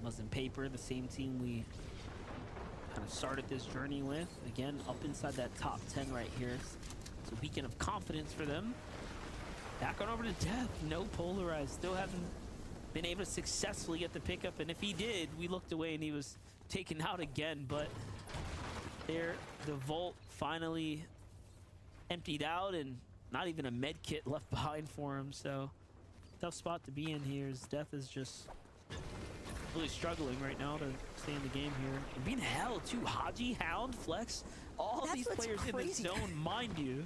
Muslim Paper, the same team we kind of started this journey with. Again, up inside that top 10 right here. It's a beacon of confidence for them. Back on over to Death. No polarized. Still haven't been able to successfully get the pickup. And if he did, we looked away and he was taken out again. But there, the vault finally emptied out, and not even a med kit left behind for him. So tough spot to be in here, as Death is just really struggling right now to stay in the game here. And being held too. Haji, Hound, Flex, all these players in the zone, mind you.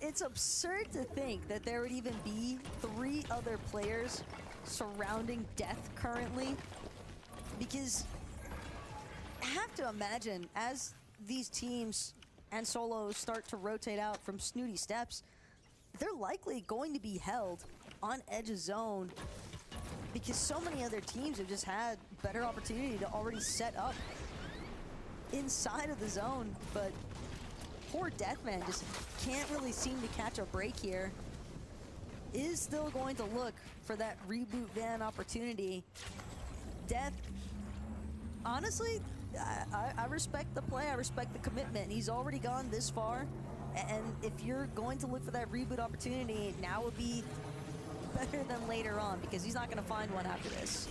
It's absurd to think that there would even be 3 other players surrounding Death currently, because I have to imagine as these teams and solos start to rotate out from Snooty Steps, they're likely going to be held on edge of zone, because so many other teams have just had better opportunity to already set up inside of the zone. But poor Deathman just can't really seem to catch a break here. Is still going to look for that reboot van opportunity. Death, honestly, I respect the play, I respect the commitment. He's already gone this far, and if you're going to look for that reboot opportunity, now would be better than later on, because he's not going to find one after this.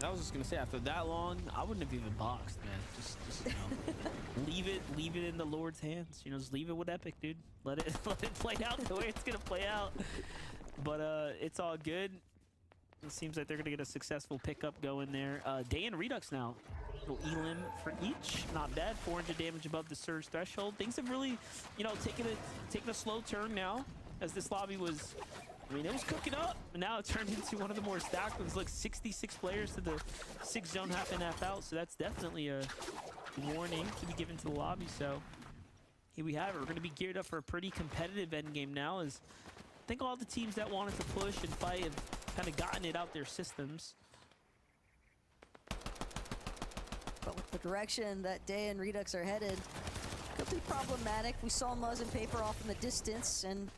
I was just gonna say, after that long, I wouldn't have even boxed, man. Just you know, leave it in the Lord's hands. You know, just leave it with Epic, dude. Let it play out the way it's gonna play out. But it's all good. It seems like they're gonna get a successful pickup going there. Day and Redux now little elim for each. Not bad. 400 damage above the surge threshold. Things have really, you know, taken a slow turn now, as this lobby was, I mean, it was cooking up, and now it turned into one of the more stacked ones. Like 66 players to the 6 zone, half in, half out. So that's definitely a warning to be given to the lobby. So here we have it. We're going to be geared up for a pretty competitive end game now, as I think all the teams that wanted to push and fight have kind of gotten it out their systems. But with the direction that Day and Redux are headed, could be problematic. We saw Muzz and Paper off in the distance, and,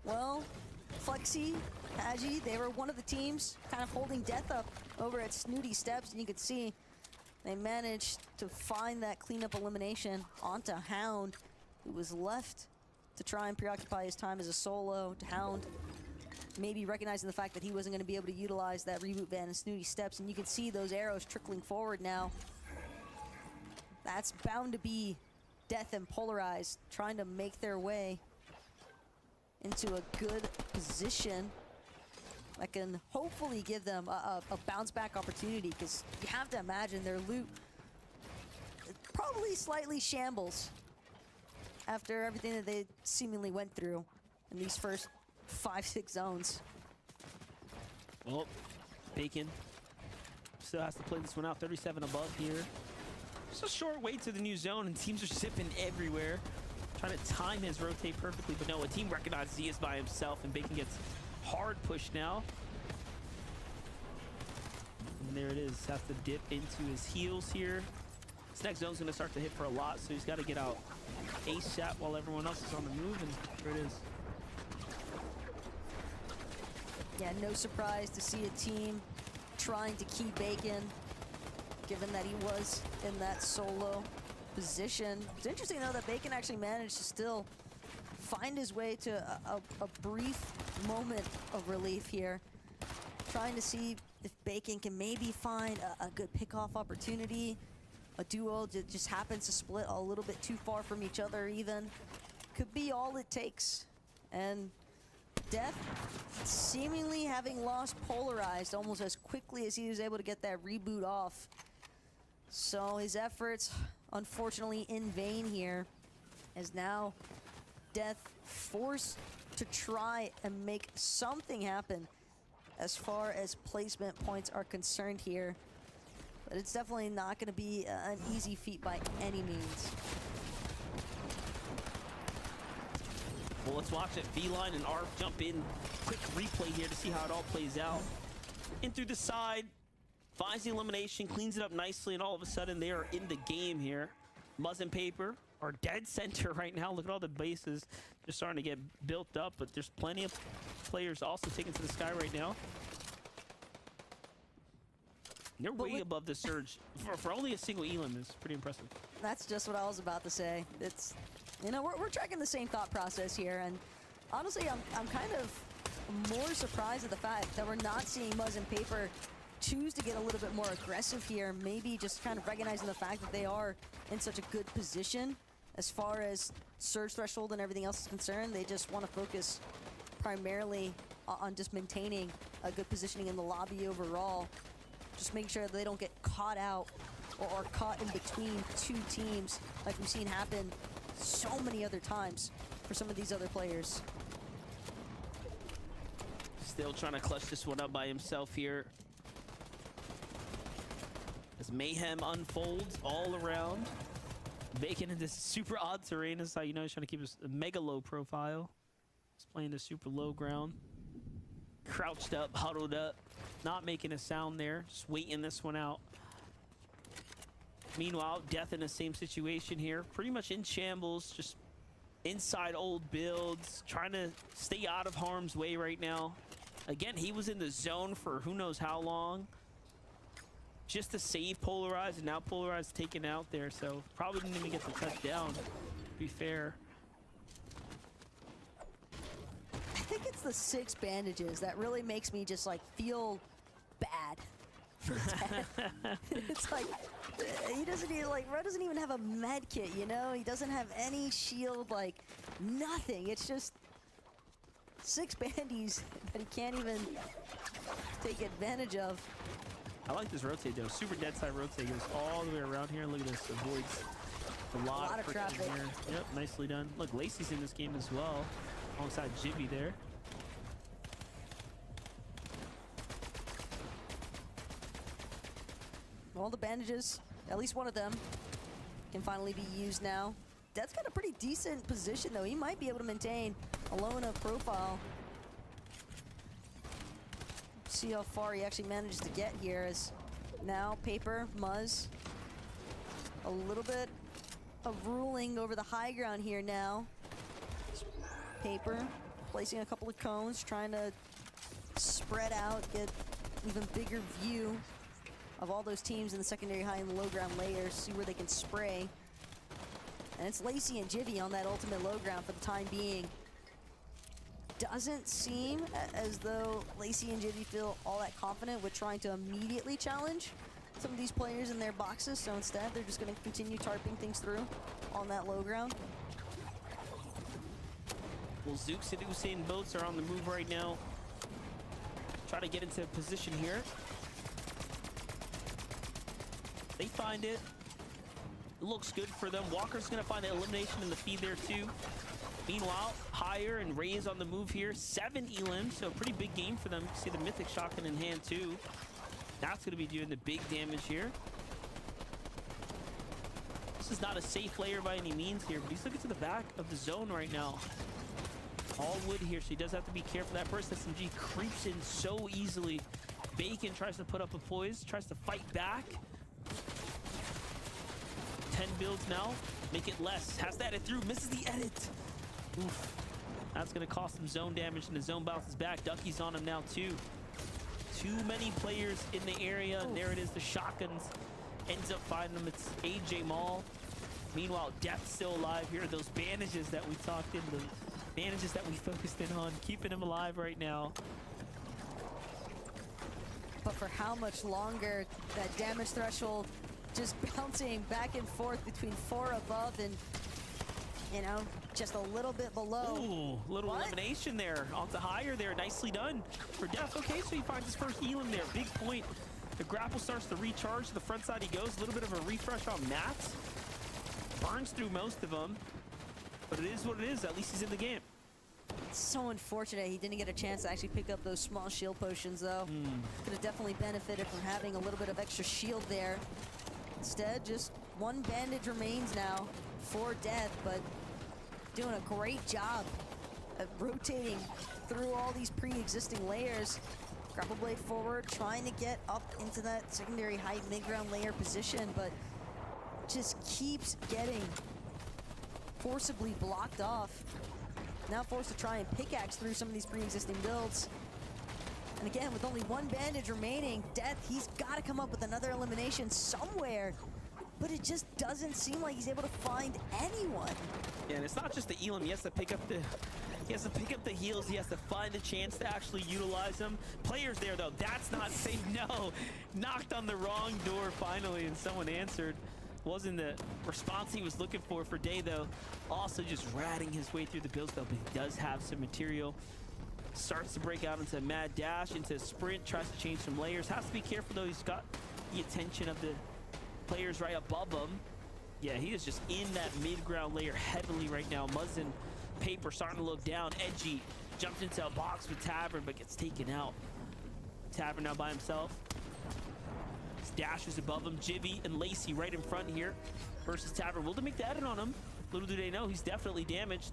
well, Flexi, Agi, they were one of the teams kind of holding Death up over at Snooty Steps, and you could see they managed to find that cleanup elimination onto Hound, who was left to try and preoccupy his time as a solo. Hound maybe recognizing the fact that he wasn't going to be able to utilize that reboot van and Snooty Steps, and you can see those arrows trickling forward now. That's bound to be Death and Polarized trying to make their way into a good position that can hopefully give them a bounce back opportunity, because you have to imagine their loot probably slightly shambles after everything that they seemingly went through in these first 5-6 zones. Well, Bacon still has to play this one out. 37 above here. Just a short way to the new zone, and teams are zipping everywhere, trying to time his rotate perfectly. But no, a team recognizes he is by himself, and Bacon gets hard pushed now. And there it is. Has to dip into his heels here. This next zone's going to start to hit for a lot, so he's got to get out ASAP while everyone else is on the move, and there it is. Yeah, no surprise to see a team trying to keep Bacon, given that he was in that solo position. It's interesting, though, that Bacon actually managed to still find his way to a brief moment of relief here. Trying to see if Bacon can maybe find a good pickoff opportunity. A duo that just happens to split a little bit too far from each other even. Could be all it takes. And Death seemingly having lost Polarized almost as quickly as he was able to get that reboot off. So his efforts, unfortunately, in vain here, as now Death forced to try and make something happen as far as placement points are concerned here. But it's definitely not going to be an easy feat by any means. Well, let's watch it. V-Line and ARF jump in. Quick replay here to see how it all plays out. In through the side, finds the elimination, cleans it up nicely, and all of a sudden they are in the game here. Muzz and Paper are dead center right now. Look at all the bases just starting to get built up, but there's plenty of players also taken to the sky right now. They're way above the surge. For only a single elim is pretty impressive. That's just what I was about to say. It's, you know, we're tracking the same thought process here, and honestly, I'm kind of more surprised at the fact that we're not seeing Muzz and Paper choose to get a little bit more aggressive here. Maybe just kind of recognizing the fact that they are in such a good position as far as surge threshold and everything else is concerned. They just want to focus primarily on just maintaining a good positioning in the lobby overall. Just make sure that they don't get caught out or caught in between two teams like we've seen happen so many other times for some of these other players. Still trying to clutch this one up by himself here. As mayhem unfolds all around. Bacon in this super odd terrain. This is how you know he's trying to keep a mega low profile. He's playing the super low ground. Crouched up, huddled up. Not making a sound there. Just waiting this one out. Meanwhile, Death in the same situation here. Pretty much in shambles. Just inside old builds. Trying to stay out of harm's way right now. Again, he was in the zone for who knows how long. Just to save Polarized, and now Polarized taken out there, so probably didn't even get the touchdown, to be fair. I think it's the 6 bandages that really makes me just like feel bad for Death. It's like he doesn't even Red doesn't even have a med kit, you know? He doesn't have any shield, like nothing. It's just 6 bandies that he can't even take advantage of. I like this rotate though. Super dead side rotate goes all the way around here. Look at this, avoids a lot of traffic here. Yep, nicely done. Look, Lacey's in this game as well, alongside Jibby there. All the bandages, at least one of them, can finally be used now. Death's got a pretty decent position though. He might be able to maintain a low enough profile. See how far he actually manages to get here. As now Paper, Muzz, a little bit of ruling over the high ground here now. Paper placing a couple of cones, trying to spread out, get even bigger view of all those teams in the secondary high and low ground layers, see where they can spray. And it's Lacey and Jivvy on that ultimate low ground for the time being. Doesn't seem as though Lacey and Jivvy feel all that confident with trying to immediately challenge some of these players in their boxes, so instead they're just going to continue tarping things through on that low ground. Well, Zooks and Usain Boats are on the move right now. Try to get into position here. They find it. It looks good for them. Walker's going to find the elimination in the feed there too. Meanwhile, Higher and Ray is on the move here. 7 elim, so a pretty big game for them. You see the Mythic Shotgun in hand too. That's going to be doing the big damage here. This is not a safe layer by any means here, but he's looking to the back of the zone right now. All wood here, so he does have to be careful. That burst SMG creeps in so easily. Bacon tries to put up a poise, tries to fight back. 10 builds now, make it less. Has to edit through, misses the edit. Oof. That's gonna cost him zone damage, and the zone bounces back. Ducky's on him now too. Too many players in the area, and there it is, the shotguns. Ends up finding them, it's AJ Mall. Meanwhile, Death's still alive. Here are those bandages that we talked in, the bandages that we focused in on, keeping him alive right now. But for how much longer? That damage threshold just bouncing back and forth between 4 above and, you know, just a little bit below. Ooh, little elimination there. Onto Higher there. Nicely done for Death. Okay, so he finds his first elim there. Big point. The grapple starts to recharge. To the front side he goes. A little bit of a refresh on mats. Burns through most of them. But it is what it is. At least he's in the game. It's so unfortunate he didn't get a chance to actually pick up those small shield potions, though. Could have definitely benefited from having a little bit of extra shield there. Instead, just 1 bandage remains now for Death, but doing a great job of rotating through all these pre-existing layers. Grapple blade forward, trying to get up into that secondary height mid-ground layer position, but just keeps getting forcibly blocked off. Now forced to try and pickaxe through some of these pre-existing builds. And again, with only 1 bandage remaining, Death, he's got to come up with another elimination somewhere. But it just doesn't seem like he's able to find anyone. Yeah, and it's not just the elim. He has to pick up the heals. He has to find a chance to actually utilize them. Players there, though, that's not safe. No, knocked on the wrong door finally, and someone answered. Wasn't the response he was looking for Day, though. Also just ratting his way through the builds, though, but he does have some material. Starts to break out into a mad dash, into a sprint, tries to change some layers. Has to be careful, though. He's got the attention of the players right above him. Yeah, he is just in that mid-ground layer heavily right now. Muzz and Paper starting to look down. Edgy jumps into a box with Tavern, but gets taken out. Tavern now by himself. His dash is above him. Jivvy and Lacey right in front here versus Tavern. Will they make the edit on him? Little do they know, he's definitely damaged.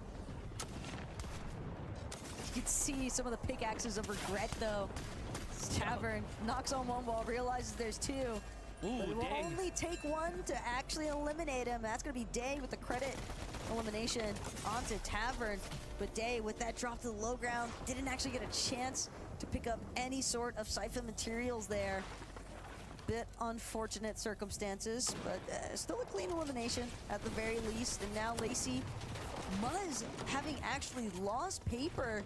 You can see some of the pickaxes of regret, though. Tavern knocks on 1 wall, realizes there's 2. Ooh, but it will dang. only take 1 to actually eliminate him. That's going to be Day with the credit elimination onto Tavern. But Day, with that drop to the low ground, didn't actually get a chance to pick up any sort of siphon materials there. Bit unfortunate circumstances, but still a clean elimination at the very least. And now Lacey, Muzz, having actually lost Paper,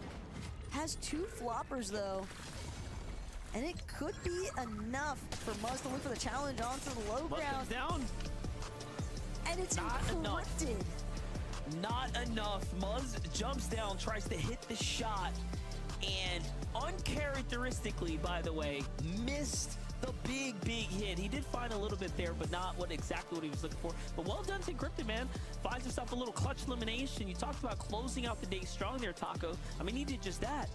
has 2 floppers, though. And it could be enough for Muzz to look for the challenge onto the low ground. Down. And it's Not encrypted. Not enough. Muzz jumps down, tries to hit the shot, and uncharacteristically, by the way, missed the big hit. He did find a little bit there, but not exactly what he was looking for. But well done to Encrypted, man. Finds himself a little clutch elimination. You talked about closing out the day strong there, Taco. I mean, he did just that.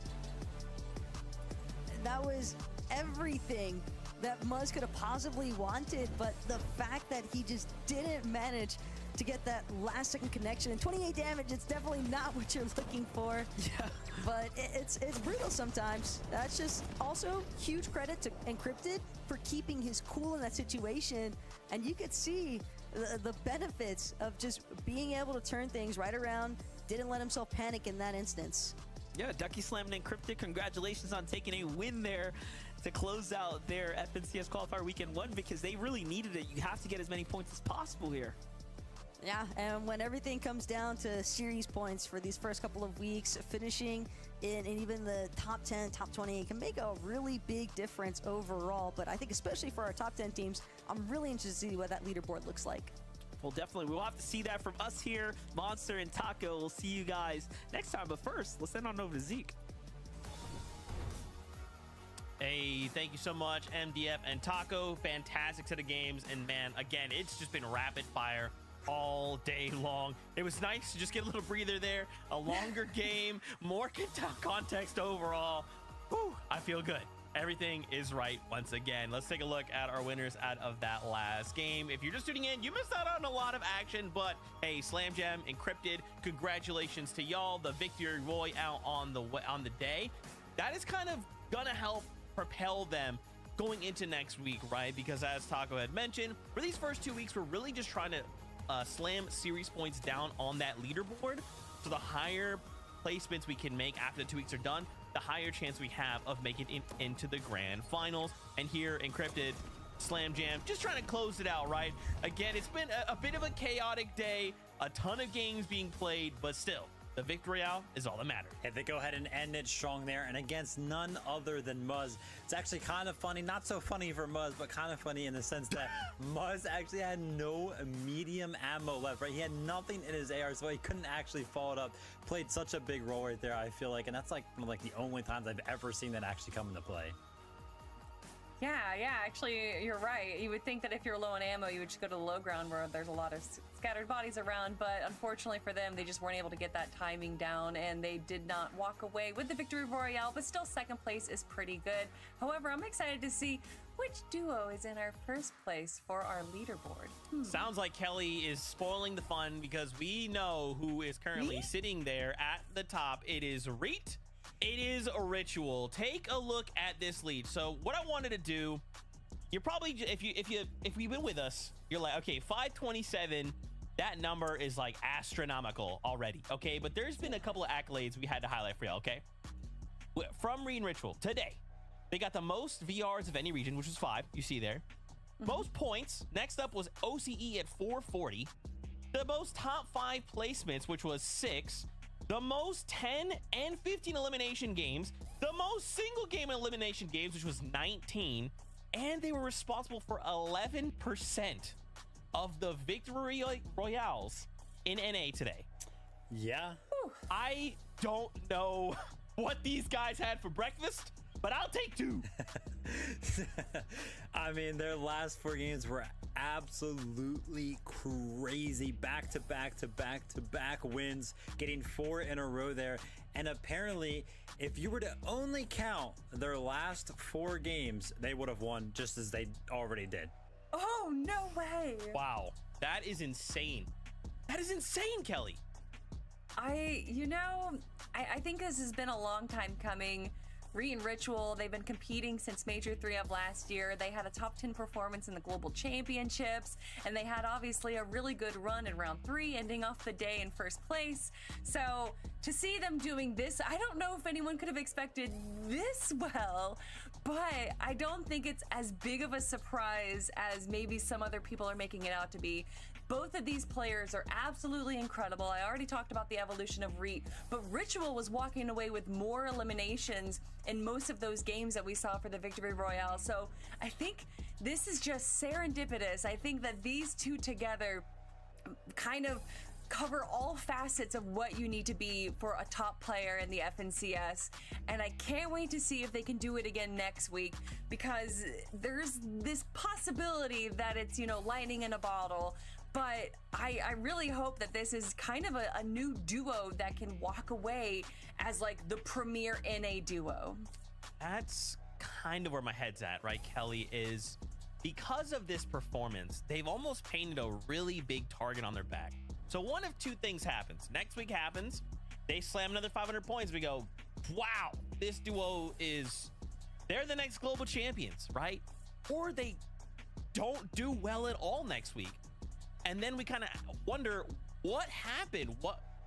That was everything that Muzz could have possibly wanted, but the fact that he just didn't manage to get that last second connection and 28 damage, it's definitely not what you're looking for. Yeah. But it's brutal sometimes. That's just also huge credit to Encrypted for keeping his cool in that situation. And you could see the benefits of just being able to turn things right around, didn't let himself panic in that instance. Yeah, Ducky Slam and Encrypted, congratulations on taking a win there to close out their FNCS qualifier weekend 1, because they really needed it. You have to get as many points as possible here. Yeah, and when everything comes down to series points for these first couple of weeks, finishing in even the top 10, top 20 can make a really big difference overall. But I think especially for our top 10 teams, I'm really interested to see what that leaderboard looks like. Well, definitely. We'll have to see that from us here, Monster and Taco. We'll see you guys next time. But first, let's send on over to Zeke. Hey, thank you so much, MDF and Taco. Fantastic set of games. And man, again, it's just been rapid fire all day long. It was nice to just get a little breather there. A longer game, more context overall. Whew, I feel good. Everything is right once again. Let's take a look at our winners out of that last game. If you're just tuning in, you missed out on a lot of action, but hey, Slam Jam, Encrypted, congratulations to y'all. The victory royale on the day. That is kind of gonna help propel them going into next week, right? Because as Taco had mentioned, for these first 2 weeks, we're really just trying to slam series points down on that leaderboard. So the higher placements we can make after the 2 weeks are done, the higher chance we have of making it into the grand finals. And here, Encrypted, Slam Jam, just trying to close it out, right? Again, it's been a bit of a chaotic day, a ton of games being played, but still, the victory royale is all that matters. Hey, they go ahead and end it strong there, and against none other than Muzz. It's actually kind of funny, not so funny for Muzz, but kind of funny in the sense that Muzz actually had no medium ammo left, right? He had nothing in his AR, so he couldn't actually follow it up. Played such a big role right there, I feel like, and that's like one of like the only times I've ever seen that actually come into play. Yeah, actually, you're right. You would think that if you're low on ammo, you would just go to the low ground where there's a lot of scattered bodies around, but unfortunately for them, they just weren't able to get that timing down, and they did not walk away with the victory royale, but still second place is pretty good. However, I'm excited to see which duo is in our first place for our leaderboard. Sounds like Kelly is spoiling the fun, because we know who is currently sitting there at the top. It is Reet. It is a Ritual. Take a look at this lead. So what I wanted to do, you're probably, if you've been with us, you're like, okay, 527, that number is like astronomical already, okay? But there's been a couple of accolades we had to highlight for you, okay? From Reet and Ritual today, they got the most VRs of any region, which was 5, you see there. Most points, next up was OCE at 440. The most top 5 placements, which was 6. The most 10 and 15 elimination games, the most single game elimination games, which was 19, and they were responsible for 11% of the victory royales in NA today. Yeah. I don't know what these guys had for breakfast, but I'll take 2. I mean, their last 4 games were absolutely crazy. Back to back wins, getting 4 in a row there. And apparently, if you were to only count their last 4 games, they would have won just as they already did. Oh, no way. Wow. That is insane. That is insane, Kelly. I think this has been a long time coming. Reet and Ritual, they've been competing since Major 3 of last year. They had a top 10 performance in the Global Championships, and they had obviously a really good run in round 3, ending off the day in first place. So to see them doing this, I don't know if anyone could have expected this well, but I don't think it's as big of a surprise as maybe some other people are making it out to be. Both of these players are absolutely incredible. I already talked about the evolution of Reet, but Ritual was walking away with more eliminations in most of those games that we saw for the Victory Royale. So I think this is just serendipitous. I think that these two together kind of cover all facets of what you need to be for a top player in the FNCS. And I can't wait to see if they can do it again next week, because there's this possibility that it's, you know, lightning in a bottle. But I really hope that this is kind of a new duo that can walk away as like the premier NA duo. That's kind of where my head's at, right, Kelly, is because of this performance, they've almost painted a really big target on their back. So one of two things happens. Next week happens, they slam another 500 points. We go, wow, this duo they're the next global champions, right? Or they don't do well at all next week. And then we kind of wonder, what happened?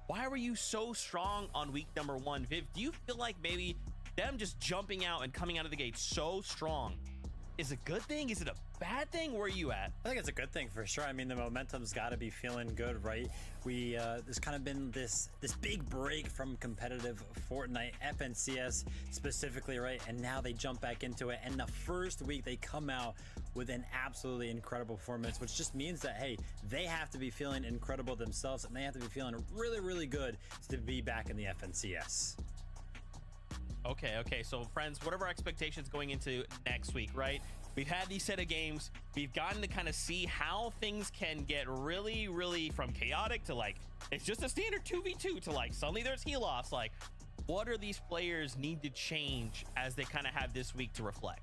Why were you so strong on week number 1? Viv, do you feel like maybe them just jumping out and coming out of the gate so strong is a good thing? Is it a bad thing? Where are you at? I think it's a good thing for sure. I mean, the momentum's got to be feeling good, right? There's kind of been this big break from competitive Fortnite, FNCS specifically, right? And now they jump back into it. And the first week they come out with an absolutely incredible performance, which just means that, hey, they have to be feeling incredible themselves, and they have to be feeling really, really good to be back in the FNCS. Okay. So friends, what are our expectations going into next week, right? We've had these set of games. We've gotten to kind of see how things can get really, really from chaotic to like, it's just a standard 2v2 to like, suddenly there's heal-offs. Like, what are these players need to change as they kind of have this week to reflect?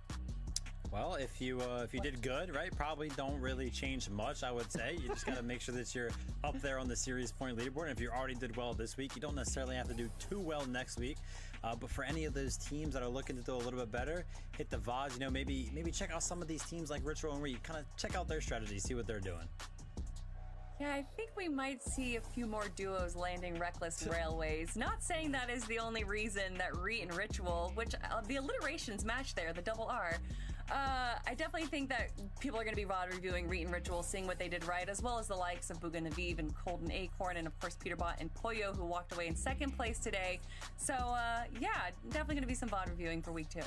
Well, if you did good, right, probably don't really change much, I would say. You just got to make sure that you're up there on the series point leaderboard. And if you already did well this week, you don't necessarily have to do too well next week. But for any of those teams that are looking to do a little bit better, hit the VODs, you know, maybe check out some of these teams like Ritual and Reed, kind of check out their strategy, see what they're doing. Yeah, I think we might see a few more duos landing Reckless Railways. Not saying that is the only reason that Reet and Ritual, which the alliterations match there, the double R. I definitely think that people are going to be VOD reviewing Reet and Ritual, seeing what they did right, as well as the likes of Buga Naviv and Colden Acorn, and of course Peterbot and Pollo, who walked away in second place today. So yeah, definitely going to be some VOD reviewing for week 2.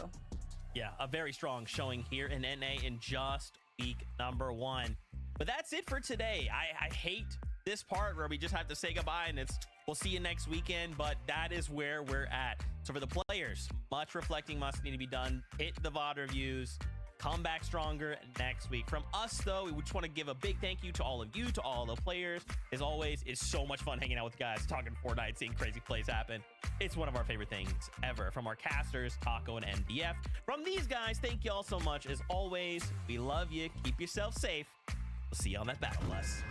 Yeah, a very strong showing here in NA in just week number 1. But that's it for today. I hate this part where we just have to say goodbye and we'll see you next weekend, but that is where we're at. So for the players, much reflecting must need to be done. Hit the VOD reviews, come back stronger next week. From us, though, we just want to give a big thank you to all of you, to all the players. As always, it's so much fun hanging out with guys, talking Fortnite, seeing crazy plays happen. It's one of our favorite things ever. From our casters, Taco and MDF. From these guys, thank you all so much. As always, we love you. Keep yourself safe. We'll see you on that battle bus.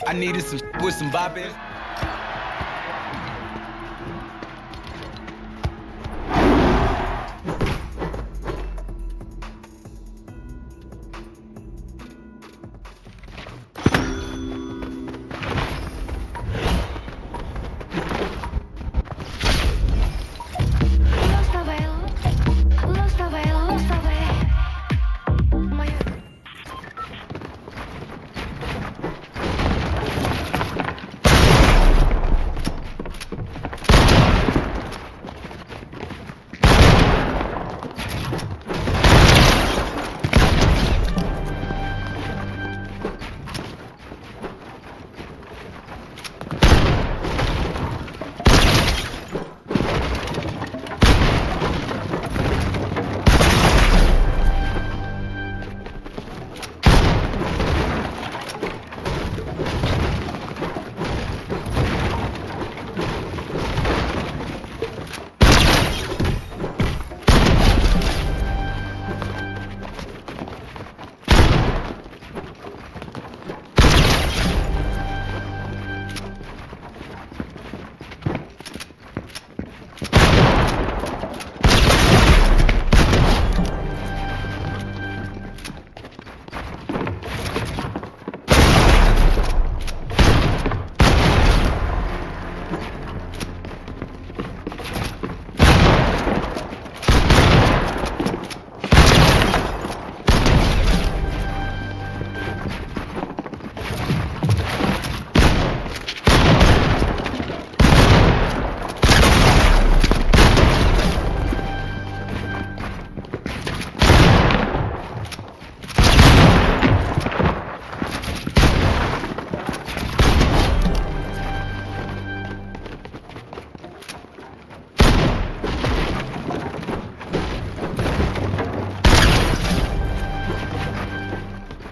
I needed some with some bopping.